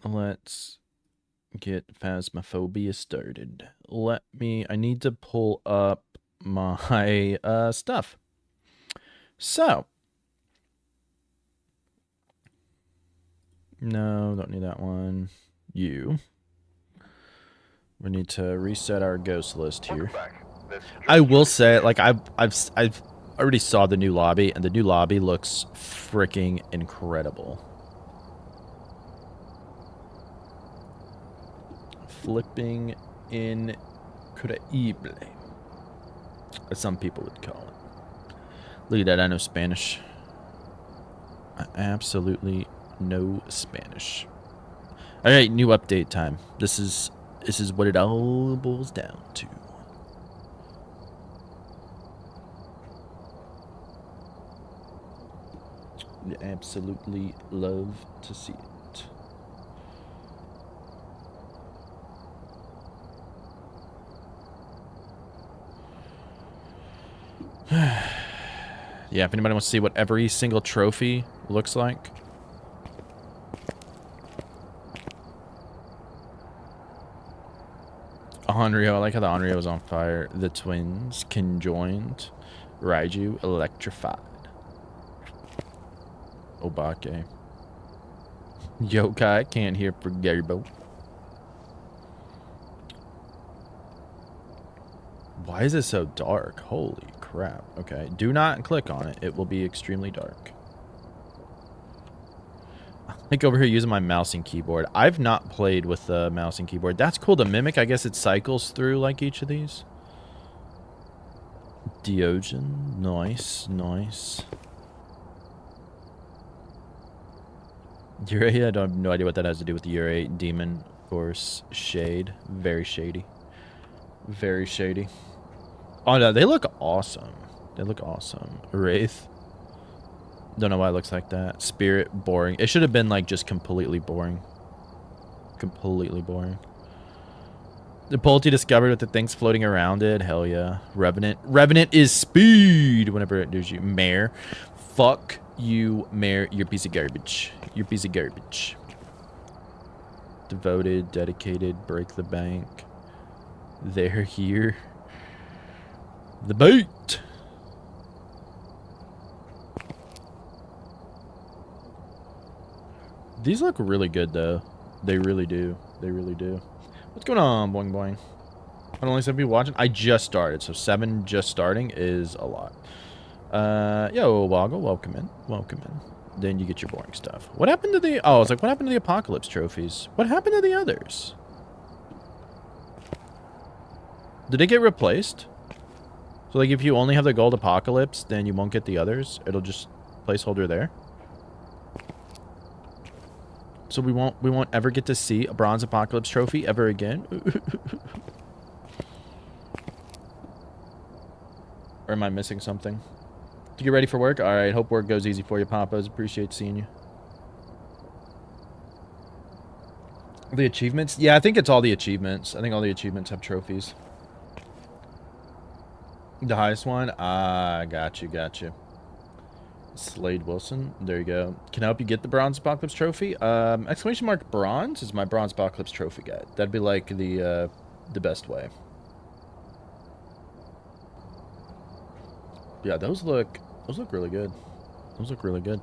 let's get Phasmophobia started. I need to pull up my stuff. So, no, don't need that one. We need to reset our ghost list here. I will say, like, I've already saw the new lobby, and the new lobby looks freaking incredible. Flipping incredible, as some people would call it. Look at that, I know Spanish. I absolutely know Spanish. All right, new update time. This is what it all boils down to. Absolutely love to see it. Yeah, if anybody wants to see what every single trophy looks like. Onryo, I like how the Onryo was on fire. The twins conjoined. Raiju electrified. Obake. Yokai can't hear for Garibo. Why is it so dark? Holy crap. Okay, do not click on it. It will be extremely dark. I think over here using my mouse and keyboard. I've not played with the mouse and keyboard. That's cool to mimic. I guess it cycles through like each of these. Diogen. Nice, nice. Urei, I don't have no idea what that has to do with the Urei demon force shade. Very shady. Very shady. Oh no, they look awesome. They look awesome. Wraith. Don't know why it looks like that. Spirit, boring. It should have been like just completely boring. Completely boring. The Polity discovered with the things floating around it. Hell yeah. Revenant. Revenant is speed whenever it does you. Mare. Fuck you, Mare. You're a piece of garbage. You're a piece of garbage. Devoted, dedicated, break the bank. They're here. The bait. These look really good though. They really do. They really do. What's going on, boing boing? I only 7 people watching. I just started, so 7 just starting is a lot. Yo, Woggle, welcome in. Welcome in. Then you get your boring stuff. What happened to the... Oh, I was like, what happened to the Apocalypse trophies? What happened to the others? Did they get replaced? So, like, if you only have the gold Apocalypse, then you won't get the others? It'll just placeholder there? So we won't ever get to see a bronze Apocalypse trophy ever again? Or am I missing something? To get ready for work? Alright, hope work goes easy for you, Papas. Appreciate seeing you. The achievements? Yeah, I think it's all the achievements. I think all the achievements have trophies. The highest one? Ah, got you, got you. Slade Wilson. There you go. Can I help you get the bronze Apocalypse trophy? Exclamation mark bronze is my bronze Apocalypse trophy guide. That'd be like the best way. Yeah, those look really good. Those look really good.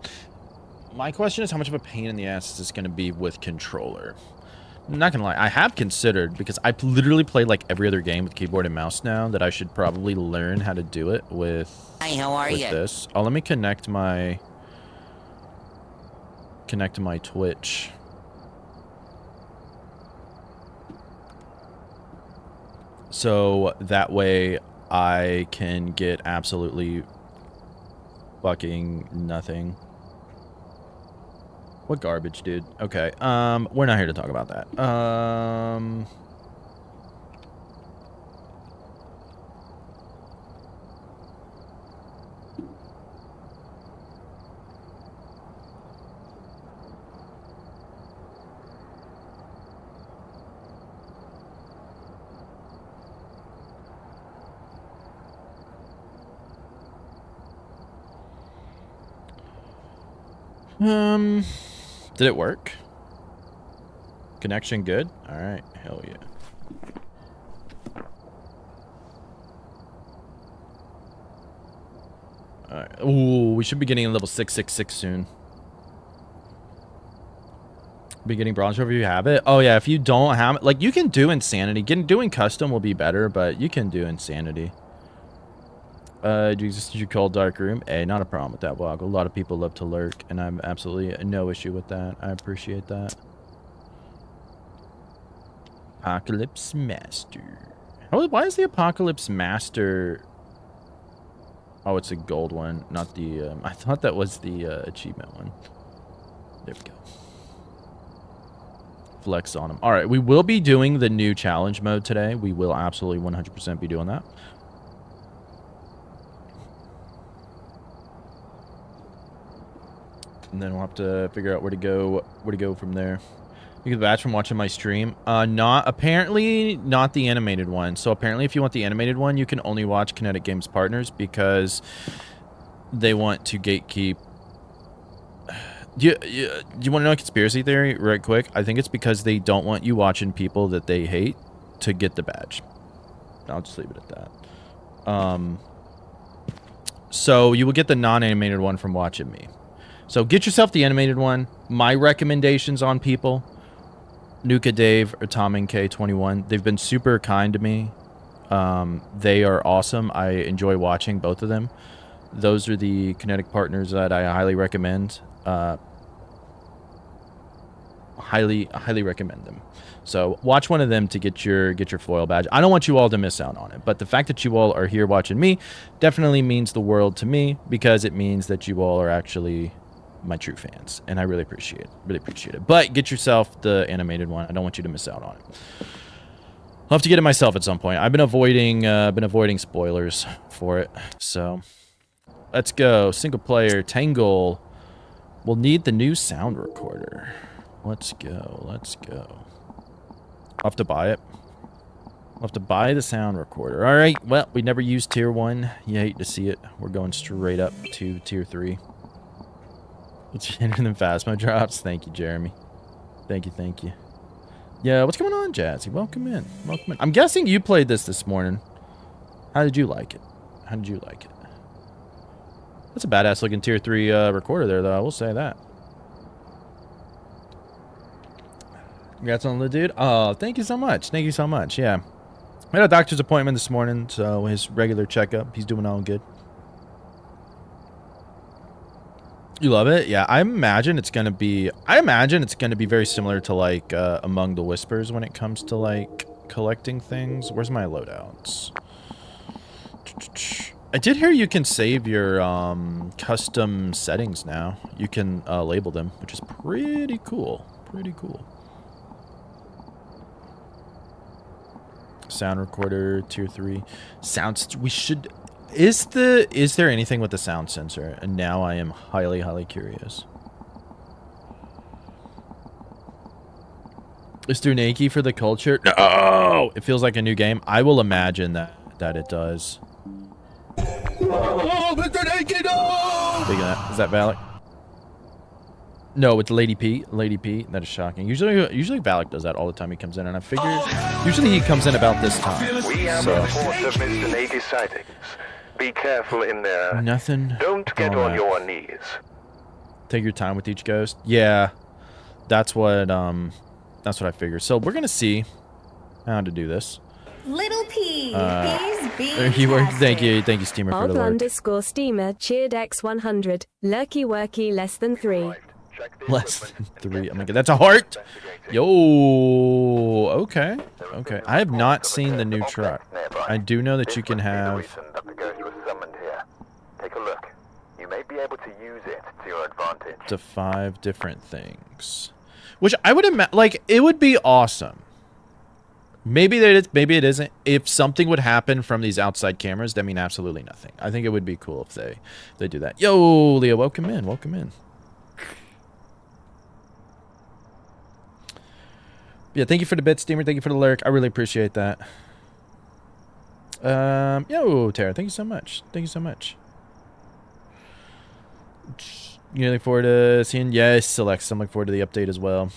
My question is how much of a pain in the ass is this going to be with controller? I'm not gonna lie, I have considered, because I literally play like every other game with keyboard and mouse now, that I should probably learn how to do it with, Hi, how are you? This. Oh, let me connect to my Twitch. So that way I can get absolutely fucking nothing. What garbage, dude? Okay, we're not here to talk about that. Did it work? Connection good? Alright, hell yeah. Alright. Ooh, we should be getting a level 666 soon. Be getting bronze trophy if you have it. Oh yeah, if you don't have it, like you can do insanity. Doing custom will be better, but you can do insanity. Jesus, did you call dark room? Hey, not a problem with that vlog. A lot of people love to lurk, and I'm absolutely no issue with that. I appreciate that. Apocalypse Master. Why is the Apocalypse Master? Oh, it's a gold one, not the. I thought that was the achievement one. There we go. Flex on him. All right, we will be doing the new challenge mode today. We will absolutely 100% be doing that. And then we'll have to figure out where to go from there. You get the badge from watching my stream. Apparently not the animated one. So apparently if you want the animated one, you can only watch Kinetic Games Partners because they want to gatekeep. Do you want to know a conspiracy theory right quick? I think it's because they don't want you watching people that they hate to get the badge. I'll just leave it at that. So you will get the non-animated one from watching me. So get yourself the animated one. My recommendations on people, Nuka Dave or Tom and K21, they've been super kind to me. They are awesome. I enjoy watching both of them. Those are the Kinetic partners that I highly recommend. Highly recommend them. So watch one of them to get your foil badge. I don't want you all to miss out on it, but the fact that you all are here watching me definitely means the world to me because it means that you all are actually my true fans, and I really appreciate it. But get yourself the animated one. I don't want you to miss out on it. I'll have to get it myself at some point. I've been avoiding spoilers for it. So let's go. Single player Tangle. We'll need the new sound recorder. Let's go. I'll have to buy it. I'll have to buy the sound recorder. All right. Well, we never used tier 1. You hate to see it. We're going straight up to tier 3. It's better than Phasmo drops. Thank you, Jeremy. Thank you. Yeah, what's going on, Jazzy? Welcome in. I'm guessing you played this morning. How did you like it? That's a badass looking tier 3 recorder there, though. I will say that. Congrats on the dude. Oh, thank you so much. Yeah. I had a doctor's appointment this morning, so his regular checkup. He's doing all good. You love it? Yeah, I imagine it's gonna be very similar to like Among the Whispers when it comes to like collecting things. Where's my loadouts? I did hear you can save your custom settings now. You can label them, which is pretty cool. Sound recorder tier 3. Sounds we should. Is there anything with the sound sensor? And now I am highly curious. Is there Nike for the culture? No! It feels like a new game. I will imagine that it does. Oh, Mr. Nike, no! Big of that. Is that Valak? No, it's Lady P. That is shocking. Usually Valak does that all the time. He comes in, and I figure usually he comes in about this time. We have reports of Mr. Naky's sightings. Be careful in there. Nothing. Don't get on your knees. Take your time with each ghost. Yeah, that's what I figured. So we're gonna see how to do this. Little P. Bees. You were. Thank you, Steamer, for the work. _ Steamer cheered X100. Lurky worky less than 3. Less than 3. Oh my god, that's a heart. Yo. Okay. I have not seen the new truck. I do know that you can have. Take a look. You may be able to use it to your advantage. To 5 different things, which I would imagine, like, it would be awesome. Maybe it isn't. If something would happen from these outside cameras, that mean absolutely nothing. I think it would be cool if they do that. Yo, Leo, welcome in. Yeah, thank you for the bit, Steamer. Thank you for the lurk. I really appreciate that. Yo, Tara, thank you so much. You looking forward to seeing? Yes, Alexa, I'm looking forward to the update as well.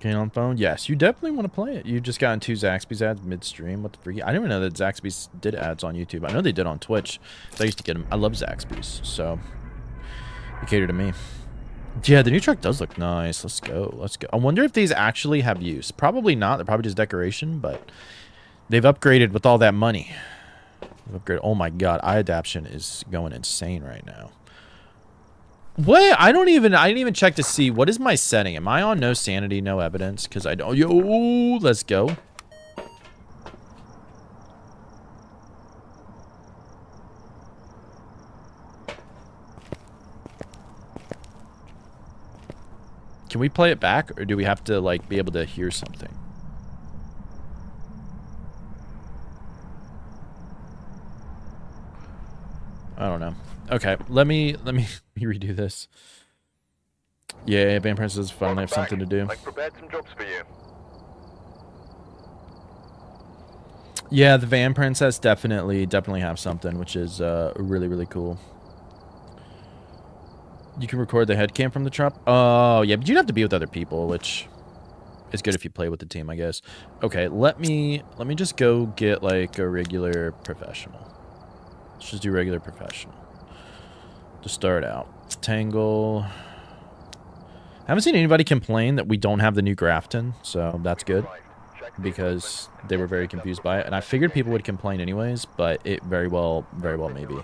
Game on phone? Yes, you definitely want to play it. You just got in 2 Zaxby's ads midstream. What the freak? I didn't even know that Zaxby's did ads on YouTube. I know they did on Twitch. I used to get them. I love Zaxby's, so you cater to me. Yeah, the new truck does look nice. Let's go. Let's go. I wonder if these actually have use. Probably not. They're probably just decoration, but they've upgraded with all that money. Oh my god, eye adaptation is going insane right now. What? I didn't even check to see what is my setting. Am I on no sanity, no evidence? Because I don't. Yo, let's go. Can we play it back, or do we have to like be able to hear something? I don't know. Okay, let me redo this. Yeah, Band Princess finally have something to do. I've prepared some jobs for you. Yeah, the Van Princess definitely have something, which is really cool. You can record the head cam from the truck. Oh yeah, but you'd have to be with other people, which is good if you play with the team, I guess. Okay, let me just go get like a regular professional. Let's just do regular professional to start out. Tangle. I haven't seen anybody complain that we don't have the new Grafton, so that's good, because they were very confused by it, and I figured people would complain anyways, but it very well may be.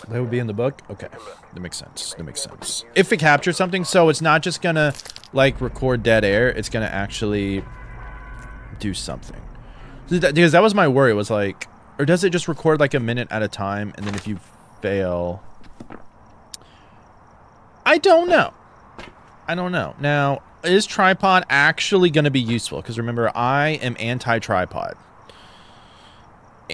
That would be in the book? Okay, that makes sense. That makes sense. If it captures something, so it's not just gonna like record dead air, it's gonna actually do something. Because that was my worry, was like, or does it just record like a minute at a time, and then if you fail, I don't know. Now, is tripod actually going to be useful? Because remember, I am anti-tripod.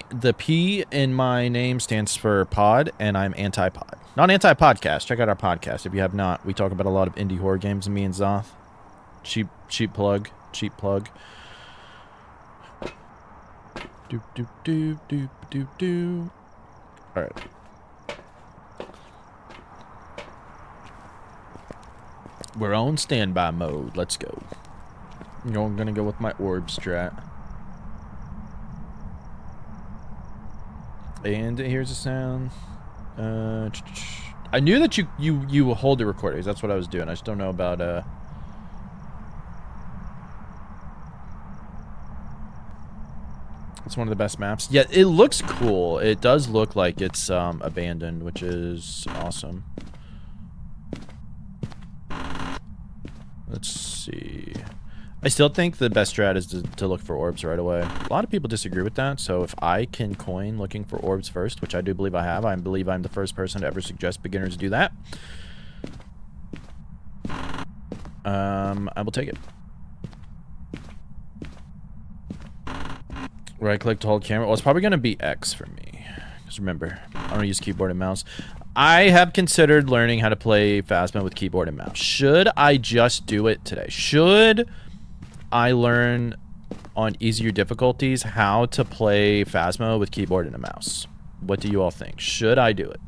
The P in my name stands for pod, and I'm anti-pod. Not anti-podcast. Check out our podcast if you have not. We talk about a lot of indie horror games, me and Zoth. Cheap plug. All right. We're on standby mode. Let's go. I'm gonna go with my orb strat. And here's a sound. I knew that you hold the recordings. That's what I was doing. I just don't know about It's one of the best maps. Yeah, it looks cool. It does look like it's abandoned, which is awesome. Let's see. I still think the best strat is to look for orbs right away. A lot of people disagree with that, so if I can coin looking for orbs first, which I do believe I have, I believe I'm the first person to ever suggest beginners do that. I will take it. Right click to hold camera. Well, it's probably going to be X for me. Because remember, I don't use keyboard and mouse. I have considered learning how to play Phasmo with keyboard and mouse. Should I just do it today? Should I learn on easier difficulties how to play Phasmo with keyboard and a mouse? What do you all think? Should I do it?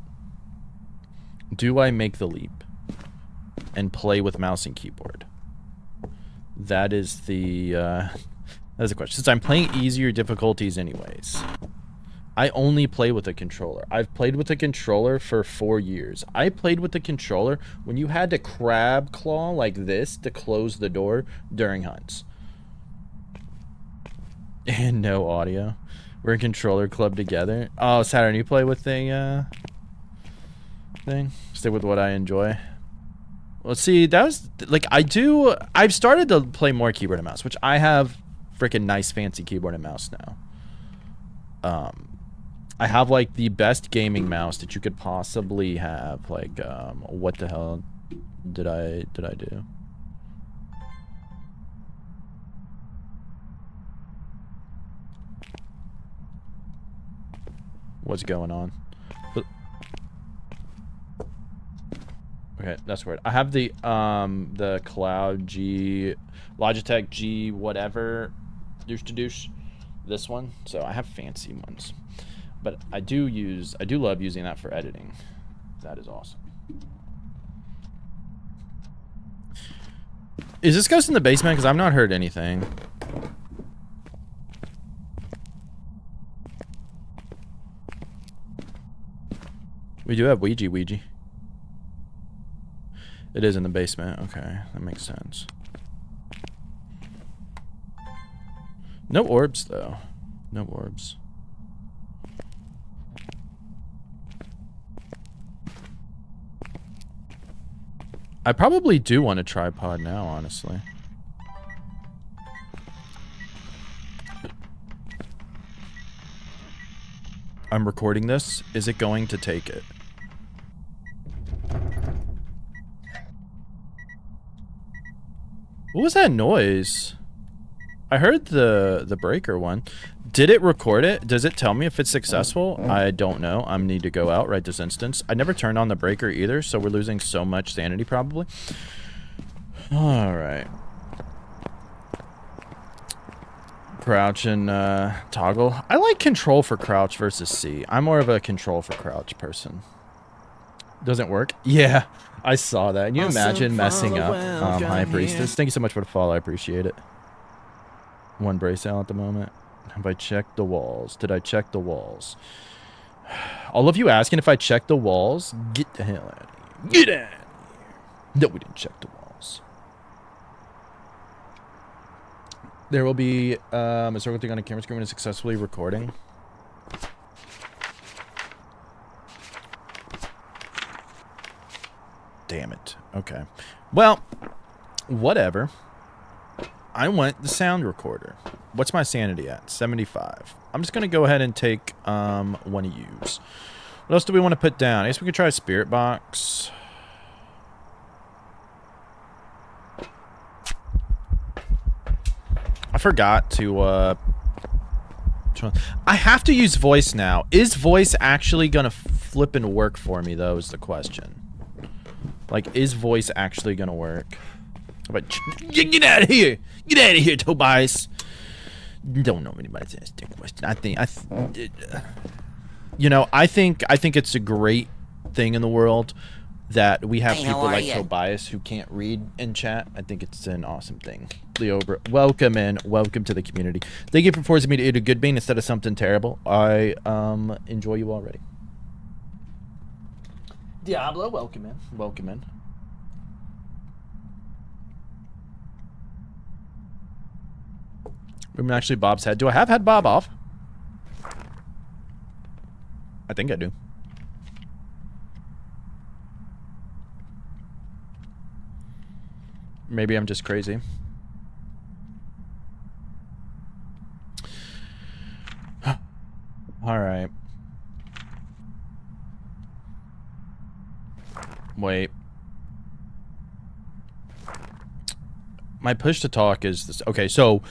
Do I make the leap and play with mouse and keyboard? That is the question. Since I'm playing easier difficulties anyways, I only play with a controller. I've played with a controller for 4 years. I played with the controller when you had to crab claw like this to close the door during hunts. And no audio. We're in controller club together. Oh, Saturn, you play with a thing? Stay with what I enjoy. Well, see, that was like I've started to play more keyboard and mouse, which I have freaking nice fancy keyboard and mouse now. I have like the best gaming mouse that you could possibly have. Like, what the hell did I do? What's going on? Okay, that's weird. I have the Cloud G, Logitech G whatever, douche. This one. So I have fancy ones. But I do love using that for editing. That is awesome. Is this ghost in the basement? Because I've not heard anything. We do have Ouija. It is in the basement. Okay, that makes sense. No orbs, though. No orbs. I probably do want a tripod now, honestly. I'm recording this. Is it going to take it? What was that noise? I heard the breaker one. Did it record it? Does it tell me if it's successful? I don't know. I need to go out right this instance. I never turned on the breaker either, so we're losing so much sanity probably. Alright. Crouch and toggle. I like control for crouch versus C. I'm more of a control for crouch person. Doesn't work? Yeah, I saw that. Can you imagine messing up High Priestess? Thank you so much for the follow. I appreciate it. One brace out at the moment. Have I checked the walls? Did I check the walls? All of you asking if I checked the walls? Get the hell out of here. Get out of here. No, we didn't check the walls. There will be a circle thing on a camera screen when it's successfully recording. Damn it. Okay. Well, whatever. I want the sound recorder. What's my sanity at? 75. I'm just going to go ahead and take one of yous. What else do we want to put down? I guess we could try a spirit box. I forgot to I have to use voice now. Is voice actually going to flip and work for me, though, is the question. Like, is voice actually going to work? But get out of here! Get out of here, Tobias! Don't know anybody's asked that question. I think it's a great thing in the world that we have people like Tobias who can't read in chat. I think it's an awesome thing. Leo, welcome in. Welcome to the community. Thank you for forcing me to eat a good bean instead of something terrible. I enjoy you already. Diablo, welcome in. Welcome in. Remember actually Bob's head. Do I have had Bob off? I think I do. Maybe I'm just crazy. All right. Wait. My push to talk is this. Okay, so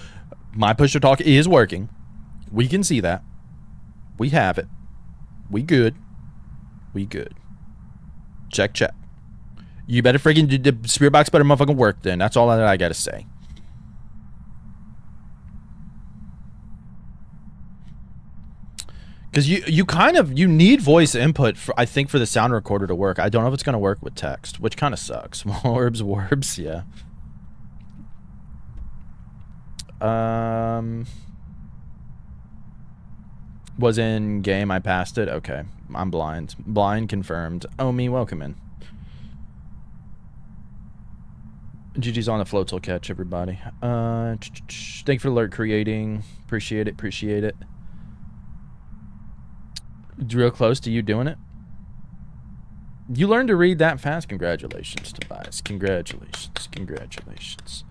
my push to talk is working. We can see that. We have it. We good. We good. Check, check. You better freaking do the spirit box better motherfucking work then. That's all that I gotta say. Because you need voice input for, I think, for the sound recorder to work. I don't know if it's gonna work with text, which kind of sucks. Warbs, yeah. Was in game. I passed it. Okay, I'm blind. Blind confirmed. Oh, me, welcome in. GG's on the float till catch, everybody. Thank you for alert creating. Appreciate it. Appreciate it. Real close to you doing it. You learned to read that fast. Congratulations, Tobias. Congratulations. Congratulations.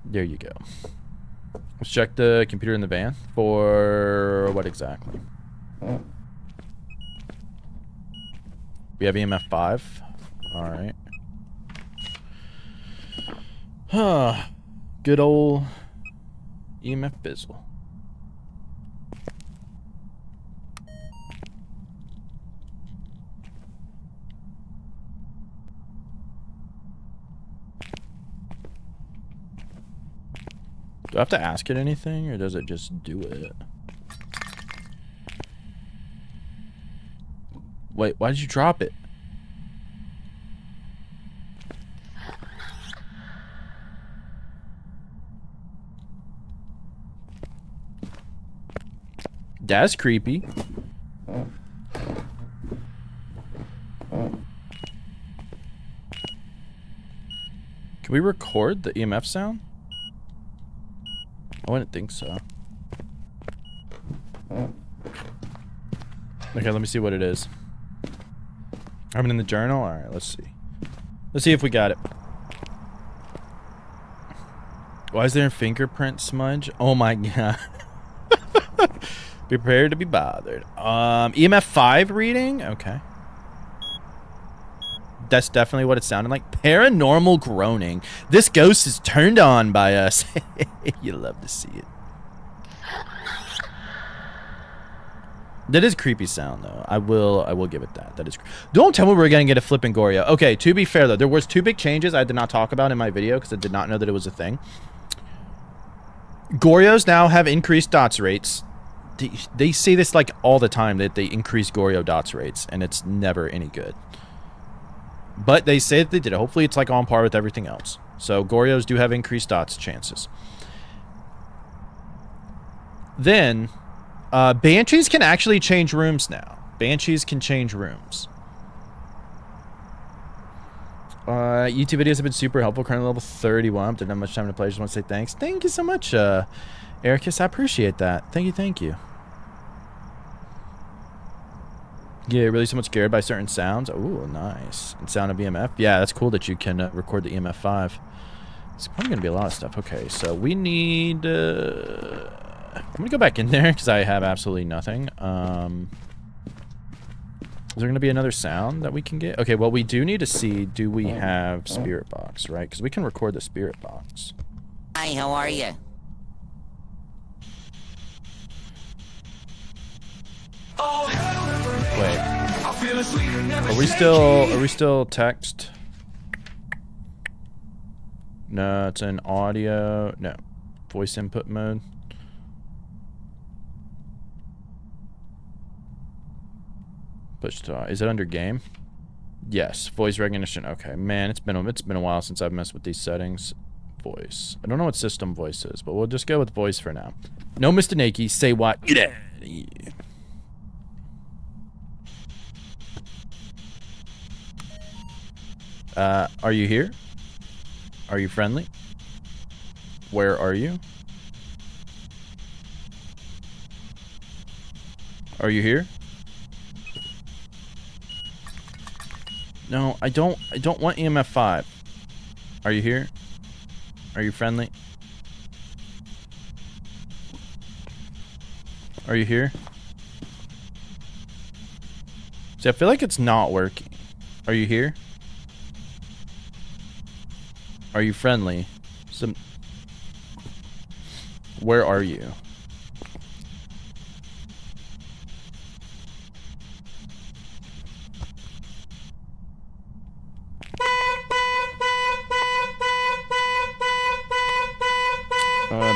There you go. Let's check the computer in the van for what exactly? We have EMF 5. All right. Good old EMF Bizzle. Do I have to ask it anything, or does it just do it? Wait, why did you drop it? That's creepy. Can we record the EMF sound? I wouldn't think so. Okay, let me see what it is. I'm in the journal? Alright, let's see. Let's see if we got it. Why is there a fingerprint smudge? Oh my god. Be prepared to be bothered. EMF 5 reading? Okay. That's definitely what it sounded like. Paranormal groaning. This ghost is turned on by us. You love to see it. That is creepy sound though. I will give it that. That is. Don't tell me we're gonna get a flipping Goryo. Okay, to be fair though, there was 2 big changes I did not talk about in my video because I did not know that it was a thing. Goryos now have increased dots rates. They say this like all the time that they increase Goryo dots rates, and it's never any good. But they say that they did it. Hopefully it's like on par with everything else. So Goryos do have increased dots chances. Then, Banshees can actually change rooms now. Banshees can change rooms. YouTube videos have been super helpful. Currently level 31. Didn't have much time to play. Just want to say thanks. Thank you so much, Ericus. I appreciate that. Thank you, thank you. Yeah, really somewhat scared by certain sounds. Ooh, nice. And sound of EMF. Yeah, that's cool that you can record the EMF 5. It's probably going to be a lot of stuff. Okay, so we need... I'm going to go back in there because I have absolutely nothing. Is there going to be another sound that we can get? Okay, well, we do need to see, do we have Spirit Box, right? Because we can record the Spirit Box. Hi, how are you? Wait. Are we still text? No, it's in audio. No. Voice input mode. Push to, is it under game? Yes, voice recognition. Okay, man, it's been a while since I've messed with these settings. Voice. I don't know what system voice is, but we'll just go with voice for now. No, Mr. Nakey, say what? Yeah. Are you here? Are you friendly? Where are you? Are you here? No, I don't want EMF 5. Are you here? Are you friendly? Are you here? See, I feel like it's not working. Are you here? Are you friendly? Where are you?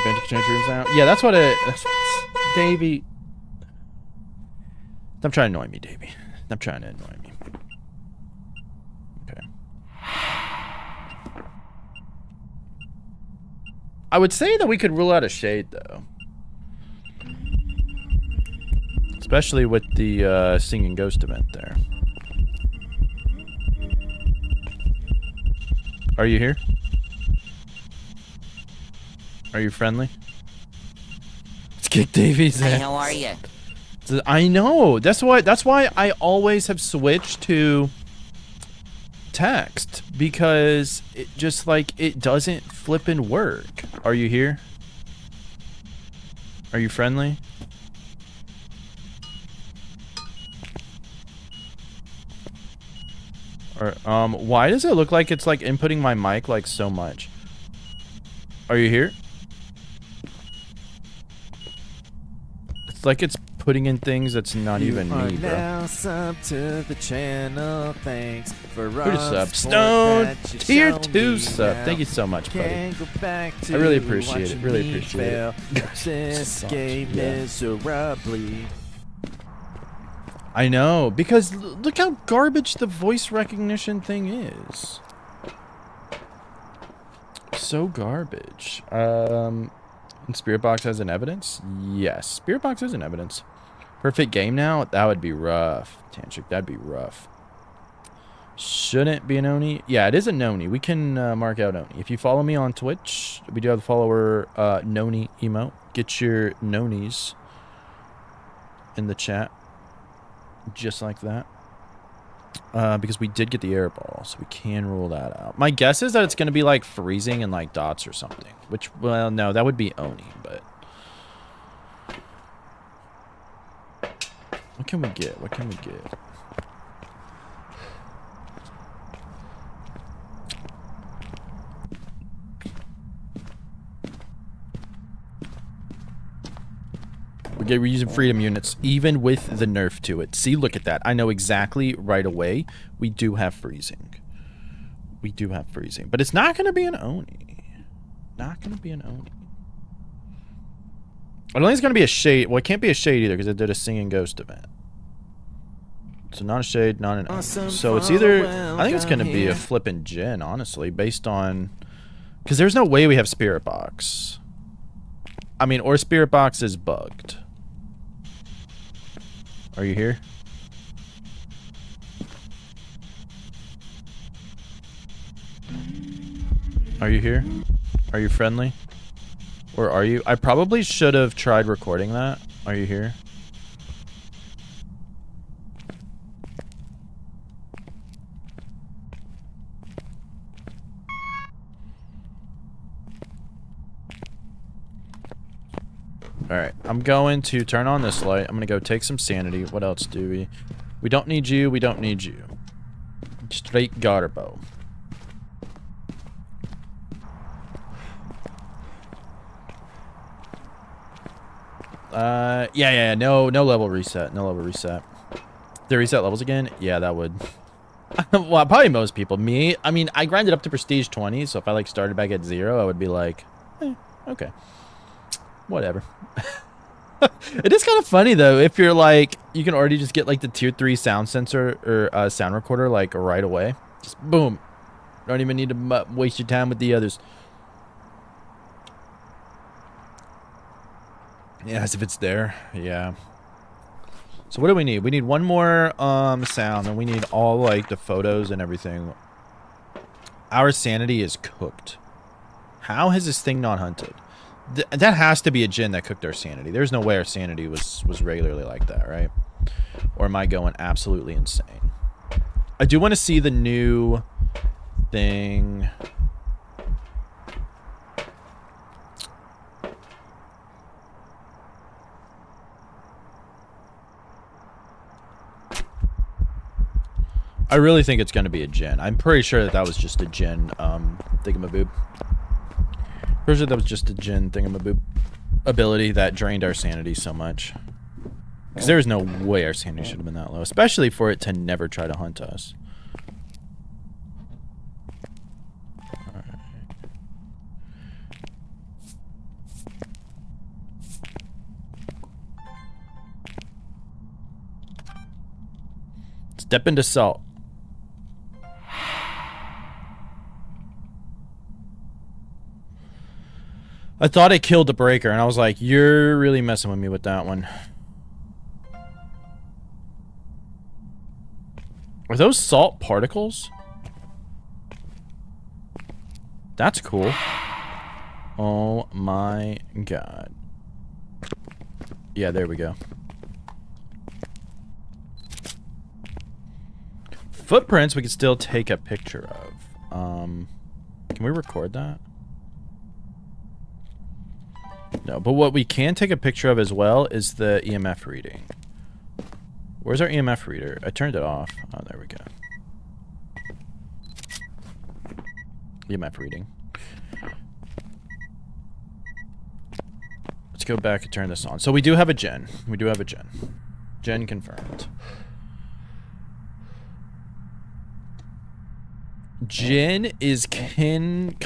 Bench exchange rooms now. Yeah, that's what it. Davey. Stop trying to annoy me, Davey. Stop trying to annoy me. Okay. I would say that we could rule out a shade, though. Especially with the singing ghost event there. Are you here? Are you friendly? Let's kick Davies ass. Hey, how are you? I know. That's why I always have switched to text, because it just like it doesn't flippin' work. Are you here? Are you friendly? Or why does it look like it's like inputting my mic like so much? Are you here? It's like it's putting in things that's not even me, bro. Now sub to the channel. Thanks for Who to sub? Stone tier 2 sub. Thank you so much, buddy. I really appreciate it. Really appreciate it. This game miserably. I know, because look how garbage the voice recognition thing is. So garbage. And Spirit Box has an evidence? Yes, Spirit Box has an evidence. Perfect game now? That would be rough. Tantric, that'd be rough. Shouldn't be an Oni. Yeah, it is a Noni. We can mark out Oni. If you follow me on Twitch, we do have the follower Noni emote. Get your Nonis in the chat. Just like that. Because we did get the air ball, so we can rule that out. My guess is that it's going to be like freezing and like dots or something. Which, well, no, that would be Oni, but... What can we get? What can we get? We're using freedom units, even with the nerf to it. See, look at that. I know exactly right away. We do have freezing. We do have freezing. But it's not going to be an Oni. Not going to be an Oni. I don't think it's going to be a shade. Well, it can't be a shade either because it did a singing ghost event. So not a shade, not an Oni. So it's either... I think it's going to be a flippin' Jinn, honestly, based on... Because there's no way we have Spirit Box. I mean, or Spirit Box is bugged. Are you here? Are you here? Are you friendly? Or are you? I probably should have tried recording that. Are you here? Alright, I'm going to turn on this light. I'm going to go take some sanity. What else do we... We don't need you. We don't need you. Straight Garbo. Yeah. No level reset. No level reset. They reset levels again? Yeah, that would... Well, probably most people. Me, I mean, I grinded up to Prestige 20, so if I, like, started back at 0, I would be like, okay. Whatever. It is kind of funny though if you're like you can already just get like the tier 3 sound sensor or sound recorder like right away. Just boom. Don't even need to waste your time with the others. Yeah, as if it's there. Yeah. So what do we need? We need one more sound, and we need all like the photos and everything. Our sanity is cooked. How has this thing not hunted? That has to be a Jinn that cooked our sanity. There's no way our sanity was regularly like that, right? Or am I going absolutely insane? I do want to see the new thing. I really think it's going to be a Jinn. I'm pretty sure that was just a Jinn thingamaboob. Pretty sure that was just a Jinn thingamaboop ability that drained our sanity so much. Because there's no way our sanity should have been that low. Especially for it to never try to hunt us. Alright. Step into salt. I thought it killed the breaker, and I was like, you're really messing with me with that one. Are those salt particles? That's cool. Oh my god. Yeah, there we go. Footprints we could still take a picture of. Can we record that? No, but what we can take a picture of as well is the EMF reading. Where's our EMF reader? I turned it off. Oh, there we go. EMF reading. Let's go back and turn this on. So we do have a Jinn. We do have a Jinn. Jinn confirmed. Jinn is confirmado.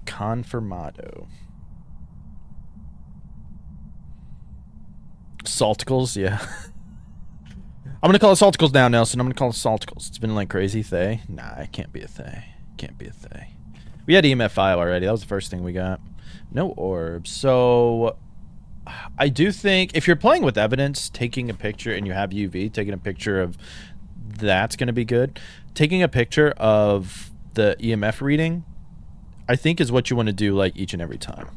Confirmado. Salticles, yeah. I'm gonna call it Salticles now, Nelson. I'm gonna call it Salticles. It's been like crazy Thay. Nah, it can't be a Thay. Can't be a Thay. We had EMF 5 already. That was the first thing we got. No orbs. So I do think if you're playing with evidence, taking a picture and you have UV, taking a picture of that's going to be good. Taking a picture of the EMF reading, I think is what you want to do like each and every time.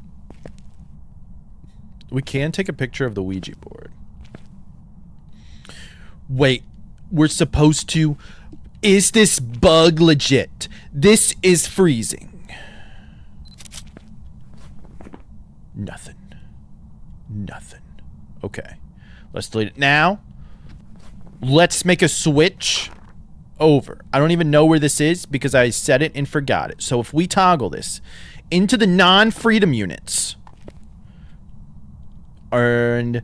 We can take a picture of the Ouija board. Wait, we're supposed to... Is this bug legit? This is freezing. Nothing. Nothing. Okay. Let's delete it now. Let's make a switch over. I don't even know where this is because I set it and forgot it. So if we toggle this into the non-freedom units, and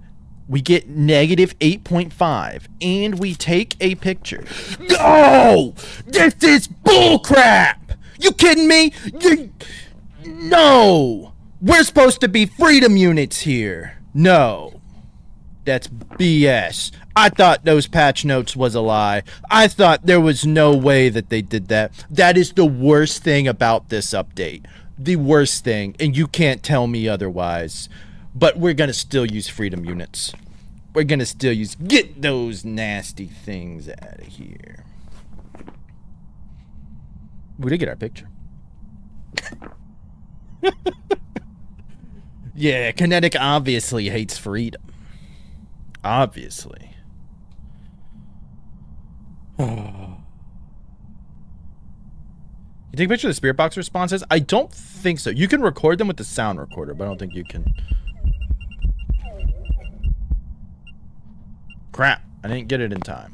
we get negative 8.5, and we take a picture. No! This is bullcrap! You kidding me? No! We're supposed to be freedom units here. No. That's BS. I thought those patch notes was a lie. I thought there was no way that they did that. That is the worst thing about this update. The worst thing, and you can't tell me otherwise. But we're gonna still use freedom units. We're gonna still use... Get those nasty things out of here. We did get our picture. Yeah, Kinetic obviously hates freedom. Obviously. You take a picture of the spirit box responses? I don't think so. You can record them with the sound recorder, but I don't think you can... Crap, I didn't get it in time.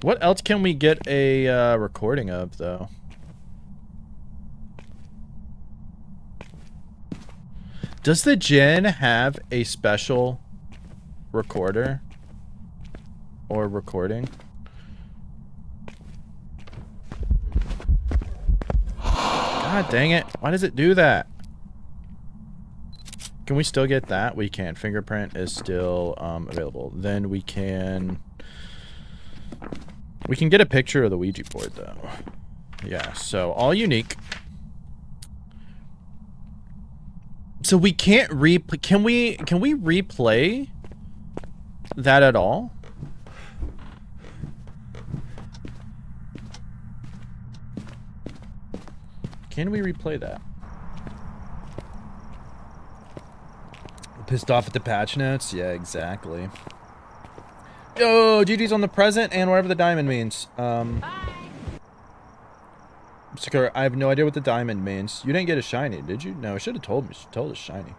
What else can we get a recording of, though? Does the Jinn have a special recorder or recording? God dang it. Why does it do that? Can we still get that? We can. Fingerprint is still available. Then we can get a picture of the Ouija board, though. Yeah, so all unique. So we can't can we replay that at all? Can we replay that? Pissed off at the patch notes? Yeah, exactly. Yo, GG's on the present and whatever the diamond means. Sakura, I have no idea what the diamond means. You didn't get a shiny, did you? No, it should have told me. It should have told us shiny.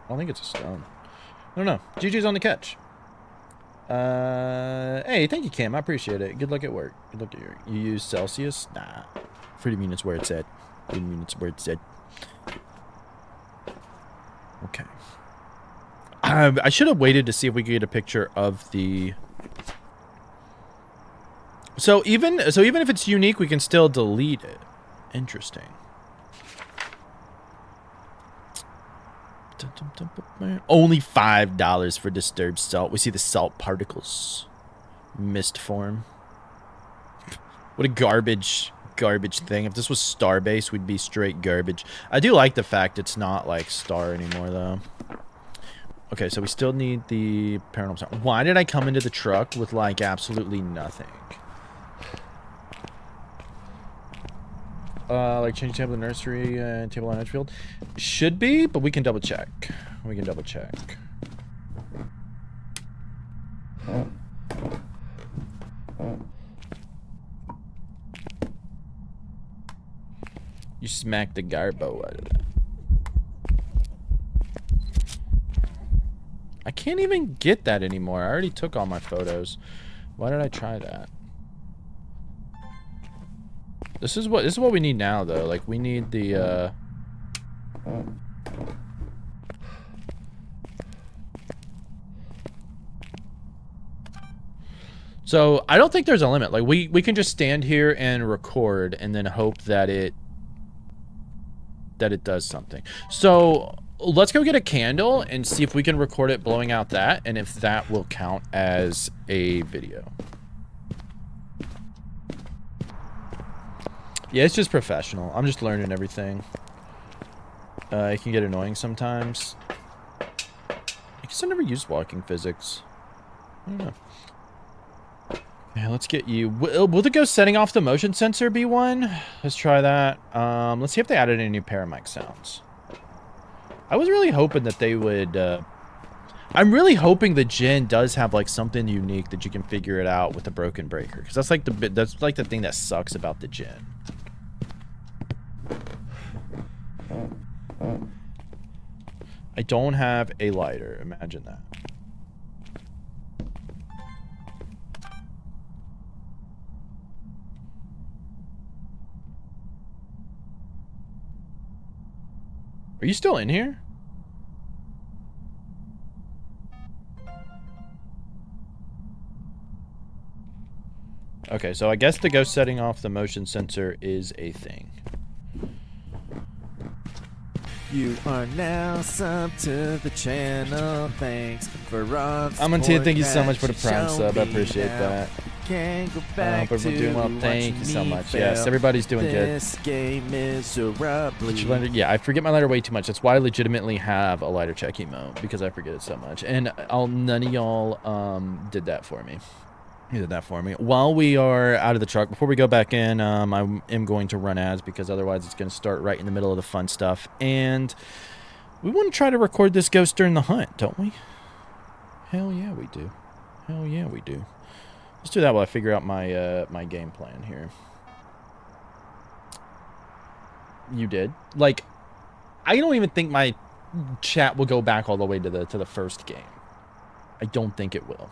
I don't think it's a stone. I don't know. GG's on the catch. Hey, thank you, Cam. I appreciate it. Good luck at work. Good luck at work. You use Celsius? Nah. Freedom units where it's at. Freedom units where it's at. Okay. I should have waited to see if we could get a picture of the... So even if it's unique, we can still delete it. Interesting. Only $5 for disturbed salt. We see the salt particles. Mist form. What a garbage thing. If this was Starbase, we'd be straight garbage. I do like the fact it's not like Star anymore, though. Okay, so we still need the paranormal sound. Why did I come into the truck with, like, absolutely nothing? Like changing table in the nursery and table on Edgefield? Should be, but we can double check. We can double check. You smacked the garbo out of that. I can't even get that anymore. I already took all my photos. Why did I try that? This is what we need now, though. Like, we need the So I don't think there's a limit. Like, we can just stand here and record and then hope that it does something. So let's go get a candle and see if we can record it blowing out that, and if that will count as a video. Yeah, it's just professional. I'm just learning everything. It can get annoying sometimes. I guess I never used walking physics. I don't know. Yeah, let's get you. Will the ghost setting off the motion sensor be one? Let's try that. Let's see if they added any new paramic sounds. I was really hoping that they would. I'm really hoping the Jinn does have like something unique that you can figure it out with the broken breaker, because that's like the thing that sucks about the Jinn. I don't have a lighter. Imagine that. Are you still in here? Okay, so I guess the ghost setting off the motion sensor is a thing. You are now sub to the channel. Thanks for I'm on thank you so much for the Prime sub. I appreciate that. Can't go back but we're doing well. Thank you so much. Yes, everybody's doing good. This game miserably. Yeah, I forget my lighter way too much. That's why I legitimately have a lighter check emote, because I forget it so much. And none of y'all did that for me. You did that for me. While we are out of the truck, before we go back in, I am going to run ads, because otherwise it's going to start right in the middle of the fun stuff. And we want to try to record this ghost during the hunt, don't we? Hell yeah, we do. Hell yeah, we do. Let's do that while I figure out my my game plan here. You did? Like, I don't even think my chat will go back all the way to the first game. I don't think it will.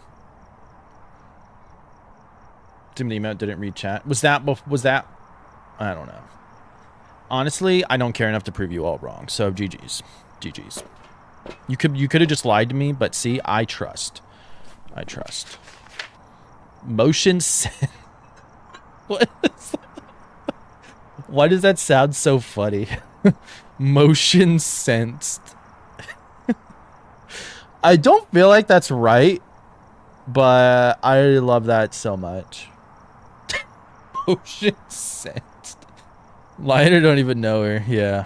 Timothy Emote didn't read chat. Was that? I don't know. Honestly, I don't care enough to prove you all wrong. So GG's. GG's. You could have just lied to me, but see, I trust. I trust. Motion sen- What is that? Why does that sound so funny? Motion sensed. I don't feel like that's right, but I love that so much. Motion sensed. Lighter don't even know her. Yeah.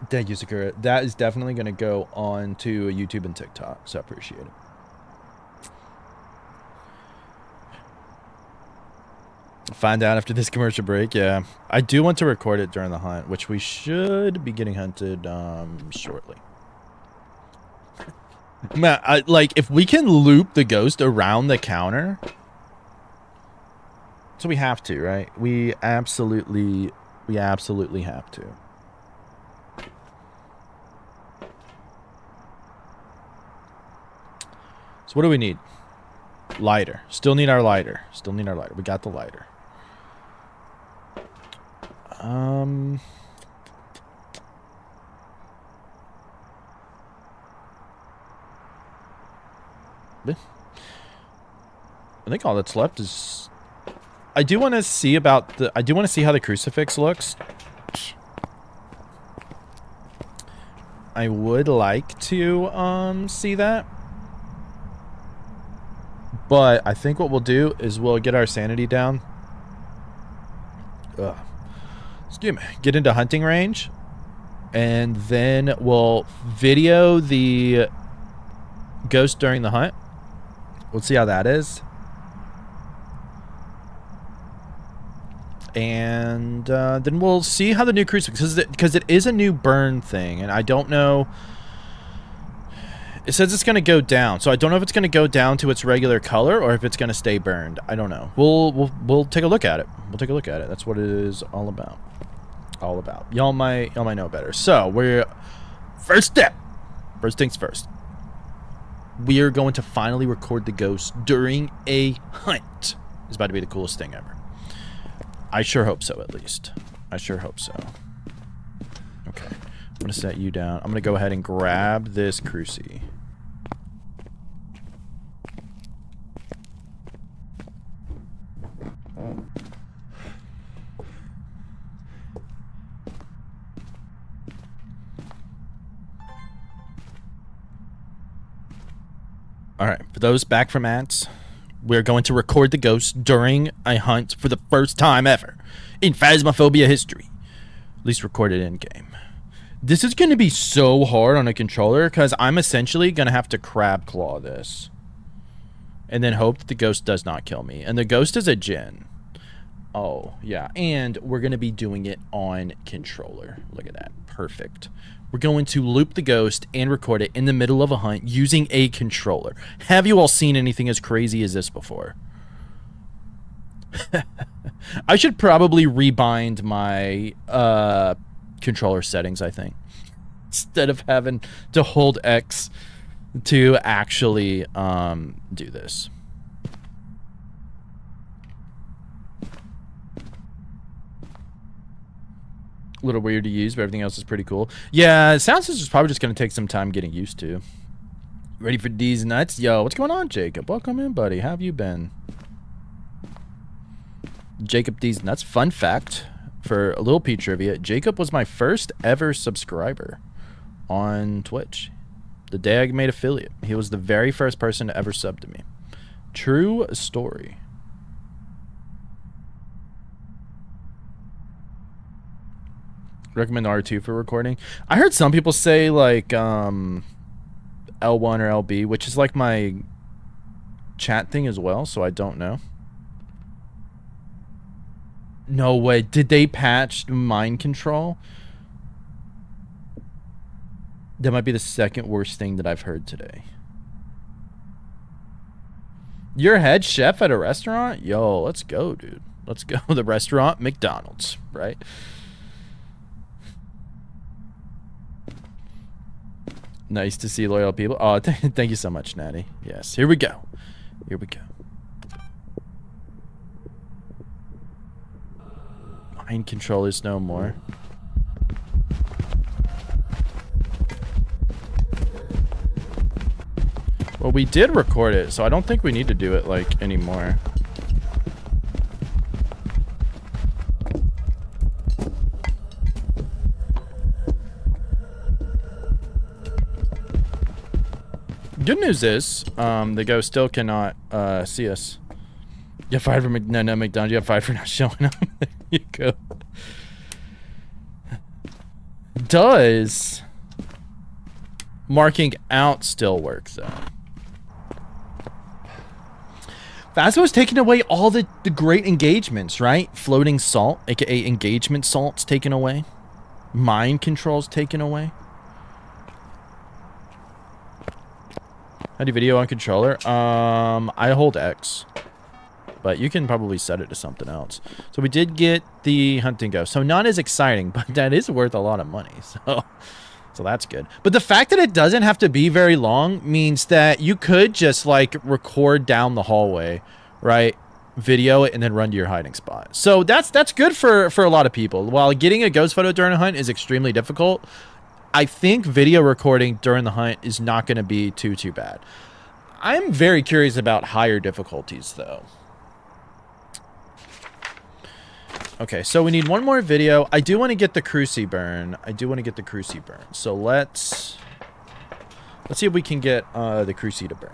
Thank you, Sakura. That is definitely going to go on to YouTube and TikTok, so I appreciate it. Find out after this commercial break. Yeah, I do want to record it during the hunt, which we should be getting hunted shortly. Man, like, if we can loop the ghost around the counter, so we have to, right? We absolutely have to. So what do we need? Lighter. Still need our lighter. Still need our lighter. We got the lighter. I think all that's left is... I do want to see about the... I do want to see how the crucifix looks. I would like to see that. But I think what we'll do is we'll get our sanity down. Excuse me. Get into hunting range. And then we'll video the ghost during the hunt. We'll see how that is. And then we'll see how the new crucifix... Because it is a new burn thing. And I don't know... It says it's going to go down, so I don't know if it's going to go down to its regular color or if it's going to stay burned. I don't know. We'll take a look at it. We'll take a look at it. That's what it is all about. All about. Y'all might know better. So we're first step. First things first. We are going to finally record the ghost during a hunt. It's about to be the coolest thing ever. I sure hope so, at least. I sure hope so. Okay. I'm going to set you down. I'm going to go ahead and grab this cruci. All right, for those back from ads, We're going to record the ghost during a hunt for the first time ever in Phasmophobia history. At least recorded in game. This is going to be so hard on a controller because I'm essentially going to have to crab claw this. And then hope that the ghost does not kill me. And the ghost is a djinn. Oh, yeah. And we're going to be doing it on controller. Look at that. Perfect. We're going to loop the ghost and record it in the middle of a hunt using a controller. Have you all seen anything as crazy as this before? I should probably rebind my controller settings, I think. Instead of having to hold X to actually do this. A little weird to use, but everything else is pretty cool. Yeah, sound system is probably just going to take some time getting used to. Ready for these nuts? Yo, what's going on, Jacob? Welcome in, buddy. How have you been? Jacob D's Nuts. Fun fact for a little P trivia, Jacob was my first ever subscriber on Twitch. The day I made affiliate. He was the very first person to ever sub to me. True story. Recommend R2 for recording. I heard some people say like L1 or LB, which is like my chat thing as well, so I don't know. No way. Did they patch mind control? That might be the second worst thing that I've heard today. You're head chef at a restaurant? Yo, let's go, dude. Let's go. The restaurant, McDonald's, right? Nice to see loyal people. Oh, thank you so much, Natty. Yes, here we go. Here we go. Mind controllers no more. Well, we did record it, so I don't think we need to do it, like, anymore. Good news is, the ghost still cannot, see us. You fired for McDonald's. You got fired for not showing up. There you go. Does marking out still work, though? Phasmo's taking away all the great engagements, right? Floating salt, aka engagement salt's taken away. Mind control's taken away. How do you video on controller? I hold X. But you can probably set it to something else. So we did get the hunting ghost. So not as exciting, but that is worth a lot of money. So that's good. But the fact that it doesn't have to be very long means that you could just like record down the hallway, right? Video it and then run to your hiding spot. So that's good for a lot of people. While getting a ghost photo during a hunt is extremely difficult, I think video recording during the hunt is not going to be too bad. I'm very curious about higher difficulties though. Okay, so we need one more video. I do want to get the Cruci burn. So let's see if we can get the Cruci to burn.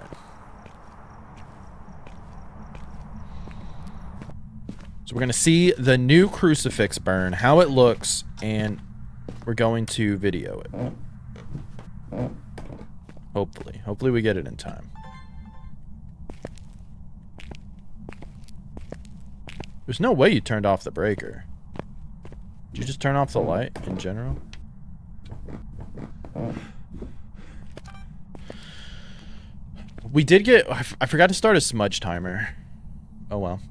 So we're going to see the new crucifix burn, how it looks, and we're going to video it. Hopefully we get it in time. There's no way you turned off the breaker. Did you just turn off the light in general? We did get... I forgot to start a smudge timer. Oh well.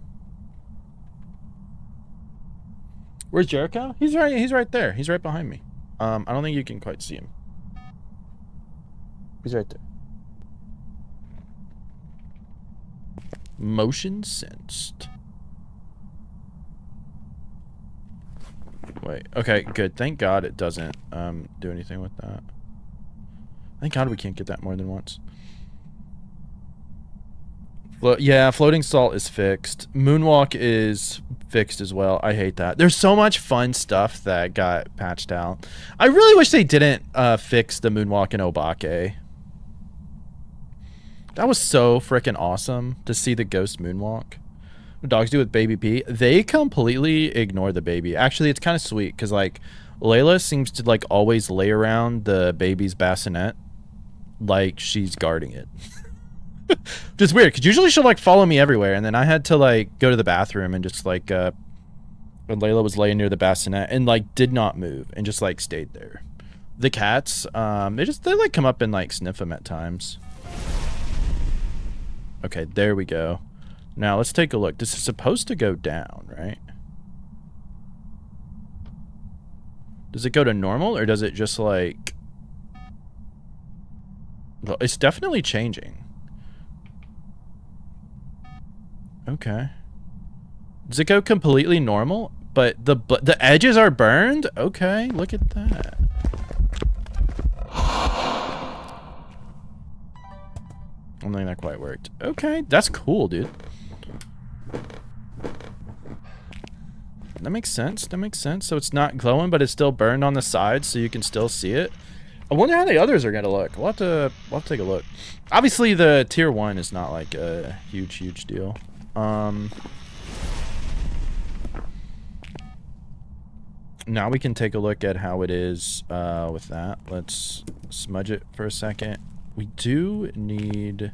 Where's Jericho? He's right there. He's right behind me. I don't think you can quite see him. He's right there. Motion sensed. Wait, okay, good. Thank God it doesn't do anything with that. Thank God we can't get that more than once. Yeah, floating salt is fixed. Moonwalk is fixed as well. I hate that. There's so much fun stuff that got patched out. I really wish they didn't fix the moonwalk in Obake. That was so freaking awesome to see the ghost moonwalk. What dogs do with baby P? They completely ignore the baby. Actually, it's kind of sweet because like Layla seems to like always lay around the baby's bassinet like she's guarding it. Just weird because usually she'll like follow me everywhere, and then I had to like go to the bathroom and just like when Layla was laying near the bassinet and like did not move and just like stayed there. The cats, they like come up and like sniff them at times. Okay, there we go. Now let's take a look. This is supposed to go down, right? Does it go to normal or does it just like... Well, it's definitely changing. Okay. Does it go completely normal? But the edges are burned? Okay, look at that. I don't think that quite worked. Okay, that's cool, dude. That makes sense. That makes sense. So it's not glowing, but it's still burned on the sides, so you can still see it. I wonder how the others are gonna look. We'll have to take a look. Obviously, the tier 1 is not like a huge deal. Now we can take a look at how it is with that. Let's smudge it for a second. We do need...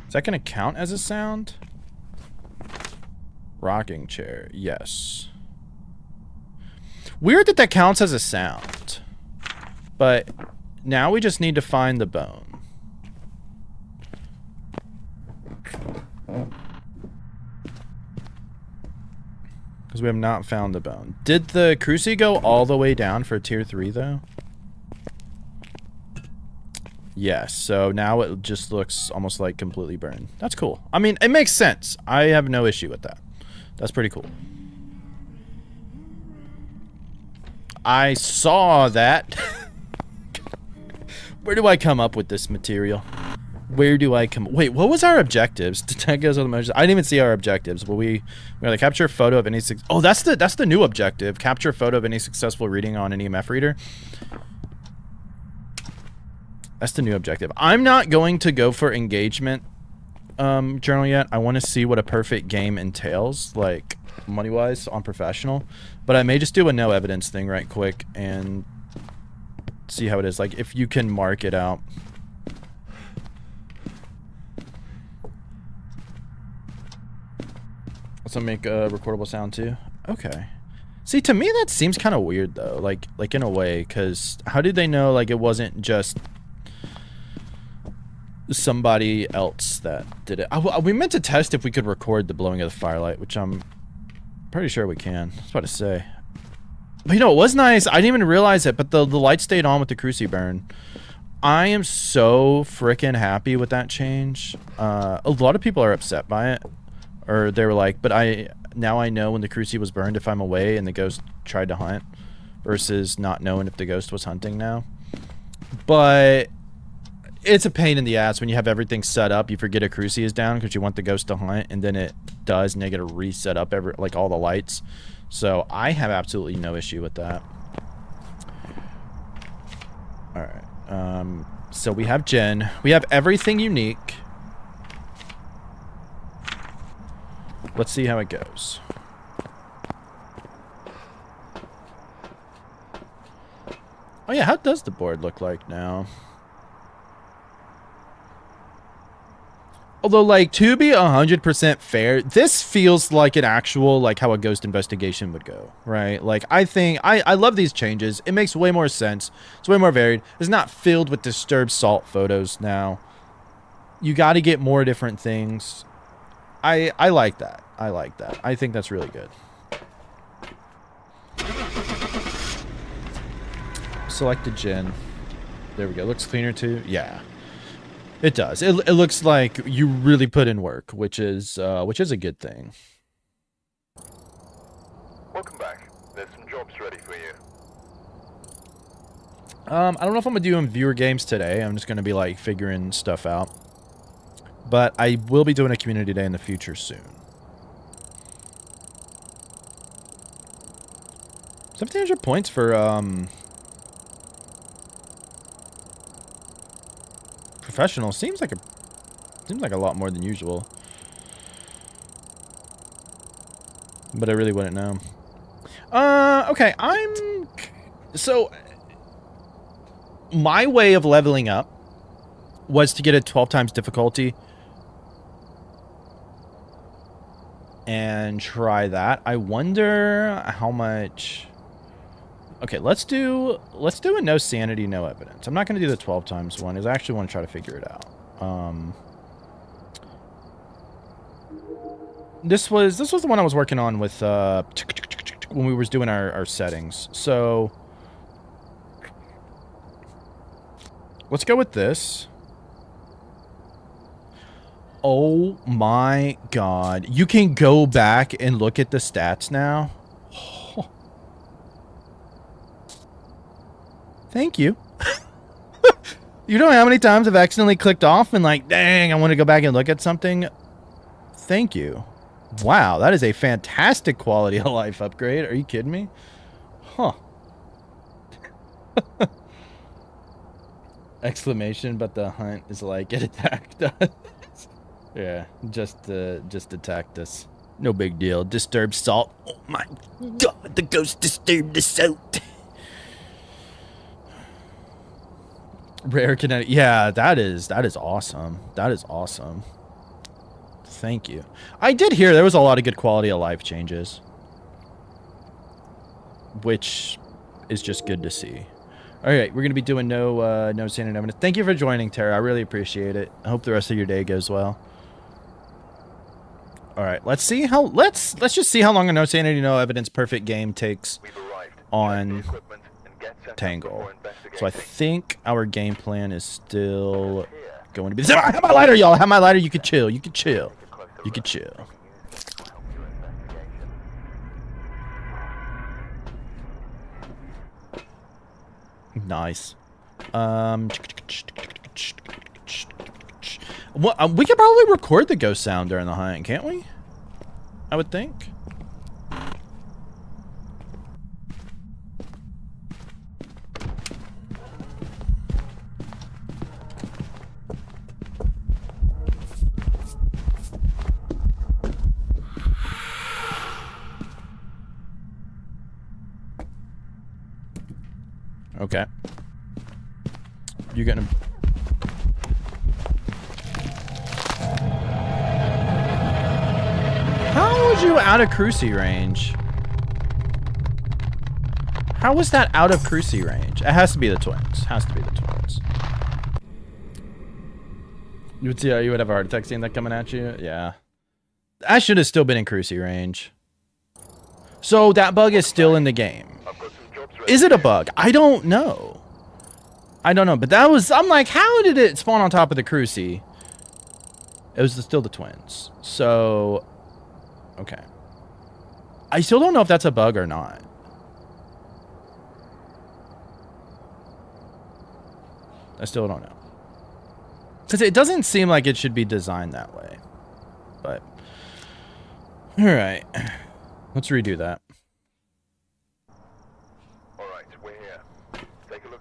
Is that going to count as a sound? Rocking chair, yes. Weird that that counts as a sound. But now we just need to find the bone. Because we have not found the bone. Did the Cruci go all the way down for tier 3 though? Yes, so now it just looks almost like completely burned. That's cool. I mean, it makes sense. I have no issue with that. That's pretty cool. I saw that. Where do I come up with this material? Where do I come... Wait, what was our objectives? Detect goes on the measures. I didn't even see our objectives. Will we gotta capture a photo of any... Oh, that's the new objective. Capture a photo of any successful reading on an EMF reader. That's the new objective. I'm not going to go for engagement journal yet. I want to see what a perfect game entails, like money-wise on professional. But I may just do a no evidence thing right quick and see how it is. Like if you can mark it out. Also make a recordable sound too. Okay. See, to me that seems kind of weird though. Like in a way, because how did they know like it wasn't just somebody else that did it? We meant to test if we could record the blowing of the firelight, which I'm pretty sure we can. I was about to say. But you know, it was nice. I didn't even realize it, but the light stayed on with the Cruci burn. I am so freaking happy with that change. A lot of people are upset by it. Or they were like, but now I know when the Cruci was burned if I'm away and the ghost tried to hunt. Versus not knowing if the ghost was hunting now. But it's a pain in the ass when you have everything set up. You forget a Cruci is down because you want the ghost to hunt, and then it does, and you got to reset up like all the lights. So I have absolutely no issue with that. All right. So we have Jen. We have everything unique. Let's see how it goes. Oh yeah, how does the board look like now? Although, like, to be 100% fair, this feels like an actual, like, how a ghost investigation would go, right? Like, I think, I love these changes. It makes way more sense. It's way more varied. It's not filled with disturbed salt photos now. You got to get more different things. I like that. I like that. I think that's really good. Select a Gen. There we go. Looks cleaner, too. Yeah. It does. It looks like you really put in work, which is a good thing. Welcome back. There's some jobs ready for you. I don't know if I'm gonna do viewer games today. I'm just gonna be like figuring stuff out. But I will be doing a community day in the future soon. 1,700 points for professional seems like a lot more than usual. But I really wouldn't know. Okay, so my way of leveling up was to get a 12 times difficulty and try that. I wonder how much. Okay, let's do a no sanity, no evidence. I'm not going to do the 12 times one, because I actually want to try to figure it out. This was the one I was working on with when we was doing our settings. So let's go with this. Oh my god. You can go back and look at the stats now. Oh. Thank you. You know how many times I've accidentally clicked off and like, dang, I want to go back and look at something? Thank you. Wow, that is a fantastic quality of life upgrade. Are you kidding me? Huh. Exclamation, but the hunt is like, it attacked us. Yeah, just attacked us. No big deal. Disturbed salt. Oh my god, the ghost disturbed the salt. Rare kinetic. Yeah, that is awesome. That is awesome. Thank you. I did hear there was a lot of good quality of life changes, which is just good to see. All right, we're gonna be doing no standard evidence. Thank you for joining, Tara. I really appreciate it. I hope the rest of your day goes well. All right, let's just see how long a no sanity, no evidence perfect game takes on Tangle. So I think our game plan is still going to be. I have my lighter, y'all. I have my lighter. You can chill. You can chill. You can chill. Nice. Well, we could probably record the ghost sound during the hunt, can't we? I would think. Okay. You're gonna. How was you out of cruci range? How was that out of cruci range? It has to be the twins. Has to be the twins. You would see how you would have a heart attack seeing that coming at you? Yeah. I should have still been in cruci range. So that bug is still in the game. Is it a bug? I don't know. I don't know, but that was, I'm like, how did it spawn on top of the cruci? It was still the twins. So, okay. I still don't know if that's a bug or not. I still don't know. Because it doesn't seem like it should be designed that way. But, all right. Let's redo that.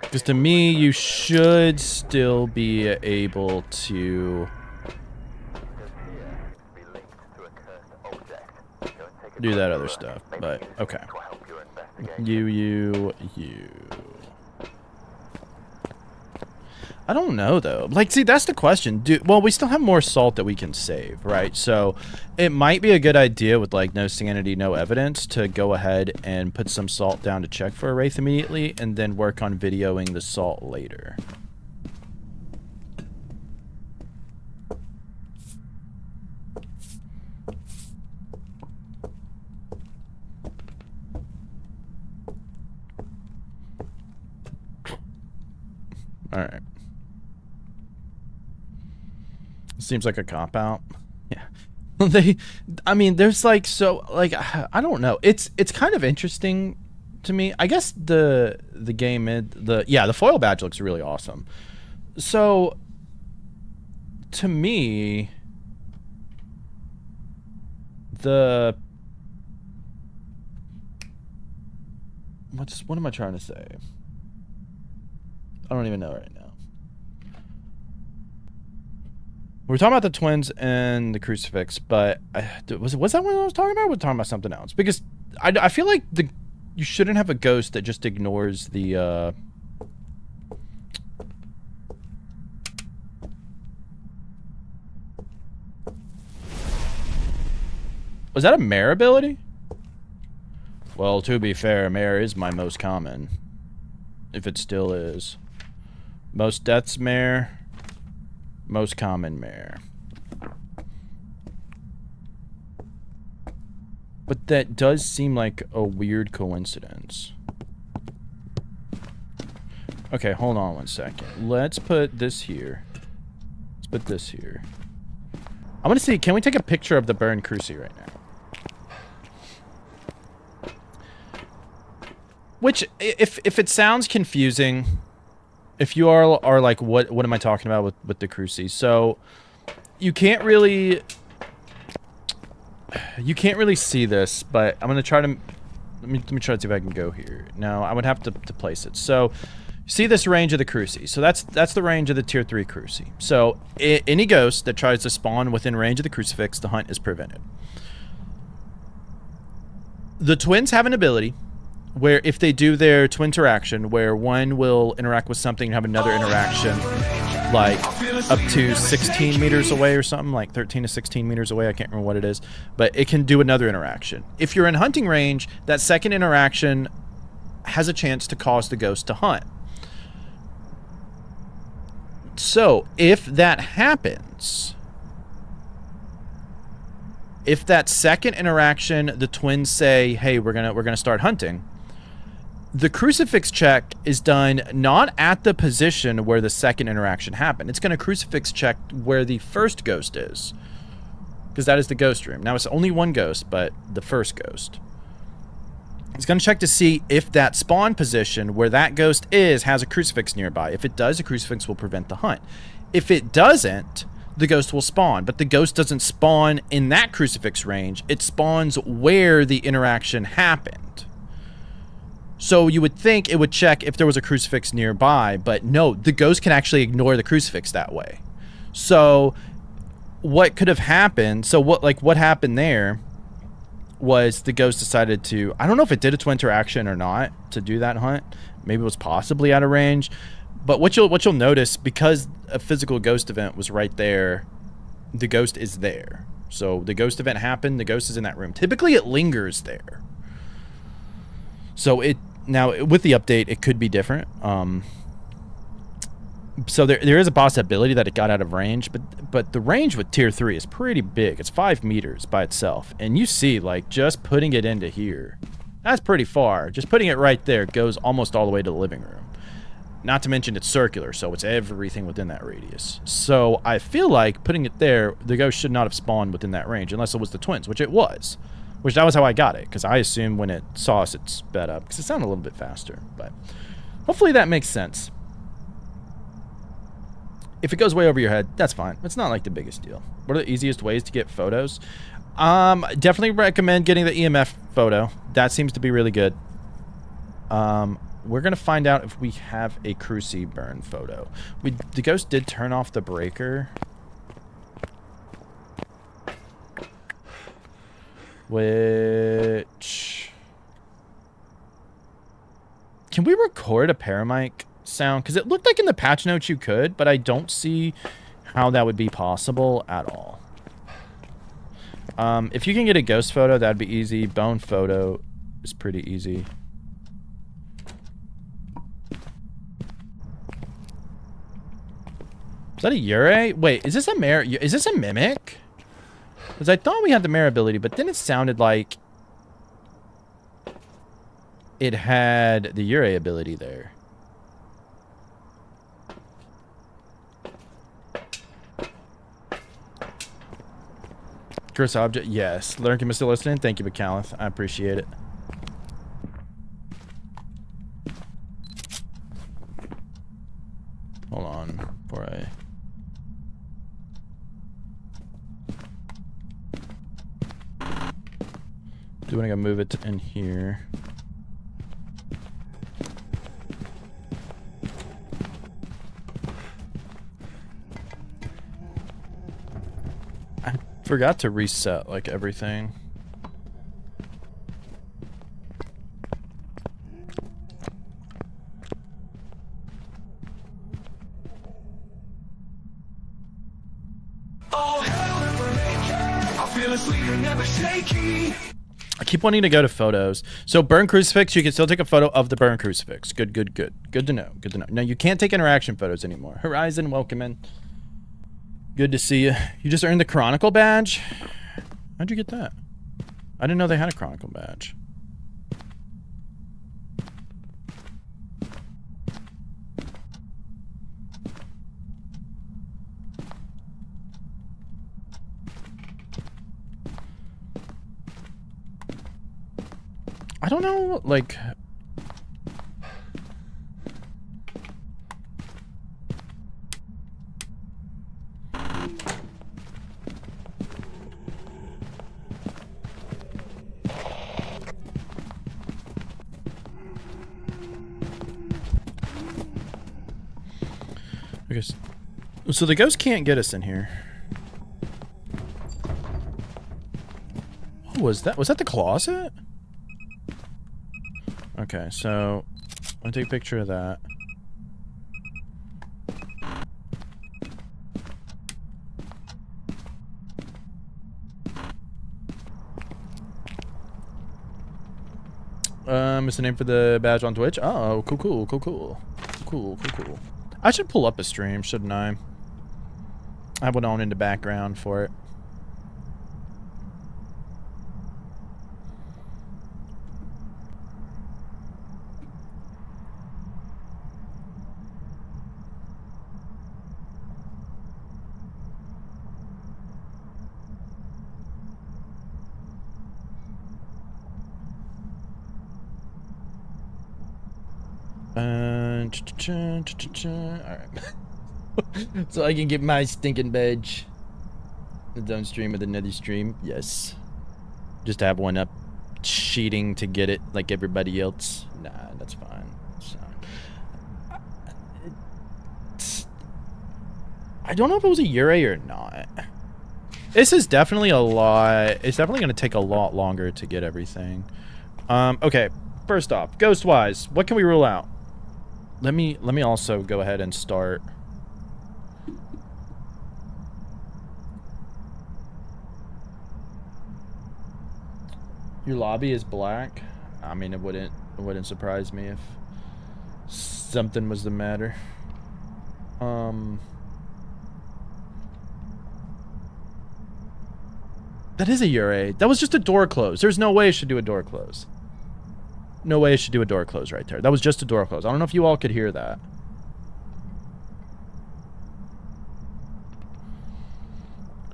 Because to me, you should still be able to do that other stuff, but okay. You. I don't know though. Like, see, that's the question. Well, we still have more salt that we can save, right? So it might be a good idea with like no sanity, no evidence to go ahead and put some salt down to check for a wraith immediately and then work on videoing the salt later. All right. Seems like a cop-out. Yeah. I mean, there's like, so, like, I don't know. It's kind of interesting to me. I guess the game the foil badge looks really awesome. So to me, what am I trying to say? I don't even know right now. We were talking about the twins and the crucifix, but was that what I was talking about? Or was I talking about something else? Because I feel like you shouldn't have a ghost that just ignores the Was that a mare ability? Well, to be fair, mare is my most common. If it still is. Most deaths mare. Most common mare. But that does seem like a weird coincidence. Okay, hold on one second. Let's put this here. Let's put this here. I want to see, can we take a picture of the burned cruci right now? Which, if it sounds confusing, if you are like, what am I talking about with the cruci? So, you can't really see this, but I'm gonna try to, let me try to see if I can go here. Now, I would have to place it. So, see this range of the cruci. So that's the range of the tier 3 cruci. So, any ghost that tries to spawn within range of the crucifix, the hunt is prevented. The twins have an ability where if they do their twin interaction, where one will interact with something and have another interaction, like up to 16 meters away or something, like 13 to 16 meters away, I can't remember what it is, but it can do another interaction. If you're in hunting range, that second interaction has a chance to cause the ghost to hunt. So, if that happens, if that second interaction, the twins say, hey, we're gonna start hunting, the crucifix check is done not at the position where the second interaction happened. It's going to crucifix check where the first ghost is, because that is the ghost room. Now, it's only one ghost, but the first ghost. It's going to check to see if that spawn position where that ghost is has a crucifix nearby. If it does, the crucifix will prevent the hunt. If it doesn't, the ghost will spawn, but the ghost doesn't spawn in that crucifix range. It spawns where the interaction happened. So you would think it would check if there was a crucifix nearby, but no, the ghost can actually ignore the crucifix that way. So what could have happened, so what happened there was the ghost decided to, I don't know if it did a twin interaction or not to do that hunt. Maybe it was possibly out of range. But what you'll notice, because a physical ghost event was right there, the ghost is there. So the ghost event happened, the ghost is in that room. Typically it lingers there. So now with the update, it could be different. So there is a possibility that it got out of range, but the range with tier 3 is pretty big. It's 5 meters by itself, and you see, like, just putting it into here, that's pretty far. Just putting it right there goes almost all the way to the living room. Not to mention it's circular, so it's everything within that radius. So I feel like putting it there, the ghost should not have spawned within that range, unless it was the twins, which it was. Which that was how I got it, because I assumed when it saw us, it sped up, because it sounded a little bit faster. But hopefully that makes sense. If it goes way over your head, that's fine. It's not like the biggest deal. What are the easiest ways to get photos? Definitely recommend getting the EMF photo. That seems to be really good. We're going to find out if we have a cruci burn photo. The ghost did turn off the breaker. Which... Can we record a paramic sound? Because it looked like in the patch notes you could, but I don't see how that would be possible at all. If you can get a ghost photo, that'd be easy. Bone photo is pretty easy. Is that a Ure? Wait, is this a mare? Is this a mimic? Because I thought we had the mare ability, but then it sounded like it had the Ure ability there. Curse object, yes. Lurking, still listening. Thank you, McCallith. I appreciate it. Hold on, before I... Do want to go move it in here. I forgot to reset, like, everything. I keep wanting to go to photos. So burn crucifix, you can still take a photo of the burn crucifix. Good, good, good. Good to know. Good to know. Now you can't take interaction photos anymore. Horizon, welcome in. Good to see you. You just earned the Chronicle badge? How'd you get that? I didn't know they had a Chronicle badge. I don't know, like... Okay, so the ghost can't get us in here. What was that? Was that the closet? Okay, so I'll take a picture of that. It's the name for the badge on Twitch. Oh, cool, cool, cool, cool, cool, cool, cool. I should pull up a stream, shouldn't I? I have one on in the background for it. Alright. So I can get my stinking badge. Its own stream with another stream. Yes. Just have one up cheating to get it like everybody else. Nah, that's fine. It's fine. I don't know if it was a Ure or not. This is definitely a lot. It's definitely going to take a lot longer to get everything. Okay. First off, ghost-wise, what can we rule out? Let me also go ahead and start. Your lobby is black. I mean, it wouldn't surprise me if something was the matter. That is a Ure. That was just a door close. There's no way it should do a door close. No way it should do a door close right there. That was just a door close. I don't know if you all could hear that.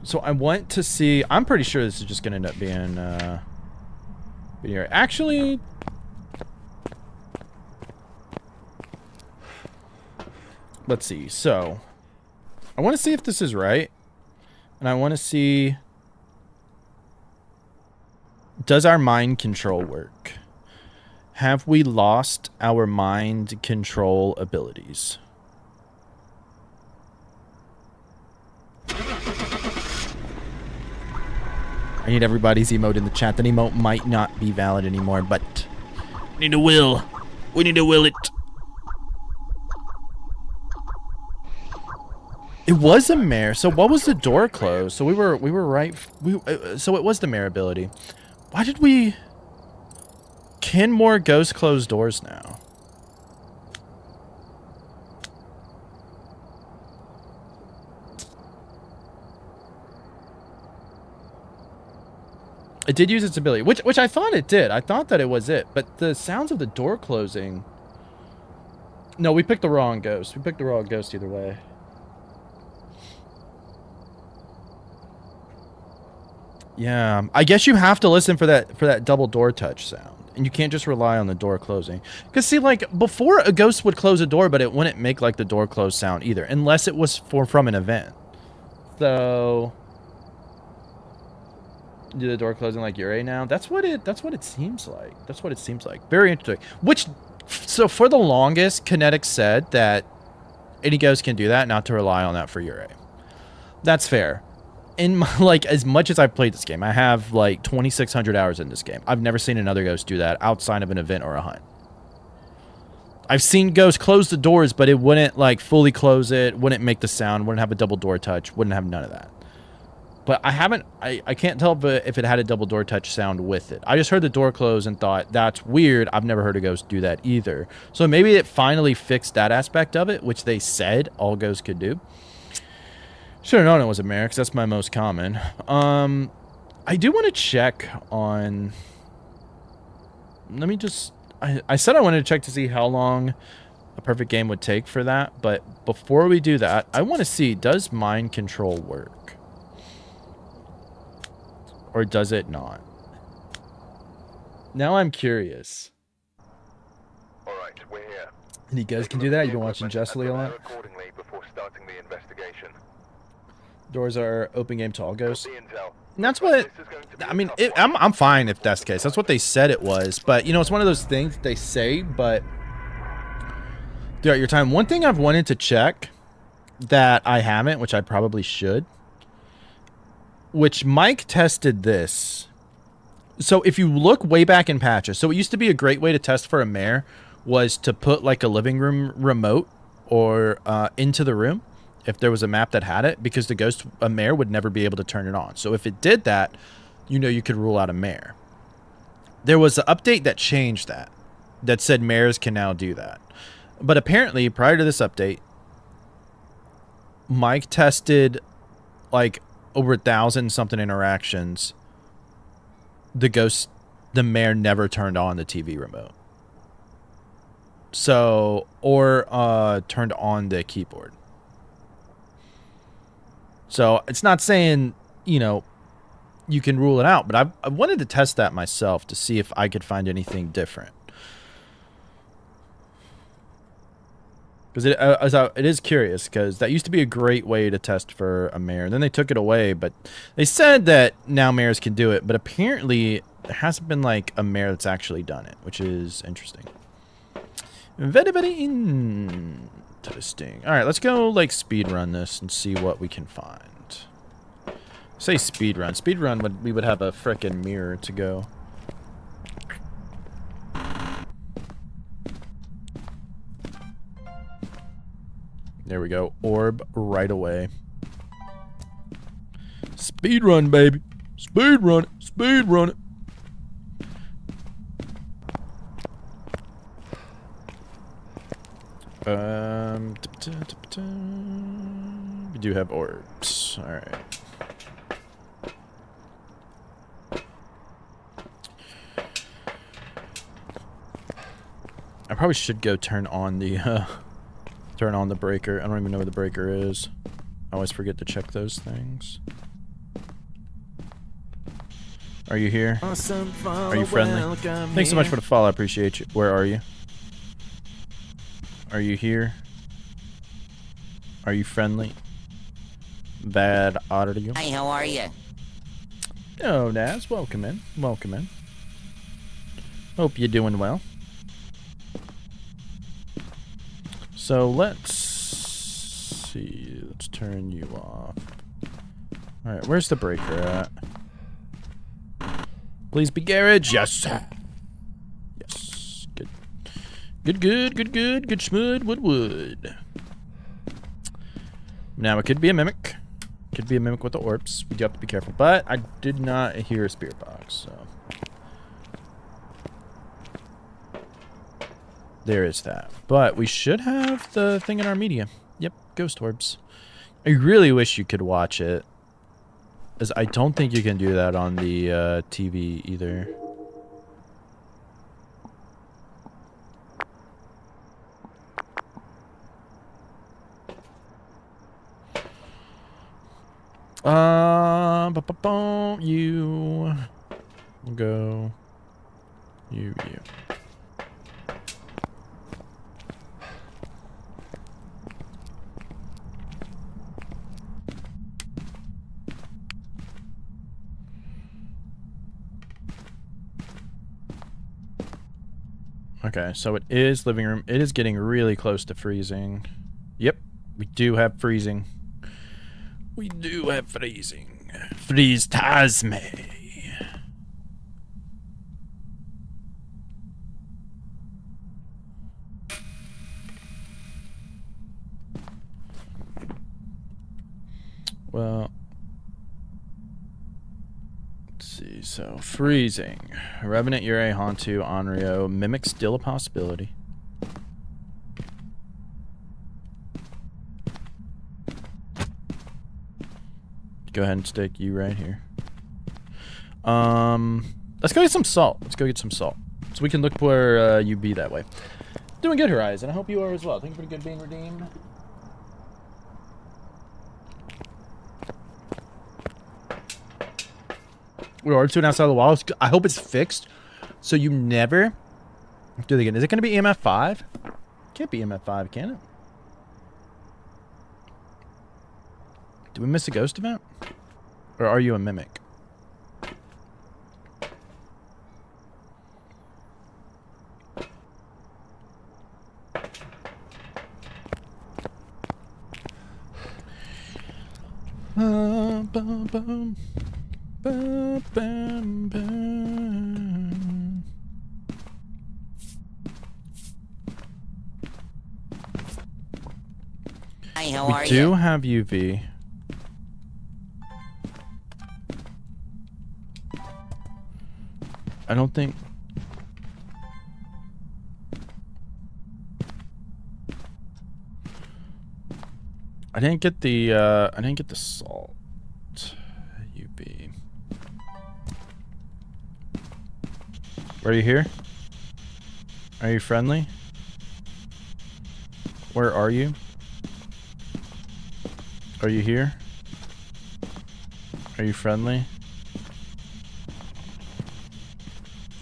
So I want to see... I'm pretty sure this is just going to end up being... video. Actually... Let's see. So... I want to see if this is right. And I want to see... Does our mind control work? Have we lost our mind control abilities? I need everybody's emote in the chat. That emote might not be valid anymore, but we need to will. We need to will it. It was a mare. So what was the door closed? So we were right. So it was the mare ability. Why did we... Can more ghosts close doors now? It did use its ability, which I thought it did. I thought that it was it, but the sounds of the door closing... No, we picked the wrong ghost. We picked the wrong ghost either way. Yeah, I guess you have to listen for that double door touch sound. And you can't just rely on the door closing. Because, see, like, before a ghost would close a door, but it wouldn't make, like, the door close sound either. Unless it was from an event. So... do the door closing like Uri now? That's what it seems like. That's what it seems like. Very interesting. Which, so for the longest, Kinetic said that any ghost can do that, not to rely on that for Uri. That's fair. In my, like, as much as I've played this game, I have like 2,600 hours in this game. I've never seen another ghost do that outside of an event or a hunt. I've seen ghosts close the doors, but it wouldn't like fully close it, wouldn't make the sound, wouldn't have a double door touch, wouldn't have none of that. But I can't tell if it had a double door touch sound with it. I just heard the door close and thought, that's weird. I've never heard a ghost do that either. So maybe it finally fixed that aspect of it, which they said all ghosts could do. Should have known it was a mare, because that's my most common. I do want to check on... Let me just... I said I wanted to check to see how long a perfect game would take for that, but before we do that, I want to see, does mind control work? Or does it not? Now I'm curious. Alright, we're here. And you guys can do that? You've been watching Justly a lot? Accordingly before starting the investigation. Doors are open game to all ghosts. The intel. And that's what... I mean, I'm fine if that's the case. That's what they said it was. But, you know, it's one of those things they say, but... throughout your time. One thing I've wanted to check that I haven't, which I probably should... which Mike tested this. So if you look way back in patches, so it used to be a great way to test for a mare was to put like a living room remote or into the room if there was a map that had it, because a mare would never be able to turn it on. So if it did that, you know, you could rule out a mare. There was an update that changed that said mares can now do that. But apparently prior to this update, Mike tested like over 1,000 something interactions. The mare never turned on the TV remote. So, or turned on the keyboard. So it's not saying, you know, you can rule it out, but I wanted to test that myself to see if I could find anything different. Because it is curious, because that used to be a great way to test for a mare. And then they took it away, but they said that now mares can do it. But apparently, there hasn't been like a mare that's actually done it, which is interesting. Very, very interesting. All right, let's go like speed run this and see what we can find. Say speed run. Speed run, we would have a frickin' mirror to go. There we go. Orb right away. Speed run, baby. Speed run it. Speed run it. We do have orbs. All right. I probably should go turn on the breaker. I don't even know where the breaker is. I always forget to check those things. Are you here? Awesome follow, are you friendly? Thanks so much for the follow. I appreciate you. Where are you? Are you here? Are you friendly? Bad audio. Hi, how are you? Oh, Naz. Welcome in. Welcome in. Hope you're doing well. So let's see. Let's turn you off. Alright, where's the breaker at? Please be garage. Yes, sir. Yes. Good. Good, good, good, good. Good schmud, wood. Now, it could be a mimic. Could be a mimic with the orbs. We do have to be careful. But I did not hear a spirit box, so. There is that. But we should have the thing in our media. Yep, ghost orbs. I really wish you could watch it, as I don't think you can do that on the TV either. You go. You. Okay, so it is living room. It is getting really close to freezing. Yep, we do have freezing. We do have freezing. Freeze Tasme. Well, let's see. So, freezing. Revenant, Ure, Hantu, Onryo. Mimic still a possibility. Go ahead and stick you right here. Let's go get some salt. Let's go get some salt. So we can look where you be that way. Doing good, Horizon. I hope you are as well. Thank you for good being redeemed. We are tuning outside the walls. I hope it's fixed, so you never do it again. Is it going to be EMF 5? Can't be EMF 5, can it? Did we miss a ghost event? Or are you a mimic? Hi, how are We you? do have UV. I don't think... I didn't get the salt. UV. Are you here? Are you friendly? Where are you? Are you here? Are you friendly?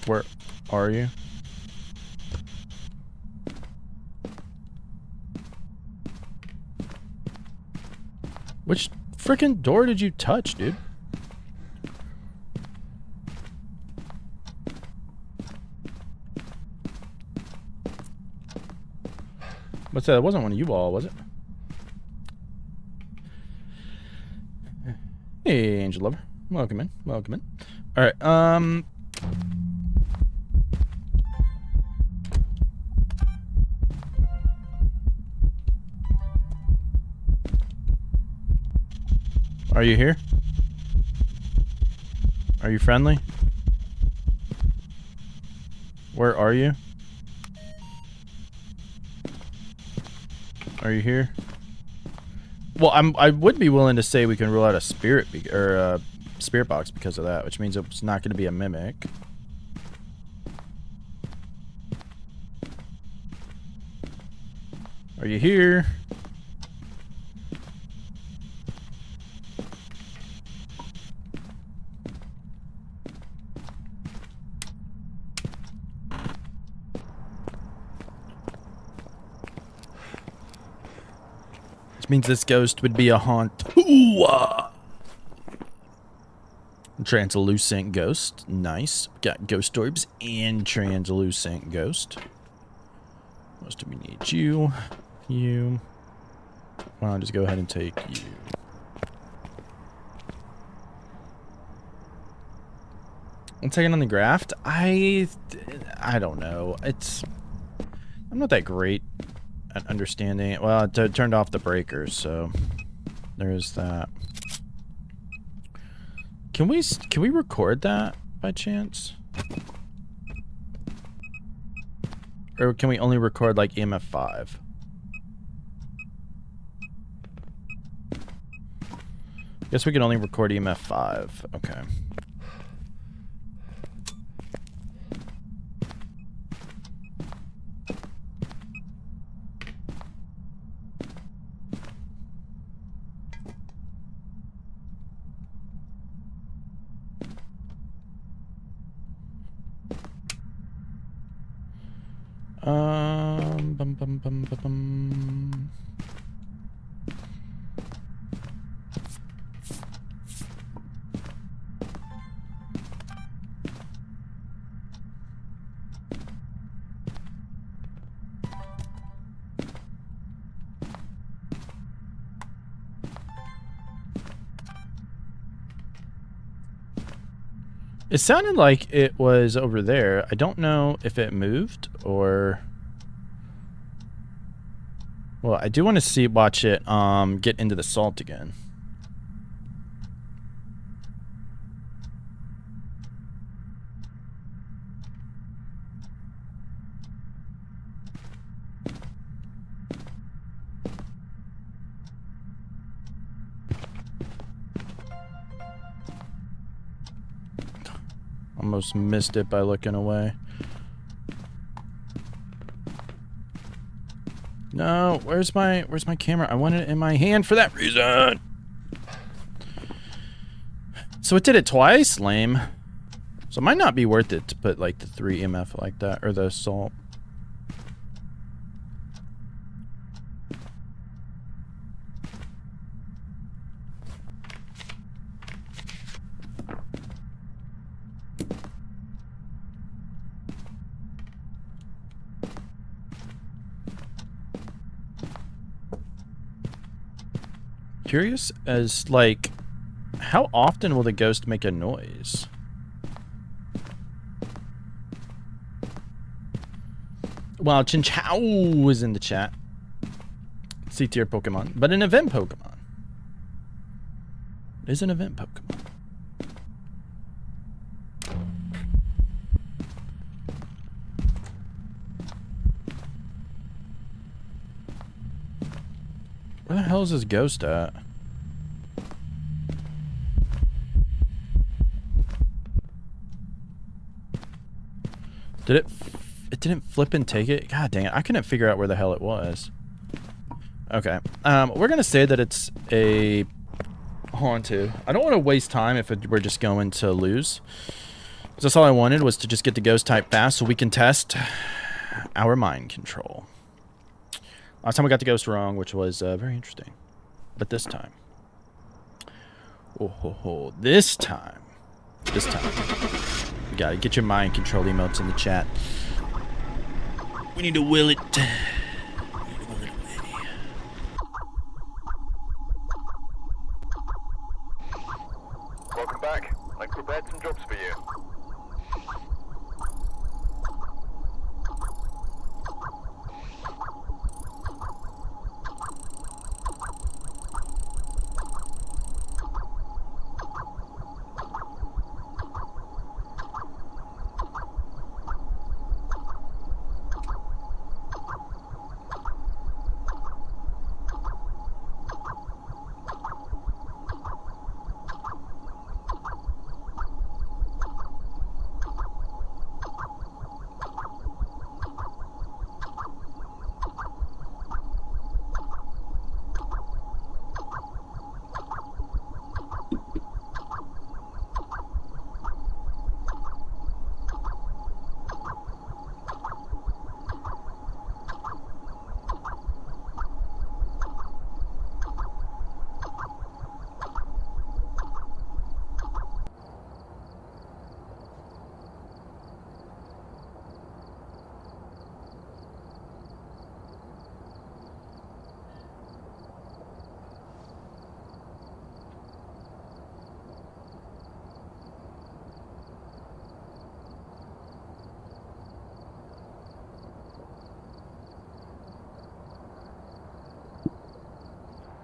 Where are you? Which frickin' door did you touch, dude? What's that? It wasn't one of you all, was it? Hey, Angel Lover. Welcome in. Welcome in. Alright, are you here? Are you friendly? Where are you? Are you here? Well, I would be willing to say we can rule out a spirit spirit box because of that, which means it's not going to be a mimic. Are you here? Means this ghost would be a haunt. Translucent ghost. Nice. Got ghost orbs and translucent ghost. What else do we need? You. You. Well, I'll just go ahead and take you. I'm taking on the graft. I don't know. I'm not that great at understanding it. Well, it turned off the breakers, so there is that. Can we record that by chance? Or can we only record like EMF 5? Guess we can only record EMF 5. Okay. Bum, bum, bum, bum, bum. It sounded like it was over there. I don't know if it moved or... Well, I do want to watch it get into the salt again. Almost missed it by looking away. No, where's my camera? I wanted it in my hand for that reason. So it did it twice? Lame. So it might not be worth it to put like the 3 EMF like that, or the salt. Curious as, like, how often will the ghost make a noise? Wow, Chinchou is in the chat. C tier Pokemon, but an event Pokemon. It is an event Pokemon. Where the hell is this ghost at? Did it? It didn't flip and take it? God dang it. I couldn't figure out where the hell it was. Okay. We're going to say that it's a Haunted. I don't want to waste time if we're just going to lose. So that's all I wanted was to just get the ghost type fast so we can test our mind control. Last time we got the ghost wrong, which was very interesting. But this time. This time. You gotta get your mind control emotes in the chat. We need to will it. Welcome back. I've prepared some jobs for you.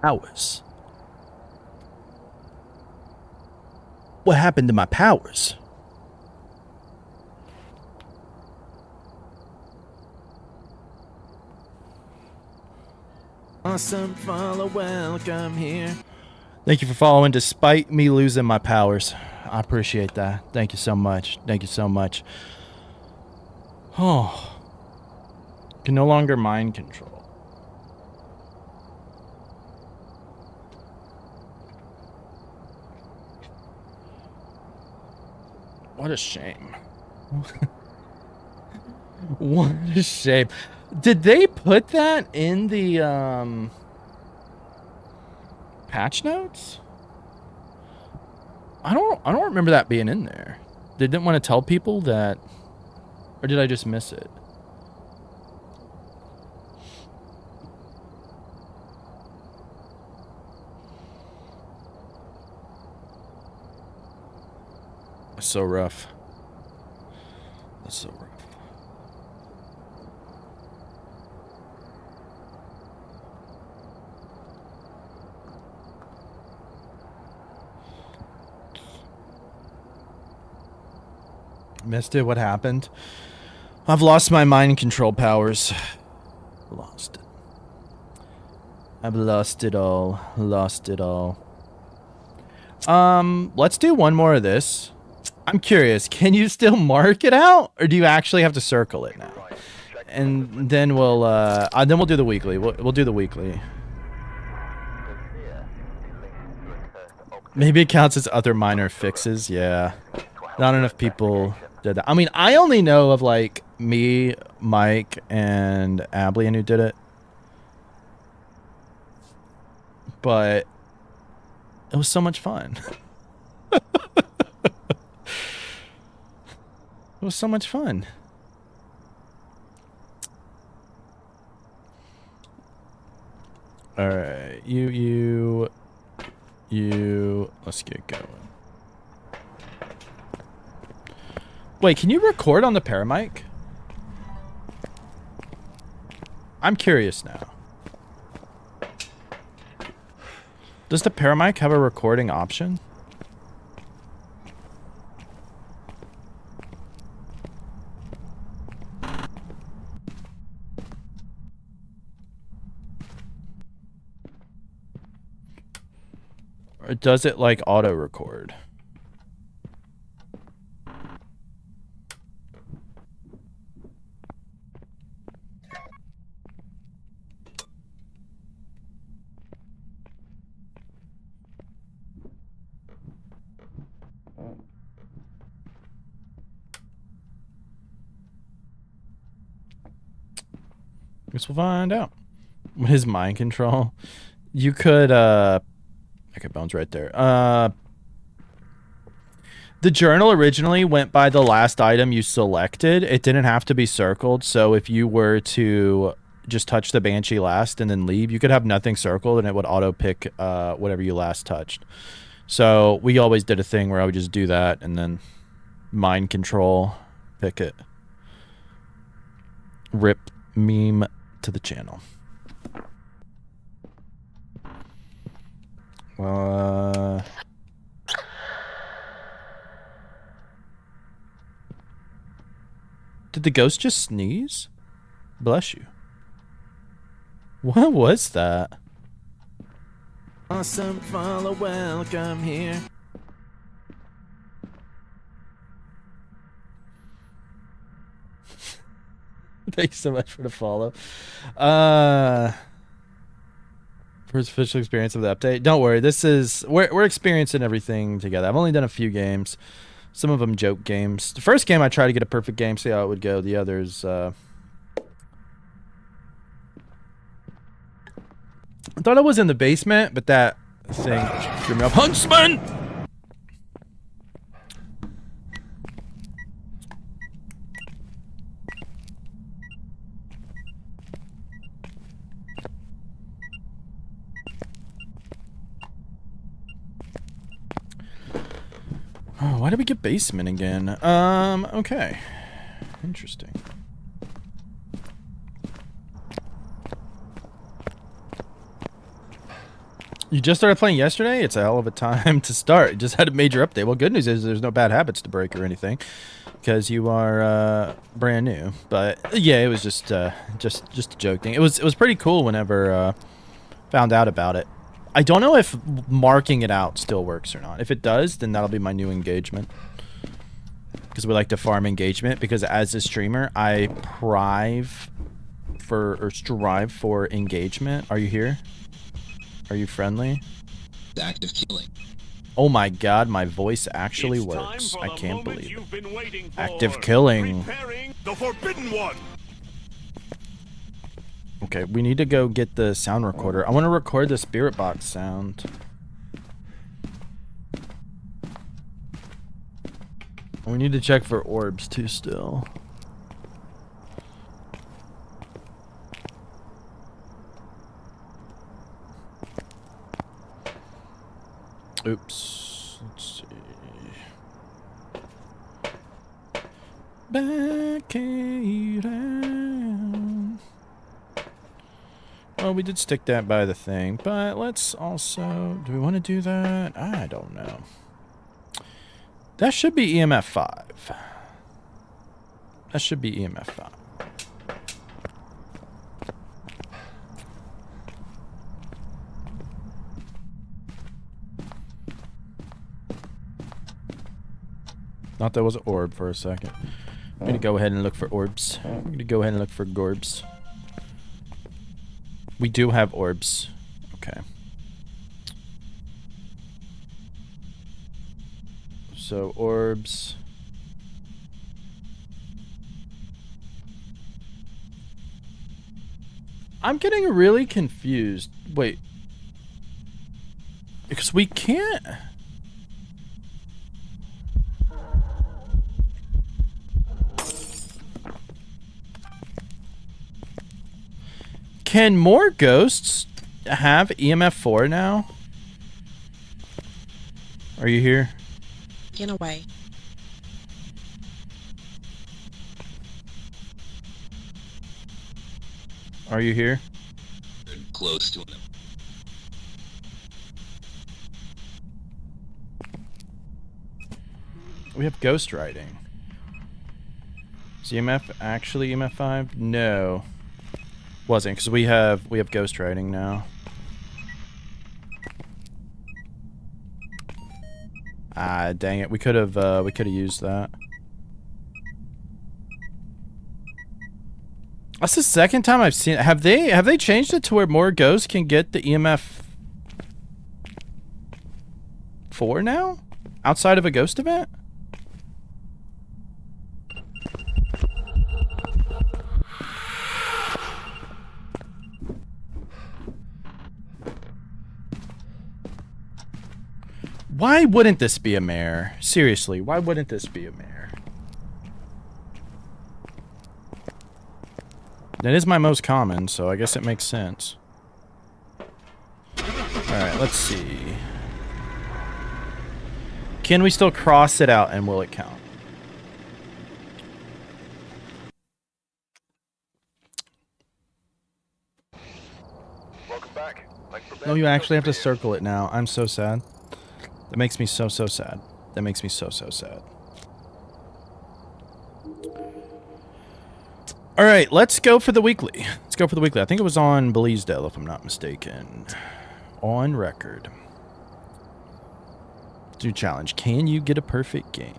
Powers. What happened to my powers? Awesome follow, welcome here. Thank you for following despite me losing my powers. I appreciate that. Thank you so much. Thank you so much. Oh. Can no longer mind control. What a shame. What a shame. Did they put that in the patch notes? I don't remember that being in there. They didn't want to tell people that, or did I just miss it? That's so rough. That's so rough. Missed it. What happened? I've lost my mind control powers. Lost it. I've lost it all. Lost it all. Let's do one more of this. I'm curious. Can you still mark it out, or do you actually have to circle it now? And then we'll do the weekly. We'll do the weekly. Maybe it counts as other minor fixes. Yeah. Not enough people did that. I mean, I only know of like me, Mike, and Ablian who did it. But it was so much fun. It was so much fun. All right, you. Let's get going. Wait, can you record on the Paramic? I'm curious now. Does the Paramic have a recording option? Or does it like auto record? Guess we'll find out. His mind control. You could okay, bones right there. The journal originally went by the last item you selected. It didn't have to be circled, so if you were to just touch the Banshee last and then leave, you could have nothing circled and it would auto pick whatever you last touched. So we always did a thing where I would just do that and then mind control, pick it. Rip meme to the channel. Did the ghost just sneeze? Bless you. What was that? Awesome follow, welcome here. Thanks so much for the follow. For his official experience of the update. Don't worry, this is we're experiencing everything together. I've only done a few games. Some of them joke games. The first game I tried to get a perfect game, see how it would go. The others I thought I was in the basement, but that thing threw me off. Huntsman! Oh, why did we get basement again? Okay. Interesting. You just started playing yesterday? It's a hell of a time to start. Just had a major update. Well, good news is there's no bad habits to break or anything, because you are brand new. But yeah, it was just a joke thing. It was pretty cool whenever found out about it. I don't know if marking it out still works or not. If it does, then that'll be my new engagement. Because we like to farm engagement. Because as a streamer, I strive for engagement. Are you here? Are you friendly? Active killing. Oh my god, my voice actually works. I can't believe it. Active killing. The forbidden one. Okay, we need to go get the sound recorder. I want to record the spirit box sound. We need to check for orbs too still. Oops. Let's see. back around. Well, we did stick that by the thing, but let's also... Do we want to do that? I don't know. That should be EMF 5. That should be EMF 5. Thought that was an orb for a second. I'm gonna go ahead and look for orbs. I'm gonna go ahead and look for gorbs. We do have orbs. Okay. So, orbs. I'm getting really confused. Wait. Because we can't... Can more ghosts have EMF 4 now? Are you here? In a way. Are you here? Close to him. We have ghost writing. Is EMF actually EMF 5? No. Wasn't, because we have ghost writing now. Ah, dang it. We could have used that. That's the second time I've seen it. Have they changed it to where more ghosts can get the EMF 4 now? Outside of a ghost event? Why wouldn't this be a mare? Seriously, why wouldn't this be a mare? That is my most common, so I guess it makes sense. Alright, let's see. Can we still cross it out and will it count? Welcome back. No, you actually have to circle it now. I'm so sad. That makes me so sad. That makes me so sad. All right, let's go for the weekly. Let's go for the weekly. I think it was on Bleasdale, if I'm not mistaken. On record. Do challenge. Can you get a perfect game?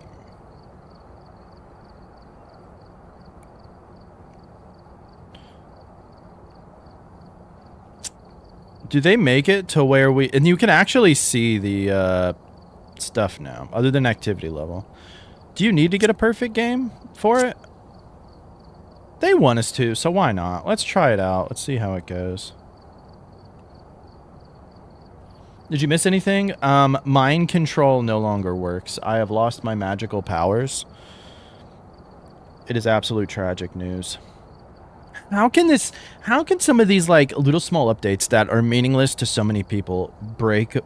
Do they make it to where we... And you can actually see the stuff now, other than activity level. Do you need to get a perfect game for it? They want us to, so why not? Let's try it out. Let's see how it goes. Did you miss anything? Mind control no longer works. I have lost my magical powers. It is absolute tragic news. How can some of these like little small updates that are meaningless to so many people break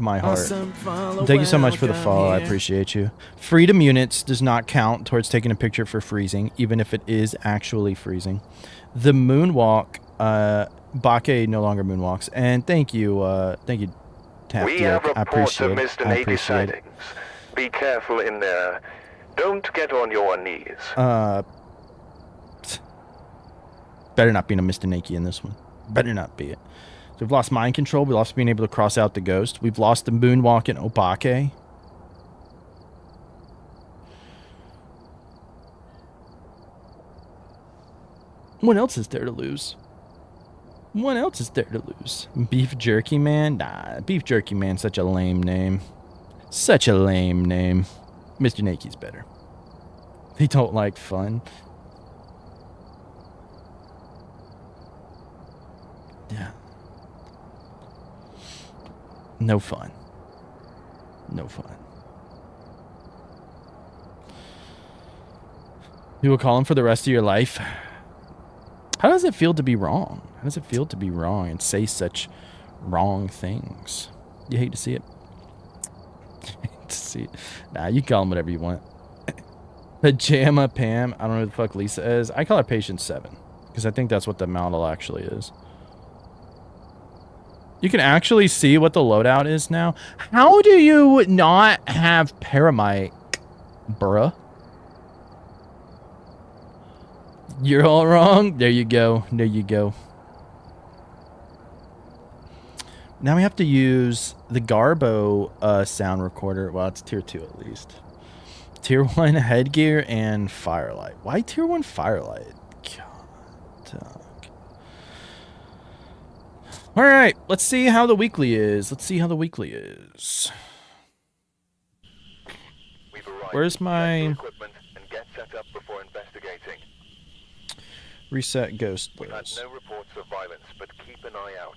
my heart? Thank you so much for the follow. I appreciate you. Freedom units does not count towards taking a picture for freezing, even if it is actually freezing. The moonwalk, Bake no longer moonwalks. And thank you, Tap. We have reports of Mr. Navy sightings. Be careful in there. Don't get on your knees. Better not be a Mr. Nakey in this one. Better not be it. So we've lost mind control. We lost being able to cross out the ghost. We've lost the moonwalk in Obake. What else is there to lose? What else is there to lose? Beef Jerky Man? Nah, Beef Jerky Man's such a lame name. Such a lame name. Mr. Nakey's better. They don't like fun. Yeah. No fun. No fun. You will call him for the rest of your life? How does it feel to be wrong? How does it feel to be wrong and say such wrong things? You hate to see it. You hate to see it. Nah, you call him whatever you want. Pajama Pam. I don't know who the fuck Lisa is. I call her Patient 7. Because I think that's what the model actually is. You can actually see what the loadout is now. How do you not have Paramite, bruh? You're all wrong. There you go. There you go. Now we have to use the Garbo sound recorder. Well, it's tier 2 at least. Tier 1 headgear and firelight. Why tier 1 firelight? God, dog. All right, let's see how the weekly is. Let's see how the weekly is. Where's my equipment and get set up before investigating. reset ghost We've had list? no reports of violence, but keep an eye out.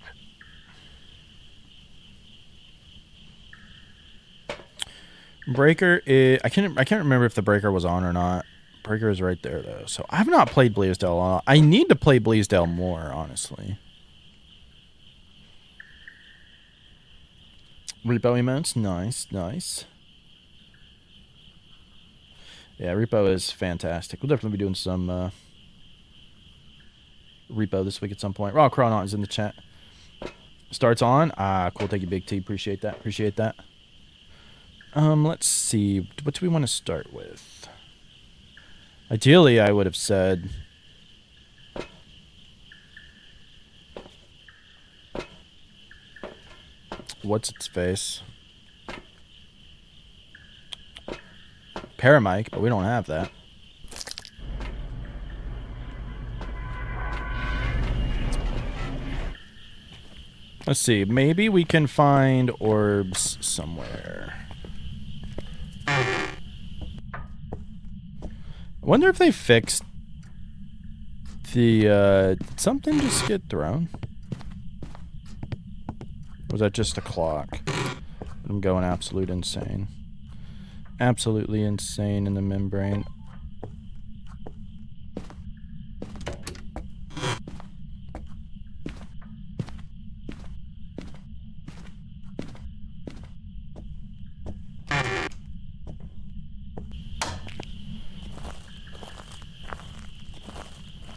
Breaker is, I can't remember if the breaker was on or not. Breaker is right there though. So I've not played Blaisdell a lot. I need to play Blaisdell more, honestly. Repo emotes, nice, nice. Yeah, repo is fantastic. We'll definitely be doing some repo this week at some point. Raw Chronon is in the chat. Starts on. Ah, cool. Thank you, Big T. Appreciate that. Appreciate that. Let's see. What do we want to start with? Ideally, I would have said... What's its face? Paramike, but we don't have that. Let's see. Maybe we can find orbs somewhere. I wonder if they fixed the, did something just get thrown? Or was that just a clock? I'm going absolute insane. Absolutely insane in the membrane.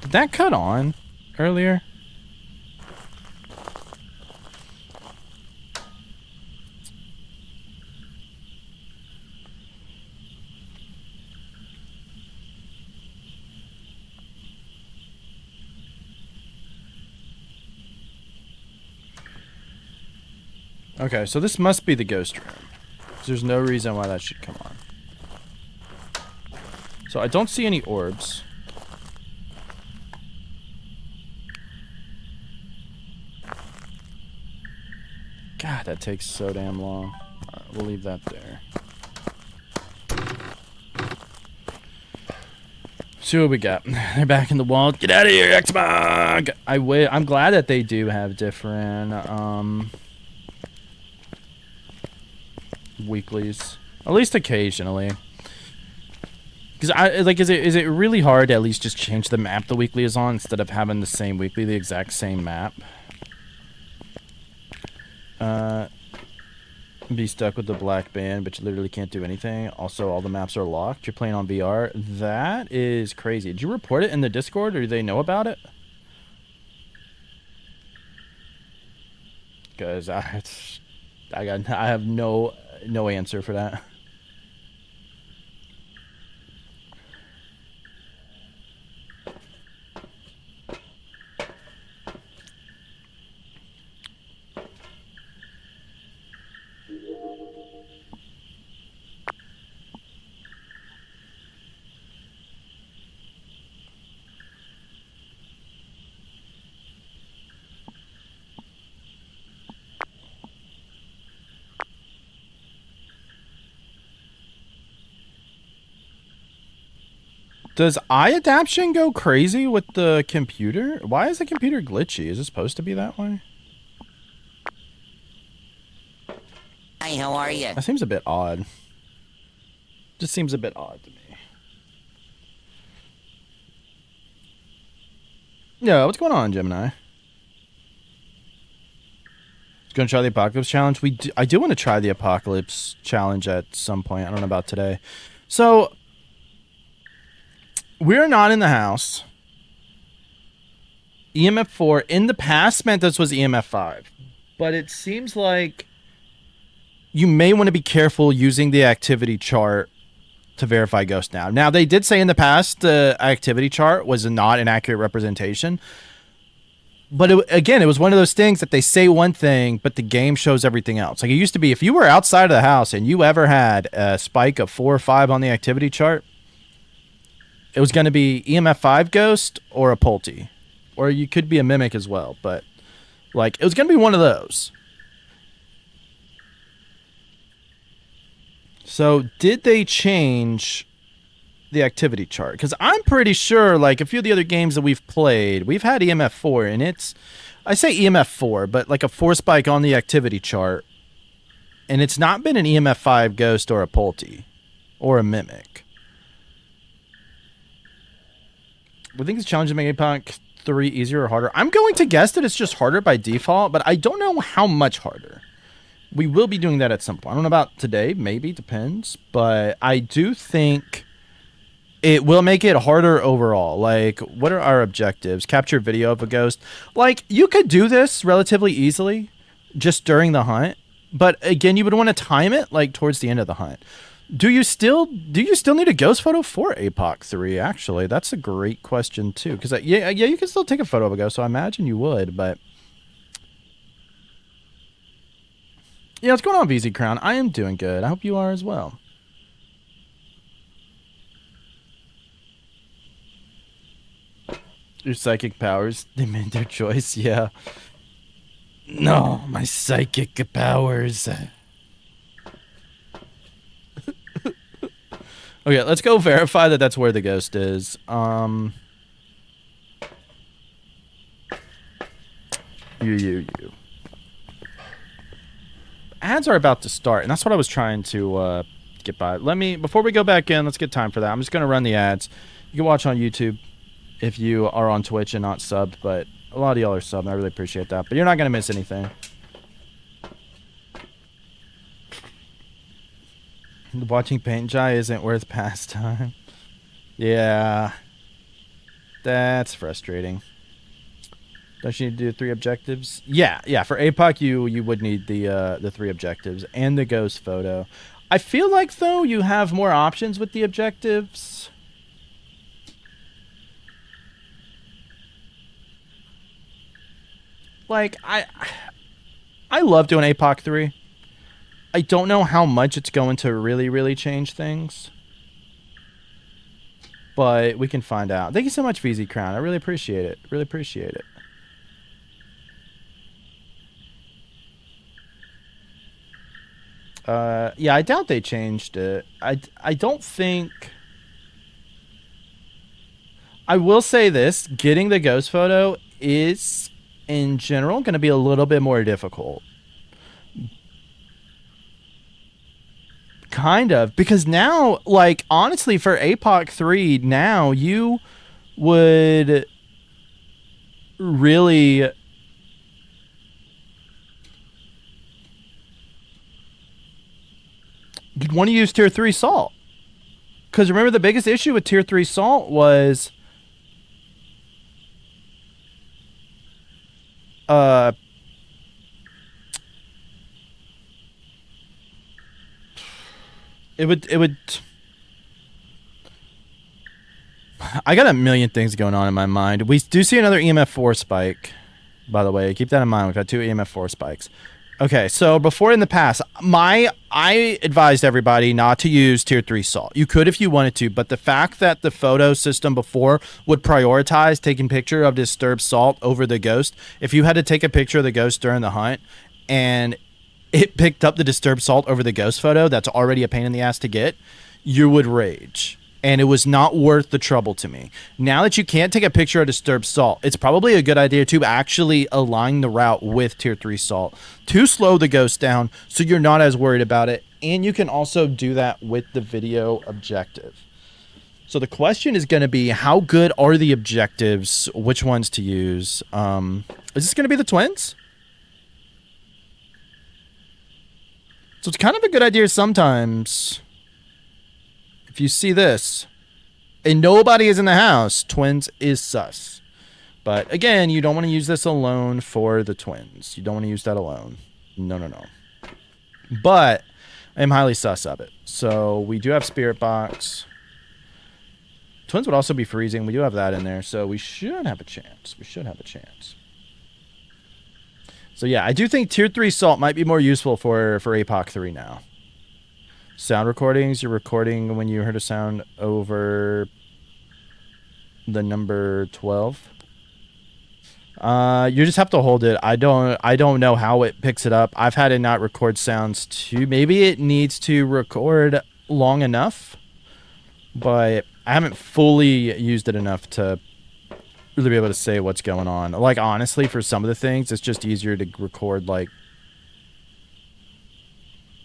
Did that cut on earlier? Okay, so this must be the ghost room. There's no reason why that should come on. So I don't see any orbs. God, that takes so damn long. Alright, we'll leave that there. See what we got. They're back in the wall. Get out of here, Xmog! I'm glad that they do have different weeklies, at least occasionally. Because is it really hard to at least just change the map the weekly is on instead of having the same weekly, the exact same map? Be stuck with the black band, but you literally can't do anything. Also, all the maps are locked. You're playing on VR. That is crazy. Did you report it in the Discord, or do they know about it? Because I have no answer for that. Does eye adaption go crazy with the computer? Why is the computer glitchy? Is it supposed to be that way? Hi, how are you? That seems a bit odd. Just seems a bit odd to me. Yeah, what's going on, Gemini? Gonna try the Apocalypse Challenge? I do want to try the Apocalypse Challenge at some point. I don't know about today. So, we're not in the house. EMF 4 in the past meant this was EMF 5. But it seems like you may want to be careful using the activity chart to verify ghost now. Now, they did say in the past the activity chart was not an accurate representation. But again, it was one of those things that they say one thing, but the game shows everything else. Like it used to be, if you were outside of the house and you ever had a spike of 4 or 5 on the activity chart, it was going to be EMF 5 ghost or a Pulte. Or you could be a mimic as well. But like it was going to be one of those. So did they change the activity chart? Because I'm pretty sure, like a few of the other games that we've played, we've had EMF 4, and it's, I say EMF 4, but like a 4 spike on the activity chart, and it's not been an EMF 5 ghost or a Pulte or a mimic. We think it's challenging to make APOC 3 easier or harder. I'm going to guess that it's just harder by default, but I don't know how much harder. We will be doing that at some point. I don't know about today, maybe, depends, but I do think it will make it harder overall. Like, what are our objectives? Capture video of a ghost. Like, you could do this relatively easily just during the hunt. But again, you would want to time it like towards the end of the hunt. Do you still need a ghost photo for APOC 3? Actually, that's a great question too. Because yeah, you can still take a photo of a ghost. So I imagine you would. But yeah, what's going on, VZ Crown? I am doing good. I hope you are as well. Your psychic powers, they made their choice, yeah. No, my psychic powers. Okay, let's go verify that that's where the ghost is. You. Ads are about to start, and that's what I was trying to get by. Before we go back in, let's get time for that. I'm just going to run the ads. You can watch on YouTube if you are on Twitch and not subbed, but a lot of y'all are subbed, and I really appreciate that. But you're not going to miss anything. Watching paint dry isn't worth pastime. Yeah. That's frustrating. Don't you need to do 3 objectives? Yeah. For APOC, you would need the 3 objectives and the ghost photo. I feel like, though, you have more options with the objectives. Like, I love doing APOC 3. I don't know how much it's going to really, really change things. But we can find out. Thank you so much, VZ Crown. I really appreciate it. Really appreciate it. Yeah, I doubt they changed it. I don't think... I will say this. Getting the ghost photo is, in general, going to be a little bit more difficult. Kind of. Because now, like, honestly, for APOC 3, now you would really... You'd want to use Tier 3 salt. Because remember, the biggest issue with Tier 3 salt was... It would... I got a million things going on in my mind. We do see another EMF 4 spike, by the way. Keep that in mind. We've got 2 EMF 4 spikes. Okay, so before in the past, I advised everybody not to use Tier 3 salt. You could if you wanted to, but the fact that the photo system before would prioritize taking picture of disturbed salt over the ghost, if you had to take a picture of the ghost during the hunt and it picked up the disturbed salt over the ghost photo, that's already a pain in the ass to get, you would rage. And it was not worth the trouble to me. Now that you can't take a picture of disturbed salt, it's probably a good idea to actually align the route with Tier 3 salt to slow the ghost down so you're not as worried about it. And you can also do that with the video objective. So the question is going to be, how good are the objectives? Which ones to use? Is this going to be the twins? So it's kind of a good idea sometimes... If you see this, and nobody is in the house, twins is sus. But again, you don't want to use this alone for the twins. You don't want to use that alone. No. But I'm highly sus of it. So we do have Spirit Box. Twins would also be freezing. We do have that in there. So we should have a chance. So yeah, I do think Tier 3 Salt might be more useful for APOC 3 now. Sound recordings. You're recording when you heard a sound over the number 12. You just have to hold it. I don't know how it picks it up. I've had it not record sounds too. Maybe it needs to record long enough, but I haven't fully used it enough to really be able to say what's going on. Like, honestly, for some of the things, it's just easier to record, like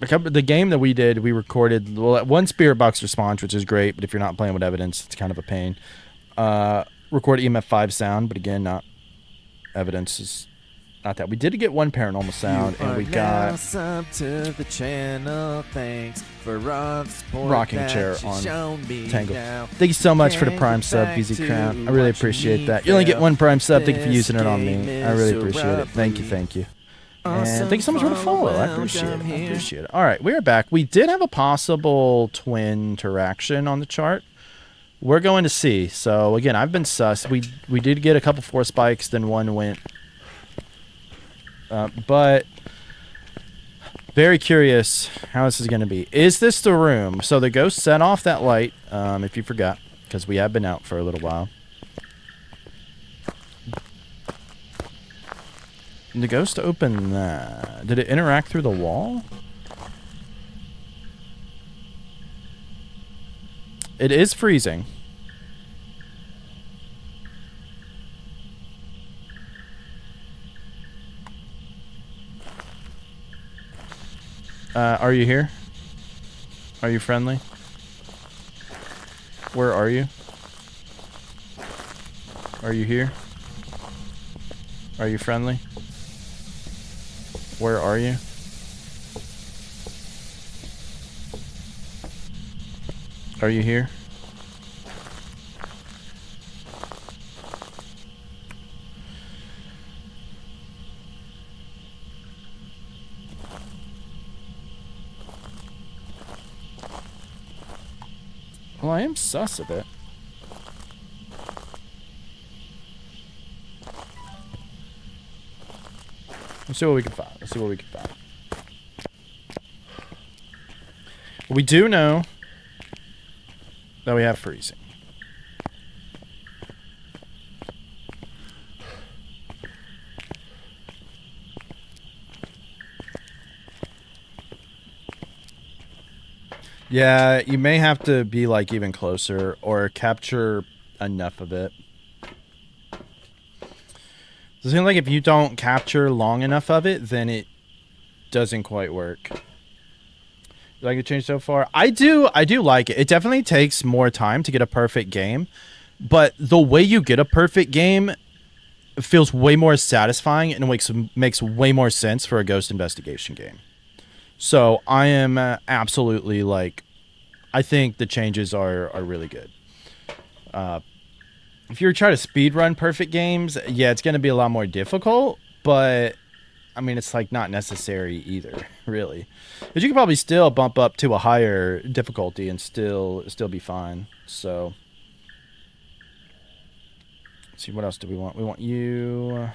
the game that we did, we recorded one Spirit Box response, which is great, but if you're not playing with evidence, it's kind of a pain. Record EMF5 sound, but again, not evidence is not that. We did get one paranormal sound, and we got sub to the channel. Thanks for all the support rocking that chair you on shown me Tangle. now. Thank you so much for the Can't Prime get sub, back BZ to Crown. I really watching appreciate me that. You only get fail. one Prime sub. Thank you for This using it on me. game I really is appreciate it. Thank you. And Awesome thank you so much for the follow. I follow. appreciate it. All right, we are back. We did have a possible twin interaction on the chart. We're going to see. So again, I've been sus. We did get a couple 4 spikes, then one went. But very curious how this is going to be. Is this the room? So the ghost set off that light, if you forgot, because we have been out for a little while. And the ghost opened that. Did it interact through the wall? It is freezing. Are you here? Are you friendly? Where are you? Are you here? Are you friendly? Where are you? Are you here? Well, I am sus of it. Let's see what we can find. We do know that we have freezing. Yeah, you may have to be like even closer or capture enough of it. It seems like if you don't capture long enough of it, then it doesn't quite work. You like the change so far? I do like it. It definitely takes more time to get a perfect game, but the way you get a perfect game feels way more satisfying and makes way more sense for a ghost investigation game. So I am absolutely like, I think the changes are really good. If you're trying to speedrun perfect games, yeah, it's going to be a lot more difficult, but I mean, it's like not necessary either, really. But you can probably still bump up to a higher difficulty and still be fine. So, let's see, what else do we want? We want you.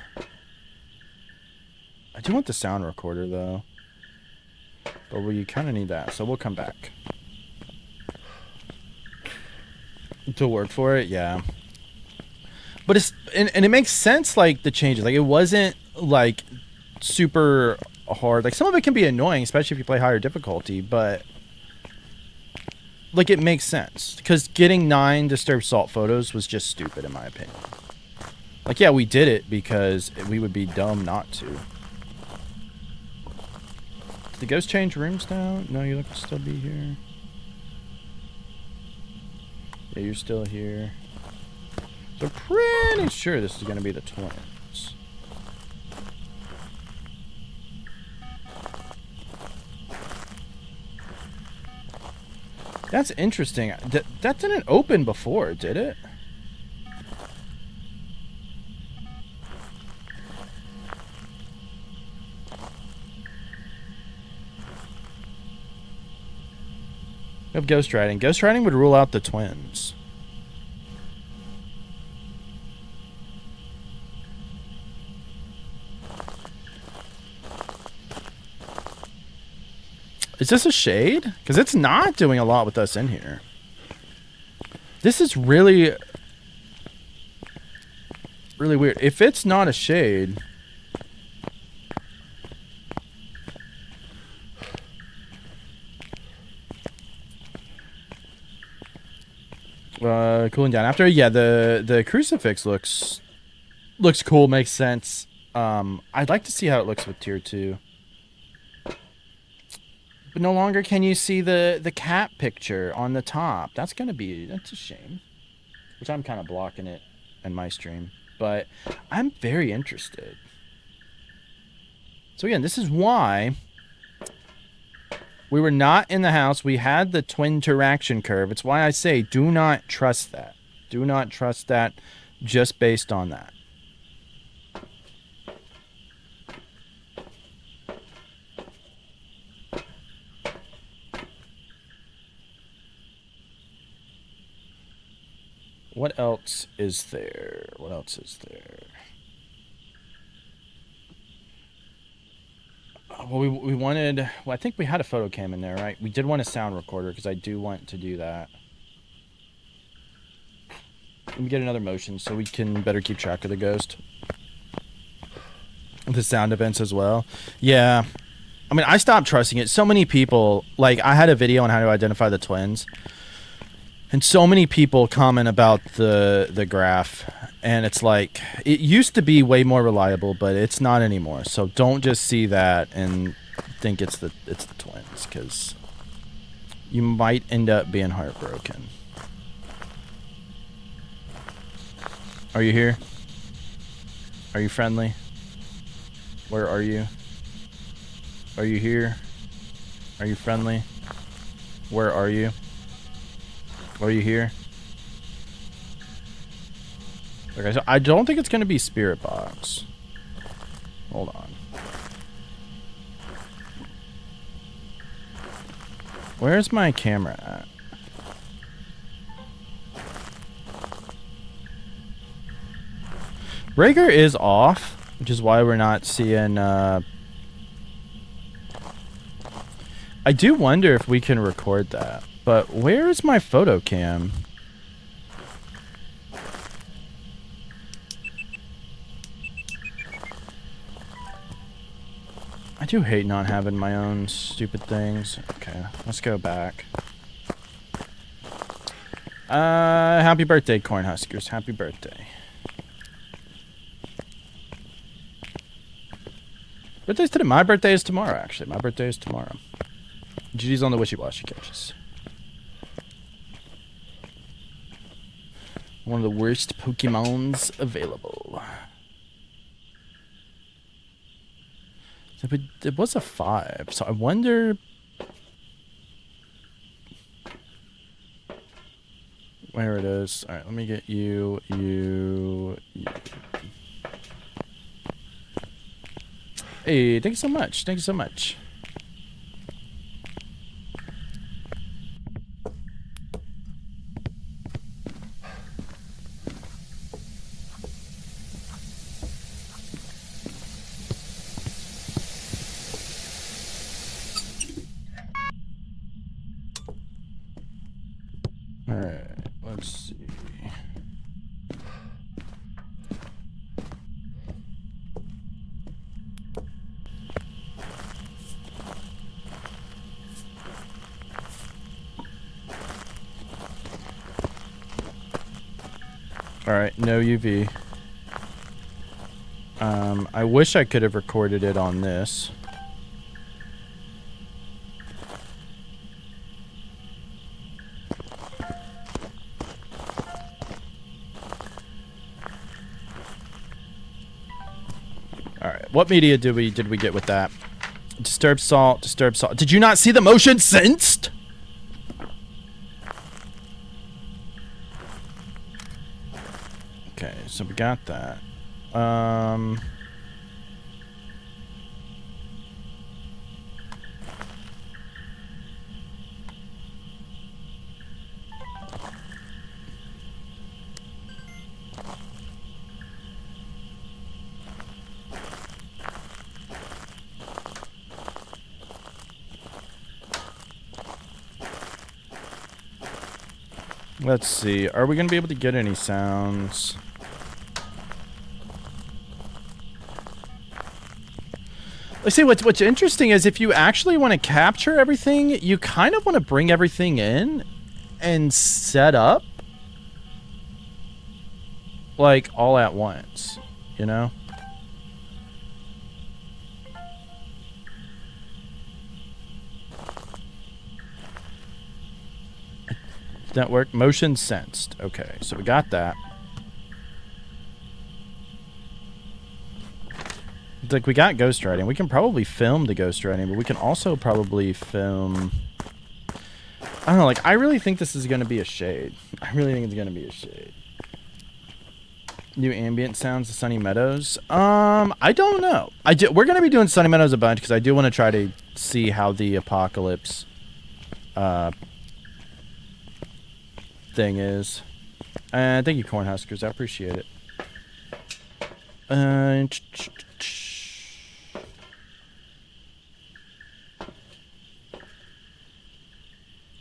I do want the sound recorder though, but we kind of need that, so we'll come back to work for it. Yeah. But it's and it makes sense, like the changes. Like it wasn't like super hard. Like some of it can be annoying, especially if you play higher difficulty. But like it makes sense because getting 9 disturbed salt photos was just stupid in my opinion. Like yeah, we did it because we would be dumb not to. Did the ghost change rooms now? No, you look to still be here. Yeah, you're still here. So pretty sure this is going to be the twins. That's interesting. That didn't open before, did it? We have ghost writing. Ghost writing would rule out the twins. Is this a shade? Because it's not doing a lot with us in here. This is really, really weird. If it's not a shade... cooling down after. Yeah, the crucifix looks cool, makes sense. I'd like to see how it looks with tier 2. But no longer can you see the cat picture on the top. That's a shame. Which I'm kind of blocking it in my stream. But I'm very interested. So again, this is why we were not in the house. We had the twin interaction curve. It's why I say do not trust that. Do not trust that just based on that. What else is there? What else is there? Well, we wanted... Well, I think we had a photo cam in there, right? We did want a sound recorder, because I do want to do that. Let me get another motion, so we can better keep track of the ghost. The sound events as well. Yeah. I mean, I stopped trusting it. So many people... Like, I had a video on how to identify the twins. And so many people comment about the graph, and it's like, it used to be way more reliable, but it's not anymore. So don't just see that and think it's the twins, because you might end up being heartbroken. Are you here? Are you friendly? Where are you? Are you here? Are you friendly? Where are you? Are you here? Okay, so I don't think it's going to be Spirit Box. Hold on. Where's my camera at? Breaker is off, which is why we're not seeing... I do wonder if we can record that. But where is my photo cam? I do hate not having my own stupid things. Okay, let's go back. Happy birthday, Cornhuskers. Happy birthday. Birthday's today. My birthday is tomorrow, actually. My birthday is tomorrow. GG's on the wishy-washy catches. One of the worst Pokemons available. It was a 5, so I wonder... where it is. Alright, let me get you. Hey, thank you so much. Thank you so much. Alright, let's see. Alright, no UV. I wish I could have recorded it on this. Alright, what media did we get with that? Disturbed salt, disturbed salt. Did you not see the motion sensed? so we got that. Let's see. Are we going to be able to get any sounds? Let's see. What's interesting is if you actually want to capture everything, you kind of want to bring everything in and set up like all at once, you know? That work? Motion sensed. Okay, so we got that. Like, we got ghostwriting. We can probably film the ghostwriting, but we can also probably film... I don't know, like, I really think this is going to be a shade. I really think it's going to be a shade. New ambient sounds, the Sunny Meadows. I don't know. We're going to be doing Sunny Meadows a bunch, because I do want to try to see how the apocalypse... thing is. Thank you, Cornhuskers. I appreciate it.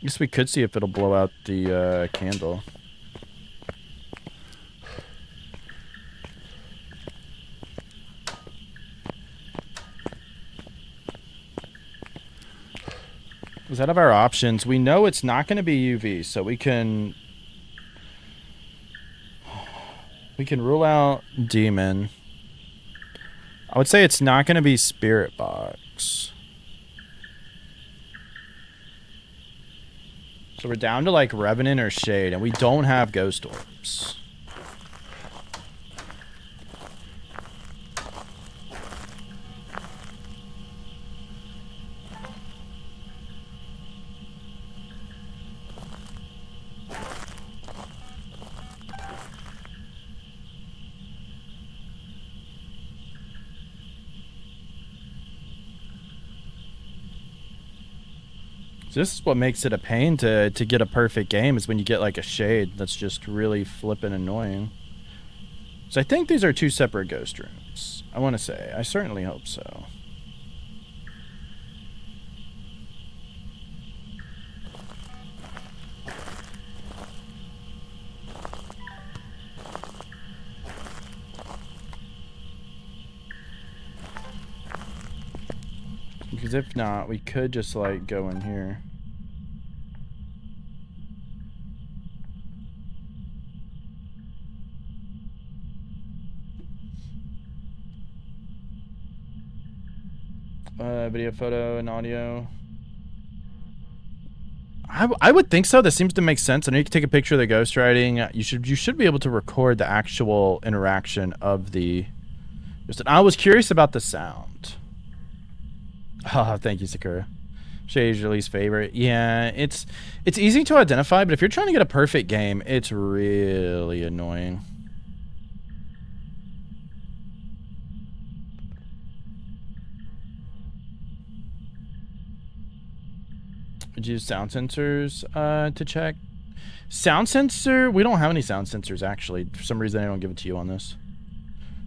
Guess we could see if it'll blow out the candle. Is out of our options. We know it's not going to be UV, so we can rule out demon. I would say it's not going to be spirit box. So we're down to like revenant or shade, and we don't have ghost orbs. So this is what makes it a pain to get a perfect game, is when you get like a shade that's just really flippin' annoying. So I think these are two separate ghost rooms. I want to say. I certainly hope so. Because if not, we could just like go in here. Video, photo, and audio. I would think so. That seems to make sense. I know you can take a picture of the ghostwriting. You should be able to record the actual interaction of the. I was curious about the sound. Oh, thank you, Sakura. Shade's your least favorite. Yeah, it's easy to identify, but if you're trying to get a perfect game, it's really annoying. Would you use sound sensors to check? Sound sensor? We don't have any sound sensors, actually. For some reason, I don't give it to you on this.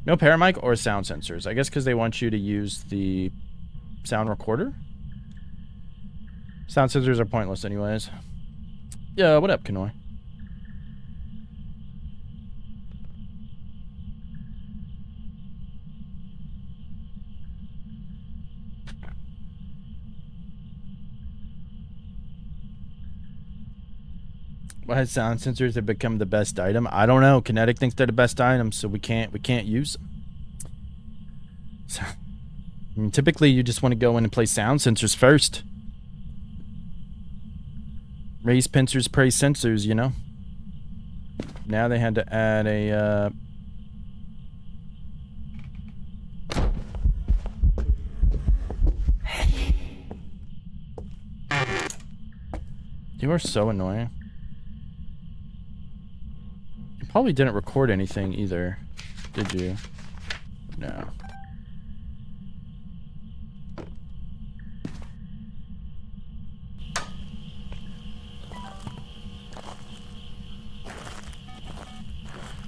No paramic or sound sensors. I guess because they want you to use the sound recorder? Sound sensors are pointless anyways. Yeah, what up, Kanoi? Why sound sensors have become the best item? I don't know. Kinetic thinks they're the best item, so we can't use them. So, I mean, typically, you just want to go in and play sound sensors first. Raise pincers, praise sensors, you know? Now they had to add a, You are so annoying. Probably didn't record anything either, did you? No.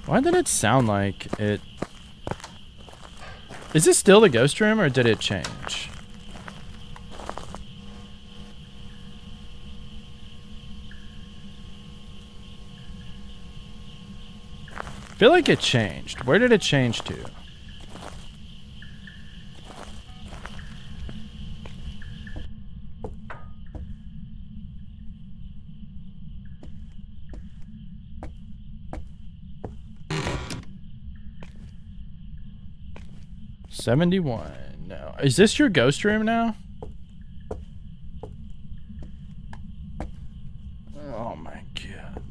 Why did it sound like it... Is this still the ghost room, or did it change? I feel like it changed. Where did it change to? $71. No. Is this your ghost room now? Oh my god.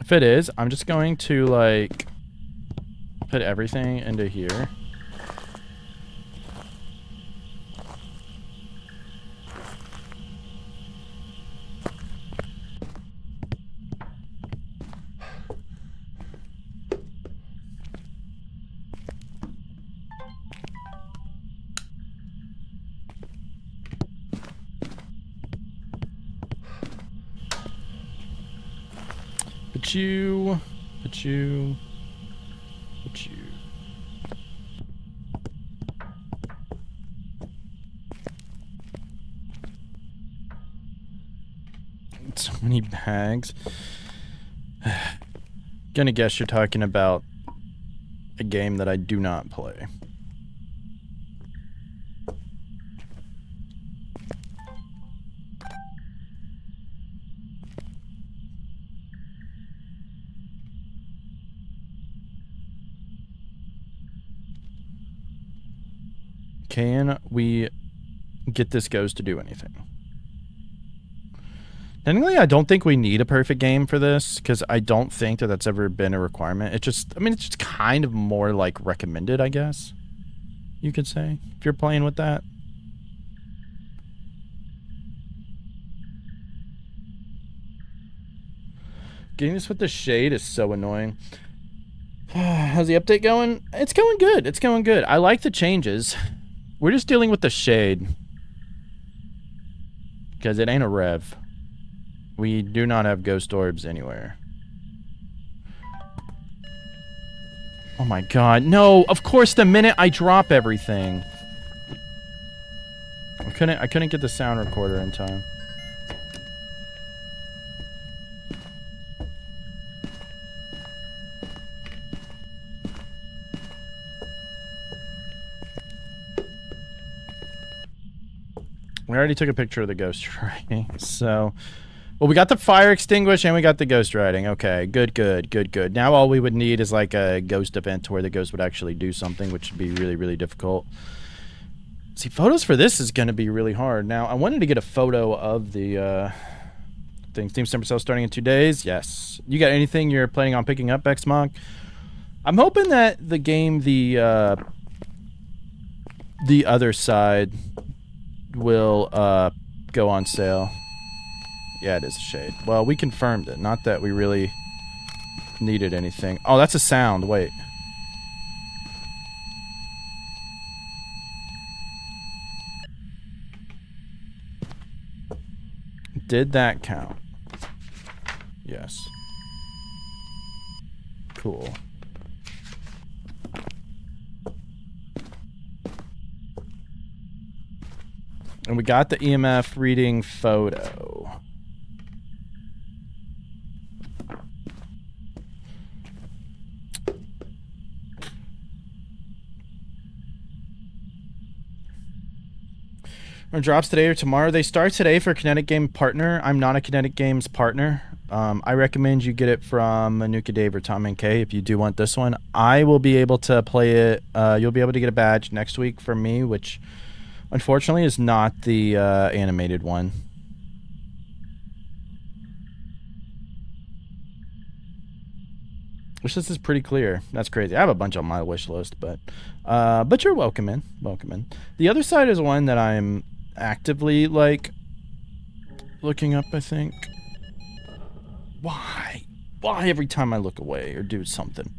If it is, I'm just going to like put everything into here. Put you. So many bags. Gonna guess you're talking about a game that I do not play. Can we get this ghost to do anything? Technically, I don't think we need a perfect game for this, because I don't think that that's ever been a requirement. It just, I mean, it's just kind of more like recommended, I guess, you could say, if you're playing with that. Getting this with the shade is so annoying. How's the update going? It's going good. It's going good. I like the changes. We're just dealing with the shade, because it ain't a rev. We do not have ghost orbs anywhere. Oh my god, no! Of course, the minute I drop everything. I couldn't get the sound recorder in time. We already took a picture of the ghost riding, so... Well, we got the fire extinguished and we got the ghost riding. Okay, good. Now all we would need is like a ghost event where the ghost would actually do something, which would be really, really difficult. See, photos for this is going to be really hard. Now, I wanted to get a photo of the thing. Steam Summer Sale starting in 2 days. Yes. You got anything you're planning on picking up, Xmog? I'm hoping that the game, the other side will go on sale. Yeah, it is a shade. Well, we confirmed it. Not that we really needed anything. Oh, that's a sound. Wait. Did that count? Yes. Cool. And we got the EMF reading photo. Or drops today or tomorrow. They start today for Kinetic Game Partner. I'm not a Kinetic Games partner. I recommend you get it from Manuka Dave or Tom and K if you do want this one. I will be able to play it. You'll be able to get a badge next week from me, which unfortunately is not the animated one. Wish list is pretty clear. That's crazy. I have a bunch on my wish list, but you're welcome in. Welcome in. The other side is one that I'm actively like looking up, I think. Why? Why every time I look away or do something?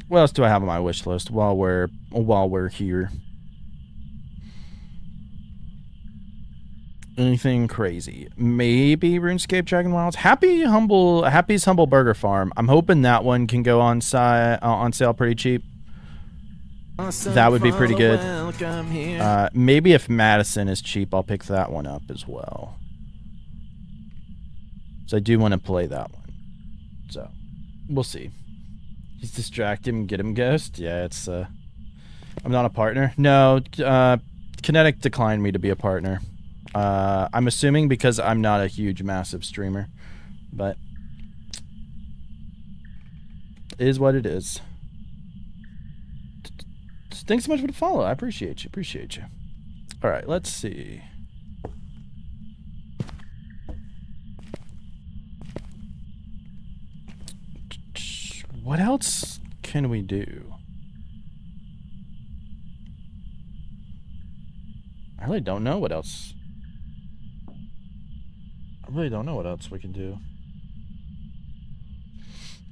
What else do I have on my wish list while we're here? Anything crazy? Maybe RuneScape Dragon Wilds. Happy's Humble Burger Farm. I'm hoping that one can go on sale pretty cheap. That would be pretty good. Maybe if Madison is cheap, I'll pick that one up as well. So I do want to play that one. So we'll see. He's distracted him, get him Ghost. Yeah, it's I'm not a partner. No, Kinetic declined me to be a partner. I'm assuming because I'm not a huge, massive streamer, but it is what it is. Thanks so much for the follow. I appreciate you. Appreciate you. All right, let's see. What else can we do? I really don't know what else. I really don't know what else we can do.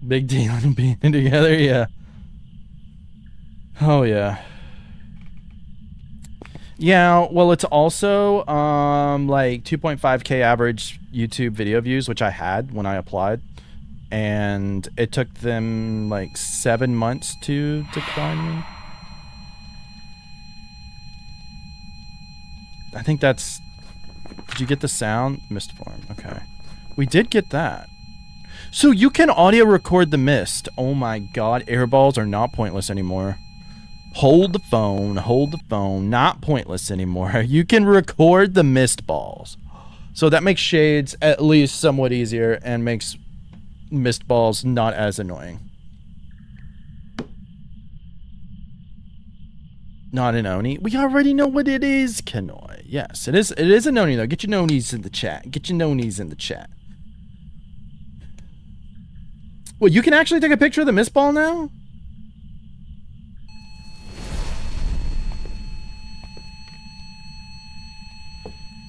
Big deal on being together, yeah. Oh yeah. Yeah, well it's also like 2.5k average YouTube video views, which I had when I applied. And it took them like 7 months to decline me. I think that's... Did you get the sound? Mist form. Okay. We did get that. So you can audio record the mist. Oh my god. Airballs are not pointless anymore. Hold the phone. Hold the phone. Not pointless anymore. You can record the mist balls. So that makes shades at least somewhat easier and makes mist balls not as annoying. Not an Oni. We already know what it is, Kanoi. Yes, it is an Oni though. Get your Nonis in the chat. Get your Nonis in the chat. Well, you can actually take a picture of the mist ball now?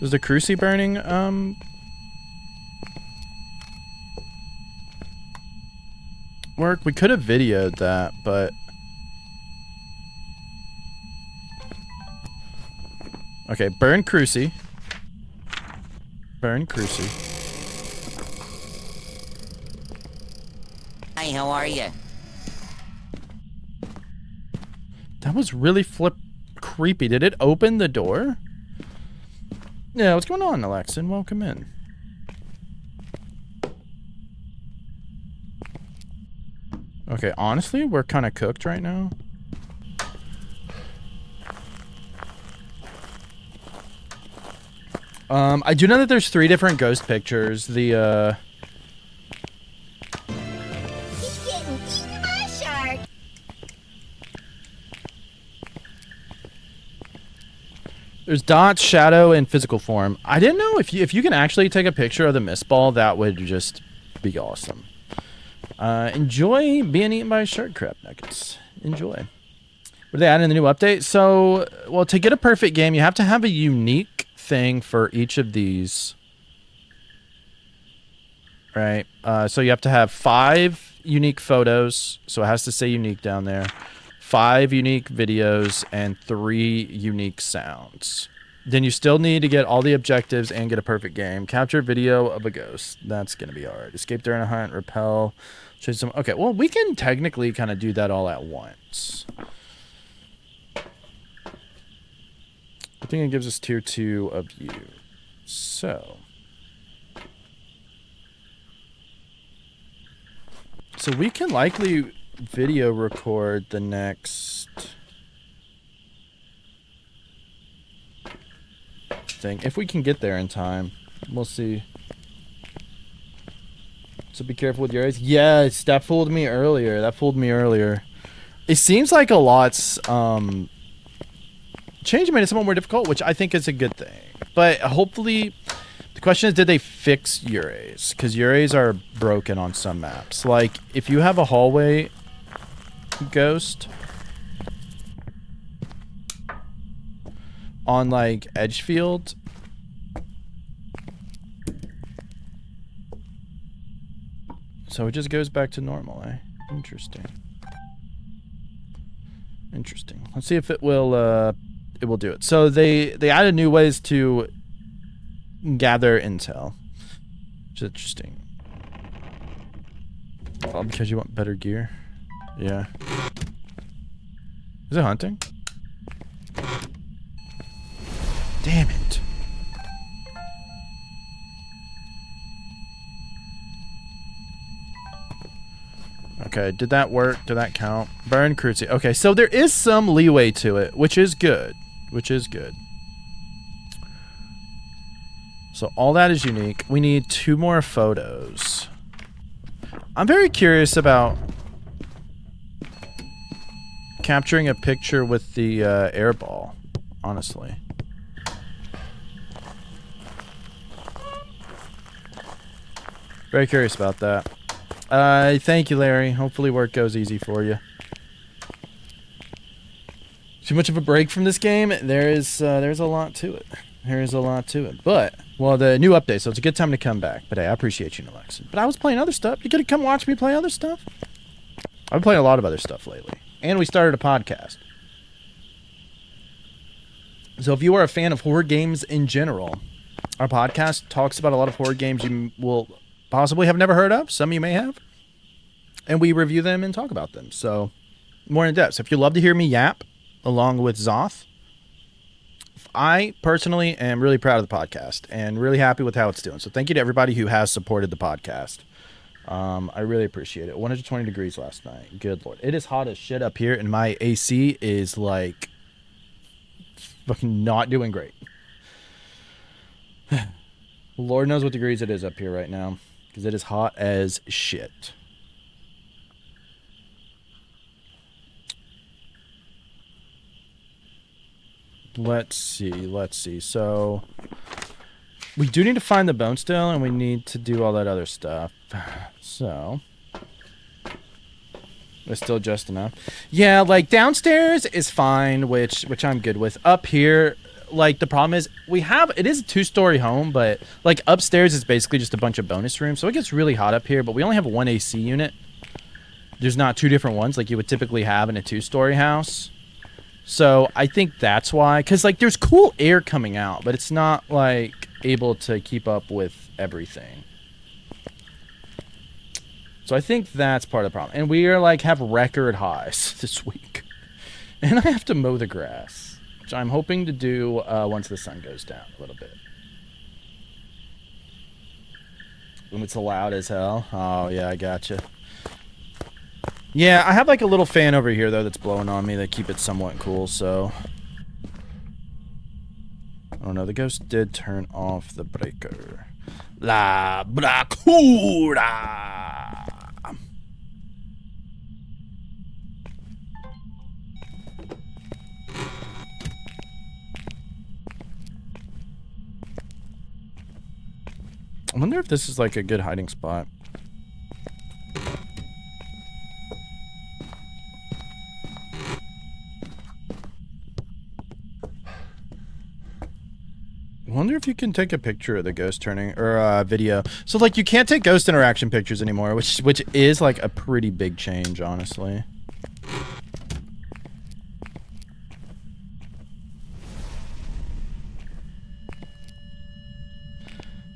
Does the cruci burning work? We could have videoed that, but okay, burn cruci. Burn cruci. Hi, how are you? That was really creepy. Did it open the door? Yeah, what's going on, Alexin? Welcome in. Okay, honestly, we're kind of cooked right now. I do know that there's 3 different ghost pictures. The, He's getting eaten by a shark. there's dots, shadow, and physical form. I didn't know if you can actually take a picture of the mist ball, that would just be awesome. Enjoy being eaten by shark crab nuggets. Enjoy. What did they add in the new update? So, well, to get a perfect game, you have to have a unique thing for each of these. Right? So you have to have 5 unique photos. So it has to say unique down there. 5 unique videos and 3 unique sounds. Then you still need to get all the objectives and get a perfect game. Capture video of a ghost. That's going to be hard. Escape during a hunt. Repel. Chase some. Okay, well, we can technically kind of do that all at once. I think it gives us tier 2 of you. So we can likely video record the next thing if we can get there in time. We'll see. So be careful with your eyes. Yes, that fooled me earlier. It seems like a lot's change made it somewhat more difficult, which I think is a good thing. But hopefully The question is, did they fix Urays? Because Urays are broken on some maps. Like, if you have a hallway ghost on, like, Edgefield, so it just goes back to normal, eh? Interesting. Interesting. Let's see if it will do it. So they added new ways to gather intel. Which is interesting. Oh, because you want better gear? Yeah. Is it hunting? Damn it. Okay, did that work? Did that count? Burn cruelty. Okay, so there is some leeway to it, which is good. Which is good. So all that is unique. We need 2 more photos. I'm very curious about capturing a picture with the air ball, honestly. Very curious about that. Thank you, Larry. Hopefully work goes easy for you. Too much of a break from this game? There's a lot to it. There is a lot to it. But, well, the new update, so it's a good time to come back. But hey, I appreciate you, Alexis. But I was playing other stuff. You gonna come watch me play other stuff? I've been playing a lot of other stuff lately. And we started a podcast. So if you are a fan of horror games in general, our podcast talks about a lot of horror games you will possibly have never heard of. Some you may have. And we review them and talk about them. So, more in depth. So if you love to hear me yap, along with Zoth, I personally am really proud of the podcast and really happy with how it's doing. So thank you to everybody who has supported the podcast. I really appreciate it. 120 degrees last night. Good Lord. It is hot as shit up here, and my AC is like fucking not doing great. Lord knows what degrees it is up here right now, because it is hot as shit. Let's see. So we do need to find the bone still, and we need to do all that other stuff. So it's still just enough. Yeah, like downstairs is fine, which I'm good with. Up here, like the problem is it is a 2-story home, but like upstairs is basically just a bunch of bonus rooms. So it gets really hot up here, but we only have 1 AC unit. There's not 2 different ones like you would typically have in a 2-story house. So I think that's why, because like there's cool air coming out, but it's not like able to keep up with everything. So I think that's part of the problem. And we are like have record highs this week. And I have to mow the grass, which I'm hoping to do once the sun goes down a little bit. When it's loud as hell. Oh yeah, I gotcha. Yeah, I have like a little fan over here though that's blowing on me that keep it somewhat cool, so oh no, the ghost did turn off the breaker. La Bracura. I wonder if this is like a good hiding spot. I wonder if you can take a picture of the ghost turning, or a video. So like you can't take ghost interaction pictures anymore, which is like a pretty big change, honestly.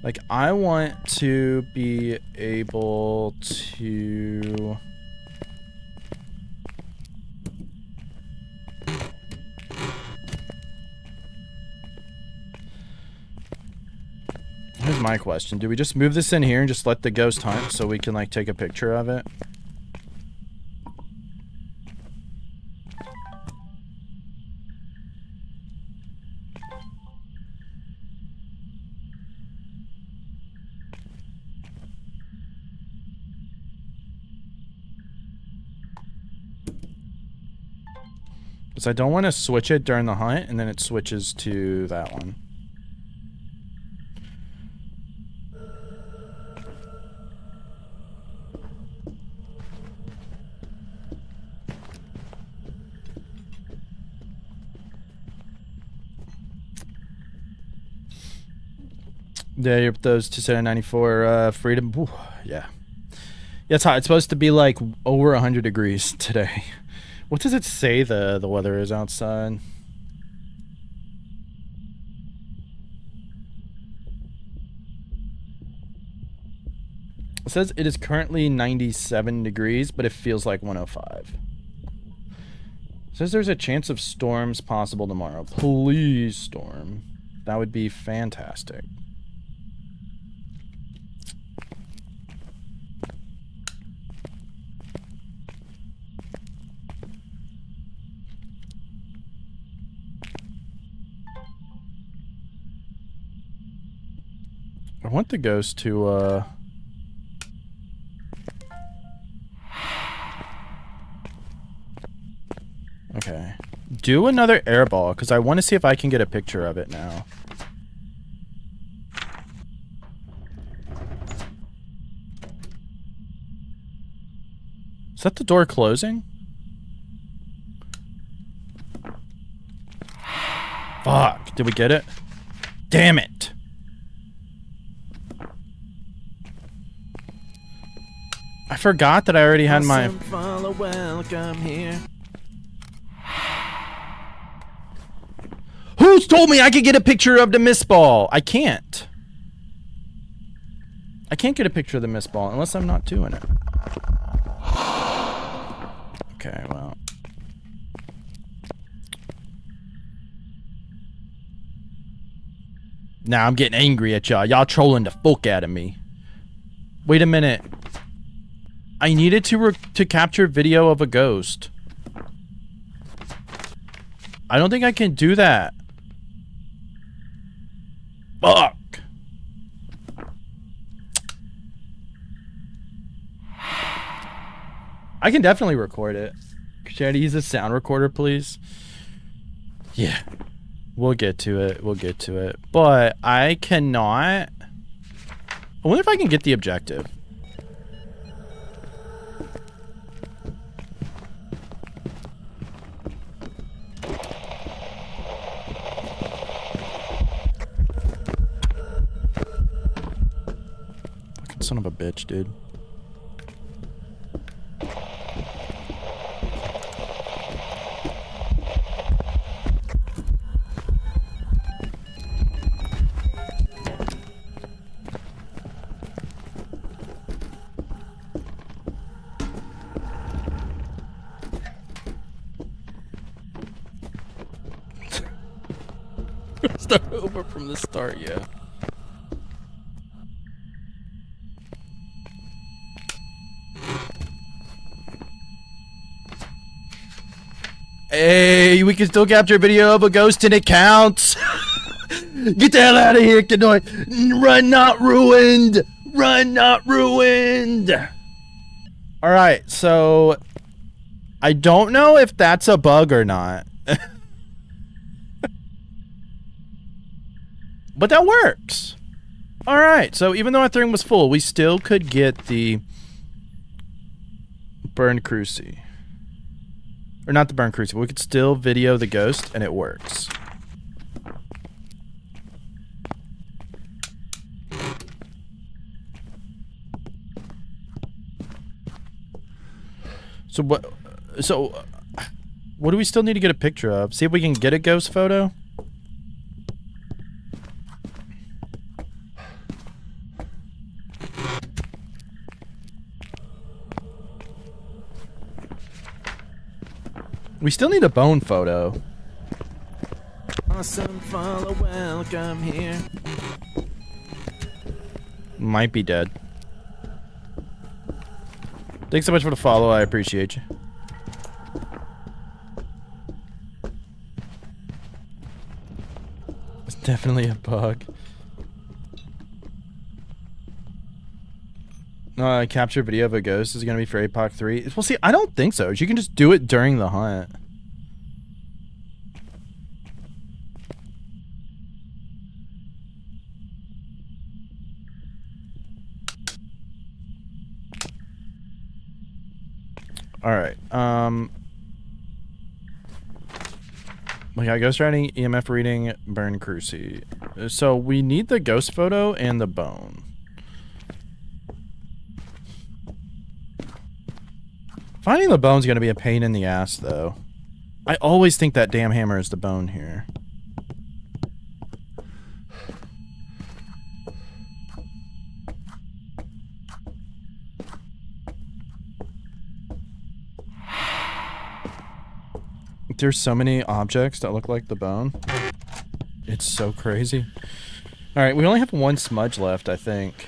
Like I want to be able to Here's my question. Do we just move this in here and just let the ghost hunt so we can like take a picture of it? Because I don't want to switch it during the hunt and then it switches to that one. Yeah, those 294 freedom. Ooh, yeah. Yeah, it's hot. It's supposed to be like over 100 degrees today. What does it say the weather is outside? It says it is currently 97 degrees, but it feels like 105. It says there's a chance of storms possible tomorrow. Please, storm. That would be fantastic. I want the ghost to, okay. Do another airball, because I want to see if I can get a picture of it now. Is that the door closing? Fuck. Did we get it? Damn it. I forgot that I already had my... Awesome, follow, welcome here. Who's told me I could get a picture of the mist ball? I can't. I can't get a picture of the mist ball unless I'm not doing it. Okay, well. Now I'm getting angry at y'all. Y'all trolling the fuck out of me. Wait a minute. I needed to capture video of a ghost. I don't think I can do that. Fuck. I can definitely record it. Should I use a sound recorder, please? Yeah. We'll get to it. We'll get to it. But I cannot... I wonder if I can get the objective. Fucking son of a bitch, dude. Start over from the start, yeah. Hey, we can still capture video of a ghost and it counts. Get the hell out of here, Kanoy. Run not ruined. Run not ruined. All right, so I don't know if that's a bug or not. But that works. All right, so even though our thing was full, we still could get the burn cruci. Or not the burn cruci, but we could still video the ghost, and it works. So what do we still need to get a picture of? See if we can get a ghost photo? We still need a bone photo. Awesome, follow, welcome here. Might be dead. Thanks so much for the follow. I appreciate you. It's definitely a bug. Capture video of a ghost is gonna be for APOC 3. Well, see, I don't think so. You can just do it during the hunt. All right. We got ghost writing, EMF reading, burn cruci. So we need the ghost photo and the bone. Finding the bone's gonna be a pain in the ass, though. I always think that damn hammer is the bone here. There's so many objects that look like the bone. It's so crazy. Alright, we only have one smudge left, I think.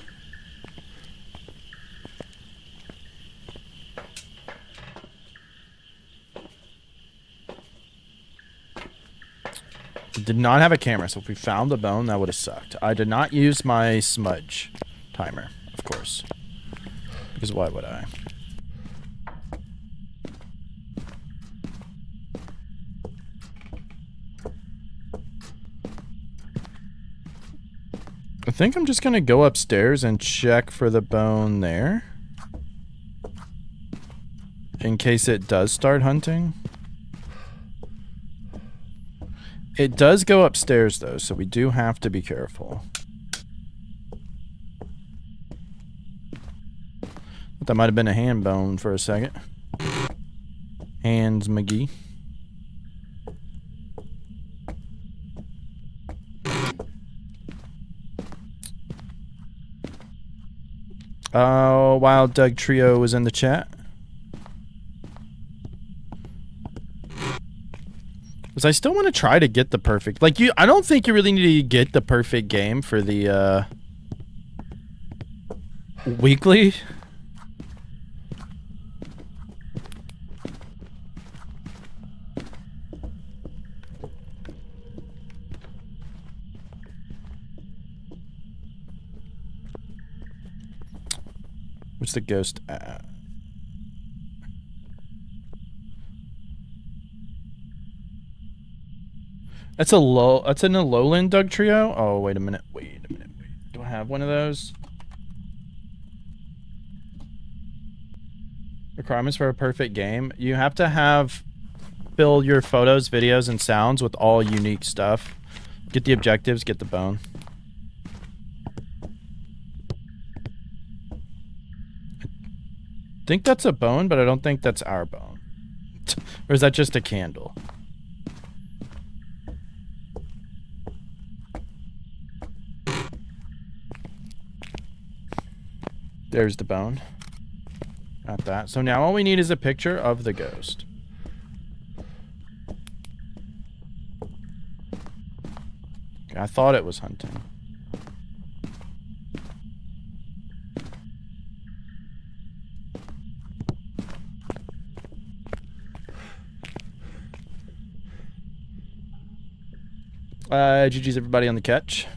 Did not have a camera, so if we found the bone, that would have sucked. I did not use my smudge timer, of course. Because why would I? I think I'm just gonna go upstairs and check for the bone there. In case it does start hunting. It does go upstairs though, so we do have to be careful. That might have been a hand bone for a second. Hands McGee. Wild Doug Trio was in the chat. Because I still want to try to get the perfect... Like, I don't think you really need to get the perfect game for the, weekly. What's the ghost at? That's in a lowland Doug Trio? Oh, wait a minute. Wait. Do I have one of those? Requirements for a perfect game. You have to fill your photos, videos, and sounds with all unique stuff. Get the objectives, get the bone. I think that's a bone, but I don't think that's our bone. Or is that just a candle? There's the bone. Got that. So now all we need is a picture of the ghost. Okay, I thought it was hunting. GG's everybody on the catch.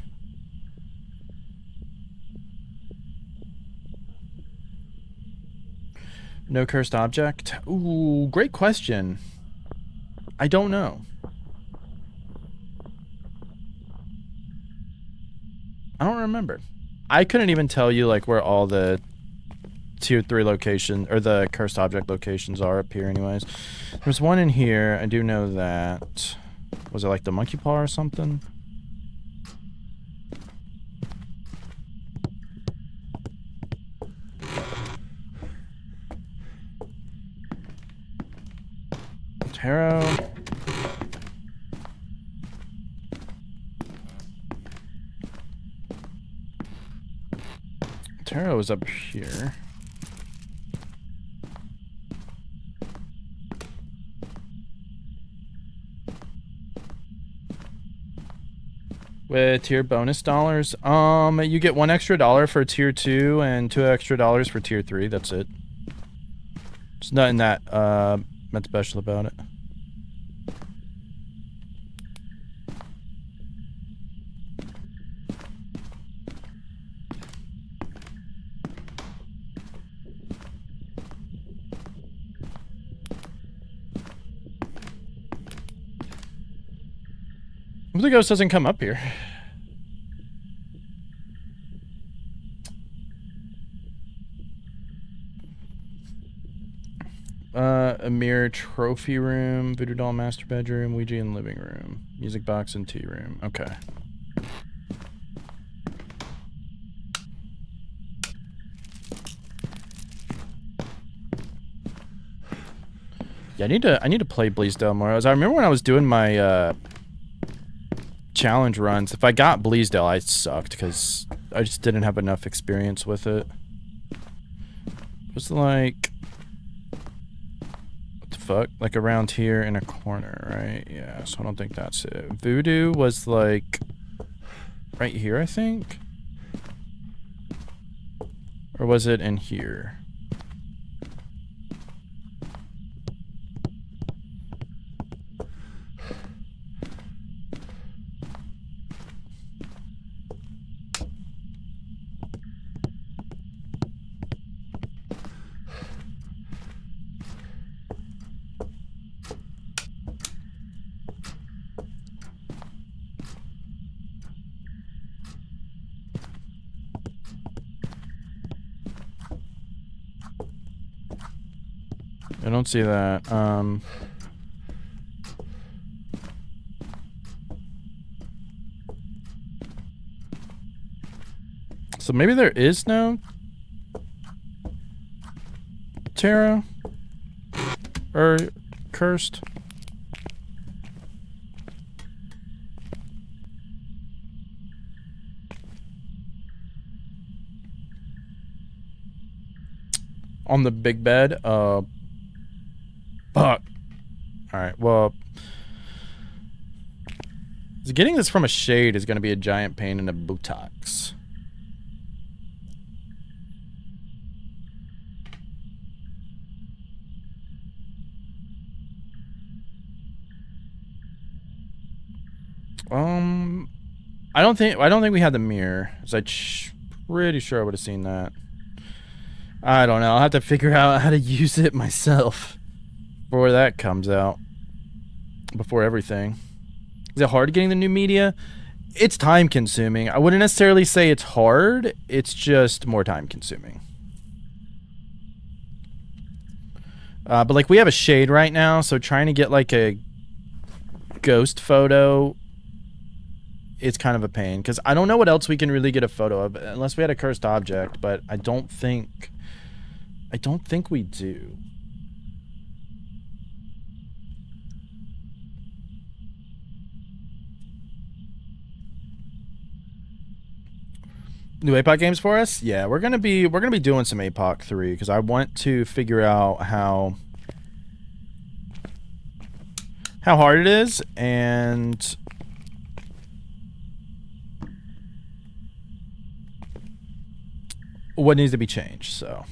No cursed object? Ooh, great question. I don't know. I don't remember. I couldn't even tell you like where all the tier 3 location or the cursed object locations are up here anyways. There's one in here. I do know that. Was it like the monkey paw or something? Tarot. Tarot is up here. With tier bonus dollars, you get $1 extra for tier 2 and $2 extra for tier 3. That's it. There's nothing that special about it. The ghost doesn't come up here. A mirror trophy room, voodoo doll master bedroom, Ouija in living room, music box and tea room. Okay. Yeah, I need to play Bleasdale more. I remember when I was doing my challenge runs, if I got Bleasdale, I sucked because I just didn't have enough experience with it. It was like, what the fuck? Like around here in a corner, right? Yeah, so I don't think that's it. Voodoo was like right here, I think? Or was it in here? I don't see that. So maybe there is no tarot or cursed. On the big bed. Fuck. Alright, well. Getting this from a shade is going to be a giant pain in the buttocks. I don't think we had the mirror. I'm pretty sure I would have seen that. I don't know. I'll have to figure out how to use it myself before that comes out. Before everything. Is it hard getting the new media? It's time consuming. I wouldn't necessarily say it's hard. It's just more time consuming. But like we have a shade right now, so trying to get like a ghost photo, it's kind of a pain because I don't know what else we can really get a photo of unless we had a cursed object, but I don't think we do. New APOC games for us? Yeah, we're gonna be doing some APOC 3 because I want to figure out how hard it is and what needs to be changed. So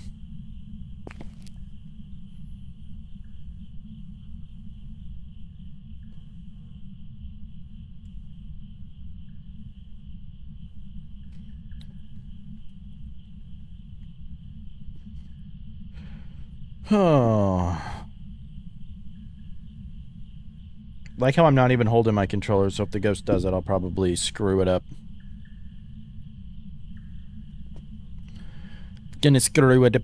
oh. Like how I'm not even holding my controller, so if the ghost does it, I'll probably screw it up. Gonna screw it up.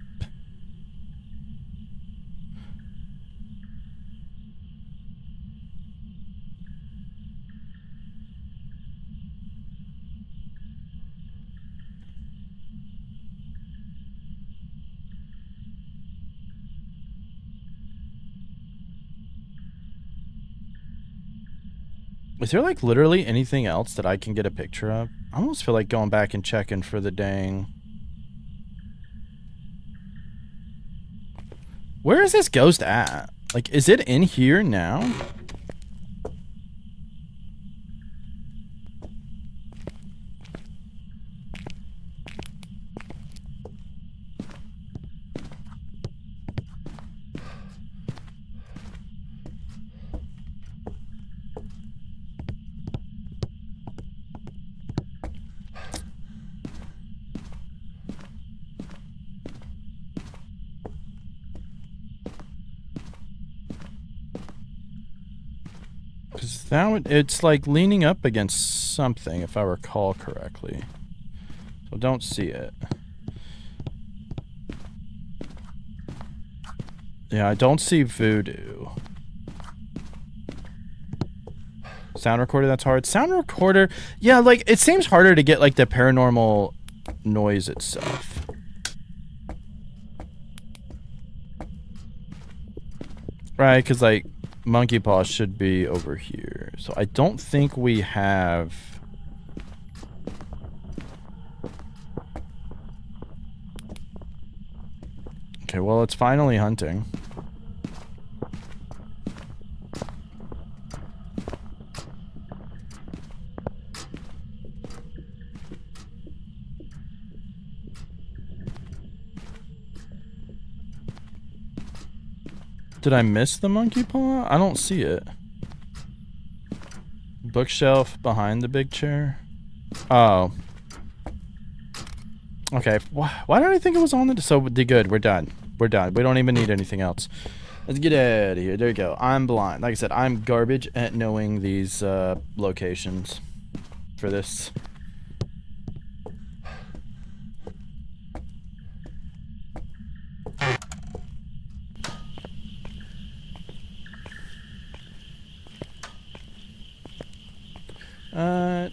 Is there like literally anything else that I can get a picture of? I almost feel like going back and checking for the dang... Where is this ghost at? Like, is it in here now? It's like leaning up against something, if I recall correctly. So don't see it. Yeah, I don't see voodoo. Sound recorder, that's hard. Sound recorder, yeah, like, it seems harder to get, like, the paranormal noise itself. Right, because, like, monkey paw should be over here. So I don't think we have... Okay, well, it's finally hunting. Did I miss the monkey paw? I don't see it. Bookshelf behind the big chair. Oh. Okay. Why did I think it was on the... So, good. We're done. We're done. We don't even need anything else. Let's get out of here. There you go. I'm blind. Like I said, I'm garbage at knowing these locations for this.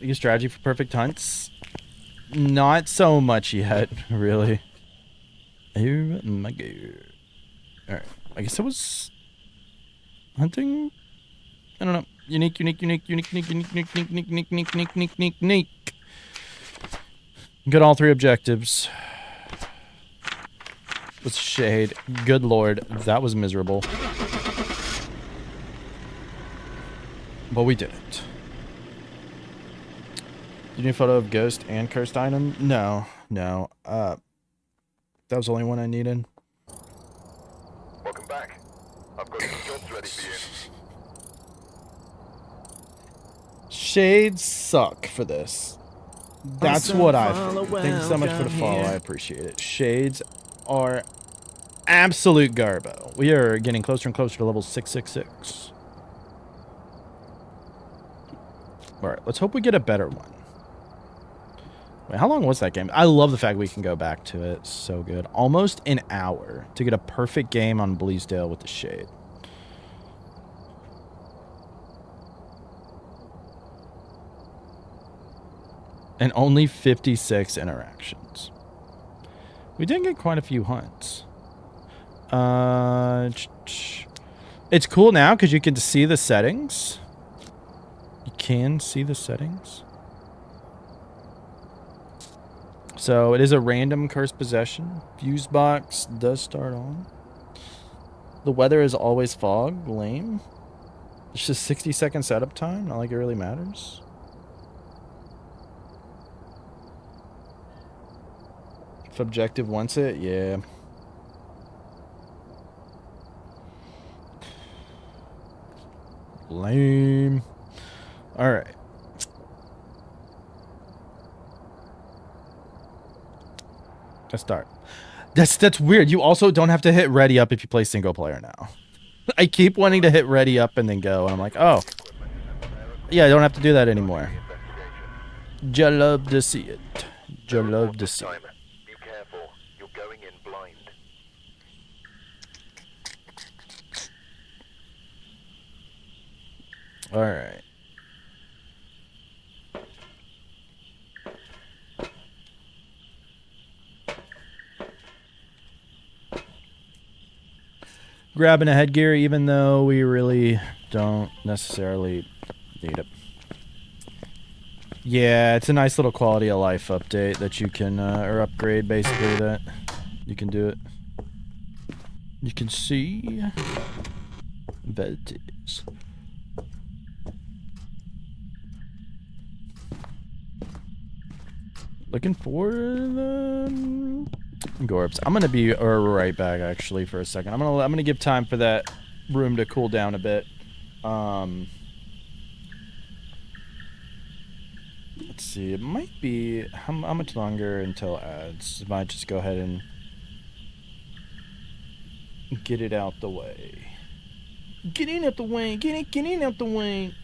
Use strategy for perfect hunts. Not so much yet, really. Oh my god. Alright. I guess it was hunting? I don't know. Unique. Get all 3 objectives. With shade. Good lord. That was miserable. But we did it. Do you need a photo of ghost and cursed item? No. That was the only one I needed. Welcome back. I've got some jobs ready for you. Shades suck for this. That's what I think. Thank you so much for the follow. I appreciate it. Shades are absolute garbo. We are getting closer and closer to level 666. Alright, let's hope we get a better one. Wait, how long was that game? I love the fact we can go back to it. So good. Almost an hour to get a perfect game on Bleasdale with the shade. And only 56 interactions. We did get quite a few hunts. It's cool now because you can see the settings. You can see the settings. So it is a random cursed possession. Fuse box does start on. The weather is always fog. Lame. It's just 60-second setup time. Not like it really matters. If objective wants it, yeah. Lame. Alright. Let's start. That's weird. You also don't have to hit ready up if you play single player now. I keep wanting to hit ready up and then go, and I'm like, oh. Yeah, I don't have to do that anymore. You love to see it. You love to see it. Be careful. You're going in blind. Alright. Grabbing a headgear, even though we really don't necessarily need it. Yeah, it's a nice little quality of life update that you can, or upgrade basically, that you can do it. You can see that it is. Looking for the Gorps. I'm gonna be right back actually for a second. I'm gonna give time for that room to cool down a bit. Let's see. It might be how much longer until ads. I might just go ahead and get it out the way. Get in out the way. Get in out the way.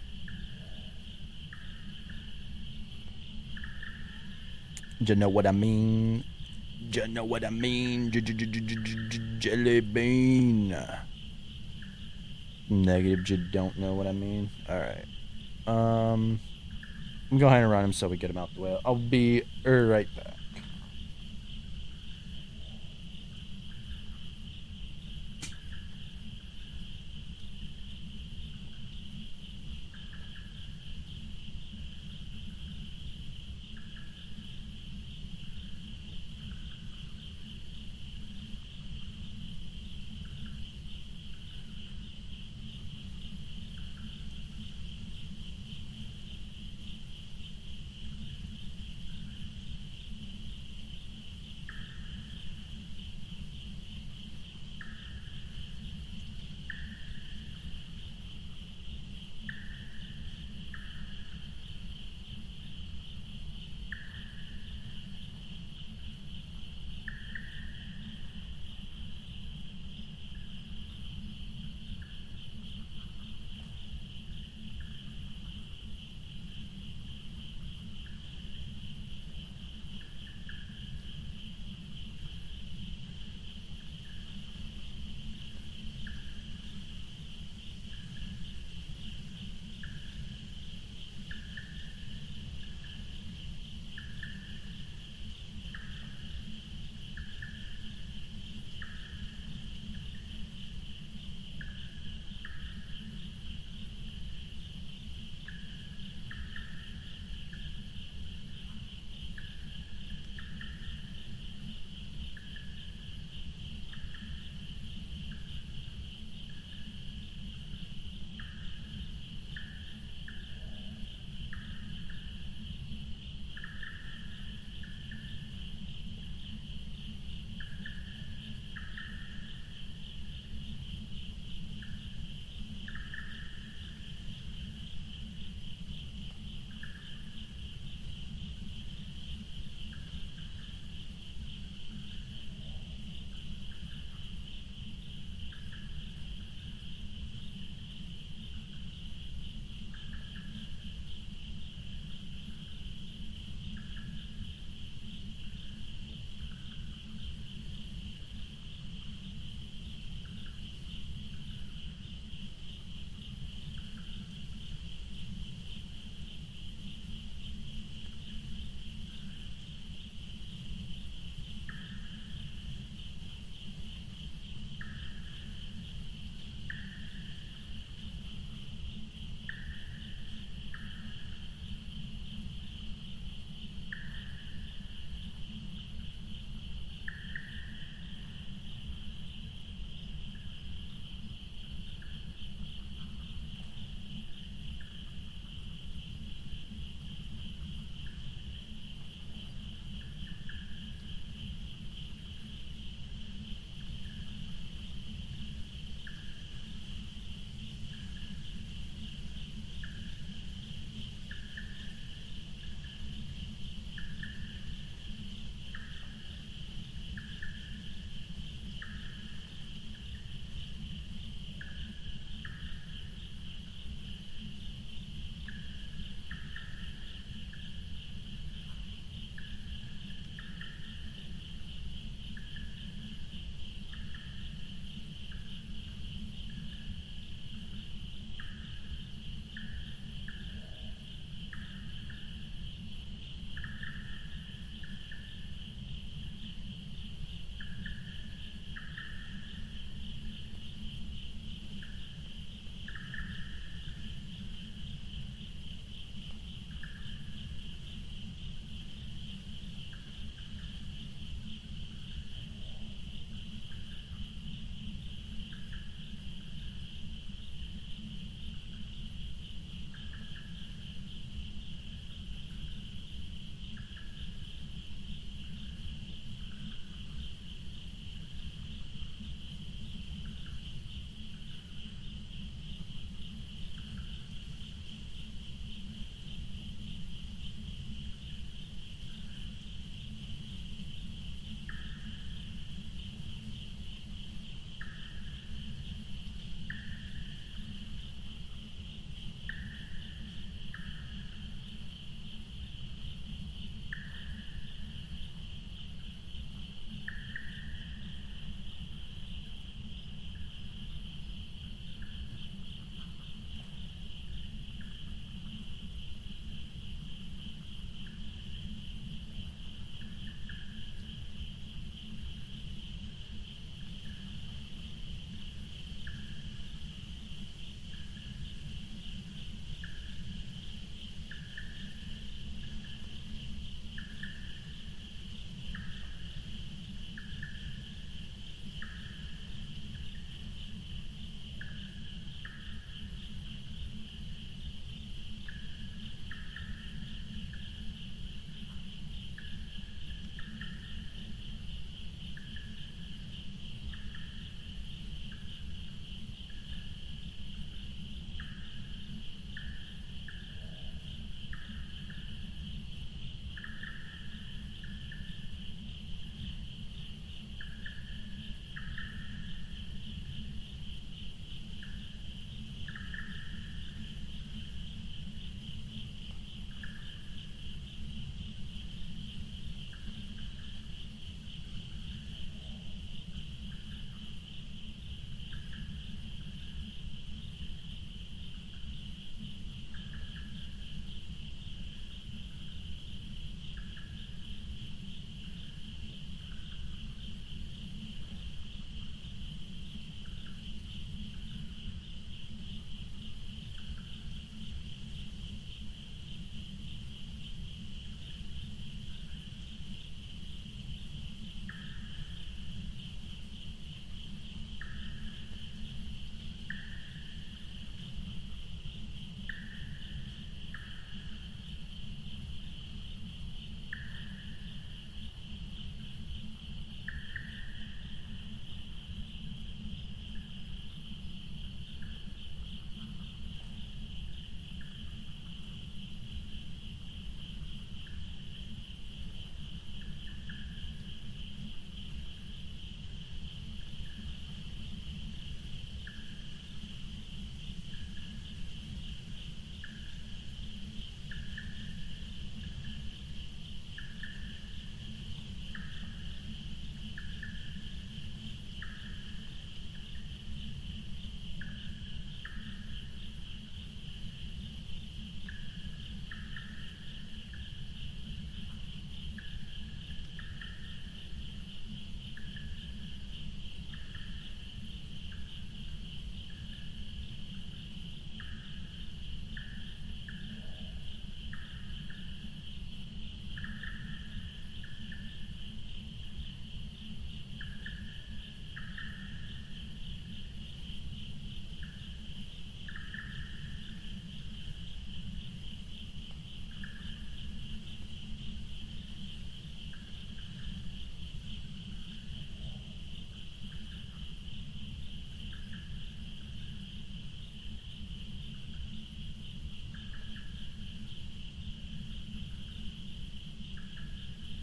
You know what I mean? You know what I mean? Jelly bean. Negative, you don't know what I mean. All right. I'm go ahead and run him so we get him out the way. I'll be right back.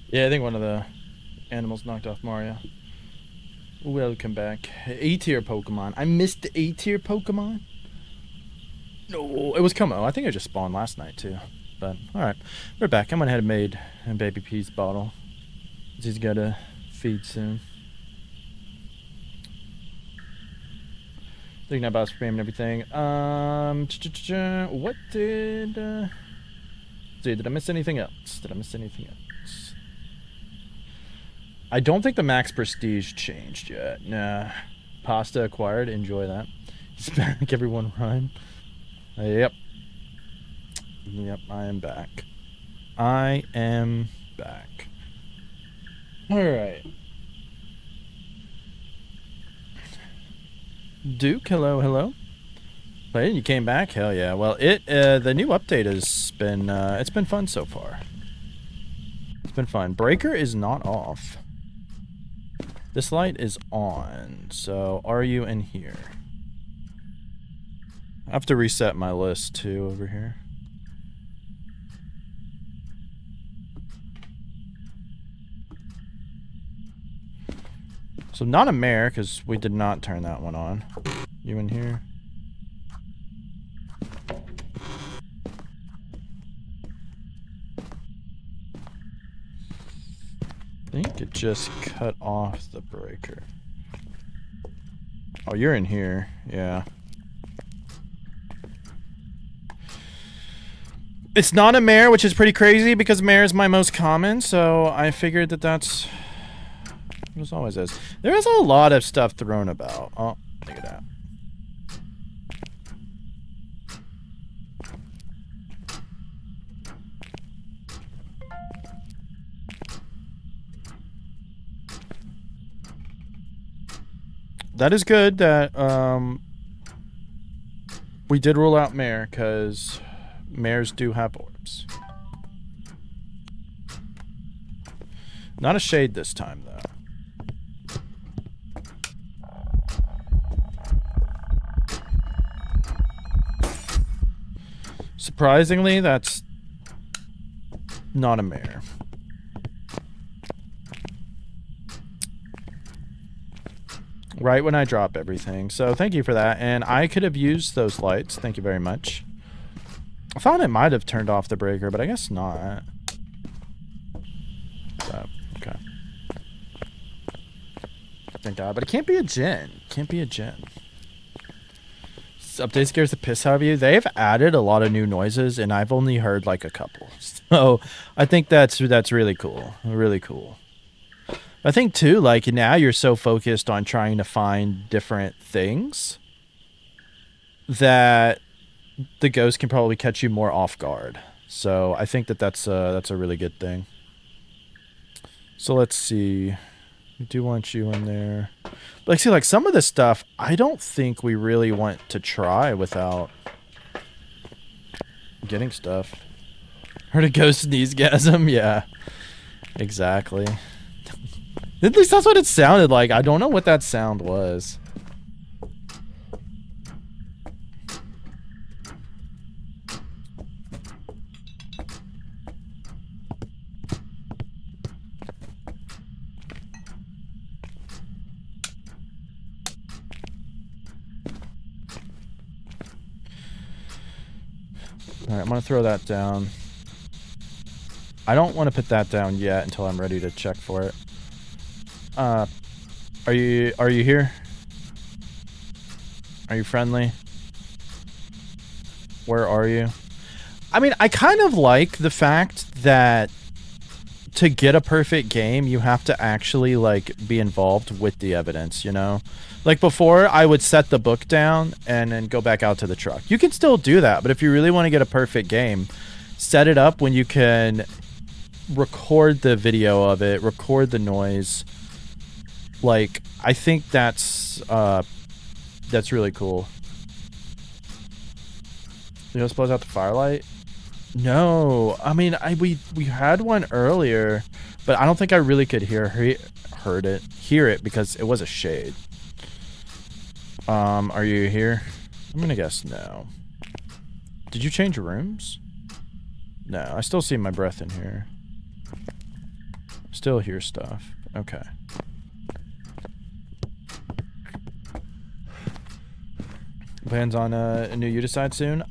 Yeah, I think one of the animals knocked off Mario. Welcome back. A-tier Pokemon. I missed the A-tier Pokemon? No, it was Como. I think it just spawned last night, too. But, alright. We're back. I went ahead and made a Baby Pea's bottle. He's got to feed soon. Thinking about spam and everything. What did... see, did I miss anything else? I don't think the max prestige changed yet. Nah. Pasta acquired. Enjoy that. Hispanic everyone rhyme. Yep. Yep, I am back. Alright. Duke, hello. Hey, you came back? Hell yeah. Well, the new update has been, it's been fun so far. It's been fun. Breaker is not off. This light is on, so are you in here? I have to reset my list too over here. So not a mare, because we did not turn that one on. You in here? I think it just cut off the breaker. Oh, you're in here. Yeah. It's not a mare, which is pretty crazy because mare is my most common, so I figured that that's... It always is. There is a lot of stuff thrown about. Oh, look at that. That is good that we did rule out mare, because mares do have orbs. Not a shade this time, though. Surprisingly, that's not a mare. Right when I drop everything. So thank you for that. And I could have used those lights. Thank you very much. I thought it might have turned off the breaker, but I guess not. So, okay. Thank God. But it can't be a gen. Can't be a gen. This update scares the piss out of you. They've added a lot of new noises, and I've only heard like a couple. So I think that's really cool. Really cool. I think too, like now you're so focused on trying to find different things that the ghost can probably catch you more off guard. So I think that that's a really good thing. So let's see. We do want you in there. But like, see, like some of this stuff, I don't think we really want to try without getting stuff. Heard a ghost sneeze-gasm? Yeah, exactly. At least that's what it sounded like. I don't know what that sound was. Alright, I'm gonna throw that down. I don't want to put that down yet until I'm ready to check for it. Are you here? Are you friendly? Where are you? I mean, I kind of like the fact that to get a perfect game, you have to actually like be involved with the evidence, you know? Like before, I would set the book down and then go back out to the truck. You can still do that, but if you really want to get a perfect game, set it up when you can record the video of it, record the noise. Like, I think that's really cool. You know, suppose out the firelight? No, I mean, we had one earlier, but I don't think I really could hear it because it was a shade. Are you here? I'm gonna guess no. Did you change rooms? No, I still see my breath in here. Still hear stuff. Okay. Plans on a new you decide soon?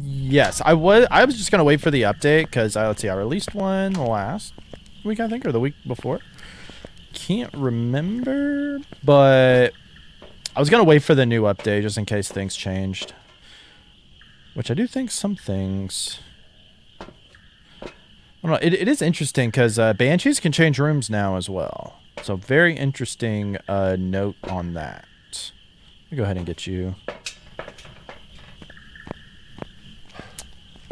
Yes. I was just gonna wait for the update because let's see, I released one last week, I think, or the week before. Can't remember, but I was gonna wait for the new update just in case things changed. Which I do think some things. I don't know. It is interesting because banshees can change rooms now as well. So very interesting note on that. Let me go ahead and get you.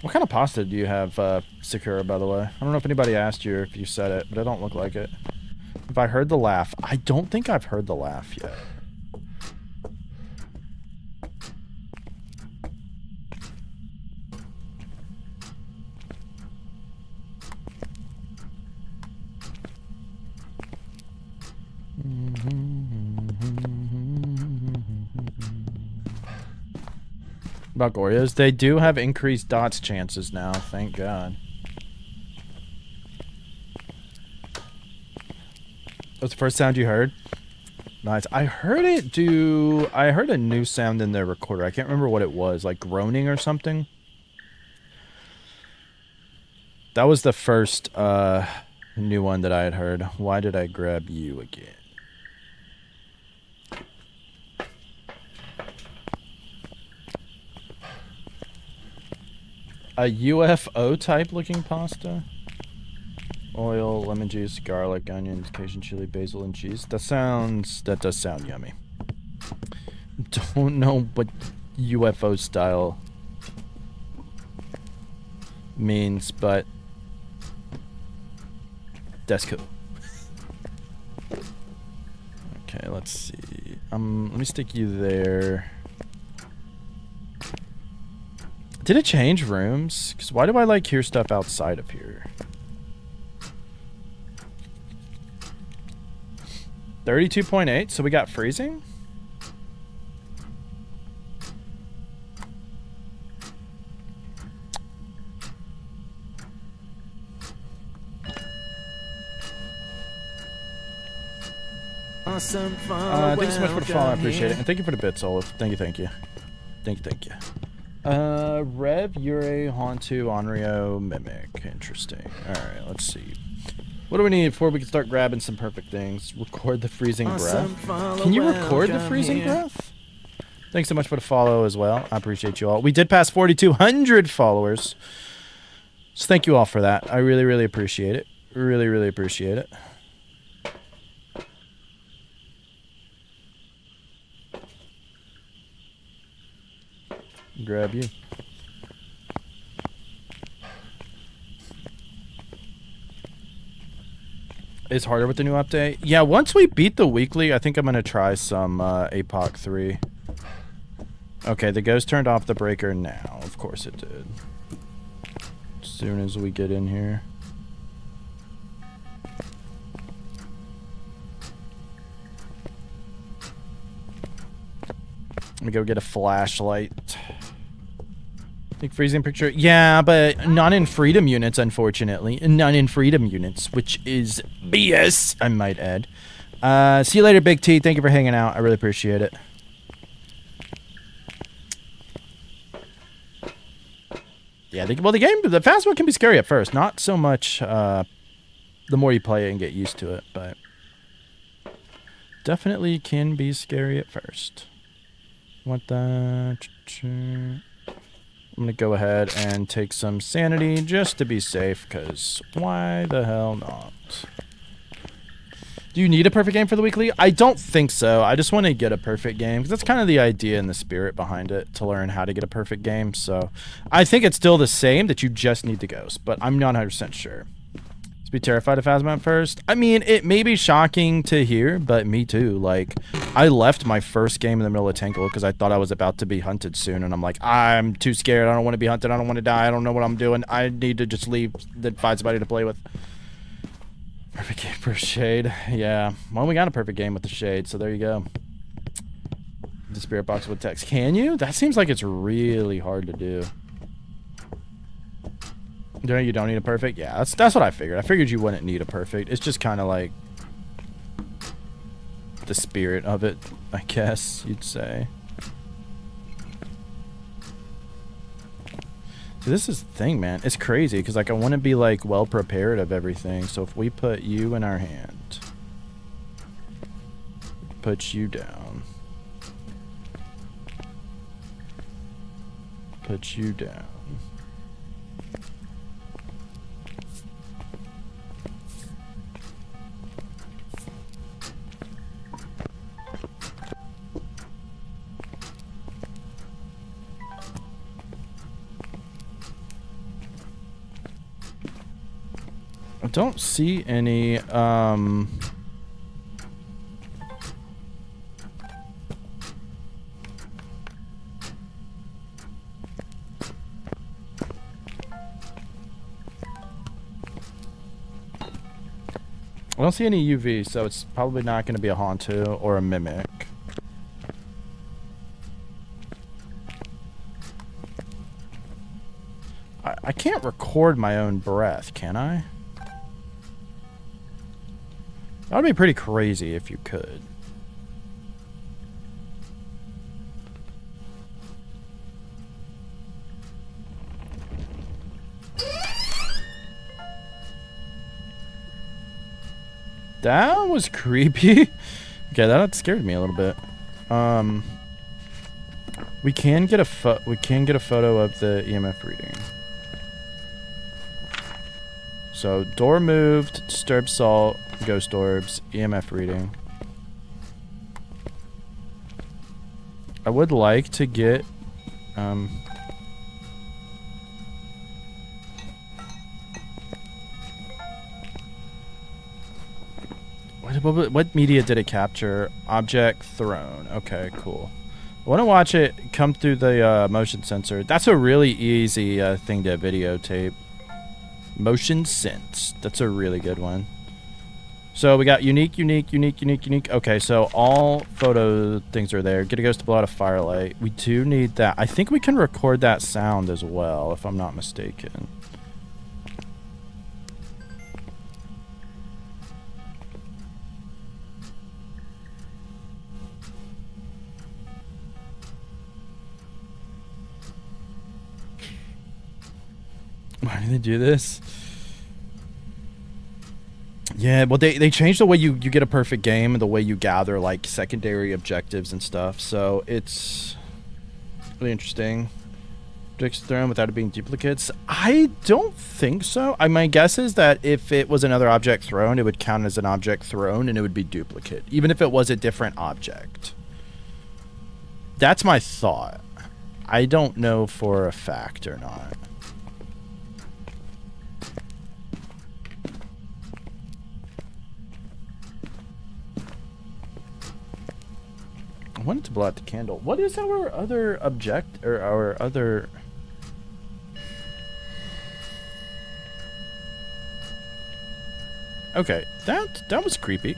What kind of pasta do you have, Sakura, by the way? I don't know if anybody asked you or if you said it, but it don't look like it. If I heard the laugh. I don't think I've heard the laugh yet. About Oreos, they do have increased dots chances now, thank God. What's the first sound you heard? Nice. I heard a new sound in the recorder. I can't remember what it was, like groaning or something. That was the first new one that I had heard. Why did I grab you again? A UFO type looking pasta? Oil, lemon juice, garlic, onions, Cajun chili, basil, and cheese. That does sound yummy. Don't know what UFO style means, but that's cool. Okay, let's see. Let me stick you there. Did it change rooms? Because why do I like hear stuff outside of here? 32.8, so we got freezing? Awesome. Thank you so much for the follow. I appreciate it. And thank you for the bits, Olive. Thank you. Thank you. Rev, Yurei, Hantu, Onryo, Mimic. Interesting. Alright, let's see. What do we need before we can start grabbing some perfect things? Record the freezing breath. Can you record the freezing breath? Thanks so much for the follow as well. I appreciate you all. We did pass 4,200 followers. So thank you all for that. I really, really appreciate it. Really, really appreciate it. Grab you. It's harder with the new update. Yeah, once we beat the weekly, I think I'm going to try some APOC 3. Okay, the ghost turned off the breaker now. Of course it did. As soon as we get in here. Let me go get a flashlight. Big freezing picture. Yeah, but not in freedom units, unfortunately. Not in freedom units, which is BS, I might add. See you later, Big T. Thank you for hanging out. I really appreciate it. Yeah, the Phasmo can be scary at first. Not so much the more you play it and get used to it, but definitely can be scary at first. Want that? I'm going to go ahead and take some sanity just to be safe, because why the hell not? Do you need a perfect game for the weekly? I don't think so. I just want to get a perfect game, because that's kind of the idea and the spirit behind it, to learn how to get a perfect game. So I think it's still the same, that you just need the ghost, but I'm not 100% sure. Be terrified of Phasma at first. I mean, it may be shocking to hear, but me too. Like, I left my first game in the middle of Tankle because I thought I was about to be hunted soon, and I'm like, I'm too scared. I don't want to be hunted. I don't want to die. I don't know what I'm doing. I need to just leave, then find somebody to play with. Perfect game for Shade. Yeah. Well, we got a perfect game with the Shade, so there you go. The spirit box with text. Can you? That seems like it's really hard to do. You don't need a perfect? Yeah, that's what I figured. I figured you wouldn't need a perfect. It's just kind of like the spirit of it, I guess you'd say. So this is the thing, man. It's crazy because like I want to be like well prepared of everything. So if we put you in our hand, put you down, put you down. I don't see any, I don't see any UV, so it's probably not going to be a Hauntu or a Mimic. I can't record my own breath, can I? That would be pretty crazy if you could. That was creepy. Okay, that scared me a little bit. We can get a photo of the EMF reading. So door moved, disturbed salt, ghost orbs, EMF reading. I would like to get what media did it capture? Object thrown. Okay, cool. I want to watch it come through the motion sensor. That's a really easy thing to videotape. Motion sense. That's a really good one. So we got unique. Okay, so all photo things are there. Get a ghost to blow out a firelight. We do need that. I think we can record that sound as well, if I'm not mistaken. Why do they do this? Yeah, well, they changed the way you get a perfect game and the way you gather, like, secondary objectives and stuff. So it's really interesting. Objects thrown without it being duplicates. I don't think so. My guess is that if it was another object thrown, it would count as an object thrown and it would be duplicate, even if it was a different object. That's my thought. I don't know for a fact or not. I wanted to blow out the candle. What is our other object, or our other... Okay, that was creepy.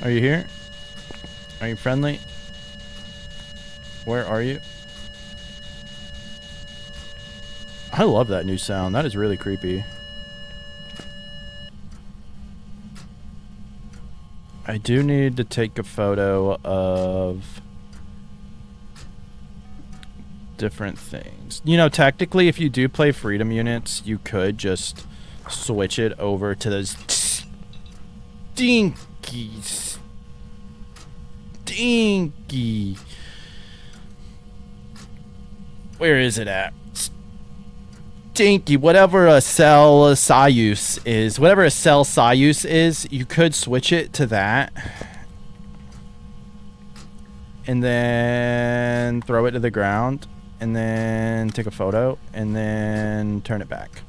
Are you here? Are you friendly? Where are you? I love that new sound. That is really creepy. I do need to take a photo of different things. You know, technically, if you do play freedom units, you could just switch it over to those stinky. Where is it at? Stinky, whatever a cell Soyuz is, whatever a cell Soyuz is, you could switch it to that. And then throw it to the ground. And then take a photo. And then turn it back.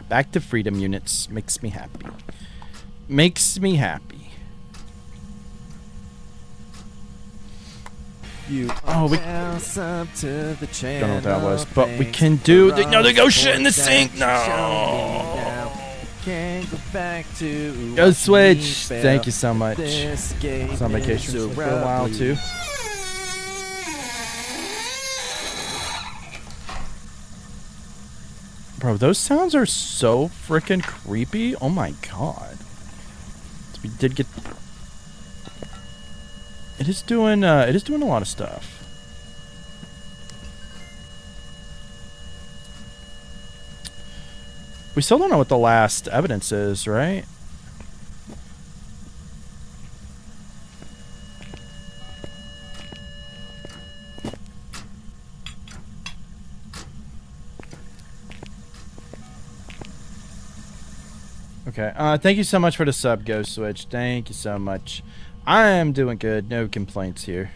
Back to freedom units. Makes me happy. Makes me happy. Oh, we don't know what that was, but we can do the no, go shit in the sink. No, go switch. Thank you so much. I was on vacation for a while too. Bro, those sounds are so freaking creepy. Oh my god. We did get... It is doing a lot of stuff. We still don't know what the last evidence is, right? Okay. Thank you so much for the sub, Ghost Switch. Thank you so much. I am doing good. No complaints here.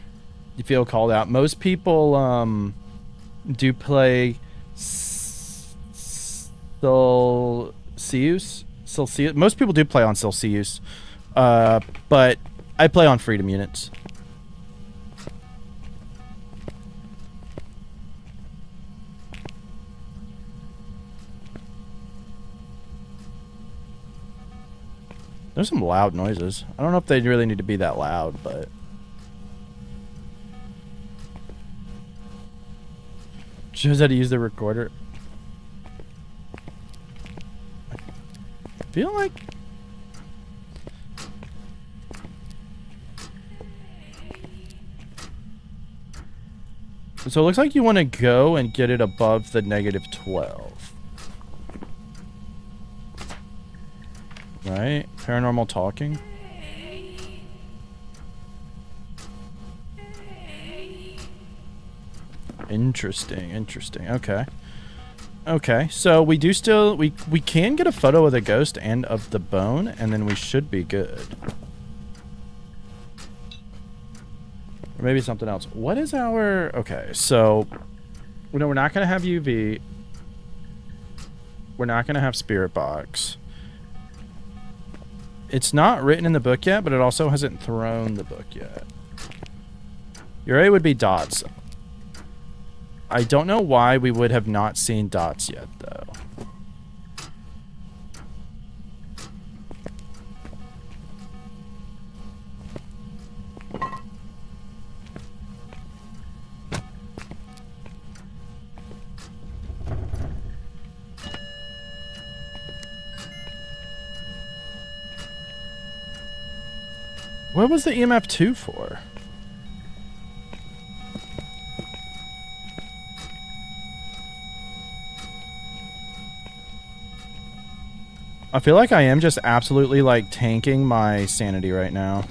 You feel called out. Most people do play Celsius. Most people do play on Celsius. But I play on Freedom units. There's some loud noises. I don't know if they really need to be that loud, but... Shows how to use the recorder. I feel like... So it looks like you want to go and get it above the -12. Right? Paranormal talking. Interesting, interesting. Okay. Okay, so we do still... We can get a photo of the ghost and of the bone, and then we should be good. Or maybe something else. What is our... Okay, so... No, we're not going to have UV. We're not going to have Spirit Box. It's not written in the book yet, but it also hasn't thrown the book yet. Your A would be dots. I don't know why we would have not seen dots yet, though. What was the EMF 2 for? I feel like I am just absolutely, like, tanking my sanity right now.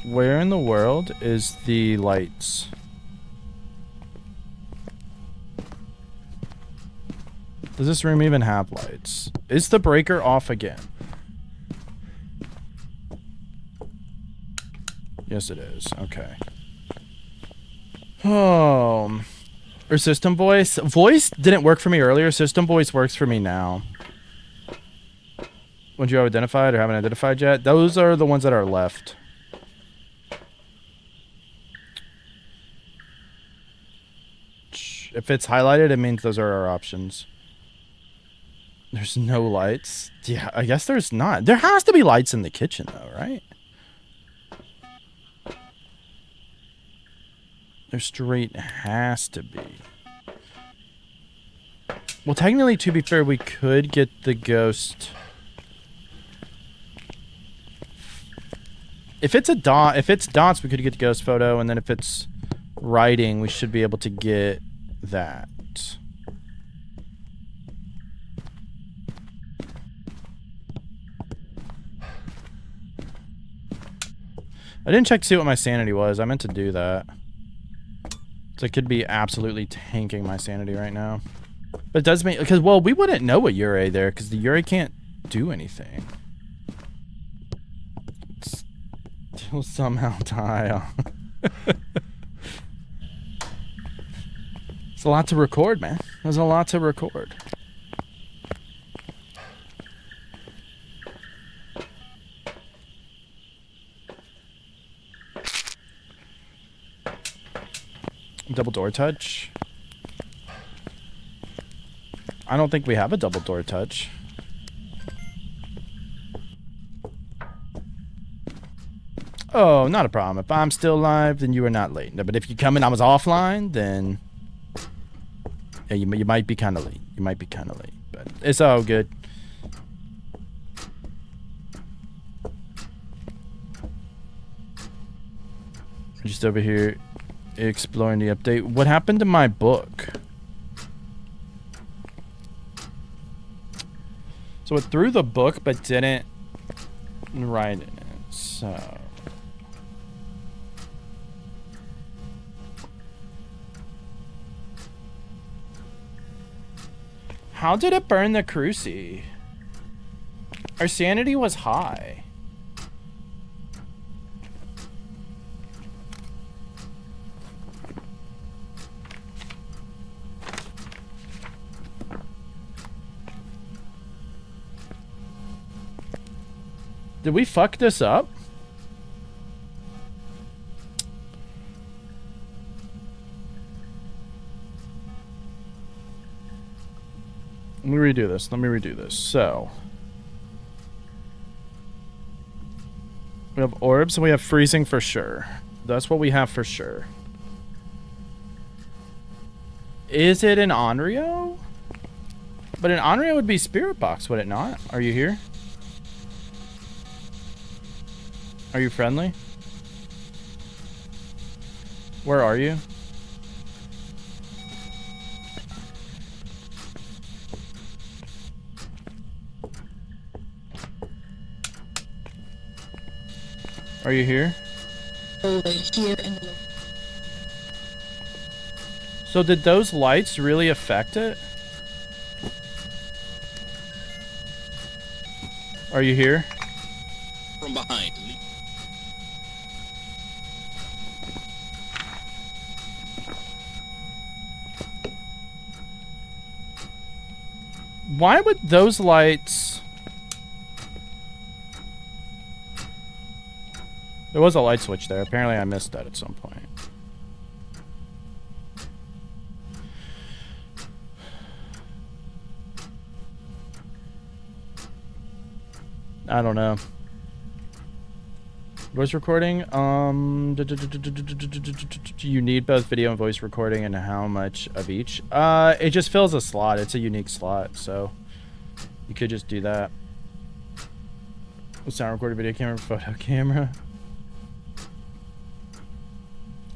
Where in the world is the lights? Does this room even have lights? Is the breaker off again? Yes, it is. Okay. Oh. Or system voice? Voice didn't work for me earlier. System voice works for me now. Ones you have identified or haven't identified yet? Those are the ones that are left. If it's highlighted, it means those are our options. There's no lights. Yeah, I guess there's not. There has to be lights in the kitchen, though, right? There straight has to be. Well, technically, to be fair, we could get the ghost. If it's a dot, if it's dots, we could get the ghost photo, and then if it's writing, we should be able to get that. I didn't check to see what my sanity was. I meant to do that. So I could be absolutely tanking my sanity right now. But it does make... Because, well, we wouldn't know a Ure there, because the Ure can't do anything. Still somehow die. It's a lot to record, man. There's a lot to record. Double door touch. I don't think we have a double door touch. Oh, not a problem. If I'm still alive, then you are not late. No, but if you come in, I was offline, then Yeah, you might be kind of late. You might be kind of late, but it's all good. Just over here exploring the update. What happened to my book? So it threw the book but didn't write in it. So how did it burn the cruci? Our sanity was high. Did we fuck this up? Let me redo this. Let me redo this. So we have orbs and we have freezing for sure. That's what we have for sure. Is it an Onryo? But an Onryo would be Spirit Box, would it not? Are you here? Are you friendly? Where are you? Are you here? Over here in the... So did those lights really affect it? Are you here? From behind. Why would those lights... There was a light switch there. Apparently I missed that at some point. I don't know. Voice recording? You need both video and voice recording, and how much of each? It just fills a slot. It's a unique slot, so you could just do that. Sound recording, video camera, photo camera.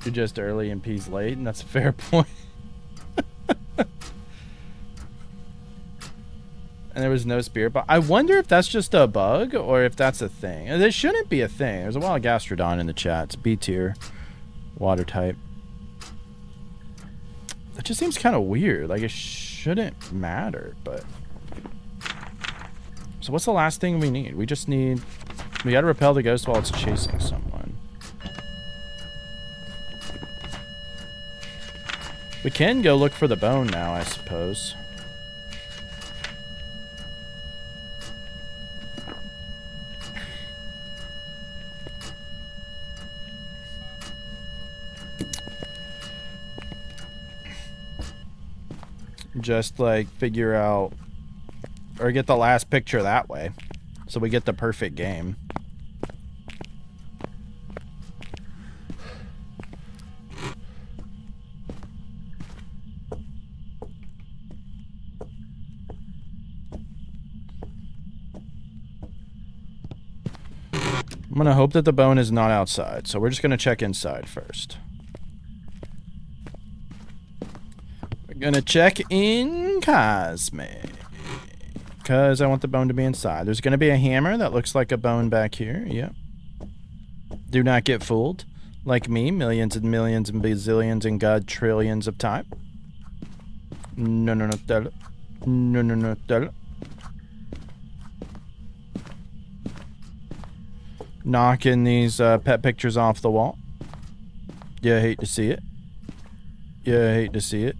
You're just early and P's late, and that's a fair point. And there was no spirit box. I wonder if that's just a bug or if that's a thing. This shouldn't be a thing. There's a wild gastrodon in the chat. It's B tier, water type. That just seems kind of weird. Like it shouldn't matter, but. So what's the last thing we need? We just need. We gotta repel the ghost while it's chasing someone. We can go look for the bone now, I suppose. Just like figure out or get the last picture that way so we get the perfect game. I'm gonna hope that the bone is not outside, so we're just gonna check inside first. Gonna check in Cosme because I want the bone to be inside. There's gonna be a hammer that looks like a bone back here. Yep. Do not get fooled. Like me, millions and millions and bazillions and god trillions of time. No, no, no, tell it. No, no, no, tell it. Knocking these pet pictures off the wall. Yeah, I hate to see it. Yeah, I hate to see it.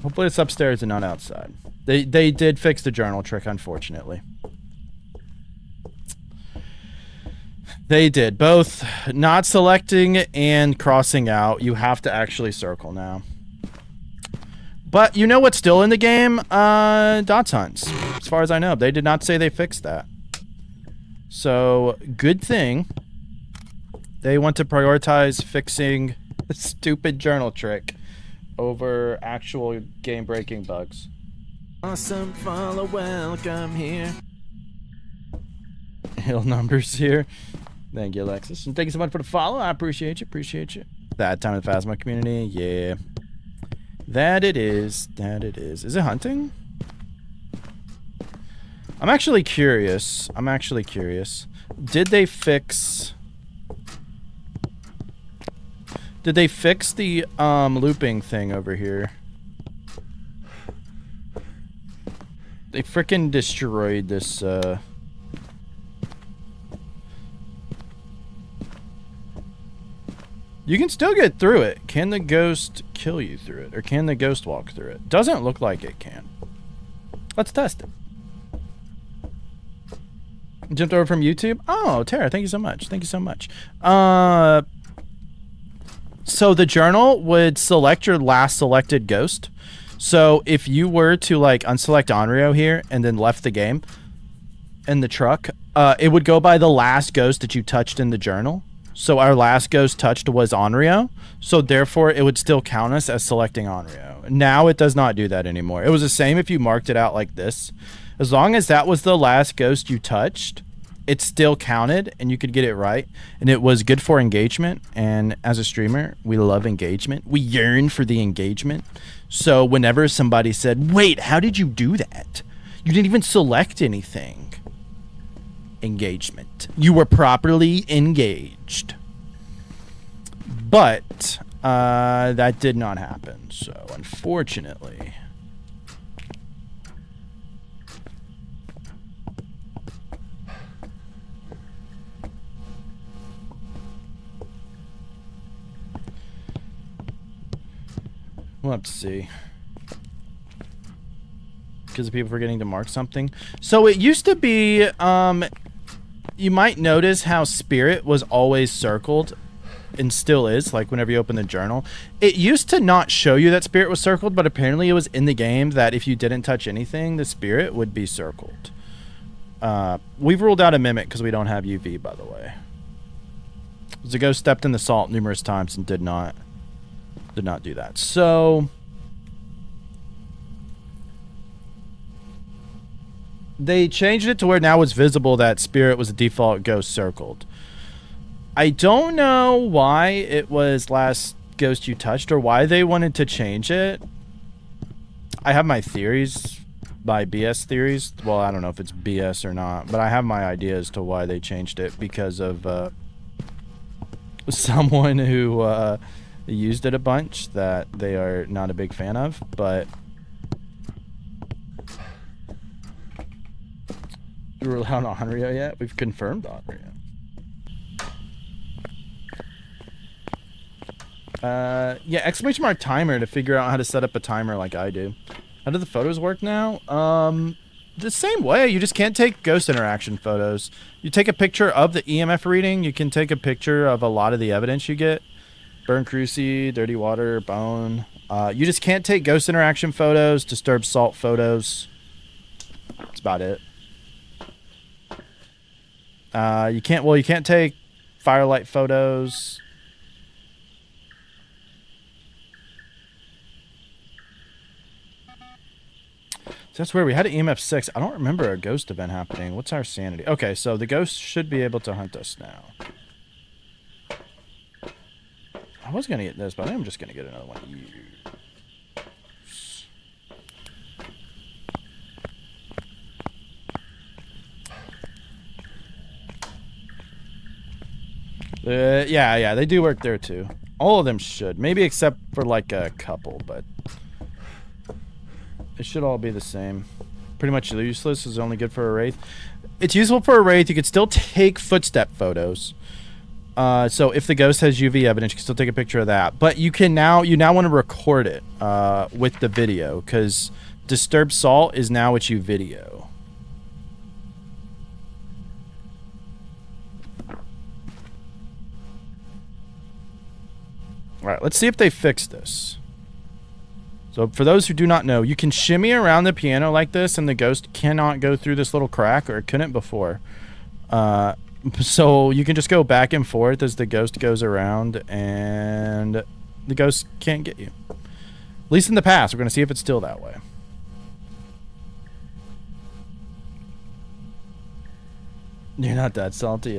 Hopefully it's upstairs and not outside. They did fix the journal trick, unfortunately. They did both not selecting and crossing out. You have to actually circle now. But you know what's still in the game? Dots hunts. As far as I know, they did not say they fixed that. So good thing they want to prioritize fixing the stupid journal trick over actual game-breaking bugs. Awesome follow, welcome here. Hill numbers here. Thank you, Alexis. And thank you so much for the follow. I appreciate you. Appreciate you. That time in the Phasma community. Yeah. That it is. That it is. Is it hunting? I'm actually curious. Did they fix... Did they fix the looping thing over here? They frickin' destroyed this You can still get through it. Can the ghost kill you through it? Or can the ghost walk through it? Doesn't look like it can. Let's test it. Jumped over from YouTube? Oh, Tara, thank you so much. Thank you so much. So the journal would select your last selected ghost. So if you were to like unselect Onryo here and then left the game in the truck, it would go by the last ghost that you touched in the journal. So our last ghost touched was Onryo. So therefore it would still count us as selecting Onryo. Now it does not do that anymore. It was the same if you marked it out like this. As long as that was the last ghost you touched, it still counted and you could get it right. And it was good for engagement. And as a streamer, we love engagement. We yearn for the engagement. So whenever somebody said, wait, how did you do that? You didn't even select anything. Engagement. You were properly engaged. But that did not happen. So unfortunately... We'll have to see. Because of people forgetting to mark something. So it used to be, you might notice how Spirit was always circled and still is, like whenever you open the journal. It used to not show you that Spirit was circled, but apparently it was in the game that if you didn't touch anything, the Spirit would be circled. We've ruled out a Mimic because we don't have UV, by the way. The ghost stepped in the salt numerous times and did not do that. So they changed it to where now it's visible that Spirit was a default ghost circled. I don't know why it was last ghost you touched or why they wanted to change it. I have my theories, my BS theories. Well, I don't know if it's BS or not, but I have my ideas to why they changed it because of someone who used it a bunch that they are not a big fan of, but we're allowed on Onryo yet? We've confirmed Onryo. Yeah, exclamation mark timer to figure out how to set up a timer like I do. How do the photos work now? The same way. You just can't take ghost interaction photos. You take a picture of the EMF reading. You can take a picture of a lot of the evidence you get. Burn Cruci, Dirty Water, Bone. You just can't take ghost interaction photos, disturbed salt photos. That's about it. You can't take firelight photos. So that's where we had an EMF 6. I don't remember a ghost event happening. What's our sanity? Okay, so the ghost should be able to hunt us now. I was going to get this, but I'm just going to get another one. Yeah, they do work there too. All of them should. Maybe except for like a couple, but it should all be the same. Pretty much useless. Is only good for a Wraith. It's useful for a Wraith. You could still take footstep photos. So if the ghost has UV evidence, you can still take a picture of that. But you now want to record it with the video because disturbed salt is now what you video. All right, let's see if they fix this. So for those who do not know, you can shimmy around the piano like this, and the ghost cannot go through this little crack, or it couldn't before. So you can just go back and forth as the ghost goes around, and the ghost can't get you. At least in the past. We're going to see if it's still that way. You're not that salty,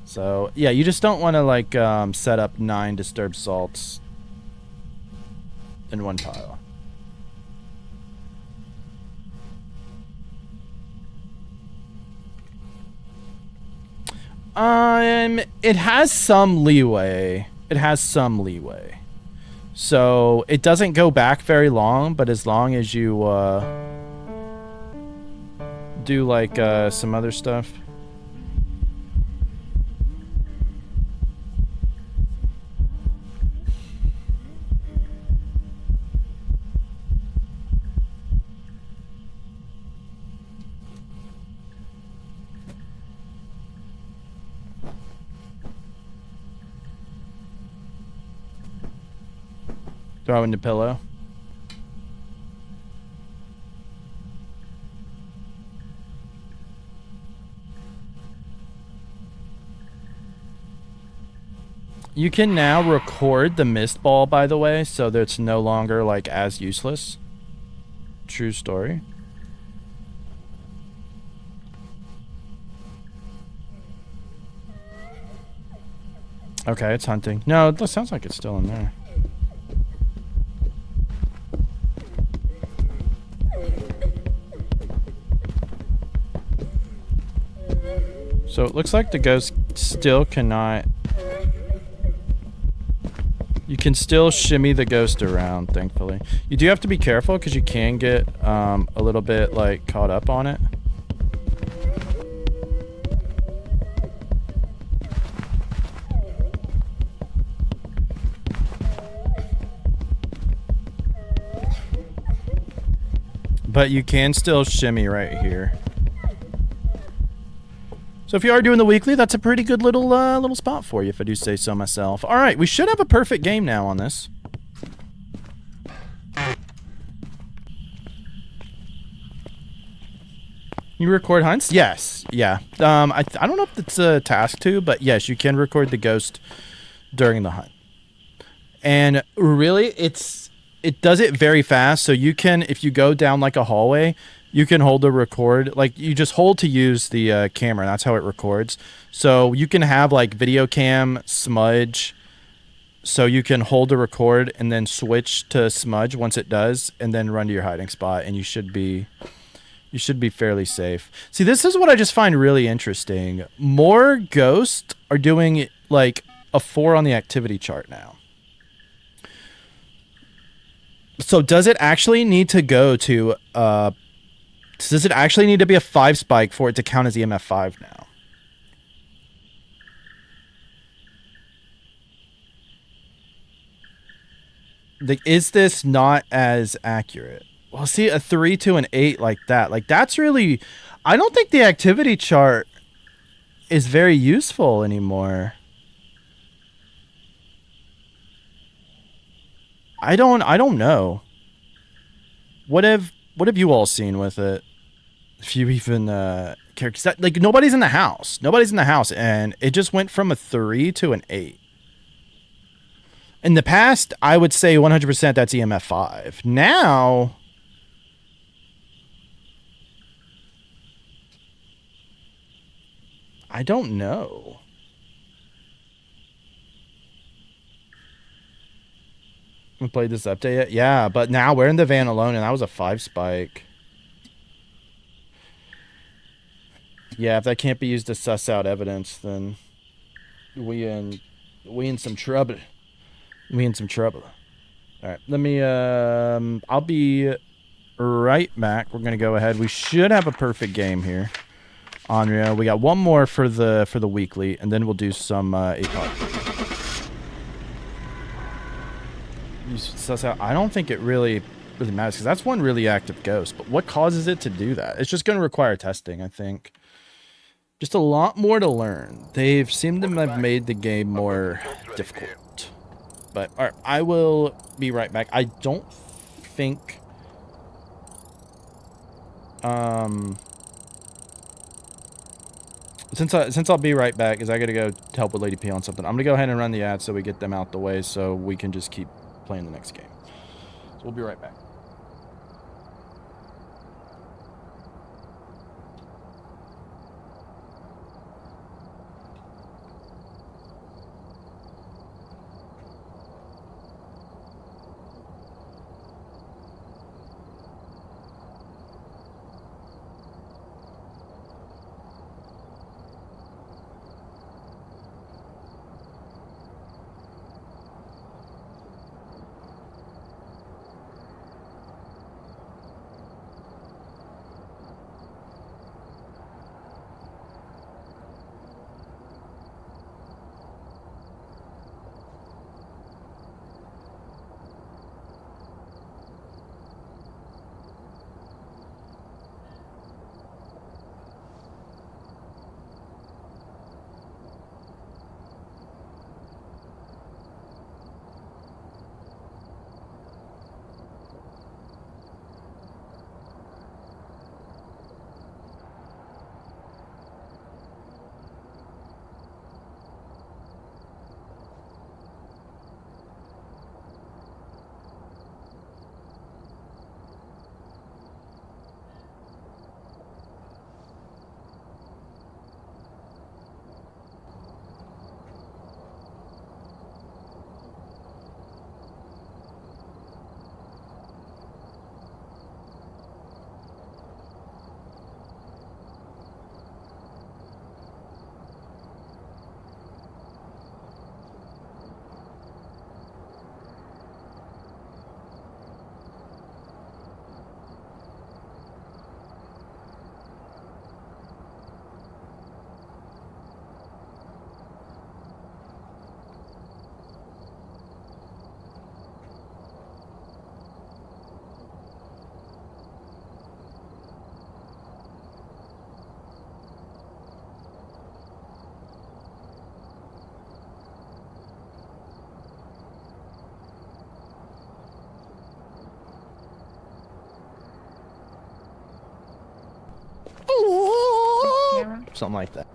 So, yeah, you just don't want to, like, set up 9 disturbed salts in one pile. It has some leeway. It has some leeway. So, it doesn't go back very long, but as long as you, do, like, some other stuff. Throw in the pillow. You can now record the mist ball, by the way, so that it's no longer, like, as useless. True story. Okay, it's hunting. No, it sounds like it's still in there. So it looks like the ghost still cannot... You can still shimmy the ghost around, thankfully. You do have to be careful because you can get a little bit, like, caught up on it. But you can still shimmy right here. So if you are doing the weekly, that's a pretty good little little spot for you, if I do say so myself. All right, we should have a perfect game now on this. You record hunts? Yes. Yeah. I don't know if it's a task to, but yes, you can record the ghost during the hunt. And really, it does it very fast. So you can, if you go down like a hallway, you can hold the record, like you just hold to use the camera. That's how it records. So you can have like video cam, smudge. So you can hold the record and then switch to smudge once it does, and then run to your hiding spot, and you should be fairly safe. See, this is what I just find really interesting. More ghosts are doing like a 4 on the activity chart now. So does it actually need to go to does it actually need to be a 5 spike for it to count as EMF 5 now? Like, is this not as accurate? Well, see, a 3 to an 8 like that. Like, that's really... I don't think the activity chart is very useful anymore. I don't know. What have you all seen with it? If you even care, 'cause that, like, nobody's in the house. Nobody's in the house, and it just went from a 3 to an 8. In the past, I would say 100% that's EMF 5. Now, I don't know. We played this update yet? Yeah, but now we're in the van alone, and that was a 5 spike. Yeah, if that can't be used to suss out evidence, then we in some trouble. We in some trouble. All right, let me. I'll be right back. We're gonna go ahead. We should have a perfect game here. Onryo, we got one more for the weekly, and then we'll do some APOD. Suss out. I don't think it really matters because that's one really active ghost. But what causes it to do that? It's just going to require testing, I think. Just a lot more to learn. They've seemed to have made the game more difficult. But all right, I will be right back. I don't think since I'll be right back, because I gotta go help with Lady P on something. I'm gonna go ahead and run the ads so we get them out the way, so we can just keep playing the next game. So we'll be right back. Something like that.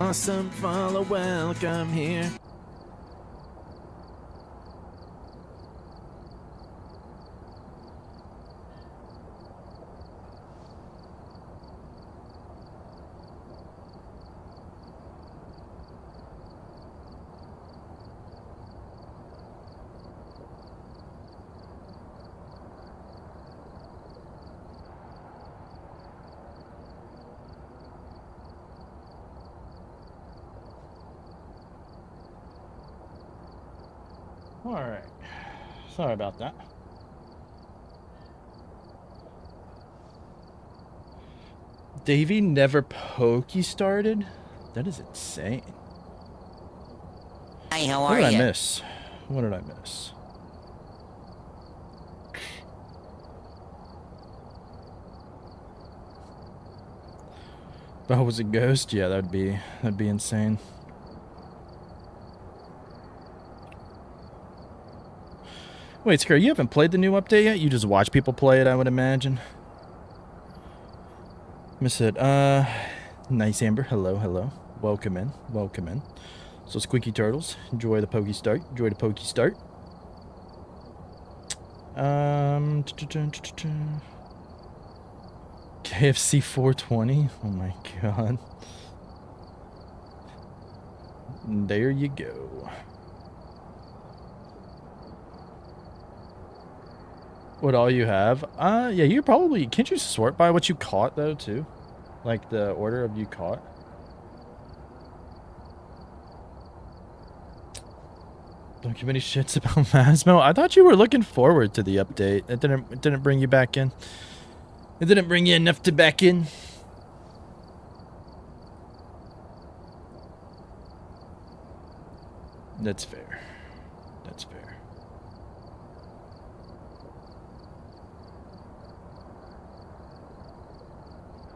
Awesome follow, welcome here. All right. Sorry about that. Davey never pokey started? That is insane. Hi, how What are did I you? miss? What did I miss? If I was a ghost, yeah, that'd be insane. Wait, Scare, you haven't played the new update yet? You just watch people play it, I would imagine. Miss it. Nice Amber. Hello, hello. Welcome in. Welcome in. So Squeaky Turtles, enjoy the pokey start. Enjoy the pokey start. KFC 420. Oh my god. There you go. What all you have? Yeah, you probably can't you sort by what you caught though too? Like the order of you caught? Don't give any shits about Phasmo. I thought you were looking forward to the update. It didn't bring you back in. It didn't bring you enough to back in. That's fair. That's fair.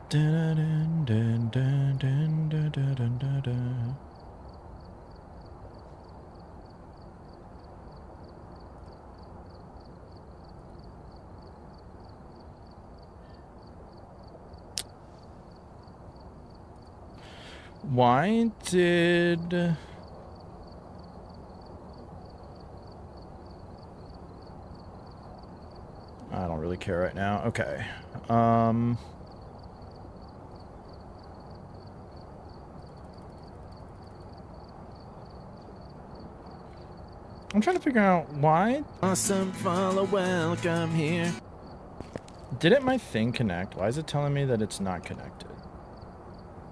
Dun, dun, dun, dun, dun, dun, dun, dun, dun. Why did... I don't really care right now. Okay. I'm trying to figure out why. Awesome follow, welcome here. Didn't my thing connect? Why is it telling me that it's not connected?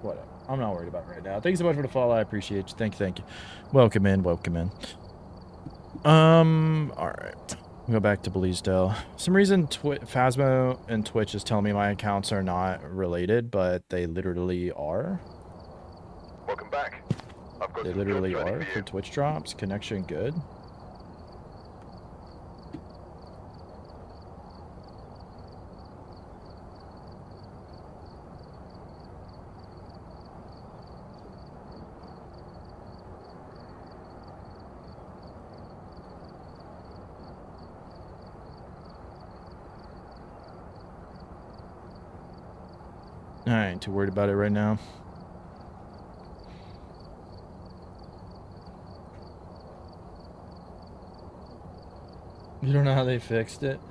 Whatever. I'm not worried about it right now. Thank you so much for the follow. I appreciate you. Thank you. Thank you. Welcome in. Welcome in. All right. Go back to Bleasdale. For some reason, Phasmo and Twitch is telling me my accounts are not related, but they literally are. Welcome back. I've got They some literally jobs ready are for for you. Twitch drops. Connection good. I ain't too worried about it right now. You don't know how they fixed it?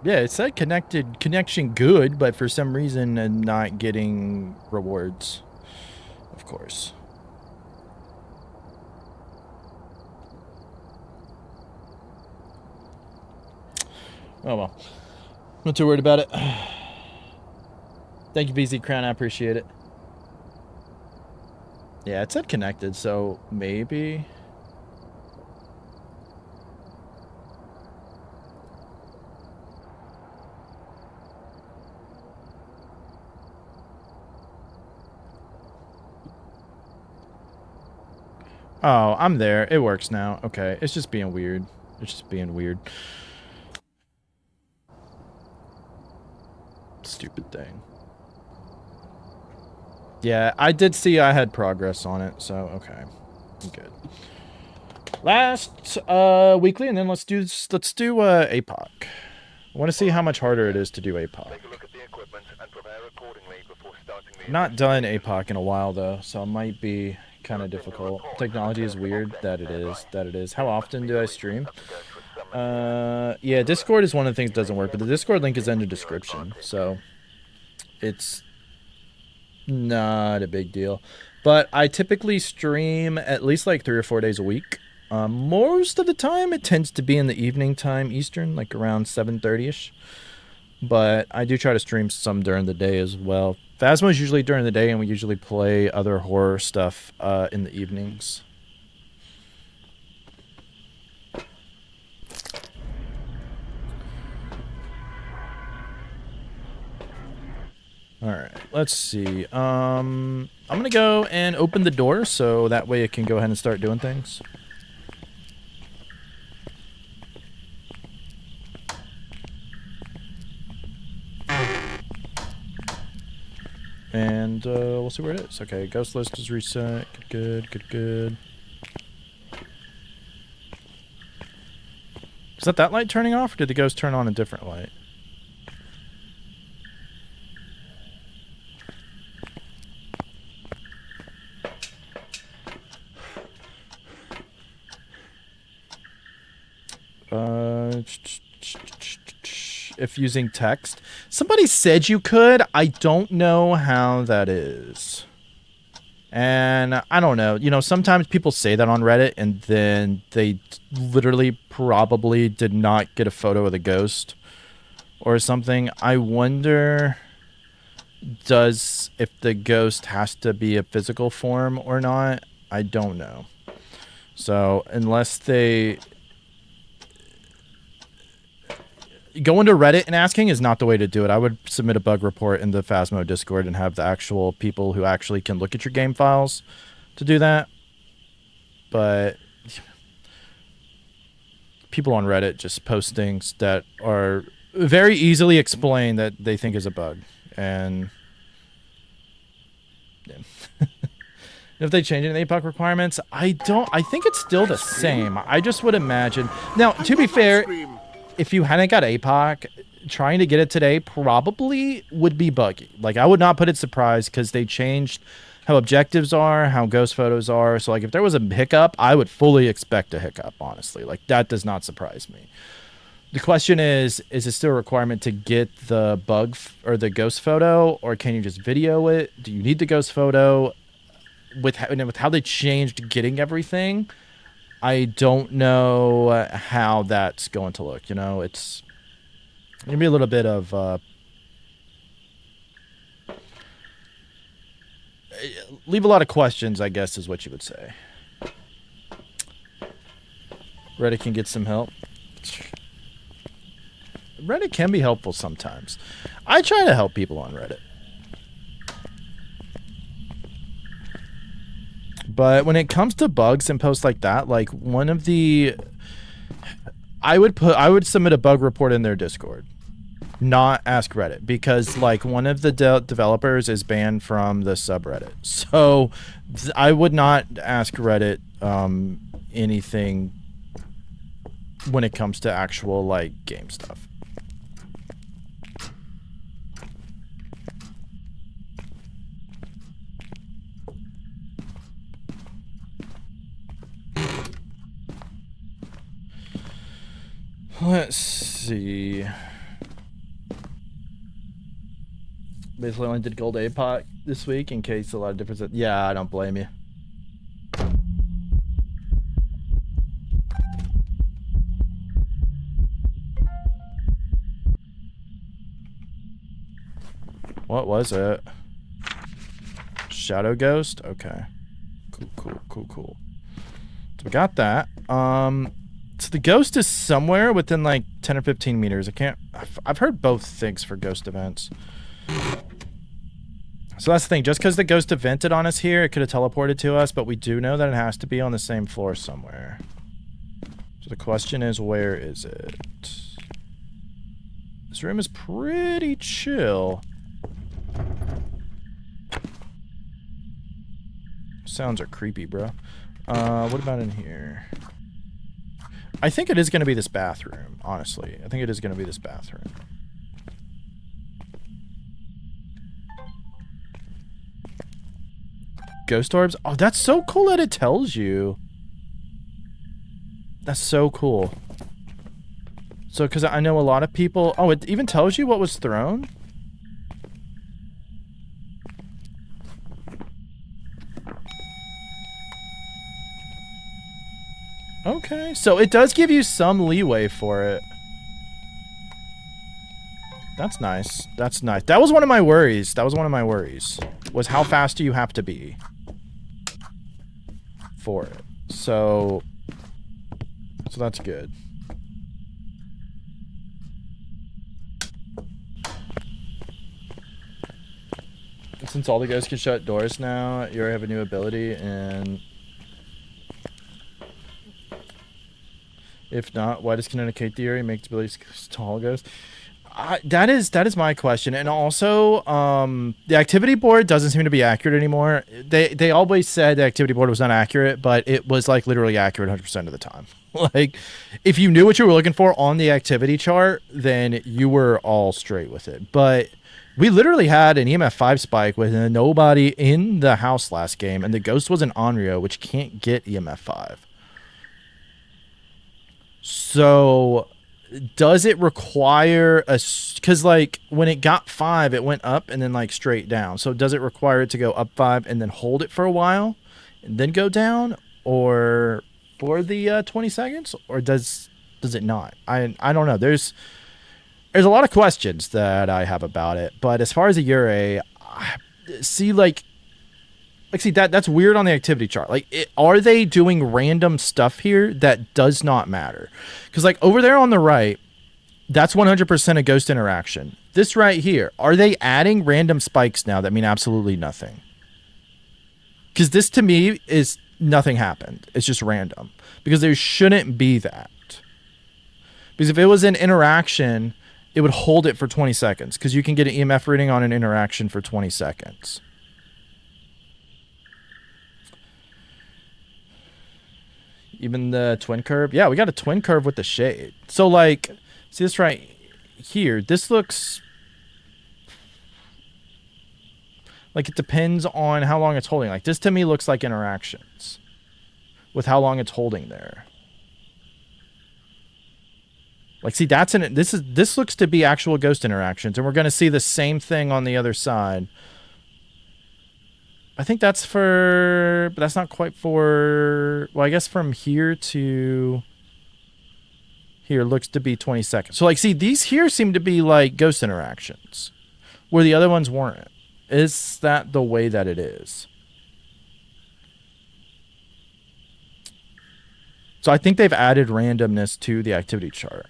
Yeah, it said connection good, but for some reason not getting rewards. Of course. Oh well. Not too worried about it. Thank you, BZ Crown. I appreciate it. Yeah, it said connected, so maybe. Oh, I'm there. It works now. Okay. It's just being weird. It's just being weird. Stupid thing. Yeah, I did see I had progress on it, so okay. I'm good. Last weekly, and then let's do APOC. I want to see how much harder it is to do APOC. Take a look at the equipment and prepare accordingly before starting the Not done APOC in a while though, so it might be kind of difficult. Technology is weird. That it is. How often do I stream? Yeah, Discord is one of the things that doesn't work, but the Discord link is in the description, so it's not a big deal. But I typically stream at least like 3 or 4 days a week. Most of the time it tends to be in the evening time Eastern, like around 7:30ish. But I do try to stream some during the day as well. Phasmo is usually during the day, and we usually play other horror stuff in the evenings. Alright, let's see. I'm gonna go and open the door so that way it can go ahead and start doing things. And we'll see where it is. Okay, ghost list is reset. Good. Is that light turning off, or did the ghost turn on a different light? If using text. Somebody said you could. I don't know how that is. And I don't know. You know, sometimes people say that on Reddit and then they literally probably did not get a photo of the ghost or something. I wonder if the ghost has to be a physical form or not. I don't know. So unless they... Going to Reddit and asking is not the way to do it. I would submit a bug report in the Phasmo Discord and have the actual people who actually can look at your game files to do that. But people on Reddit just post things that are very easily explained that they think is a bug. And yeah. If they change any APOC requirements, I think it's still the same. I just would imagine. Now, to be fair, if you hadn't got APOC, trying to get it today probably would be buggy. Like, I would not put it surprised because they changed how objectives are, how ghost photos are. So, like, if there was a hiccup, I would fully expect a hiccup, honestly. Like, that does not surprise me. The question is it still a requirement to get the bug or the ghost photo, or can you just video it? Do you need the ghost photo? With how they changed getting everything, I don't know how that's going to look. You know, it's going to be a little bit of... leave a lot of questions, I guess, is what you would say. Reddit can get some help. Reddit can be helpful sometimes. I try to help people on Reddit. But when it comes to bugs and posts like that, like one of the... I would submit a bug report in their Discord, not ask Reddit, because like one of the developers is banned from the subreddit. So I would not ask Reddit anything when it comes to actual like game stuff. Let's see. Basically only did gold APOC this week in case a lot of differences. Yeah, I don't blame you. What was it? Shadow Ghost? Okay. Cool. So we got that. So the ghost is somewhere within like 10 or 15 meters. I've heard both things for ghost events. So that's the thing. Just because the ghost evented on us here, it could have teleported to us, but we do know that it has to be on the same floor somewhere. So the question is, where is it? This room is pretty chill. sounds are creepy, bro. What about in here? I think it is going to be this bathroom, honestly. I think it is going to be this bathroom. Ghost orbs? Oh, that's so cool that it tells you. That's so cool. So, because I know a lot of people... Oh, it even tells you what was thrown? Okay, so it does give you some leeway for it. That's nice. That's nice. That was one of my worries. That was one of my worries. Was how fast do you have to be for it. So that's good. Since all the ghosts can shut doors now, you already have a new ability, and if not, why does communicate theory make the abilities to all ghosts? That is my question. And also, the activity board doesn't seem to be accurate anymore. They always said the activity board was not accurate, but it was like literally accurate 100% of the time. Like, if you knew what you were looking for on the activity chart, then you were all straight with it. But we literally had an EMF 5 spike with nobody in the house last game, and the ghost was an Onryo, which can't get EMF 5. So does it require a... Because, like, when it got 5, it went up and then, like, straight down. So does it require it to go up 5 and then hold it for a while and then go down? Or for the 20 seconds? Or does it not? I don't know. There's a lot of questions that I have about it. But as far as a Yurei, see, that's weird on the activity chart. Like, are they doing random stuff here that does not matter? Because, like, over there on the right, that's 100% a ghost interaction. This right here, are they adding random spikes now that mean absolutely nothing? Because this, to me, is nothing happened. It's just random. Because there shouldn't be that. Because if it was an interaction, it would hold it for 20 seconds. Because you can get an EMF reading on an interaction for 20 seconds. Even the twin curve? Yeah, we got a twin curve with the shade. So, like, see this right here? This looks... like it depends on how long it's holding. Like, this to me looks like interactions. With how long it's holding there. Like, see, this looks to be actual ghost interactions. And we're going to see the same thing on the other side. I think that's for... but that's not quite for... well, I guess from here to... here looks to be 20 seconds. So, like, see, these here seem to be, like, ghost interactions. Where the other ones weren't. Is that the way that it is? So, I think they've added randomness to the activity chart.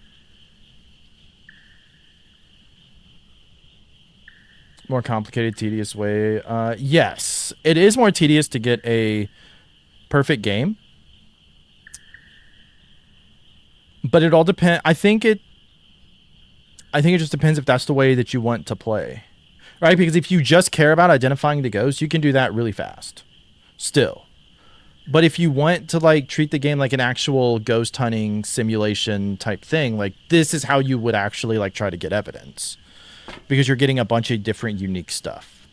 More complicated, tedious way. Yes, it is more tedious to get a perfect game. But it all depends. I think it just depends if that's the way that you want to play. Right? Because if you just care about identifying the ghost, you can do that really fast. Still. But if you want to, like, treat the game like an actual ghost hunting simulation type thing, like, this is how you would actually, like, try to get evidence. Because you're getting a bunch of different unique stuff.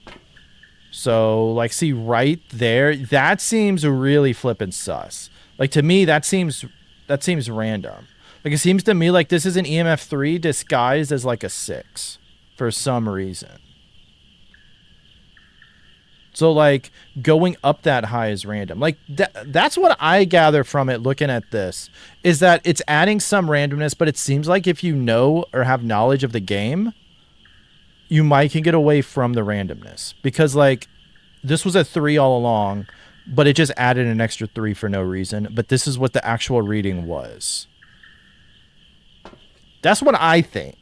So, like, see right there, that seems really flippin' sus. Like, to me, that seems random. Like, it seems to me like this is an EMF 3 disguised as, like, a 6 for some reason. So, like, going up that high is random. Like, that's what I gather from it looking at this, is that it's adding some randomness, but it seems like if you know or have knowledge of the game, you might can get away from the randomness. Because, like, this was a 3 all along, but it just added an extra 3 for no reason. But this is what the actual reading was. That's what I think.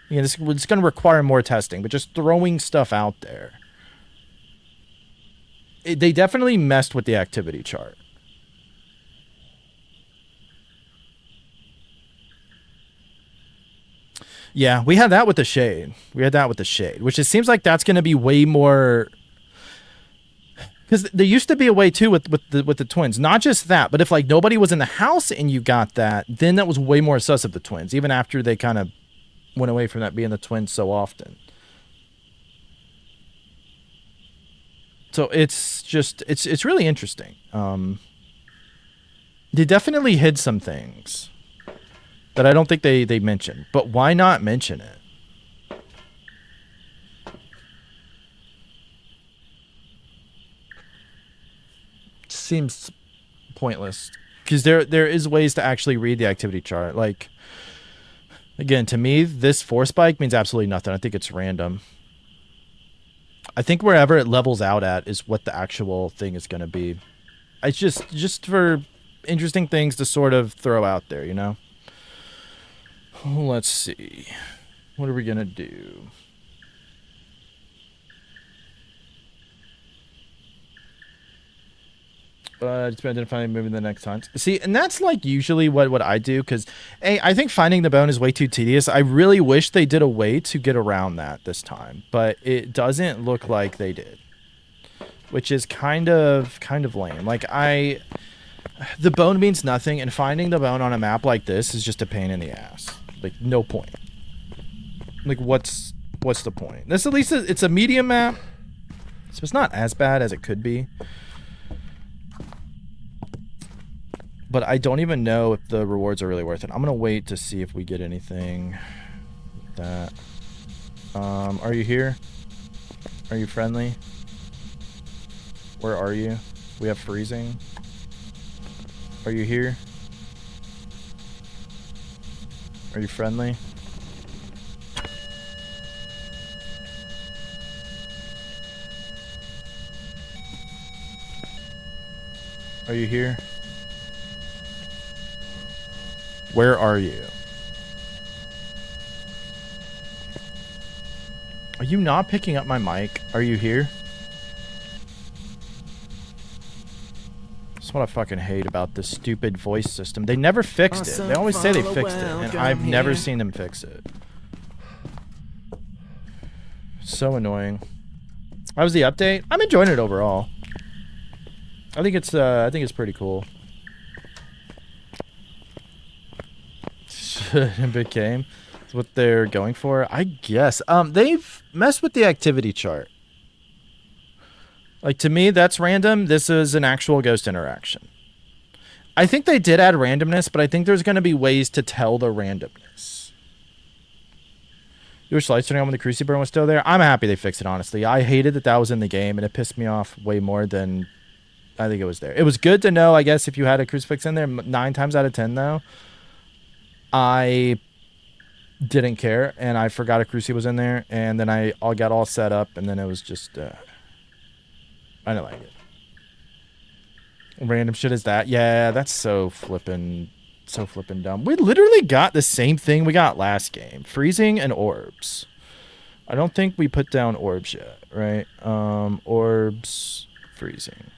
You know, it's going to require more testing, but just throwing stuff out there. They definitely messed with the activity chart. Yeah, we had that with the shade. Which it seems like that's going to be way more... Because there used to be a way too with the twins. Not just that, but if like nobody was in the house and you got that, then that was way more sus of the twins. Even after they kind of went away from that being the twins so often. So it's just it's really interesting. They definitely hid some things that I don't think they mentioned. But why not mention it? Seems pointless because there is ways to actually read the activity chart. Like, again, to me, this 4 spike means absolutely nothing. I think it's random. I think wherever it levels out at is what the actual thing is going to be. It's just for interesting things to sort of throw out there, you know? Let's see. What are we going to do? It's been identifying moving the next time. See, and that's like usually what I do because, I think finding the bone is way too tedious. I really wish they did a way to get around that this time, but it doesn't look like they did, which is kind of lame. Like the bone means nothing, and finding the bone on a map like this is just a pain in the ass. Like no point. Like what's the point? This at least it's a medium map, so it's not as bad as it could be. But I don't even know if the rewards are really worth it. I'm gonna wait to see if we get anything with that. Are you here? Are you friendly? Where are you? We have freezing. Are you here? Are you friendly? Are you here? Where are you? Are you not picking up my mic? Are you here? That's what I fucking hate about this stupid voice system. They never fixed it. They always say they fixed it, and I've never seen them fix it. So annoying. How was the update? I'm enjoying it overall. I think it's pretty cool. It became. That's what they're going for, I guess. They've messed with the activity chart. Like, to me, that's random. This is an actual ghost interaction. I think they did add randomness, but I think there's going to be ways to tell the randomness. You wish lights turning on when the Crucible was still there? I'm happy they fixed it, honestly. I hated that was in the game, and it pissed me off way more than I think it was there. It was good to know, I guess, if you had a crucifix in there. 9 times out of 10, though, I didn't care, and I forgot a cruci was in there, and then I got all set up, and then it was just I didn't like it. Random shit is that? Yeah, that's so flippin' dumb. We literally got the same thing we got last game. Freezing and orbs. I don't think we put down orbs yet, right? Orbs, freezing.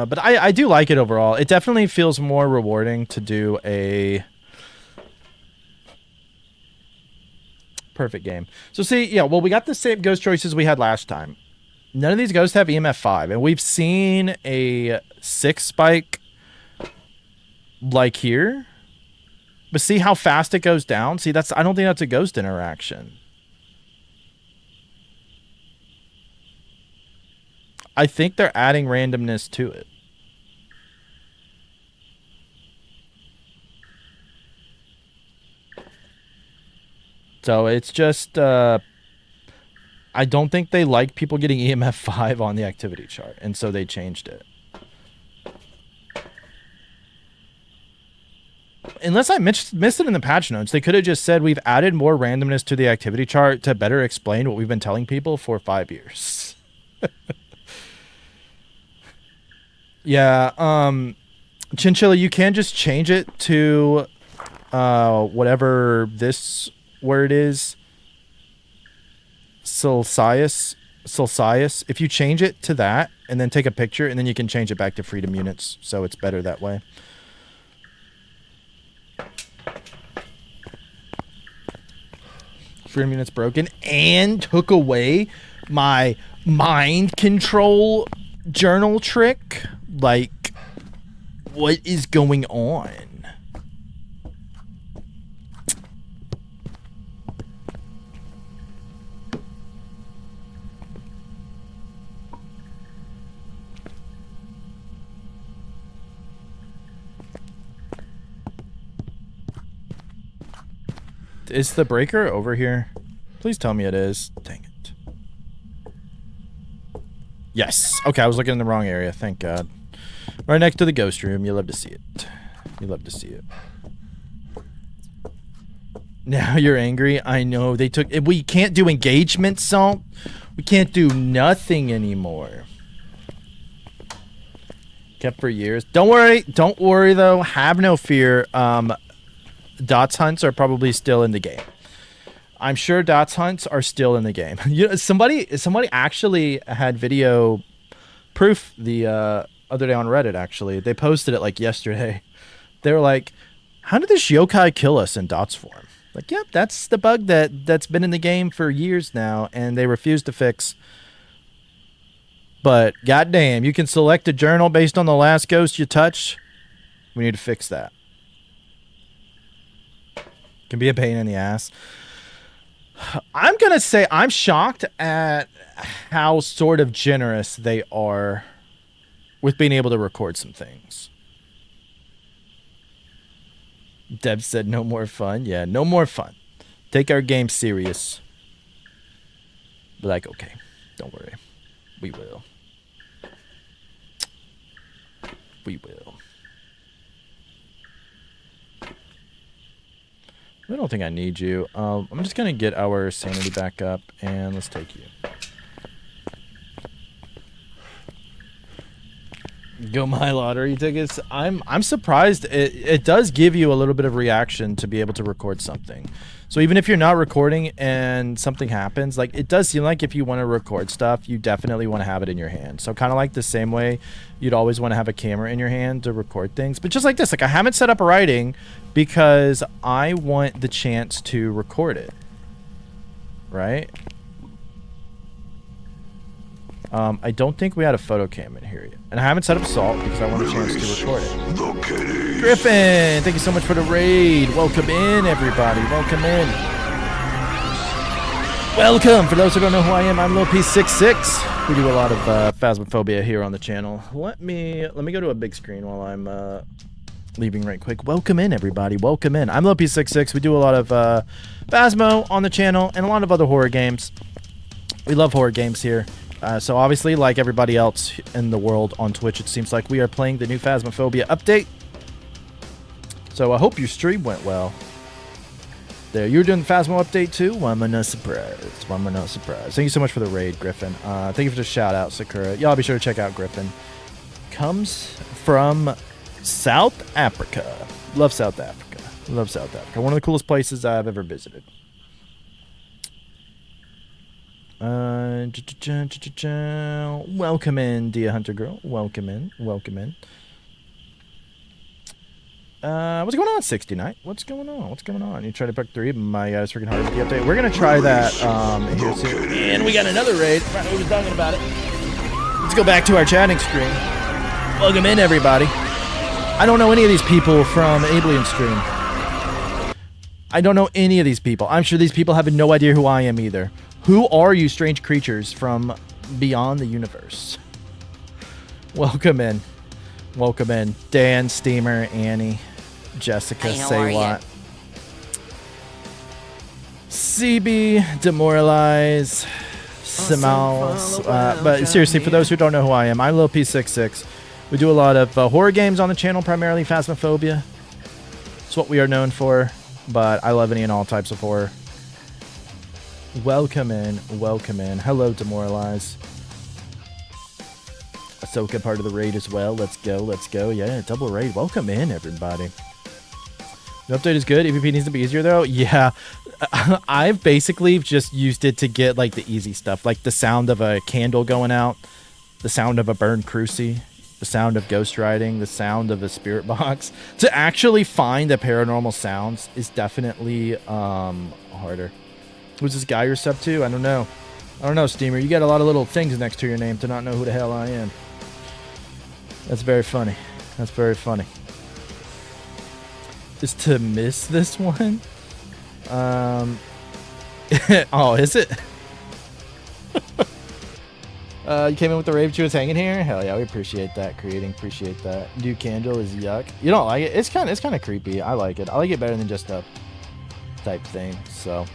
But I do like it overall. It definitely feels more rewarding to do a perfect game. So see, yeah, well, we got the same ghost choices we had last time. None of these ghosts have EMF 5, and we've seen a 6 spike like here. But see how fast it goes down? See, I don't think that's a ghost interaction. I think they're adding randomness to it. So it's just, I don't think they like people getting EMF 5 on the activity chart, and so they changed it. Unless I missed it in the patch notes, they could have just said we've added more randomness to the activity chart to better explain what we've been telling people for 5 years. Yeah, Chinchilla, you can just change it to whatever this word is. Celsius Celsius, if you change it to that and then take a picture, and then you can change it back to freedom units, so it's better that way. Freedom units broken and took away my mind control journal trick. Like, what is going on? Is the breaker over here? Please tell me it is. Dang it. Yes. Okay, I was looking in the wrong area. Thank God. Right next to the ghost room. You love to see it. You love to see it. Now you're angry. I know they took. We can't do engagement, Salt. We can't do nothing anymore. Kept for years. Don't worry. Don't worry though. Have no fear. Dots hunts are probably still in the game. I'm sure dots hunts are still in the game. You know, somebody actually had video proof the other day on Reddit. Actually, they posted it like yesterday. They were like, "How did this yokai kill us in dots form?" Like, yep, that's the bug that's been in the game for years now, and they refuse to fix. But goddamn, you can select a journal based on the last ghost you touch. We need to fix that. Can be a pain in the ass. I'm gonna say I'm shocked at how sort of generous they are with being able to record some things. Deb said no more fun. Yeah, no more fun. Take our game serious. Be like, okay, don't worry. We will. We will. I don't think I need you. I'm just gonna get our sanity back up, and let's take you. Go my lottery tickets. I'm surprised. It does give you a little bit of reaction to be able to record something. So even if you're not recording and something happens, like, it does seem like if you want to record stuff, you definitely want to have it in your hand. So kind of like the same way you'd always want to have a camera in your hand to record things. But just like this, like, I haven't set up a writing because I want the chance to record it. Right? I don't think we had a photo cam in here yet. And I haven't set up Salt because I want a chance to record it. Griffin, thank you so much for the raid. Welcome in, everybody. Welcome in. Welcome. For those who don't know who I am, I'm Lil P66. We do a lot of Phasmophobia here on the channel. Let me go to a big screen while I'm leaving right quick. Welcome in, everybody. Welcome in. I'm Lil P66. We do a lot of Phasmo on the channel and a lot of other horror games. We love horror games here. So obviously, like everybody else in the world on Twitch, it seems like we are playing the new Phasmophobia update. So I hope your stream went well. There, you were doing the Phasmo update too? Why am I not surprised? Why am I not surprised? Thank you so much for the raid, Griffin. Thank you for the shout out, Sakura. Y'all be sure to check out Griffin. Comes from South Africa. Love South Africa. Love South Africa. One of the coolest places I've ever visited. Welcome in, Dia Hunter Girl. Welcome in. Welcome in. What's going on, 69? What's going on? What's going on? You tried to pick 3, but my guy's freaking hard with the update. We're gonna try that here soon. And we got another raid. Right, we were talking about it. Let's go back to our chatting screen. Welcome in, everybody. I don't know any of these people from Alien Stream. I don't know any of these people. I'm sure these people have no idea who I am either. Who are you, strange creatures from beyond the universe? Welcome in. Welcome in. Dan, Steamer, Annie, Jessica, hey, Say What. CB, Demoralize, Simals. But seriously, for those who don't know who I am, I'm Lil P66. We do a lot of horror games on the channel, primarily Phasmophobia. It's what we are known for, but I love any and all types of horror. Welcome in, welcome in. Hello, Demoralize. Ahsoka part of the raid as well. Let's go, let's go. Yeah, double raid. Welcome in, everybody. The update is good. EVP needs to be easier, though. Yeah. I've basically just used it to get like the easy stuff, like the sound of a candle going out, the sound of a burned cruci, the sound of ghost riding, the sound of a spirit box. To actually find the paranormal sounds is definitely harder. Who's this guy you're sub to? I don't know. I don't know, Steamer. You got a lot of little things next to your name to not know who the hell I am. That's very funny. That's very funny. Is to miss this one? Oh, is it? You came in with the rave she was hanging here? Hell yeah, we appreciate that. Appreciate that. New candle is yuck. You don't like it? It's kind of creepy. I like it. I like it better than just a type thing. So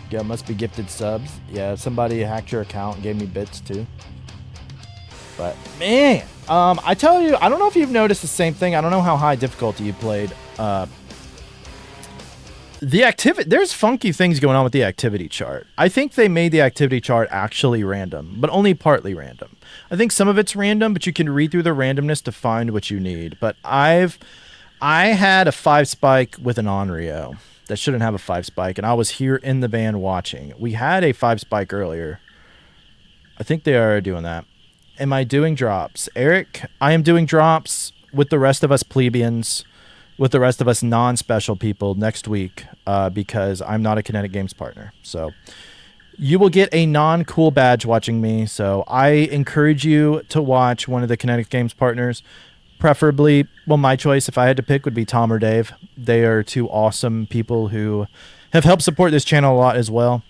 yeah, must be gifted subs. Yeah, somebody hacked your account and gave me bits too. But man, I tell you, I don't know if you've noticed the same thing. I don't know how high difficulty you played. The activity, there's funky things going on with the activity chart. I think they made the activity chart actually random, but only partly random. I think some of it's random, but you can read through the randomness to find what you need. But I had a 5 spike with an Onryo that shouldn't have a 5 spike, and I was here in the van watching. We had a 5 spike earlier. I think they are doing that. Am I doing drops? Eric, I am doing drops with the rest of us plebeians, with the rest of us non-special people next week because I'm not a Kinetic Games partner. So you will get a non-cool badge watching me. So I encourage you to watch one of the Kinetic Games partners. Preferably, well, my choice, if I had to pick, would be Tom or Dave. They are two awesome people who have helped support this channel a lot as well.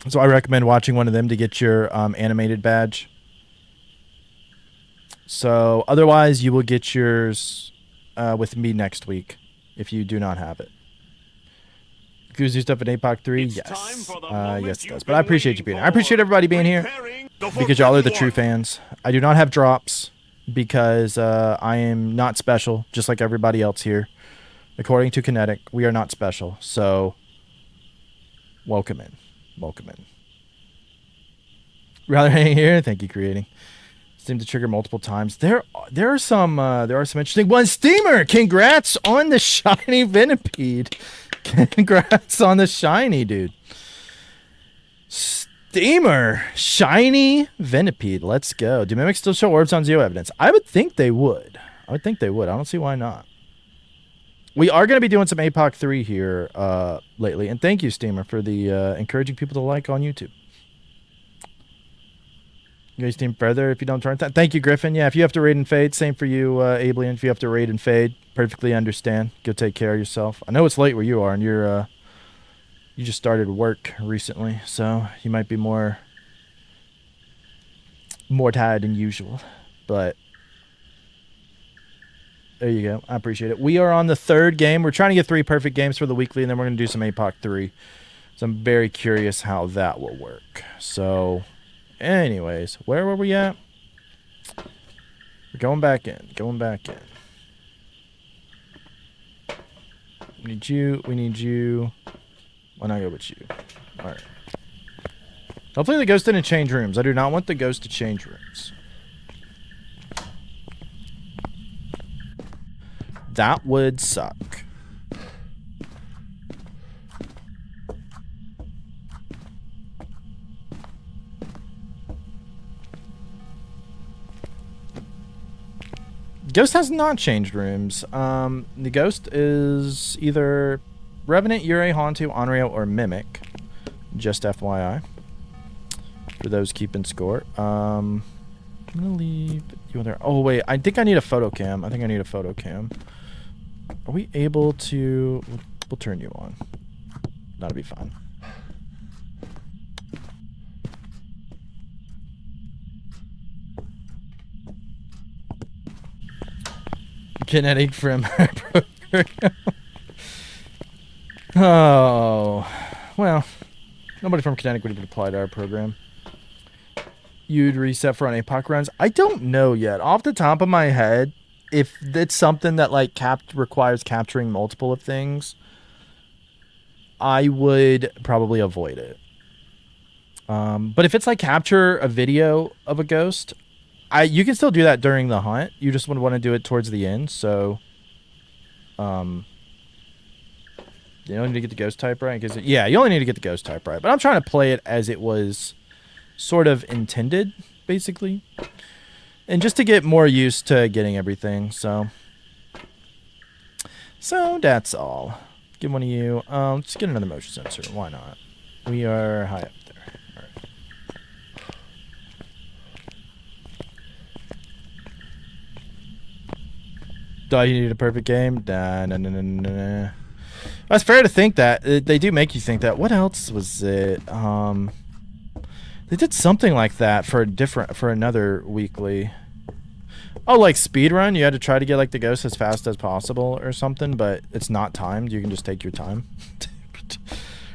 So I recommend watching one of them to get your animated badge. So otherwise, you will get yours with me next week if you do not have it. Guzu stuff at APOC 3? Yes. Yes, it does. But I appreciate you being here. I appreciate everybody being here because y'all are the true fans. I do not have drops because I am not special, just like everybody else here. According to Kinetic, we are not special. So welcome in. Welcome in. Rather hang here. Thank you, creating. Seem to trigger multiple times. There are some interesting ones. Steamer, congrats on the shiny Venipede. Congrats on the shiny, dude. Steamer, shiny Venipede. Let's go. Do mimics still show orbs on zero evidence? I would think they would. I don't see why not. We are going to be doing some APOC 3 here lately. And thank you, Steamer, for the encouraging people to like on YouTube. You guys team further if you don't turn that. Thank you, Griffin. Yeah, if you have to raid and fade, same for you, Ablian. If you have to raid and fade, perfectly understand. Go take care of yourself. I know it's late where you are, and you just started work recently, so you might be more tired than usual. But there you go. I appreciate it. We are on the 3rd game. We're trying to get 3 perfect games for the weekly, and then we're going to do some APOC 3. So I'm very curious how that will work. So anyways, where were we at? We're going back in. We need you. Why not go with you? Alright. Hopefully the ghost didn't change rooms. I do not want the ghost to change rooms. That would suck. Ghost has not changed rooms. The ghost is either Revenant, Yurei, Hantu, Onryo, or Mimic. Just FYI. For those keeping score. I'm gonna leave you there. Oh wait, I think I need a photo cam. Are we able to... We'll turn you on. That'll be fine. Kinetic from our program. Oh, well, nobody from Kinetic would even apply to our program. You'd reset for on APOC runs? I don't know yet. Off the top of my head, if it's something that like requires capturing multiple of things, I would probably avoid it. But if it's like capture a video of a ghost, you can still do that during the hunt. You just would want to do it towards the end. So, You only need to get the ghost type right? Because yeah, you only need to get the ghost type right. But I'm trying to play it as it was sort of intended, basically. And just to get more used to getting everything, so that's all. Give one of you. Let's get another motion sensor. Why not? We are high up there. All right. Do you need a perfect game? Nah. That's fair to think that. They do make you think that. What else was it? They did something like that for another weekly. Oh, like speedrun? You had to try to get like the ghost as fast as possible or something, but it's not timed. You can just take your time.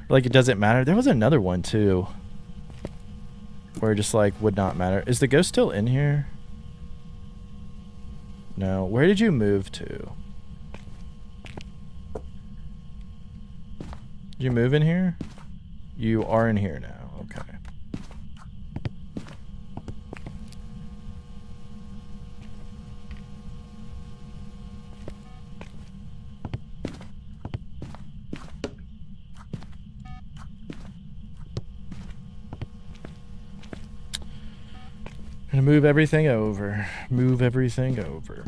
Like it doesn't matter. There was another one too, where it just like would not matter. Is the ghost still in here? No. Where did you move to? Did you move in here? You are in here now. Okay. Gonna move everything over. Move everything over.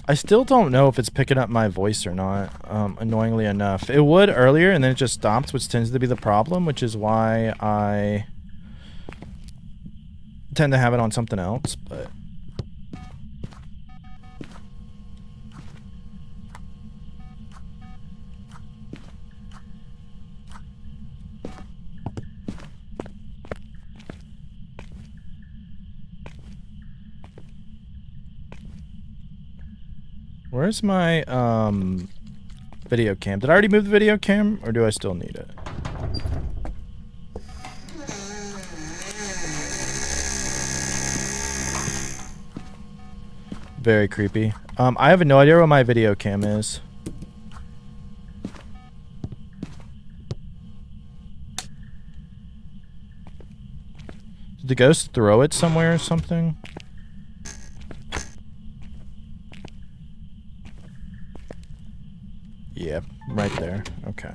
I still don't know if it's picking up my voice or not, annoyingly enough. It would earlier, and then it just stops, which tends to be the problem, which is why I tend to have it on something else, but... Where's my video cam? Did I already move the video cam, or do I still need it? Very creepy. I have no idea where my video cam is. Did the ghost throw it somewhere or something? Yeah, right there. Okay.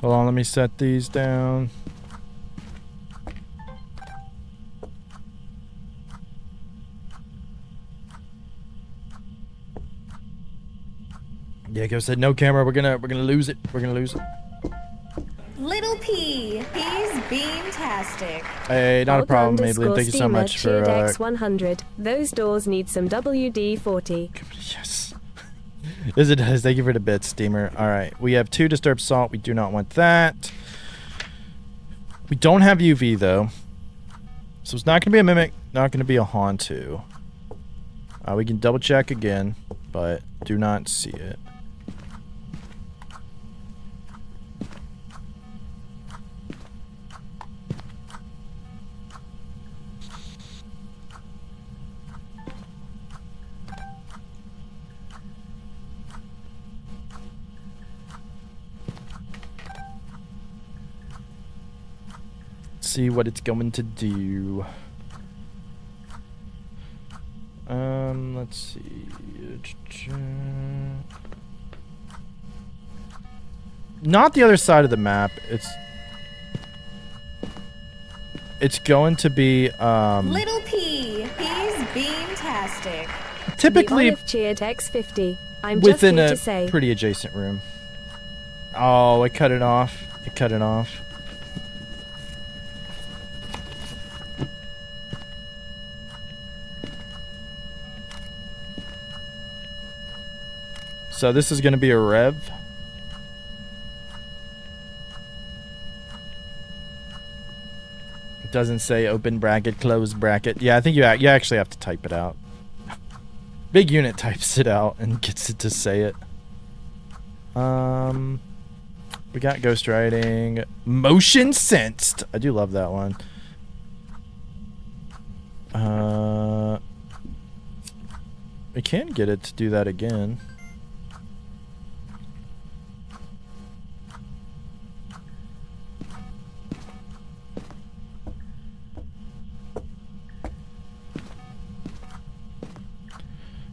Hold on, let me set these down. Yeah, Ghost said no camera. We're gonna lose it. We're gonna lose it. Little P, he's beam-tastic. Hey, not a problem, Maybelline. Thank you so much for X100. Those doors need some WD-40. Yes. Yes, it does. Thank you for the bits, Steamer. All right, we have 2 disturbed salt. We do not want that. We don't have UV though, so it's not gonna be a mimic. Not gonna be a Hauntu. We can double check again, but do not see it. See what it's going to do. Let's see. Not the other side of the map. It's going to be Little P, he's beam-tastic. typically Cheered X50. I'm within just here a to say. pretty adjacent room. Oh, it cut it off. It cut it off. So this is going to be a rev. It doesn't say open bracket, close bracket. Yeah, I think you actually have to type it out. Big Unit types it out and gets it to say it. We got ghostwriting. Motion sensed. I do love that one. We can get it to do that again.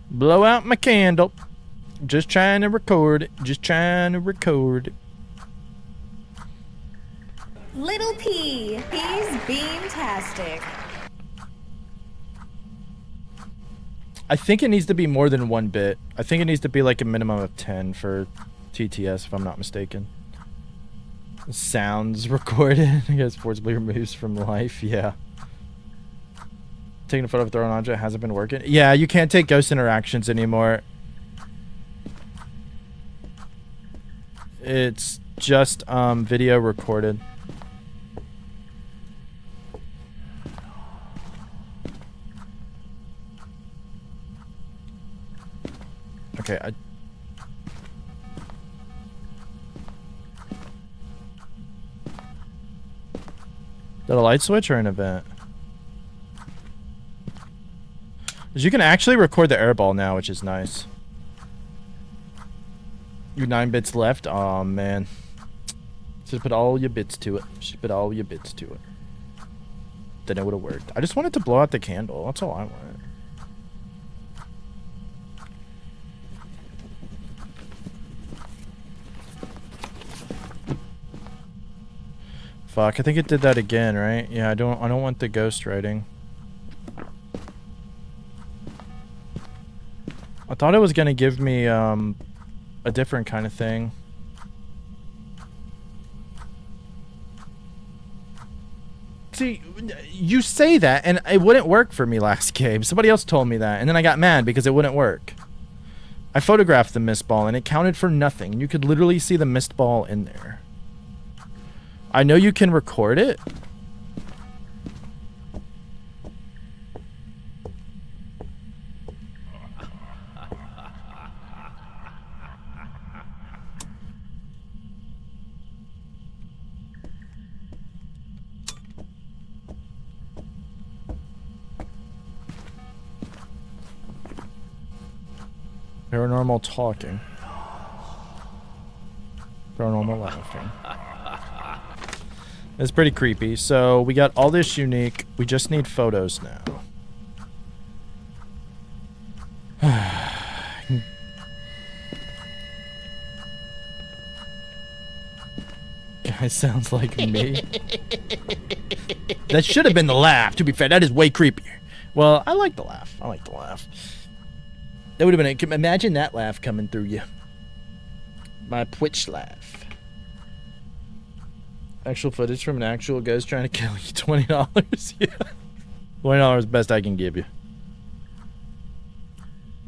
Blow out my candle. Just trying to record it. Just trying to record it. Little P. He's beantastic. I think it needs to be more than 1 bit. I think it needs to be like a minimum of 10 for TTS, if I'm not mistaken. Sounds recorded. I guess forcibly removes from life. Yeah. Taking a photo of a thrown object hasn't been working. Yeah, you can't take ghost interactions anymore. It's just video recorded. Okay, Is that a light switch or an event? Because you can actually record the airball now, which is nice. You 9 bits left? Aw, man. Just put all your bits to it. Just put all your bits to it. Then it would have worked. I just wanted to blow out the candle. That's all I wanted. Fuck, I think it did that again, right? Yeah, I don't want the ghost writing. I thought it was gonna give me a different kind of thing. See, you say that, and it wouldn't work for me last game. Somebody else told me that, and then I got mad because it wouldn't work. I photographed the mist ball, and it counted for nothing. You could literally see the mist ball in there. I know you can record it. Paranormal talking. Paranormal laughing. It's pretty creepy. So we got all this unique. We just need photos now. Guy sounds like me. That should have been the laugh. To be fair, that is way creepier. Well, I like the laugh. I like the laugh. That would have been. Imagine that laugh coming through you. My Twitch laugh. Actual footage from an actual ghost trying to kill you. $20. Yeah. $20 best I can give you.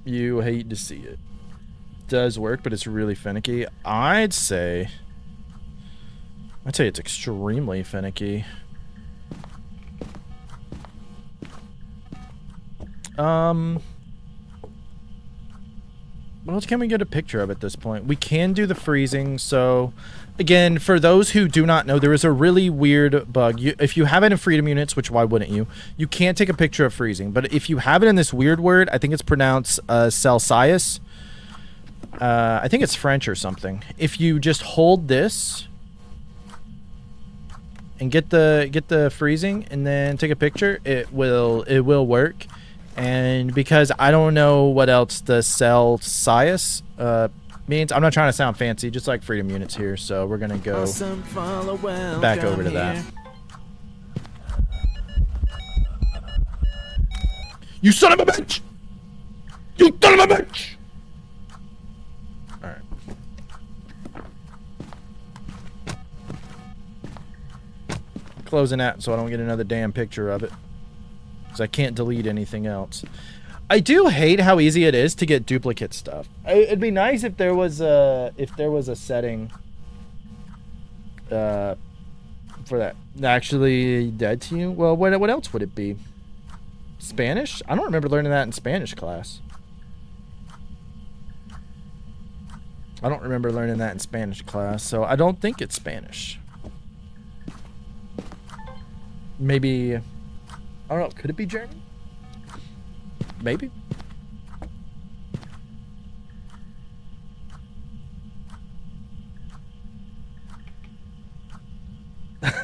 You hate to see it. Does work, but it's really finicky. I'd say it's extremely finicky. What else can we get a picture of at this point? We can do the freezing. So, again, for those who do not know, there is a really weird bug. If you have it in freedom units, which why wouldn't you? You can't take a picture of freezing. But if you have it in this weird word, I think it's pronounced Celsius. I think it's French or something. If you just hold this and get the freezing and then take a picture, it will work. And because I don't know what else the Celsius means, I'm not trying to sound fancy, just like freedom units here. So we're gonna go back over to that. You son of a bitch! You son of a bitch! All right. Closing that so I don't get another damn picture of it. I can't delete anything else. I do hate how easy it is to get duplicate stuff. It'd be nice if there was a setting to for that. Actually dead to you? Well, what else would it be? Spanish? I don't remember learning that in Spanish class. I don't remember learning that in Spanish class, so I don't think it's Spanish. Maybe, I don't know, could it be German? Maybe.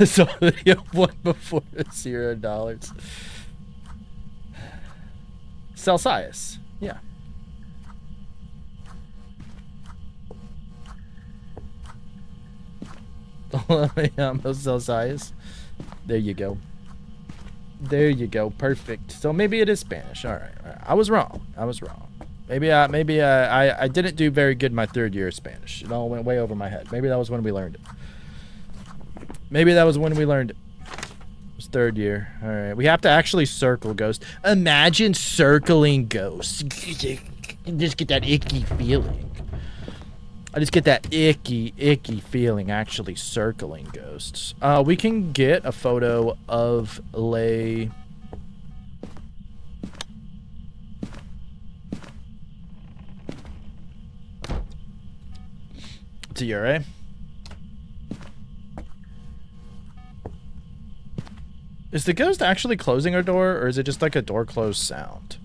So you won before $0. Celsius, yeah. Celsius. There you go. There you go. Perfect. So maybe it is Spanish. All right. I was wrong. Maybe I didn't do very good in my 3rd year of Spanish. It all went way over my head. Maybe that was when we learned it. It was 3rd year. All right. We have to actually circle ghosts. Imagine circling ghosts. Just get that icky feeling. I just get that icky feeling actually circling ghosts. We can get a photo of Lay. To Yure. Is the ghost actually closing our door, or is it just like a door closed sound?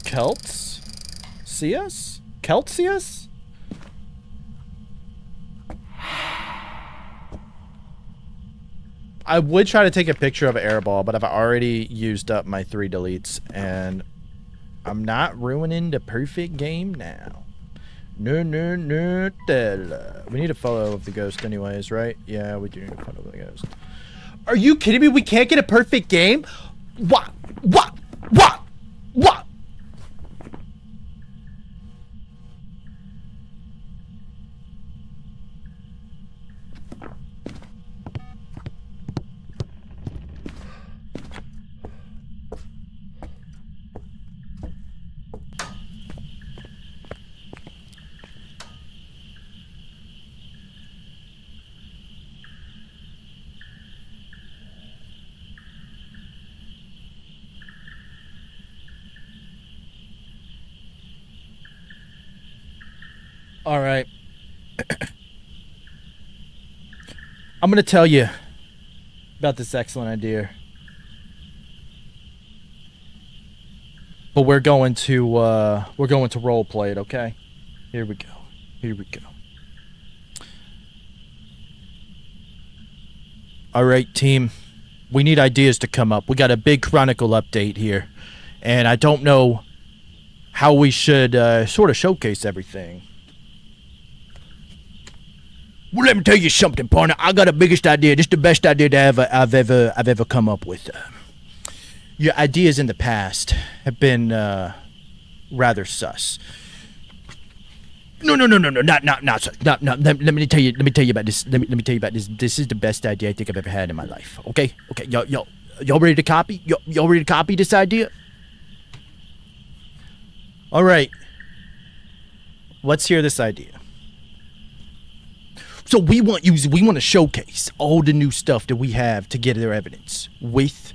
Celts? See us? Celts see us? I would try to take a picture of an airball, but I've already used up my 3 deletes, and I'm not ruining the perfect game now. No. We need a photo of the ghost anyways, right? Yeah, we do need a photo of the ghost. Are you kidding me? We can't get a perfect game? What? All right. I'm going to tell you about this excellent idea. But we're going to role play it, okay? Here we go. All right, team. We need ideas to come up. We got a big Chronicle update here. And I don't know how we should sort of showcase everything. Well, let me tell you something, partner. I got the biggest idea. This is the best idea that I've ever come up with. Your ideas in the past have been rather sus. No, not sus. No. Let me tell you about this. Let me tell you about this. This is the best idea I think I've ever had in my life. Okay, y'all ready to copy? Y'all ready to copy this idea? All right. Let's hear this idea. So we want to showcase all the new stuff that we have to get their evidence with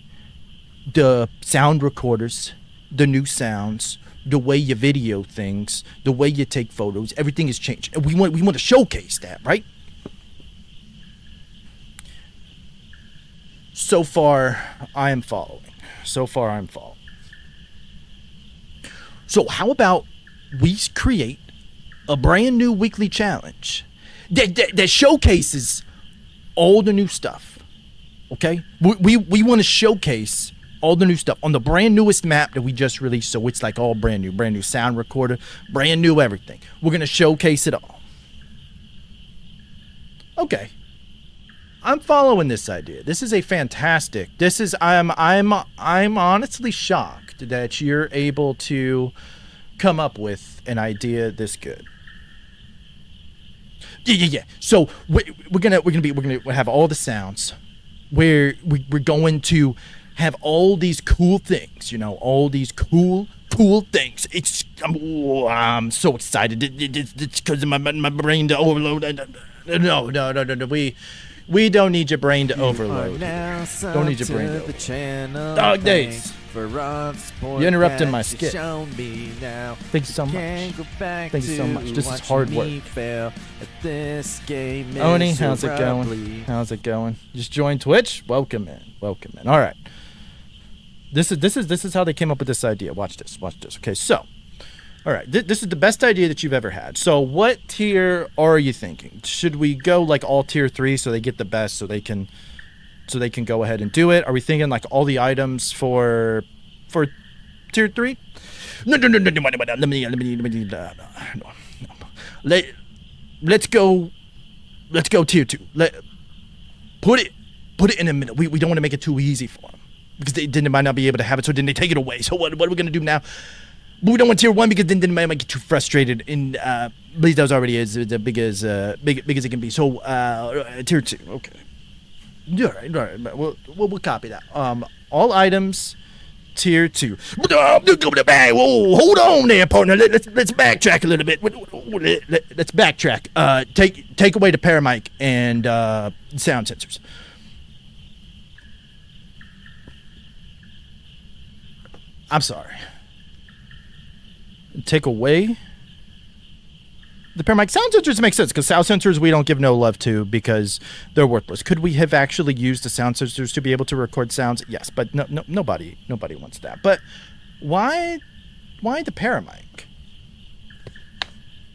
the sound recorders, the new sounds, the way you video things, the way you take photos. Everything has changed, and we want to showcase that, right? So far, I am following. So how about we create a brand new weekly challenge that showcases all the new stuff, okay? We want to showcase all the new stuff on the brand newest map that we just released, so it's like all brand new sound recorder, brand new everything. We're going to showcase it all. Okay. I'm following this idea. This is a fantastic. I'm honestly shocked that you're able to come up with an idea this good. Yeah. So we're gonna have all the sounds. We're going to have all these cool things, all these cool Cool, thanks. I'm so excited. It's because of my brain to overload. No. We don't need your brain to overload. Don't need your brain to overload. Dog days. You interrupted my skit. Thank you so much. Thank you so much. This is hard work. Oni, how's it going? How's it going? Just joined Twitch? Welcome in. All right. This is how they came up with this idea. Watch this. Okay, so, all right, this is the best idea that you've ever had. So, what tier are you thinking? Should we go like all tier 3 so they get the best, so they can go ahead and do it? Are we thinking like all the items for tier 3? No. Let's go tier 2. Put it in the middle. We don't want to make it too easy for them, because they might not be able to have it, so then they take it away. So what are we gonna do now? But we don't want tier 1 because then they might get too frustrated. And Bleasdow's already is as big as it can be. So tier 2, okay. All right. We'll copy that. All items, tier 2. Whoa, hold on there, partner. Let's backtrack a little bit. Let's backtrack. Take away the paramic and sound sensors. I'm sorry. Take away the paramic. Sound sensors make sense, because sound sensors we don't give no love to because they're worthless. Could we have actually used the sound sensors to be able to record sounds? Yes, but nobody wants that. But why the paramic?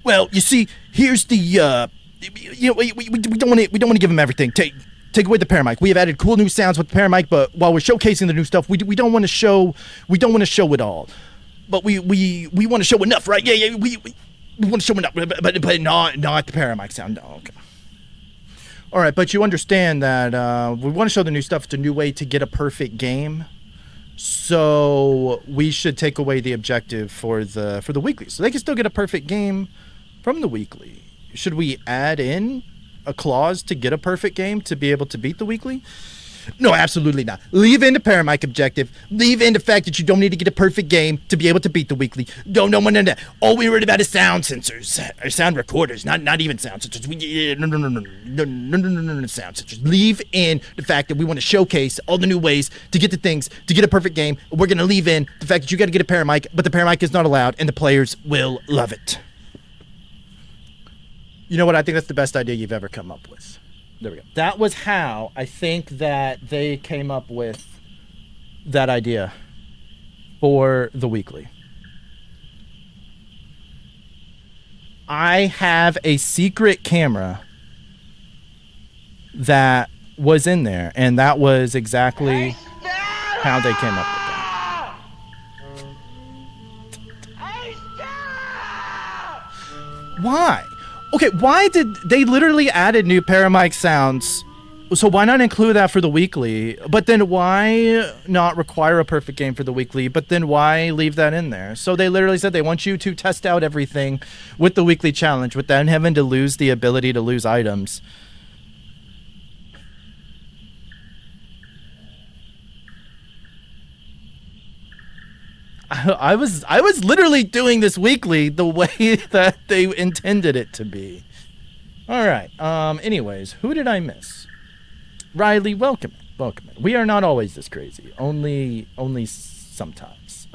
Well, you see, here's the we don't want to give them everything. Take away the paramic. We have added cool new sounds with the paramic, but while we're showcasing the new stuff, we don't want to show it all. But we want to show enough, right? Yeah. We want to show enough, but not the paramic sound. No, okay. All right, but you understand that we want to show the new stuff. It's a new way to get a perfect game. So we should take away the objective for the weekly, so they can still get a perfect game from the weekly. Should we add in a clause to get a perfect game to be able to beat the weekly? No, absolutely not. Leave in the paramic objective. Leave in the fact that you don't need to get a perfect game to be able to beat the weekly. No. All we worried about is sound sensors, or sound recorders, not even sound sensors. No, sound sensors. Leave in the fact that we want to showcase all the new ways to get the things to get a perfect game. We're going to leave in the fact that you got to get a paramic, but the paramic is not allowed, and the players will love it. You know what? I think that's the best idea you've ever come up with. There we go. That was how I think that they came up with that idea for the weekly. I have a secret camera that was in there, and that was exactly how they came up with that. Why? Okay, why did they literally added new paramic sounds? So why not include that for the weekly? But then why not require a perfect game for the weekly? But then why leave that in there? So they literally said they want you to test out everything with the weekly challenge without having to lose the ability to lose items. I was literally doing this weekly the way that they intended it to be. All right. Anyways, who did I miss? Riley, welcome in. We are not always this crazy. Only sometimes.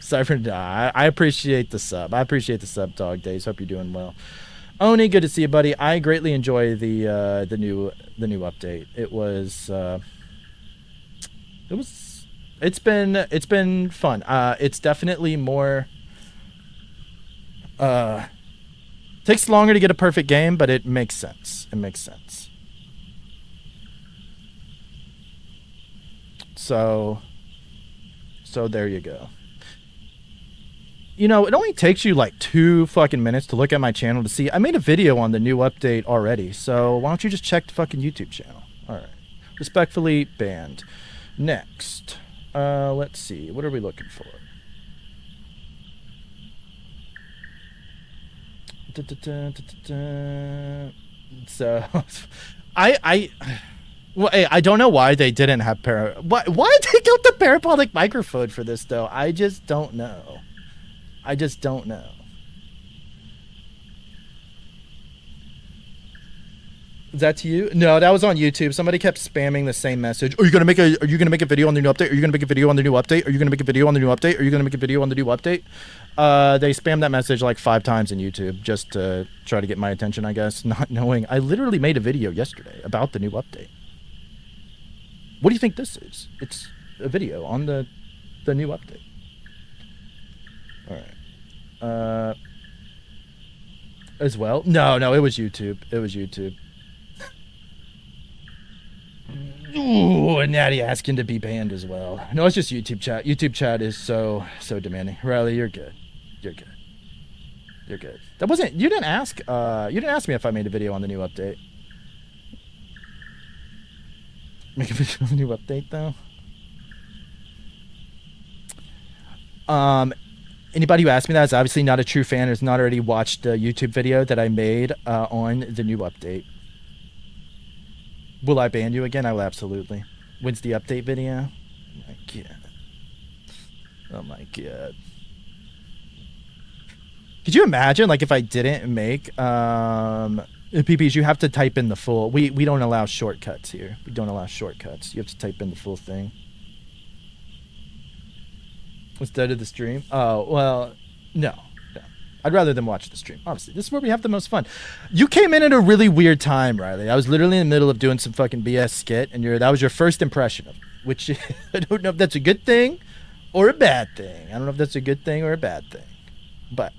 Sorry for I appreciate the sub. Dog Days. Hope you're doing well. Oni, good to see you, buddy. I greatly enjoy the new update. It's been fun. It's definitely more takes longer to get a perfect game, but it makes sense. So there you go. You know, it only takes you like 2 fucking minutes to look at my channel to see. I made a video on the new update already, so why don't you just check the fucking YouTube channel? All right. Respectfully banned. Next. Let's see. What are we looking for? So, Well, hey, I don't know why they didn't have why take out the parabolic microphone for this though? I just don't know. I just don't know. Is that to you? No, that was on YouTube. Somebody kept spamming the same message. Are you gonna make a video on the new update? Are you gonna make a video on the new update? Are you gonna make a video on the new update? Are you gonna make a video on the new update? They spammed that message like 5 times in YouTube just to try to get my attention, I guess, not knowing I literally made a video yesterday about the new update. What do you think this is? It's a video on the new update. All right. As well? No, it was YouTube. It was YouTube. Ooh, and Natty asking to be banned as well. No, it's just YouTube chat. YouTube chat is so demanding. Riley, you're good. You're good. You're good. That wasn't. You didn't ask. You didn't ask me if I made a video on the new update. Make a video on the new update though. Anybody who asked me that is obviously not a true fan or has not already watched the YouTube video that I made on the new update. Will I ban you again? I will absolutely. When's the update video? Oh my god. Oh my god. Could you imagine, like, if I didn't make PPs, you have to type in the full. We don't allow shortcuts here. We don't allow shortcuts. You have to type in the full thing. Instead of the stream? Oh, well, no. I'd rather than watch the stream. Obviously, this is where we have the most fun. You came in at a really weird time, Riley. I was literally in the middle of doing some fucking BS skit, and that was your first impression of it, which I don't know if that's a good thing or a bad thing. I don't know if that's a good thing or a bad thing. But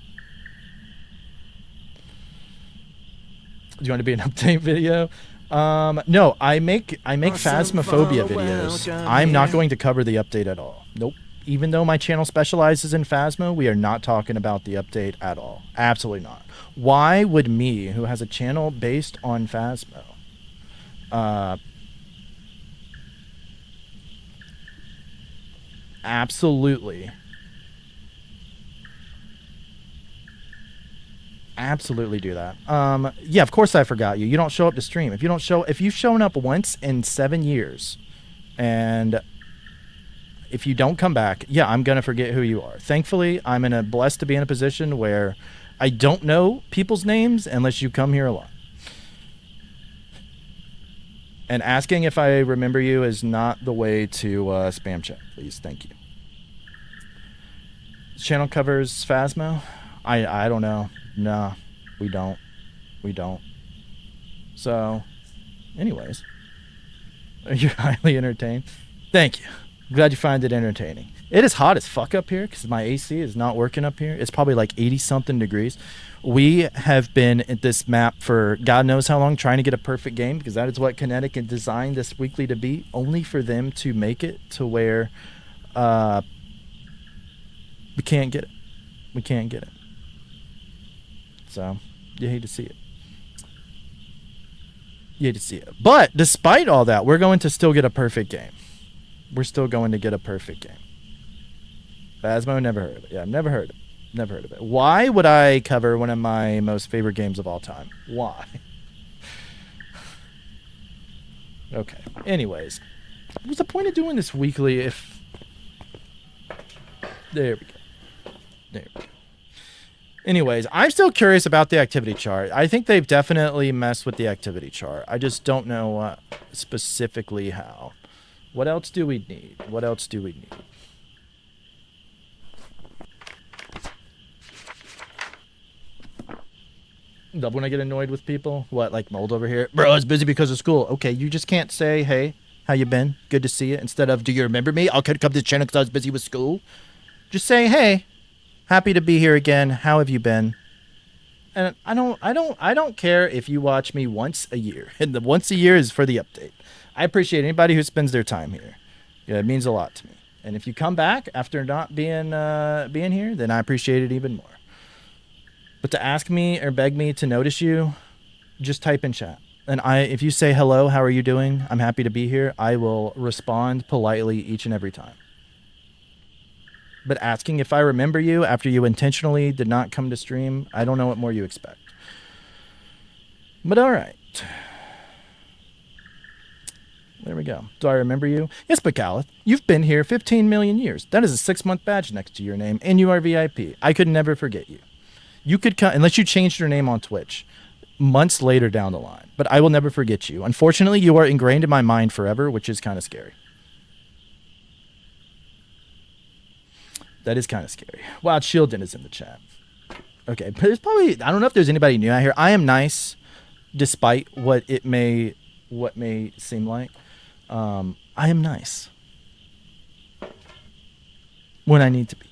do you want to be an update video? No, I make Phasmophobia videos. I'm not going to cover the update at all. Nope. Even though my channel specializes in Phasmo, we are not talking about the update at all. Absolutely not. Why would me, who has a channel based on Phasmo, absolutely do that? Yeah, of course I forgot you. You don't show up to stream. If you've shown up once in 7 years, and if you don't come back, yeah, I'm gonna forget who you are. Thankfully, I'm blessed to be in a position where I don't know people's names unless you come here a lot. And asking if I remember you is not the way to spam chat, please. Thank you. This channel covers Phasmo? I don't know. No, we don't. We don't. So, anyways, you're highly entertained. Thank you. I'm glad you find it entertaining. It is hot as fuck up here because my AC is not working up here. It's probably like 80-something degrees. We have been at this map for God knows how long trying to get a perfect game because that is what Kinetic designed this weekly to be, only for them to make it to where we can't get it. We can't get it. So, you hate to see it. You hate to see it. But despite all that, we're going to still get a perfect game. We're still going to get a perfect game. Phasmo, never heard of it. Yeah, I've never heard of it. Never heard of it. Why would I cover one of my most favorite games of all time? Why? Okay. Anyways. What's the point of doing this weekly if... There we go. There we go. Anyways, I'm still curious about the activity chart. I think they've definitely messed with the activity chart. I just don't know specifically how. What else do we need? What else do we need? When I get annoyed with people? What, like Mold over here? Bro, I was busy because of school. Okay, you just can't say, hey, how you been? Good to see you. Instead of, do you remember me? I'll come to the channel because I was busy with school. Just say, hey, happy to be here again. How have you been? And I don't care if you watch me once a year. And the once a year is for the update. I appreciate anybody who spends their time here. Yeah, it means a lot to me. And if you come back after not being here, then I appreciate it even more. But to ask me or beg me to notice you, just type in chat. And if you say hello, how are you doing? I'm happy to be here. I will respond politely each and every time. But asking if I remember you after you intentionally did not come to stream, I don't know what more you expect. But all right. There we go. Do I remember you? Yes, Bacalith. You've been here 15 million years. That is a 6-month badge next to your name, and you are VIP. I could never forget you. You could come, unless you changed your name on Twitch, months later down the line. But I will never forget you. Unfortunately, you are ingrained in my mind forever, which is kind of scary. That is kind of scary. Wow, Shieldon is in the chat. Okay, but there's probably, I don't know if there's anybody new out here. I am nice, despite what may seem like. I am nice when I need to be.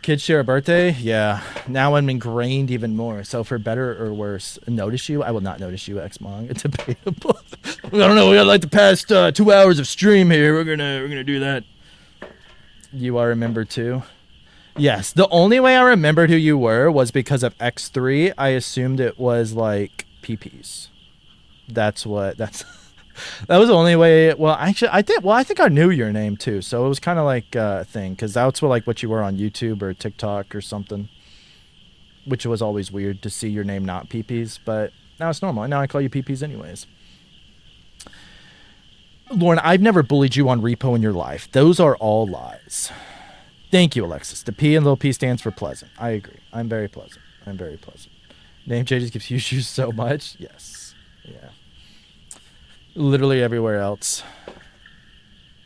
Kids share a birthday? Yeah. Now I'm ingrained even more. So for better or worse, notice you? I will not notice you, Xmong. It's debatable. I don't know. We got like the past 2 hours of stream here. We're gonna do that. You are remembered too? Yes. The only way I remembered who you were was because of X3. I assumed it was like PPs. That was the only way. Well, actually, I think I knew your name too, so it was kind of like a thing, because that's what you were on YouTube or TikTok or something, which was always weird to see your name not PPs, but now it's normal. Now I call you PPs anyways. Lauren, I've never bullied you on repo in your life. Those are all lies. Thank you, Alexis. The P and little P stands for pleasant. I agree. I'm very pleasant. Name changes confuse you so much. Yes. Yeah. Literally everywhere else.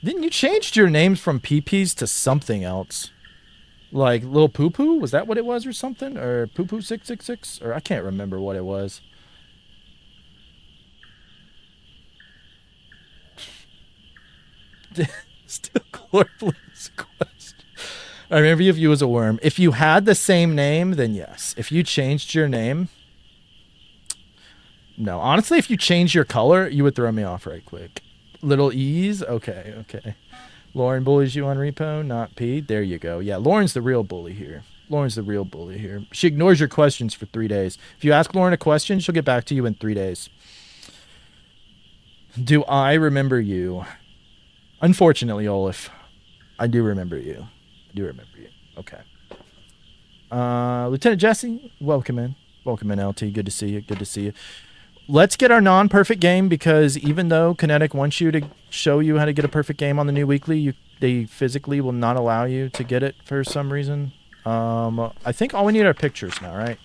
Didn't you change your names from PPs to something else? Like Lil Poo Poo? Was that what it was or something? Or Poo Poo 666? Or I can't remember what it was. Still Corpus question. I remember if you as a worm. If you had the same name, then yes. If you changed your name... No, honestly, if you change your color, you would throw me off right quick. Little E's? Okay. Lauren bullies you on repo, not P. There you go. Yeah, Lauren's the real bully here. She ignores your questions for 3 days. If you ask Lauren a question, she'll get back to you in 3 days. Do I remember you? Unfortunately, Olaf, I do remember you. Okay. Lieutenant Jesse, welcome in, LT. Good to see you. Let's get our non-perfect game, because even though Kinetic wants you to show you how to get a perfect game on the new weekly, they physically will not allow you to get it for some reason. I think all we need are pictures now, right?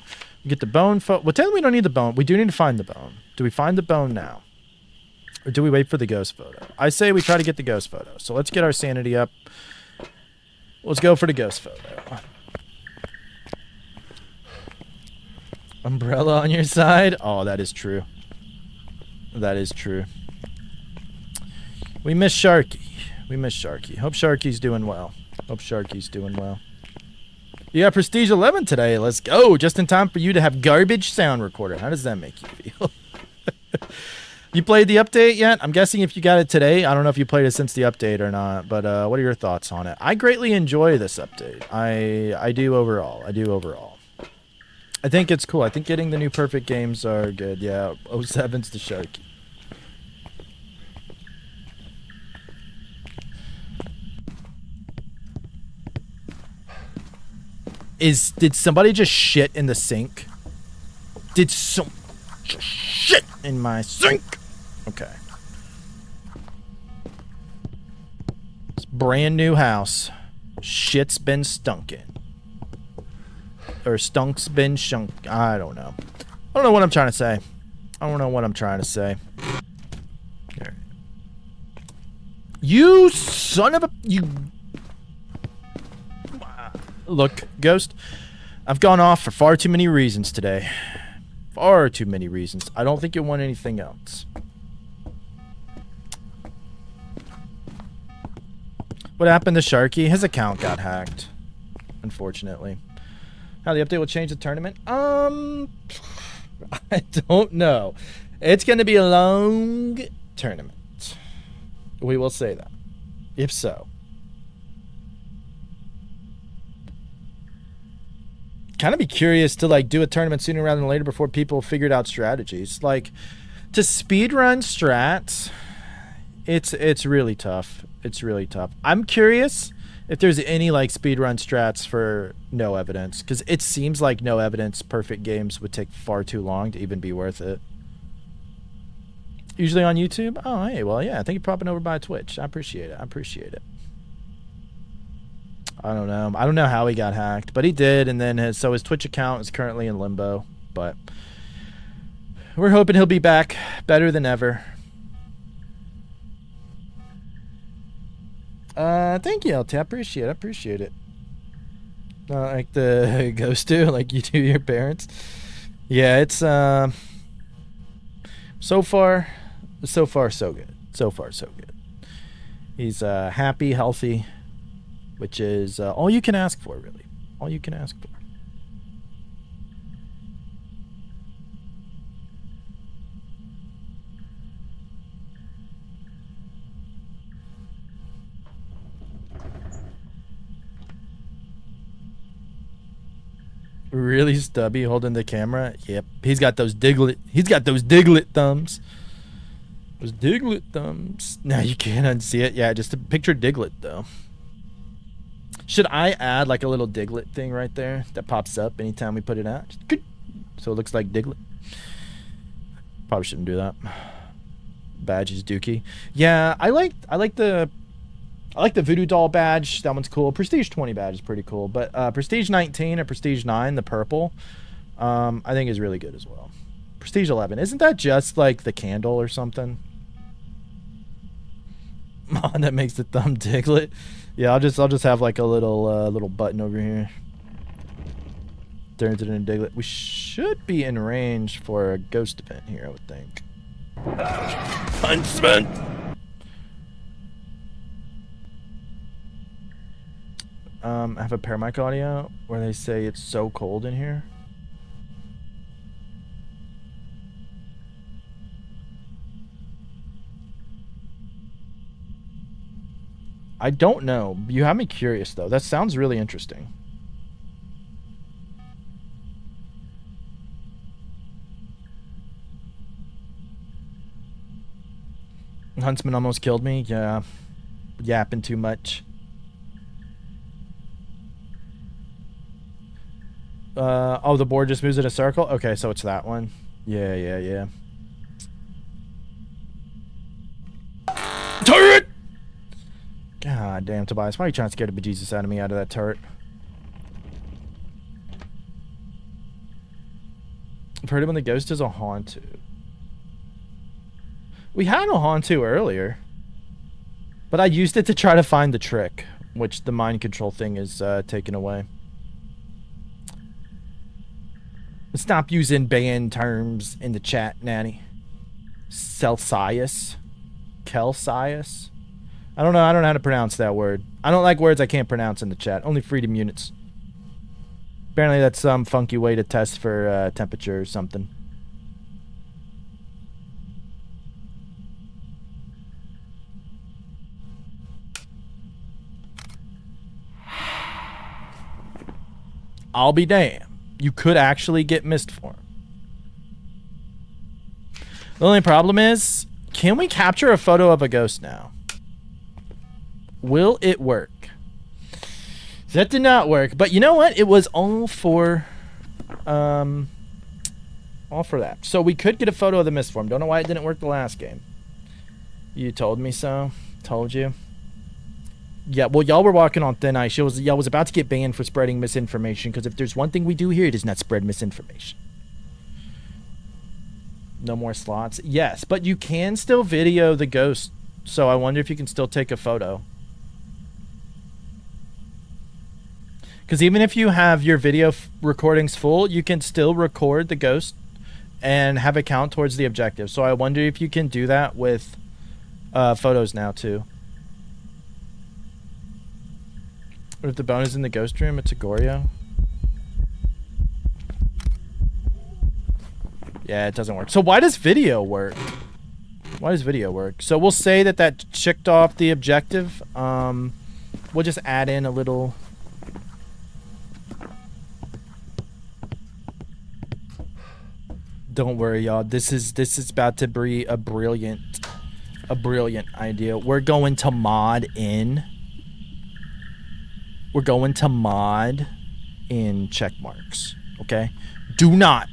We get the bone photo. Well, tell them we don't need the bone. We do need to find the bone. Do we find the bone now? Or do we wait for the ghost photo? I say we try to get the ghost photo. So let's get our sanity up. Let's go for the ghost photo. Umbrella on your side? Oh, that is true. We miss Sharky. Hope Sharky's doing well. You got Prestige 11 today. Let's go. Just in time for you to have garbage sound recorder. How does that make you feel? You played the update yet? I'm guessing if you got it today. I don't know if you played it since the update or not, but what are your thoughts on it? I greatly enjoy this update. I do overall. I think it's cool. I think getting the new perfect games are good. Yeah, 07's the Sharky. Did somebody just shit in the sink? Did some just shit in my sink? Okay. It's brand new house. Shit's been stunking. Or stunk's been shunk. I don't know. I don't know what I'm trying to say. Here. You son of a... You... Look, Ghost. I've gone off for far too many reasons today. Far too many reasons. I don't think you'll want anything else. What happened to Sharky? His account got hacked. Unfortunately. How the update will change the tournament? I don't know. It's going to be a long tournament. We will say that. If so. Kind of be curious to do a tournament sooner rather than later before people figured out strategies. Like, to speedrun strats, it's really tough. I'm curious if there's any speedrun strats for no evidence, because it seems like no evidence perfect games would take far too long to even be worth it. Usually on YouTube? Oh, hey, well, yeah. Thank you for popping over by Twitch. I appreciate it. I don't know. I don't know how he got hacked, but he did, and then his Twitch account is currently in limbo, but we're hoping he'll be back better than ever. Thank you, LT. I appreciate it. Like the ghost do, like you do your parents. Yeah, it's so far so good. He's happy, healthy, which is all you can ask for, really. All you can ask for. Really stubby holding the camera? Yep. He's got those Diglett thumbs. Those Diglett thumbs. Now you can't unsee it. Yeah, just a picture Diglett though. Should I add like a little Diglett thing right there that pops up anytime we put it out? So it looks like Diglett. Probably shouldn't do that. Badge is dookie. Yeah, I like the Voodoo Doll badge. That one's cool. Prestige 20 badge is pretty cool. But Prestige 19 or Prestige 9, the purple, I think is really good as well. Prestige 11. Isn't that just like the candle or something? That makes the thumb Diglett. Yeah, I'll just have like a little button over here. Turns it into Diglett. We should be in range for a ghost event here, I would think. Huntsman! I have a Paramic audio where they say it's so cold in here. I don't know. You have me curious, though. That sounds really interesting. Huntsman almost killed me. Yeah. Yapping too much. Oh, the board just moves in a circle? Okay, so it's that one. Yeah. Turret! God damn, Tobias. Why are you trying to scare the bejesus out of me out of that turret? I've heard it when the ghost is a Hauntu. We had a Hauntu earlier. But I used it to try to find the trick, which the mind control thing is taken away. Stop using banned terms in the chat, Nanny. Celsius? Celsius? I don't know how to pronounce that word. I don't like words I can't pronounce in the chat. Only freedom units. Apparently that's some funky way to test for temperature or something. I'll be damned. You could actually get missed for him. The only problem is, can we capture a photo of a ghost now? Will it work? That did not work, but you know what? It was all for that. So we could get a photo of the mist form. Don't know why it didn't work the last game. You told me so. Told you. Yeah, well, y'all were walking on thin ice. Y'all was about to get banned for spreading misinformation, because if there's one thing we do here, it is not spread misinformation. No more slots. Yes, but you can still video the ghost, so I wonder if you can still take a photo. Because even if you have your video recordings full, you can still record the ghost and have it count towards the objective. So I wonder if you can do that with photos now, too. Or if the bone is in the ghost room, it's a Goryo. Yeah, it doesn't work. So why does video work? Why does video work? So we'll say that checked off the objective. We'll just add in a little... Don't worry, y'all. This is about to be a brilliant idea. We're going to mod in... We're going to mod in check marks, okay? Do not,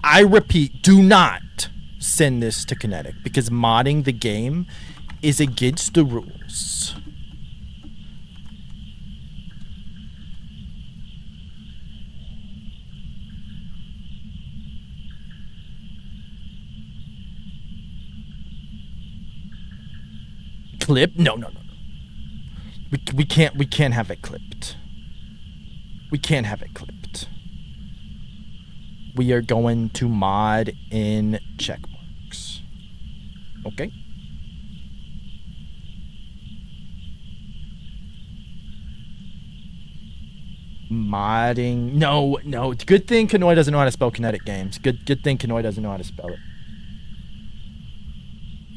I repeat, do not send this to Kinetic because modding the game is against the rules. Clip? No. We can't have it clipped. We can't have it clipped. We are going to mod in check marks. Okay? Modding. No. Good thing Kanoi doesn't know how to spell Kinetic Games. Good thing Kanoi doesn't know how to spell it.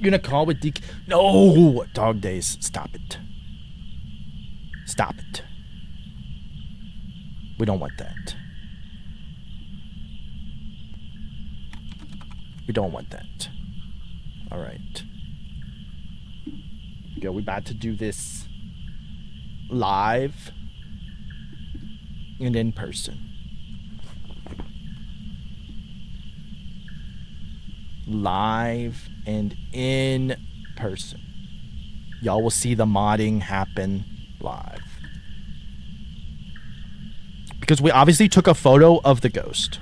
You're gonna call with DK. No! Dog days. Stop it. Stop it. We don't want that. We don't want that. Alright. Go, we about to do this live and in person. Live and in person. Y'all will see the modding happen live. Because we obviously took a photo of the ghost.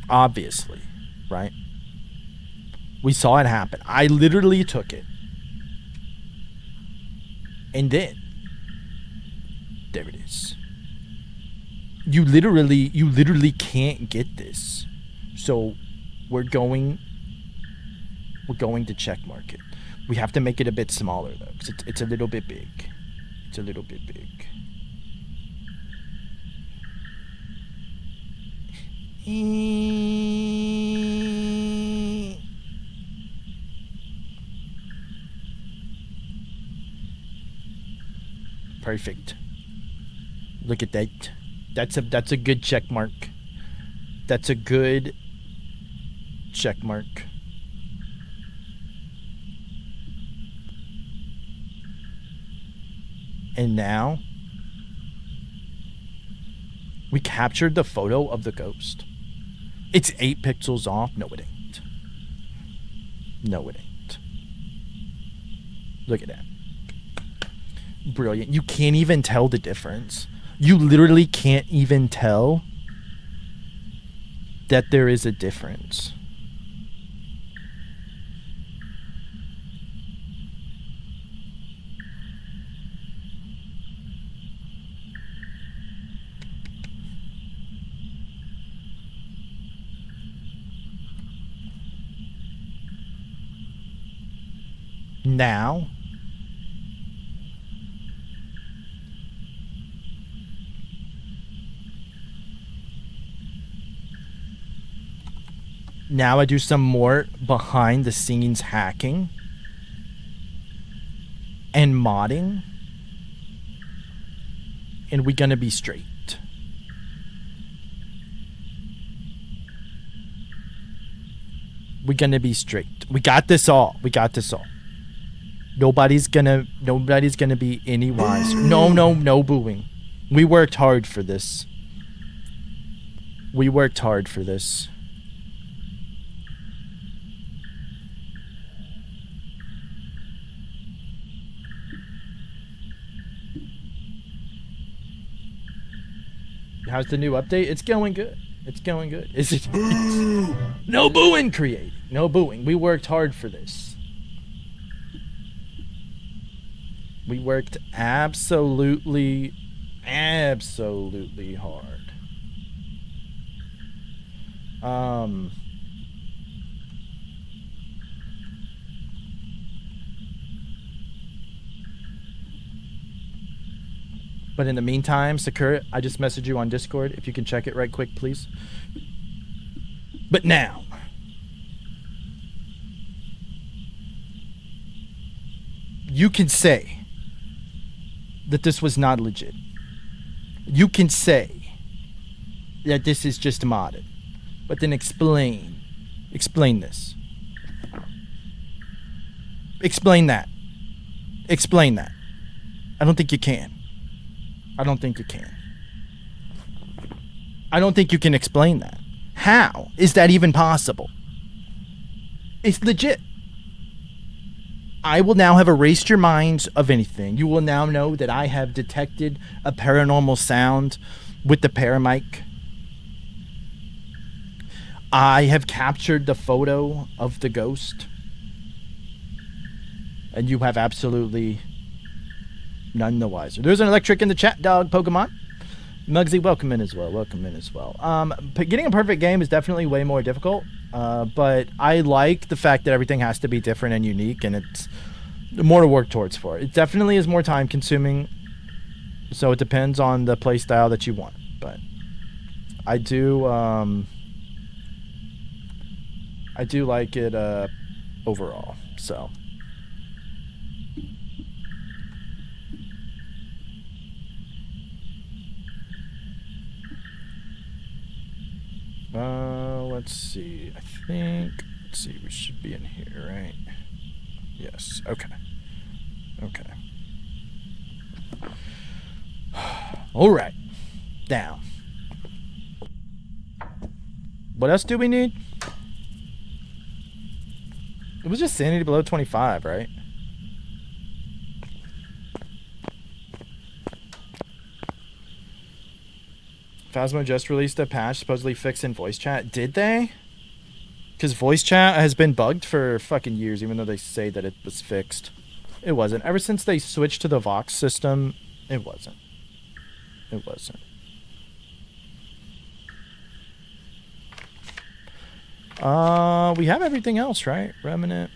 Obviously, right? We saw it happen. I literally took it. And then there it is. You literally can't get this. So we're going to check mark it. We have to make it a bit smaller though, because it's a little bit big. It's a little bit big. Perfect. Look at that. That's a good check mark. That's a good check mark. And now we captured the photo of the ghost. It's 8 pixels off. No, it ain't. No, it ain't. Look at that. Brilliant. You can't even tell the difference. You literally can't even tell that there is a difference. Now, I do some more behind the scenes hacking and modding, and we're gonna be straight. We're gonna be straight. We got this all. We got this all. Nobody's gonna be any wiser. No booing. We worked hard for this. We worked hard for this. How's the new update? It's going good. It's going good. Is it? No booing created. No booing. We worked hard for this. We worked absolutely hard. But in the meantime, Sakura, I just messaged you on Discord. If you can check it right quick, please. But now, you can say that this was not legit. You can say that this is just modded. But then explain this. Explain that. I don't think you can. I don't think you can explain that. How is that even possible? It's legit. I will now have erased your minds of anything. You will now know that I have detected a paranormal sound with the paramic. I have captured the photo of the ghost. And you have absolutely none the wiser. There's an electric in the chat, dog Pokemon. Muggsy, welcome in as well. Welcome in as well. Getting a perfect game is definitely way more difficult. But I like the fact that everything has to be different and unique, and it's more to work towards for it. It definitely is more time consuming, so it depends on the play style that you want. But I do like it overall. So let's see. Let's see, we should be in here, right? Yes. Okay. Okay. All right. Down. What else do we need? It was just sanity below 25, right? Phasmo just released a patch supposedly fixing voice chat. Did they? Because voice chat has been bugged for fucking years, even though they say that it was fixed. It wasn't. Ever since they switched to the Vox system, it wasn't. It wasn't. We have everything else, right? Remnant.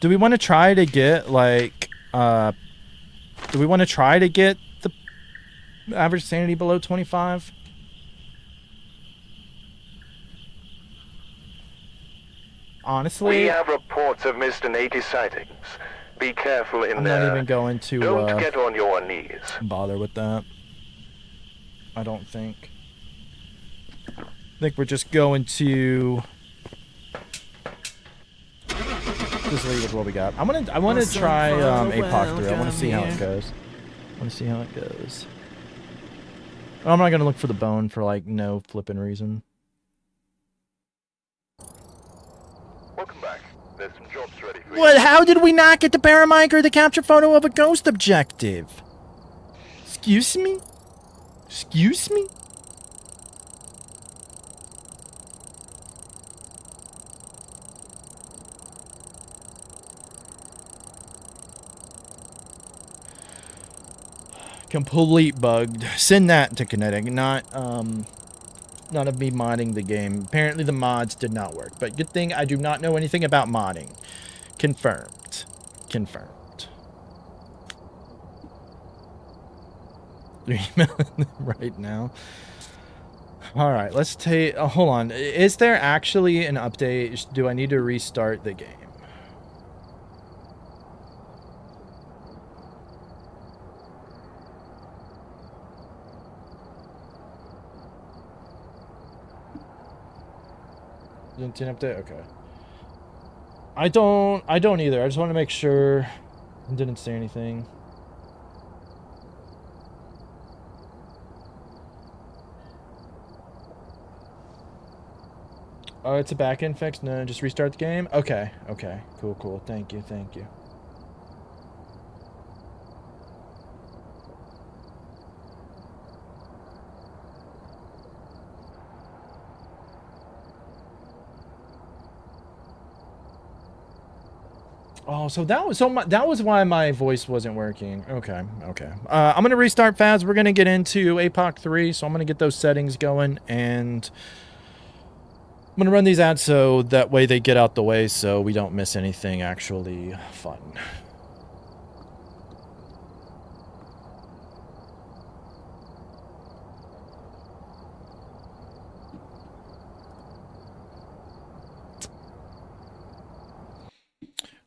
Do we want to try to get, like, do we want to try to get the average sanity below 25? Honestly, we have reports of Mist and 80 sightings. Be careful in there. I'm not even going to Don't get on your knees. bother with that. I don't think. I think we're just going to just leave with what we got. I want to try APOC 3. I want to see how it goes. I want to see how it goes. I'm not gonna look for the bone for like no flipping reason. Welcome back. There's some jobs ready for you. What? How did we not get the paramic or the capture photo of a ghost objective? Excuse me? Excuse me? Complete bugged. Send that to Kinetic, not of me modding the game. Apparently the mods did not work, but good thing I do not know anything about modding. Confirmed. Confirmed. You're emailing them right now. All right, let's take. Hold on. Is there actually an update? Do I need to restart the game? Didn't update? Okay. I don't either. I just want to make sure I didn't say anything. Oh, it's a backend fix? No, just restart the game? Okay. Okay. Cool, cool. Thank you. Thank you. Oh, so that was why my voice wasn't working. Okay, okay. I'm gonna restart Phas. We're gonna get into APOC 3, so I'm gonna get those settings going, and I'm gonna run these ads so that way they get out the way, so we don't miss anything actually fun.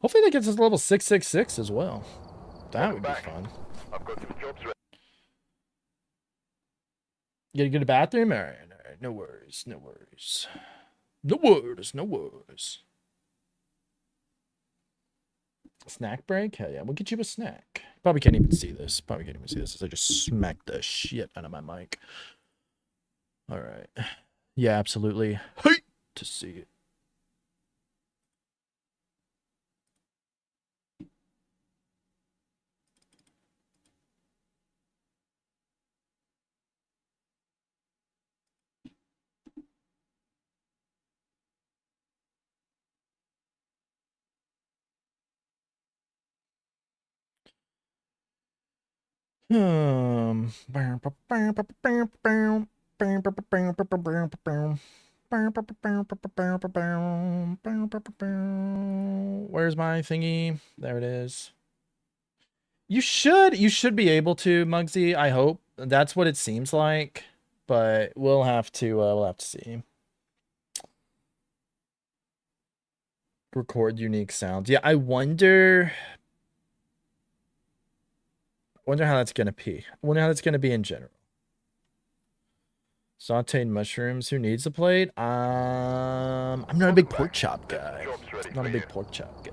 Hopefully that gets us level 666 as well. That would be fun. I've got some jobs ready. You gotta go to the bathroom? Alright, alright. No worries, no worries. No worries, no worries. Snack break? Hell yeah, we'll get you a snack. Probably can't even see this. Probably can't even see this as I just smacked the shit out of my mic. Alright. Yeah, absolutely. Hate to see it. Where's my thingy? There it is. You should be able to, Muggsy. I hope that's what it seems like, but we'll have to see. Record unique sounds. Yeah, I wonder how that's gonna be. I wonder how that's gonna be in general. Sauteed mushrooms. Who needs a plate? I'm not a big pork chop guy. Not a big pork chop guy.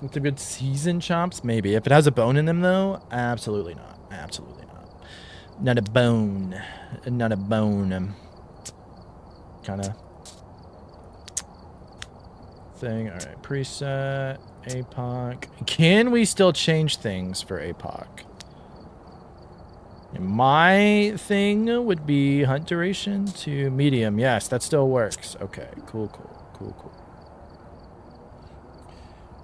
With the good seasoned chops, maybe. If it has a bone in them, though, absolutely not. Absolutely not. Not a bone. Not a bone. Kind of thing. All right, preset. APOC. Can we still change things for APOC? My thing would be hunt duration to medium. Yes, that still works. Okay, cool.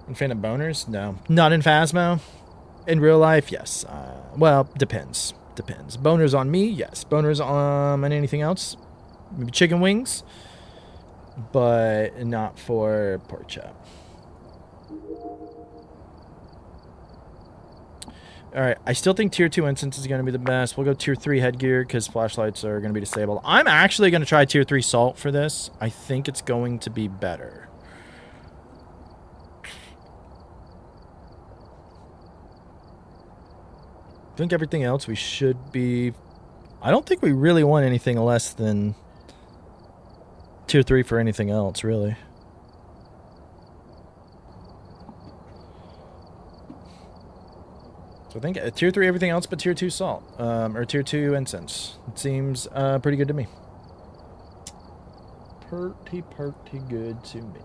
In fan of boners? No. Not in Phasmo. In real life? Yes. Well, depends. Boners on me? Yes. Boners on anything else? Maybe chicken wings? But not for pork chop. Alright, I still think tier 2 instance is going to be the best. We'll go tier 3 headgear because flashlights are going to be disabled. I'm actually going to try tier 3 salt for this. I think it's going to be better. I think everything else we should be... I don't think we really want anything less than tier 3 for anything else, really. So I think tier 3 everything else but tier 2 salt. Or tier 2 incense. It seems pretty good to me. Pretty good to me.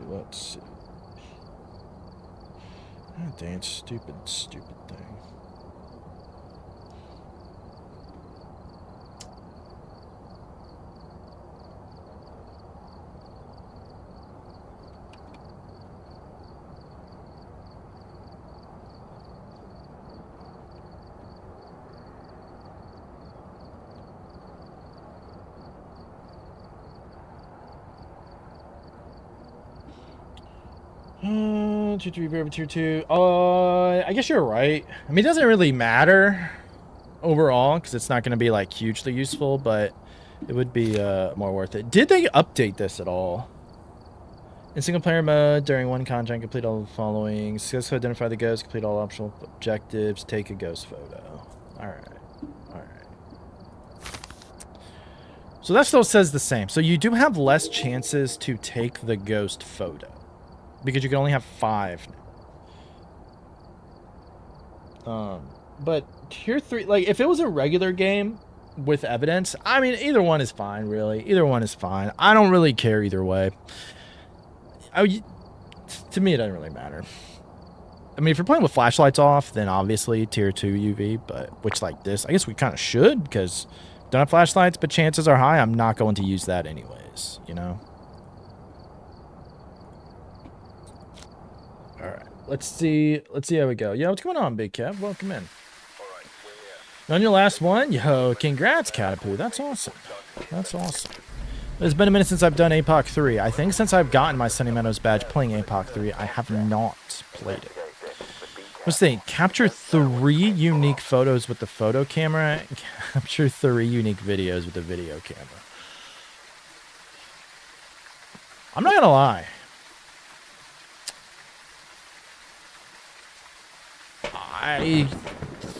Let's see. Oh, dang, stupid thing. Tier 3 over tier 2. I guess you're right. I mean, it doesn't really matter overall because it's not going to be like hugely useful, but it would be more worth it. Did they update this at all? In single player mode, during one contract, complete all the following. Successfully identify the ghost, complete all optional objectives, take a ghost photo. Alright. So that still says the same. So you do have less chances to take the ghost photo. Because you can only have 5 now. But tier 3, like, if it was a regular game with evidence, I mean, either one is fine, really. Either one is fine. I don't really care either way. To me, it doesn't really matter. I mean, if you're playing with flashlights off, then obviously tier 2 UV, but which, like this, I guess we kind of should, because we don't have flashlights, but chances are high I'm not going to use that anyways, you know? Alright, let's see how we go. Yo, what's going on, Big Kev? Welcome in. On your last one? Yo, congrats, Catapoo. That's awesome. That's awesome. It's been a minute since I've done APOC 3. I think since I've gotten my Sunny Meadows badge playing APOC 3, I have not played it. Let's see. Capture 3 unique photos with the photo camera. Capture 3 unique videos with the video camera. I'm not gonna lie. I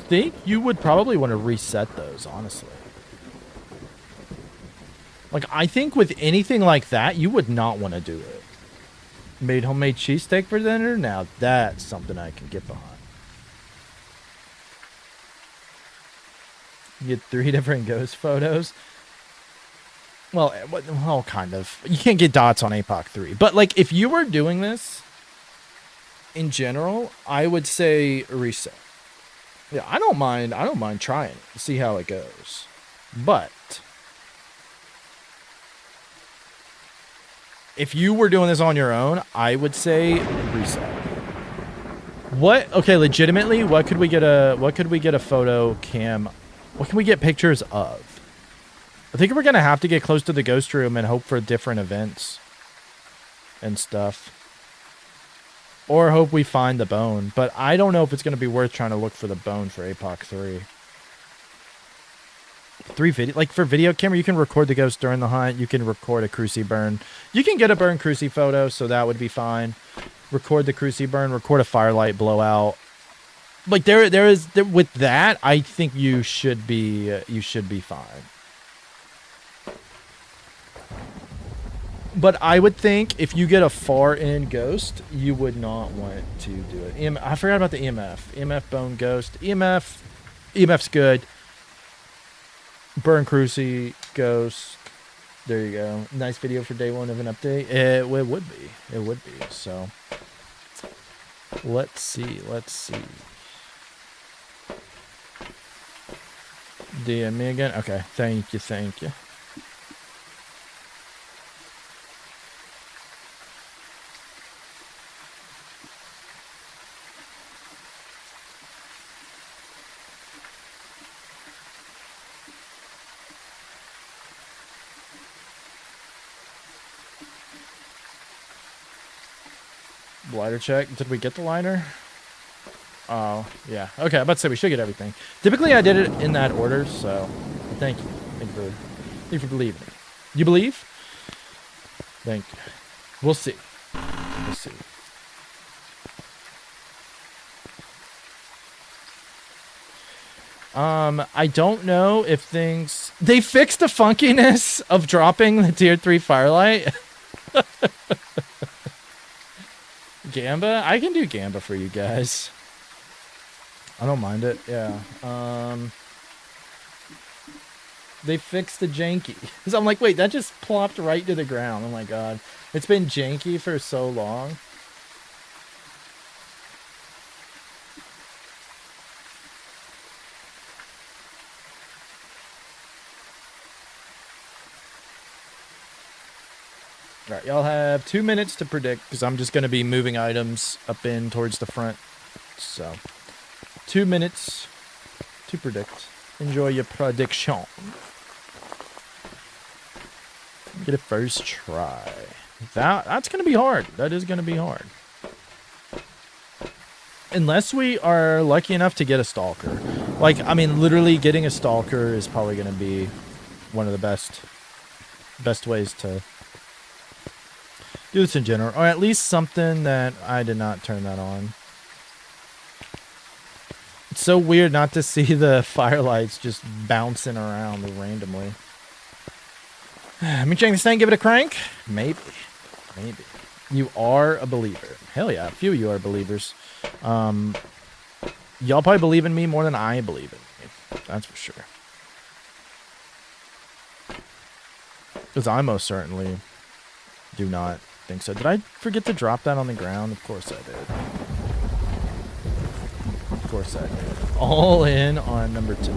think you would probably want to reset those, honestly. Like, I think with anything like that, you would not want to do it. Made homemade cheesesteak for dinner? Now, that's something I can get behind. You get 3 different ghost photos. Well, kind of. You can't get dots on APOC 3. But, like, if you were doing this, in general, I would say reset. Yeah, I don't mind trying it, see how it goes. But if you were doing this on your own, I would say reset. What? Okay, legitimately, what could we get a photo cam? What can we get pictures of? I think we're gonna have to get close to the ghost room and hope for different events and stuff. Or hope we find the bone. But I don't know if it's gonna be worth trying to look for the bone for APOC 3. 3 video, like for video camera, you can record the ghost during the hunt. You can record a cruci burn. You can get a burn cruci photo, so that would be fine. Record the cruci burn. Record a firelight blowout. Like there is with that, I think you should be fine. But I would think if you get a far end ghost, you would not want to do it. I forgot about the EMF. EMF bone ghost. EMF's good. Burn cruci ghost. There you go. Nice video for day 1 of an update. It would be. It would be. So let's see. DM me again. Okay. Thank you. Lighter check. Did we get the lighter? Oh, yeah. Okay, I'm about to say we should get everything. Typically, I did it in that order, so thank you. Thank you for believing. You believe? Thank you. We'll see. I don't know if things... They fixed the funkiness of dropping the tier 3 firelight. Gamba? I can do Gamba for you guys. I don't mind it. Yeah. They fixed the janky. So I'm like, wait, that just plopped right to the ground. Oh my god. It's been janky for so long. Alright, y'all have 2 minutes to predict, because I'm just going to be moving items up in towards the front. So, 2 minutes to predict. Enjoy your prediction. Get a first try. That's going to be hard. That is going to be hard. Unless we are lucky enough to get a stalker. Like, I mean, literally getting a stalker is probably going to be one of the best ways to do this in general, or at least something that I did not turn that on. It's so weird not to see the firelights just bouncing around randomly. Let me check this thing, give it a crank. Maybe. You are a believer. Hell yeah, a few of you are believers. Y'all probably believe in me more than I believe in me. That's for sure. Because I most certainly do not think so. Did I forget to drop that on the ground? Of course I did. All in on number 2.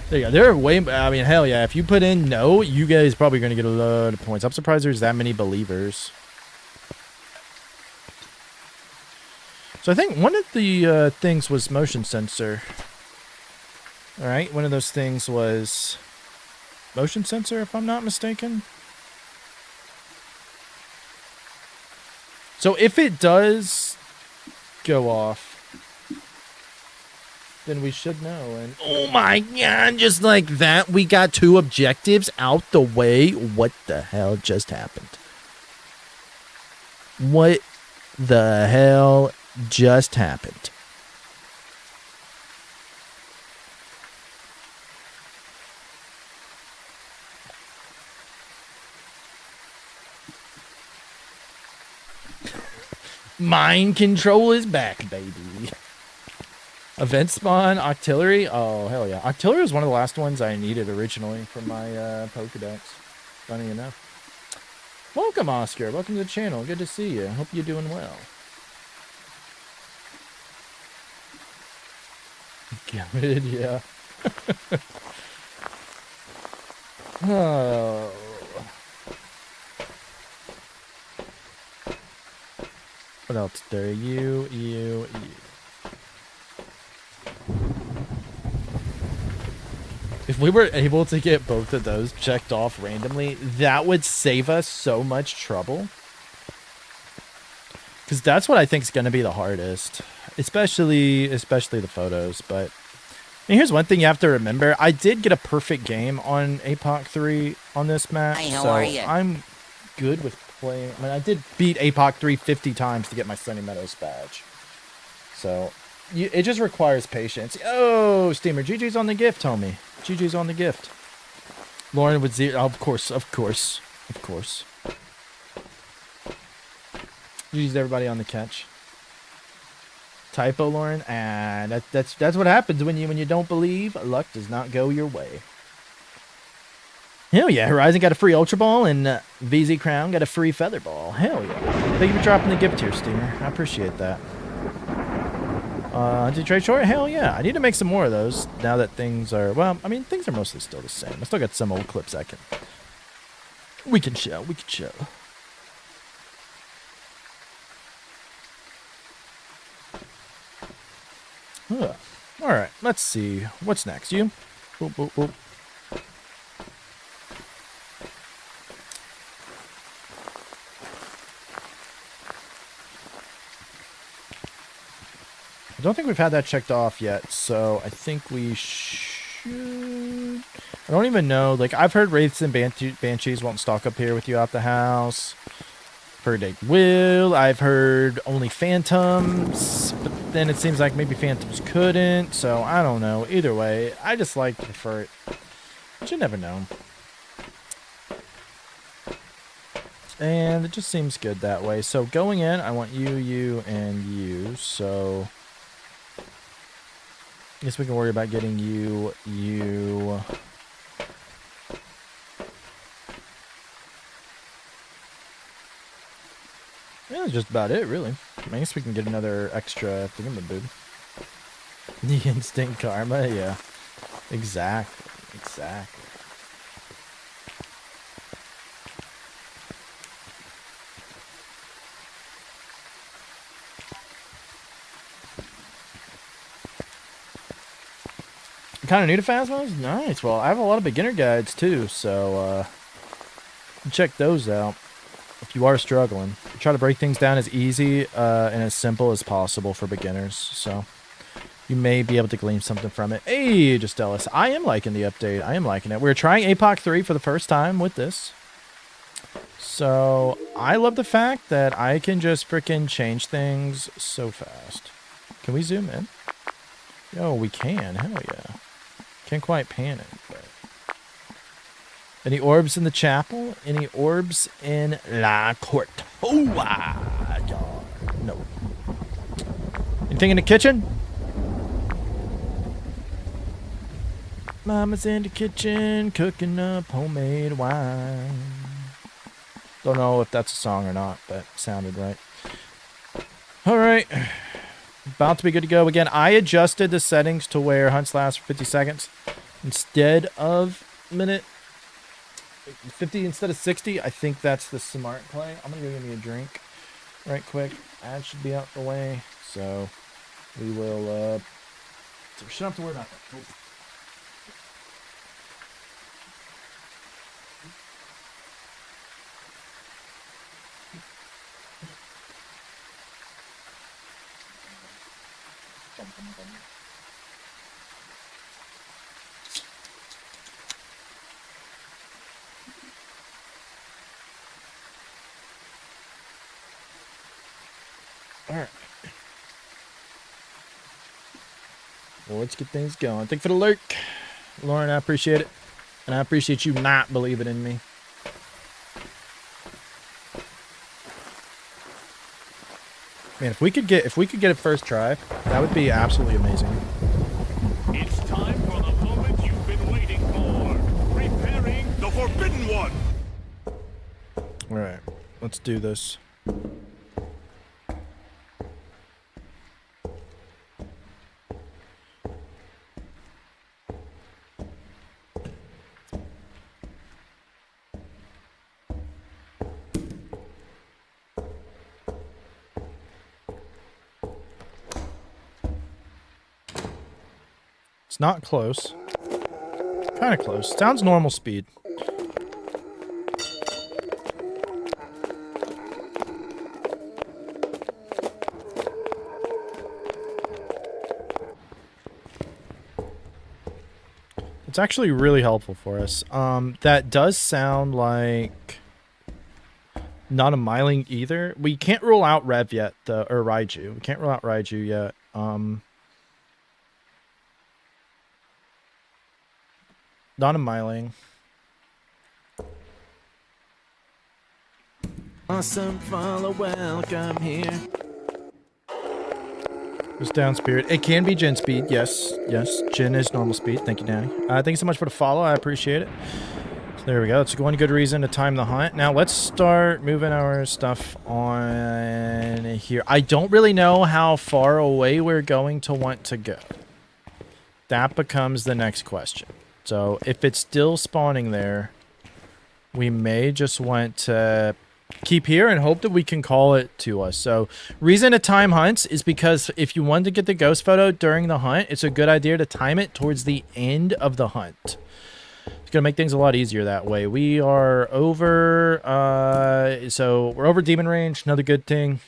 There you go. They're way... I mean, hell yeah. If you put in no, you guys probably going to get a lot of points. I'm surprised there's that many believers. So I think one of the things was motion sensor. Alright, one of those things was motion sensor, if I'm not mistaken. So if it does go off, then we should know. And oh my god, just like that, we got 2 objectives out the way. What the hell just happened? What the hell just happened? Mind control is back, baby. Event spawn, Octillery. Oh, hell yeah. Octillery was one of the last ones I needed originally for my Pokedex. Funny enough. Welcome, Oscar. Welcome to the channel. Good to see you. Hope you're doing well. Good, yeah. Oh. What else? There, you. If we were able to get both of those checked off randomly, that would save us so much trouble. Because that's what I think is going to be the hardest. Especially the photos. But and here's one thing you have to remember. I did get a perfect game on APOC 3 on this map. Hi, how so are you? I'm good with playing. I mean, I did beat APOC 3 50 times to get my Sunny Meadows badge. So it just requires patience. Oh, Steamer, GG's on the gift, homie. GG's on the gift. Lauren with 0. Of course. GG's everybody on the catch. Typo, Lauren. And that's what happens when you don't believe. Luck does not go your way. Hell yeah, Horizon got a free Ultra Ball, and VZ Crown got a free Feather Ball. Hell yeah. Thank you for dropping the gift here, Steamer. I appreciate that. Detroit Short? Hell yeah. I need to make some more of those now that things are, well, I mean, things are mostly still the same. I still got some old clips we can show. Alright, let's see. What's next? You? Boop, boop, boop. I don't think we've had that checked off yet, so I think we should. I don't even know. Like, I've heard Wraiths and Banshees won't stalk up here with you out the house. I've heard they will. I've heard only Phantoms, but then it seems like maybe Phantoms couldn't, so I don't know. Either way, I just like to prefer it. But you never know. And it just seems good that way. So going in, I want you, and you, so I guess we can worry about getting you. Yeah, that's just about it, really. I guess we can get another extra thingamaboob. The instant karma, yeah. Exactly. Kind of new to Phasmos? Nice. Well, I have a lot of beginner guides too, so check those out if you are struggling. I try to break things down as easy and as simple as possible for beginners, so you may be able to glean something from it. Hey, just tell us. I am liking the update. I am liking it. We're trying APOC 3 for the first time with this. So I love the fact that I can just freaking change things so fast. Can we zoom in? Yo, we can. Hell yeah. Can't quite pan it, but. Any orbs in the chapel? Any orbs in La Court? Oh, no. Anything in the kitchen? Mama's in the kitchen cooking up homemade wine. Don't know if that's a song or not, but it sounded right. All right. About to be good to go. Again, I adjusted the settings to where hunts last for 50 seconds instead of minute 50 instead of 60. I think that's the smart play. I'm gonna go get me a drink right quick. That should be out the way, so we will so we shouldn't have to worry about that. Alright. Well, let's get things going. Thank you for the lurk. Lauren, I appreciate it. And I appreciate you not believing in me. Man, if we could get it first try, that would be absolutely amazing. It's time for the moment you've been waiting for. Preparing the Forbidden One. Alright, let's do this. It's not close. Kind of close. Sounds normal speed. It's actually really helpful for us. That does sound like not a Myling either. We can't rule out Rev yet, or Raiju. We can't rule out Raiju yet. Not a Myling. Awesome follow, welcome here. It's down spirit. It can be Jin speed. Yes. Yes. Jin is normal speed. Thank you, Danny. Thank you so much for the follow. I appreciate it. So there we go. It's one good reason to time the hunt. Now let's start moving our stuff on here. I don't really know how far away we're going to want to go. That becomes the next question. So if it's still spawning there, we may just want to keep here and hope that we can call it to us. So reason to time hunts is because if you want to get the ghost photo during the hunt, it's a good idea to time it towards the end of the hunt. It's going to make things a lot easier that way. We are over, so we're over demon range. Another good thing.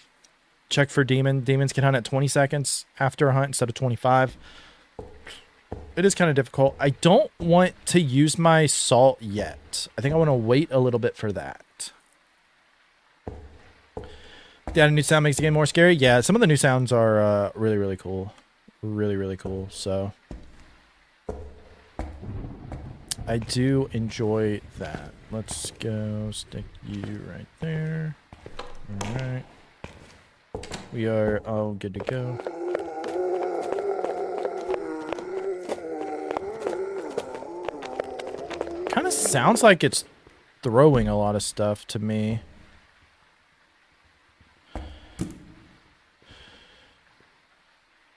Check for demon. Demons can hunt at 20 seconds after a hunt instead of 25. It is kind of difficult. I don't want to use my salt yet. I think I want to wait a little bit for that. Yeah, a new sound makes the game more scary. Yeah, some of the new sounds are really, really cool. Really, really cool. So I do enjoy that. Let's go stick you right there. All right. We are all good to go. Kind of sounds like it's throwing a lot of stuff to me.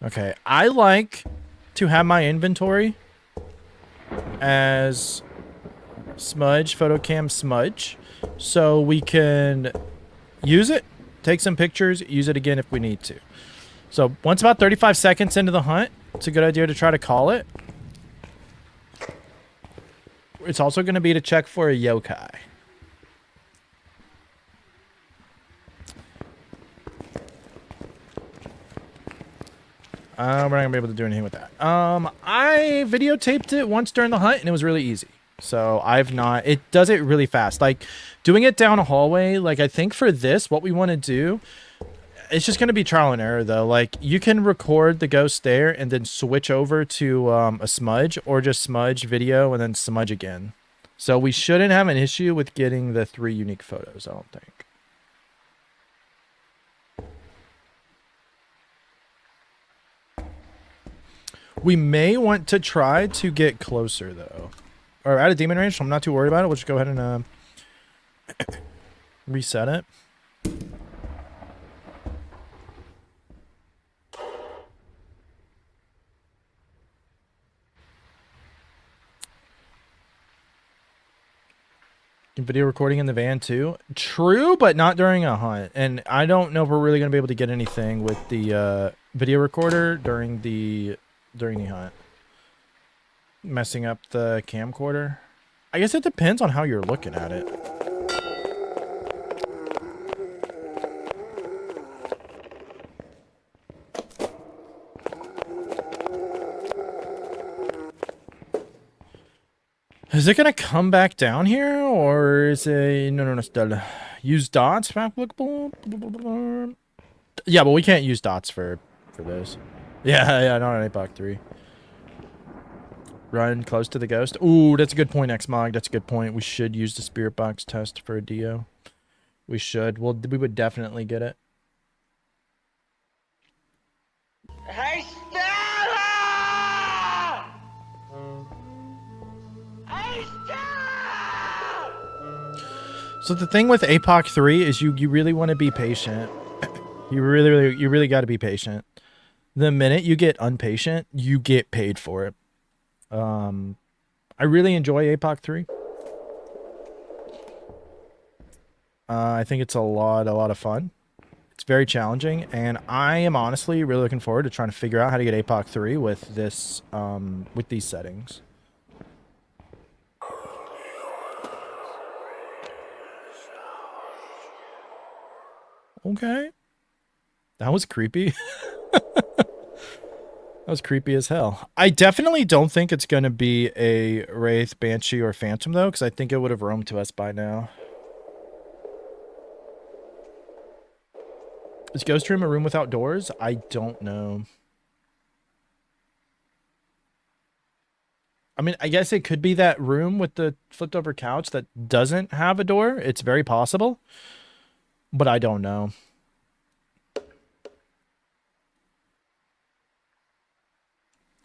Okay, I like to have my inventory as smudge, photocam smudge, so we can use it, take some pictures, use it again if we need to. So once about 35 seconds into the hunt, it's a good idea to try to call it. It's also going to be to check for a yokai. We're not going to be able to do anything with that. I videotaped it once during the hunt, and it was really easy. So I've not... It does it really fast. Like, doing it down a hallway, like, I think for this, what we want to do... It's just going to be trial and error, though. Like, you can record the ghost there and then switch over to a smudge, or just smudge video and then smudge again. So we shouldn't have an issue with getting the 3 unique photos, I don't think. We may want to try to get closer, though. Or out of demon range, so I'm not too worried about it. We'll just go ahead and reset it. Video recording in the van too. True, but not during a hunt. And I don't know if we're really going to be able to get anything with the video recorder during the hunt. Messing up the camcorder. I guess it depends on how you're looking at it. Is it gonna come back down here, or is it no still use dots applicable? Yeah, but we can't use dots for this. Yeah, not on APOC 3. Run close to the ghost. Ooh, that's a good point, Xmog. That's a good point. We should use the spirit box test for a Dio. We should. Well, we would definitely get it. Hey, Stella! Hey, Stella! So the thing with APOC 3 is you really want to be patient. You really got to be patient. The minute you get impatient, you get paid for it. I really enjoy APOC 3. I think it's a lot of fun. It's very challenging, and I am honestly really looking forward to trying to figure out how to get APOC 3 with this, with these settings. Okay. That was creepy. That was creepy as hell. I definitely don't think it's going to be a Wraith, Banshee, or Phantom, though, because I think it would have roamed to us by now. Is Ghost Room a room without doors? I don't know. I mean, I guess it could be that room with the flipped over couch that doesn't have a door. It's very possible. But I don't know. I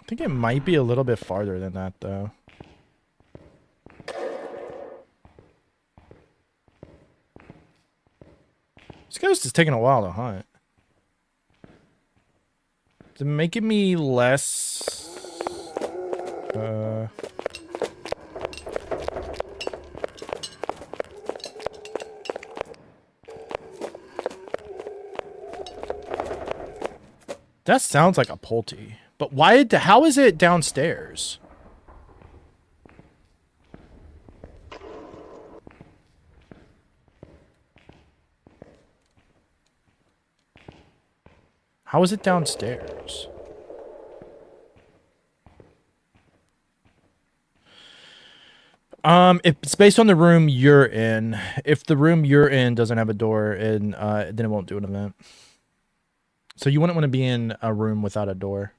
think it might be a little bit farther than that, though. This ghost is taking a while to hunt. It's making me less... That sounds like a Pulte. But why? How is it downstairs? How is it downstairs? It's based on the room you're in. If the room you're in doesn't have a door, and then it won't do an event. So you wouldn't want to be in a room without a door.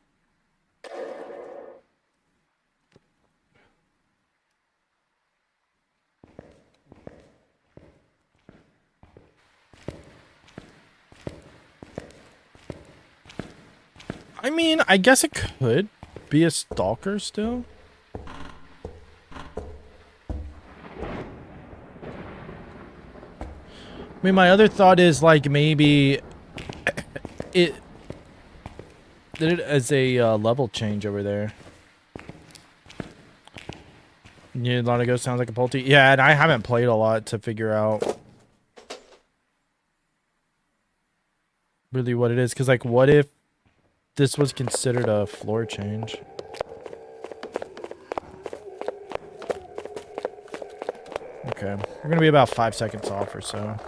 I mean, I guess it could be a stalker still. I mean, my other thought is, like, maybe it did it as a level change over there. Yeah, a lot of ghosts sounds like a Pulte. Yeah, and I haven't played a lot to figure out really what it is. Because, like, what if this was considered a floor change? Okay, we're going to be about 5 seconds off or so.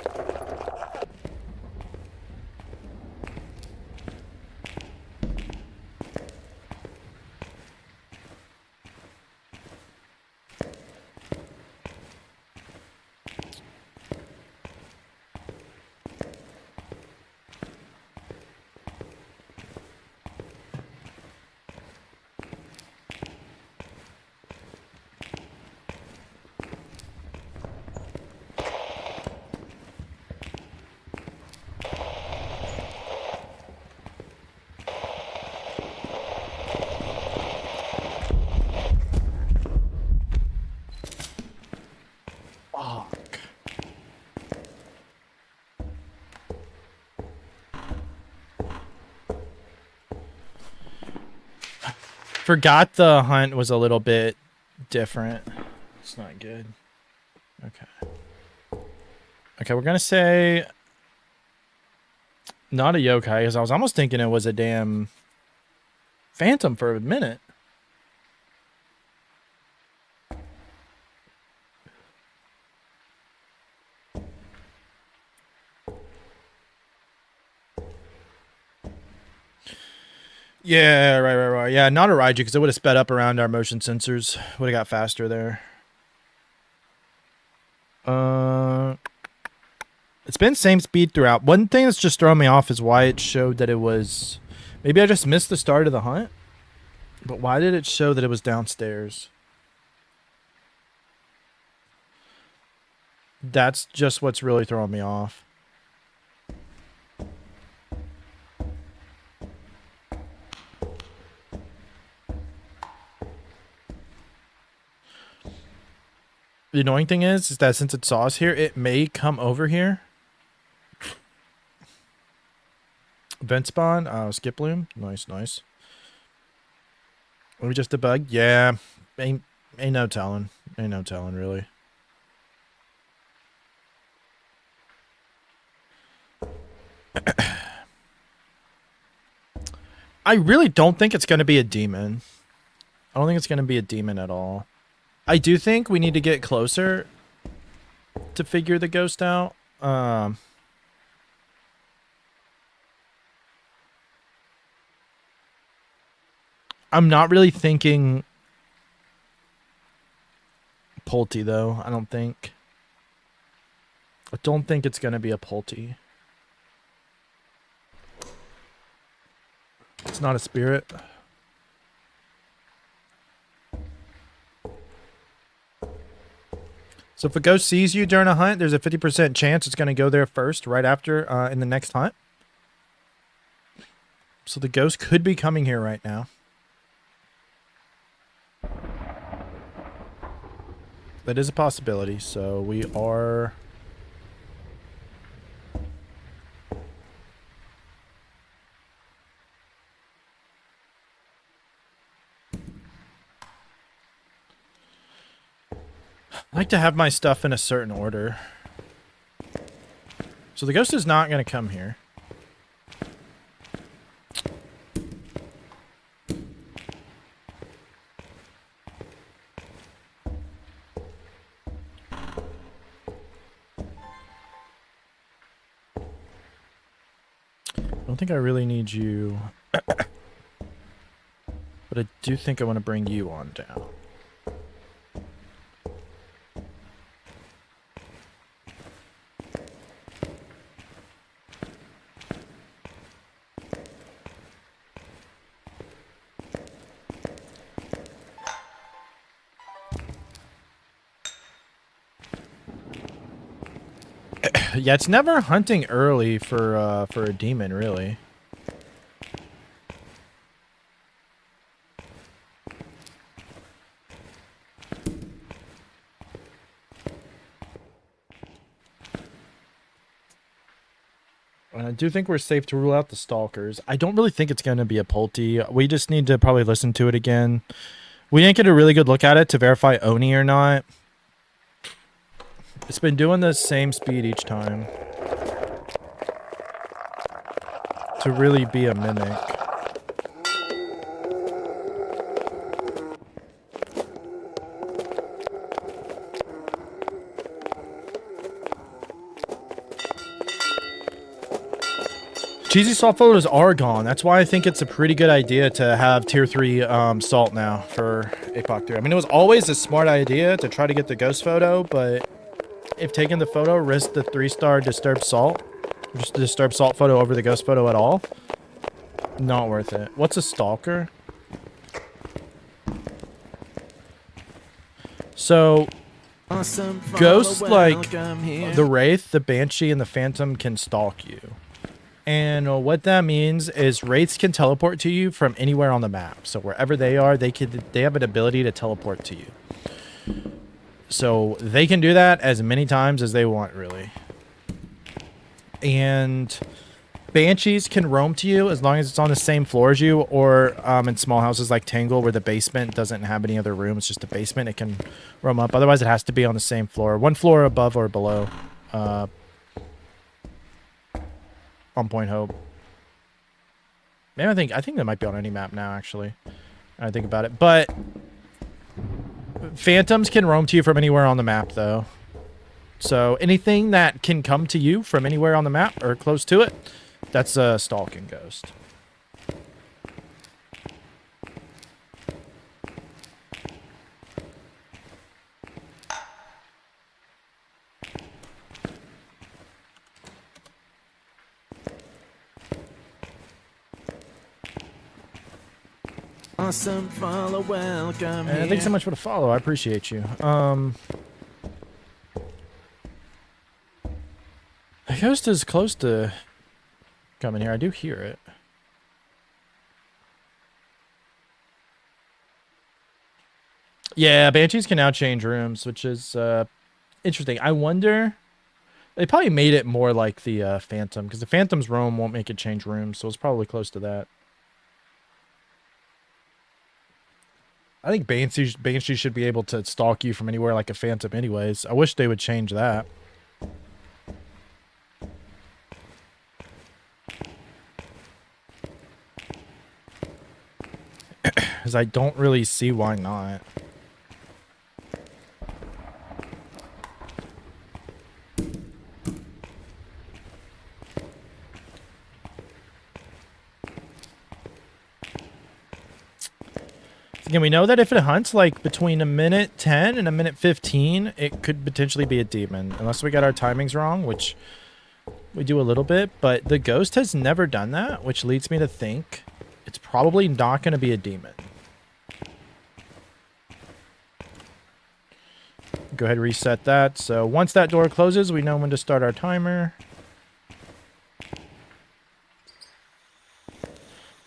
Forgot the hunt was a little bit different. It's not good. Okay. Okay, we're gonna say not a yokai, because I was almost thinking it was a damn phantom for a minute. Yeah, right. Yeah, not a Raiju, because it would have sped up around our motion sensors. Would have got faster there. It's been same speed throughout. One thing that's just throwing me off is why it showed that it was... Maybe I just missed the start of the hunt? But why did it show that it was downstairs? That's just what's really throwing me off. The annoying thing is that since it saw us here, it may come over here. Vent spawn. Skip loom. Nice, nice. Let me just debug. Yeah. Ain't no telling. Ain't no telling, really. I really don't think it's going to be a demon. I don't think it's going to be a demon at all. I do think we need to get closer to figure the ghost out. I'm not really thinking Pulte, though. I don't think it's going to be a Pulte. It's not a spirit. So if a ghost sees you during a hunt, there's a 50% chance it's going to go there first, right after in the next hunt. So the ghost could be coming here right now. That is a possibility, so we are... I like to have my stuff in a certain order. So the ghost is not going to come here. I don't think I really need you. But I do think I want to bring you on down. Yeah, it's never hunting early for a demon, really. And I do think we're safe to rule out the stalkers. I don't really think it's going to be a Pulte. We just need to probably listen to it again. We didn't get a really good look at it to verify Oni or not. It's been doing the same speed each time. To really be a mimic. Cheesy salt photos are gone. That's why I think it's a pretty good idea to have tier 3 salt now for APOC 3. I mean, it was always a smart idea to try to get the ghost photo, but if taking the photo risked the 3-star disturbed salt, just the disturbed salt photo over the ghost photo at all, not worth it. What's a stalker? So, ghosts like the Wraith, the Banshee, and the Phantom can stalk you. And what that means is Wraiths can teleport to you from anywhere on the map. So wherever they are, they have an ability to teleport to you. So they can do that as many times as they want, really. And Banshees can roam to you as long as it's on the same floor as you, or in small houses like Tangle where the basement doesn't have any other room. It's just a basement. It can roam up. Otherwise, it has to be on the same floor. One floor above or below. On Point Hope. Maybe I think that might be on any map now, actually. I think about it. But Phantoms can roam to you from anywhere on the map, though. So anything that can come to you from anywhere on the map or close to it, that's a stalking ghost. awesome. Follow, welcome. Thanks so much for the follow. I appreciate you. The ghost is close to coming here. I do hear it. Yeah, banshees can now change rooms, which is interesting. I wonder. They probably made it more like the Phantom, because the Phantom's roam won't make it change rooms, so it's probably close to that. I think banshees should be able to stalk you from anywhere like a Phantom anyways. I wish they would change that. Because I don't really see why not. Again, we know that if it hunts like between a minute 10 and a minute 15, it could potentially be a demon. Unless we got our timings wrong, which we do a little bit. But the ghost has never done that, which leads me to think it's probably not going to be a demon. Go ahead and reset that. So once that door closes, we know when to start our timer.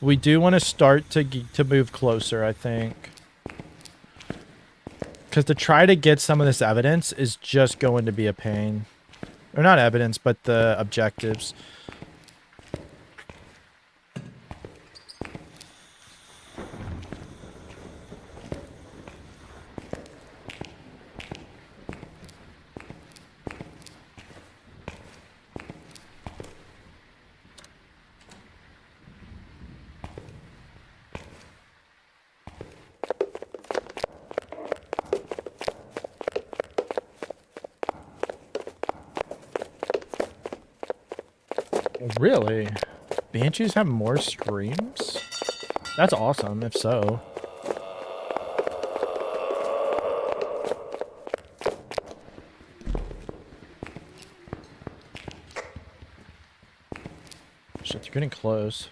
We do want to start to move closer, I think. Because to try to get some of this evidence is just going to be a pain. Or not evidence, but the objectives. Really? Banshees have more screams? That's awesome, if so. Shit, they're getting close.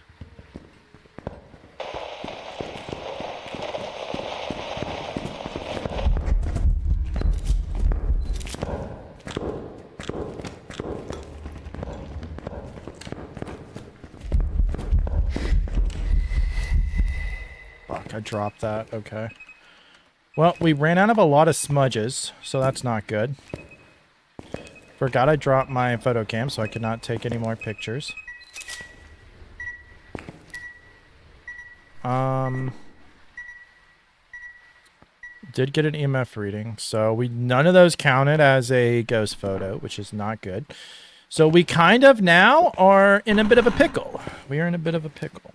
I dropped that. Okay. Well, we ran out of a lot of smudges, so that's not good. Forgot I dropped my photo cam, so I could not take any more pictures. Did get an EMF reading, so none of those counted as a ghost photo, which is not good. So we kind of now are in a bit of a pickle. We are in a bit of a pickle.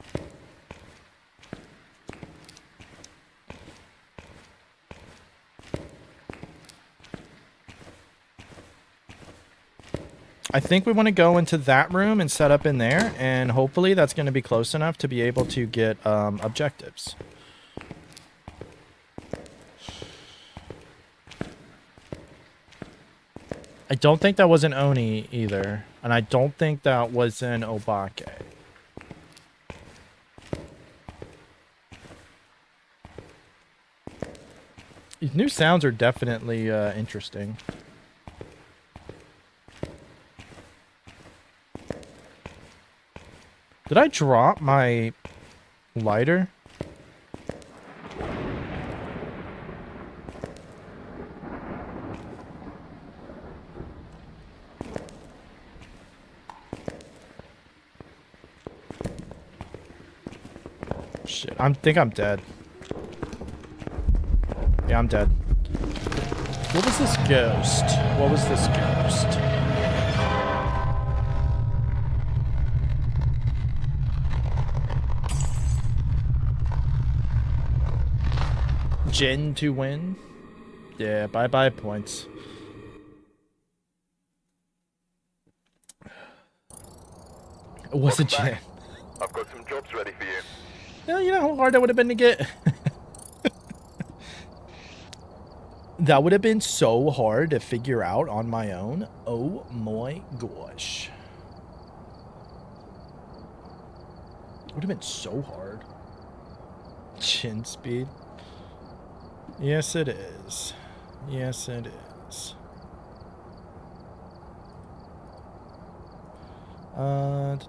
I think we want to go into that room and set up in there, and hopefully that's going to be close enough to be able to get objectives. I don't think that was an Oni either, and I don't think that was an Obake. These new sounds are definitely interesting. Did I drop my lighter? Shit, I think I'm dead. Yeah, I'm dead. What was this ghost? What was this ghost? Jen to win? Yeah, bye-bye points. It was a Jen. I've got some jobs ready for you. Yeah, you know how hard that would have been to get? That would have been so hard to figure out on my own. Oh my gosh. It would have been so hard. Chin speed. Yes, it is. Yes, it is. Well,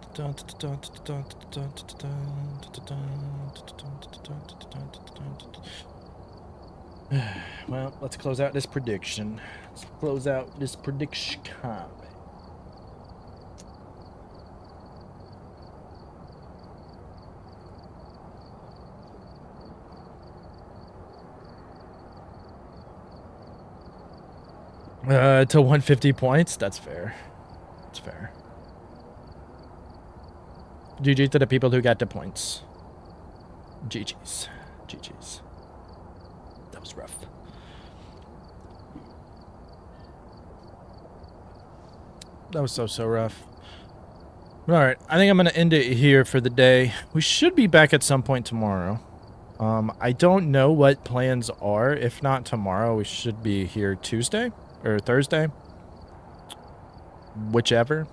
let's close out this prediction. Let's close out this prediction comment. To 150 points? That's fair. That's fair. GG to the people who got the points. GG's. GG's. That was rough. That was so rough. Alright, I think I'm going to end it here for the day. We should be back at some point tomorrow. I don't know what plans are. If not tomorrow, we should be here Tuesday or Thursday. Whichever.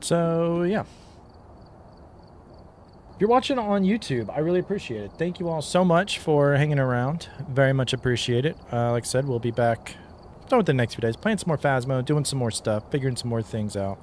So, yeah. If you're watching on YouTube, I really appreciate it. Thank you all so much for hanging around. Very much appreciate it. Like I said, we'll be back with the next few days. Playing some more Phasmo, doing some more stuff, figuring some more things out.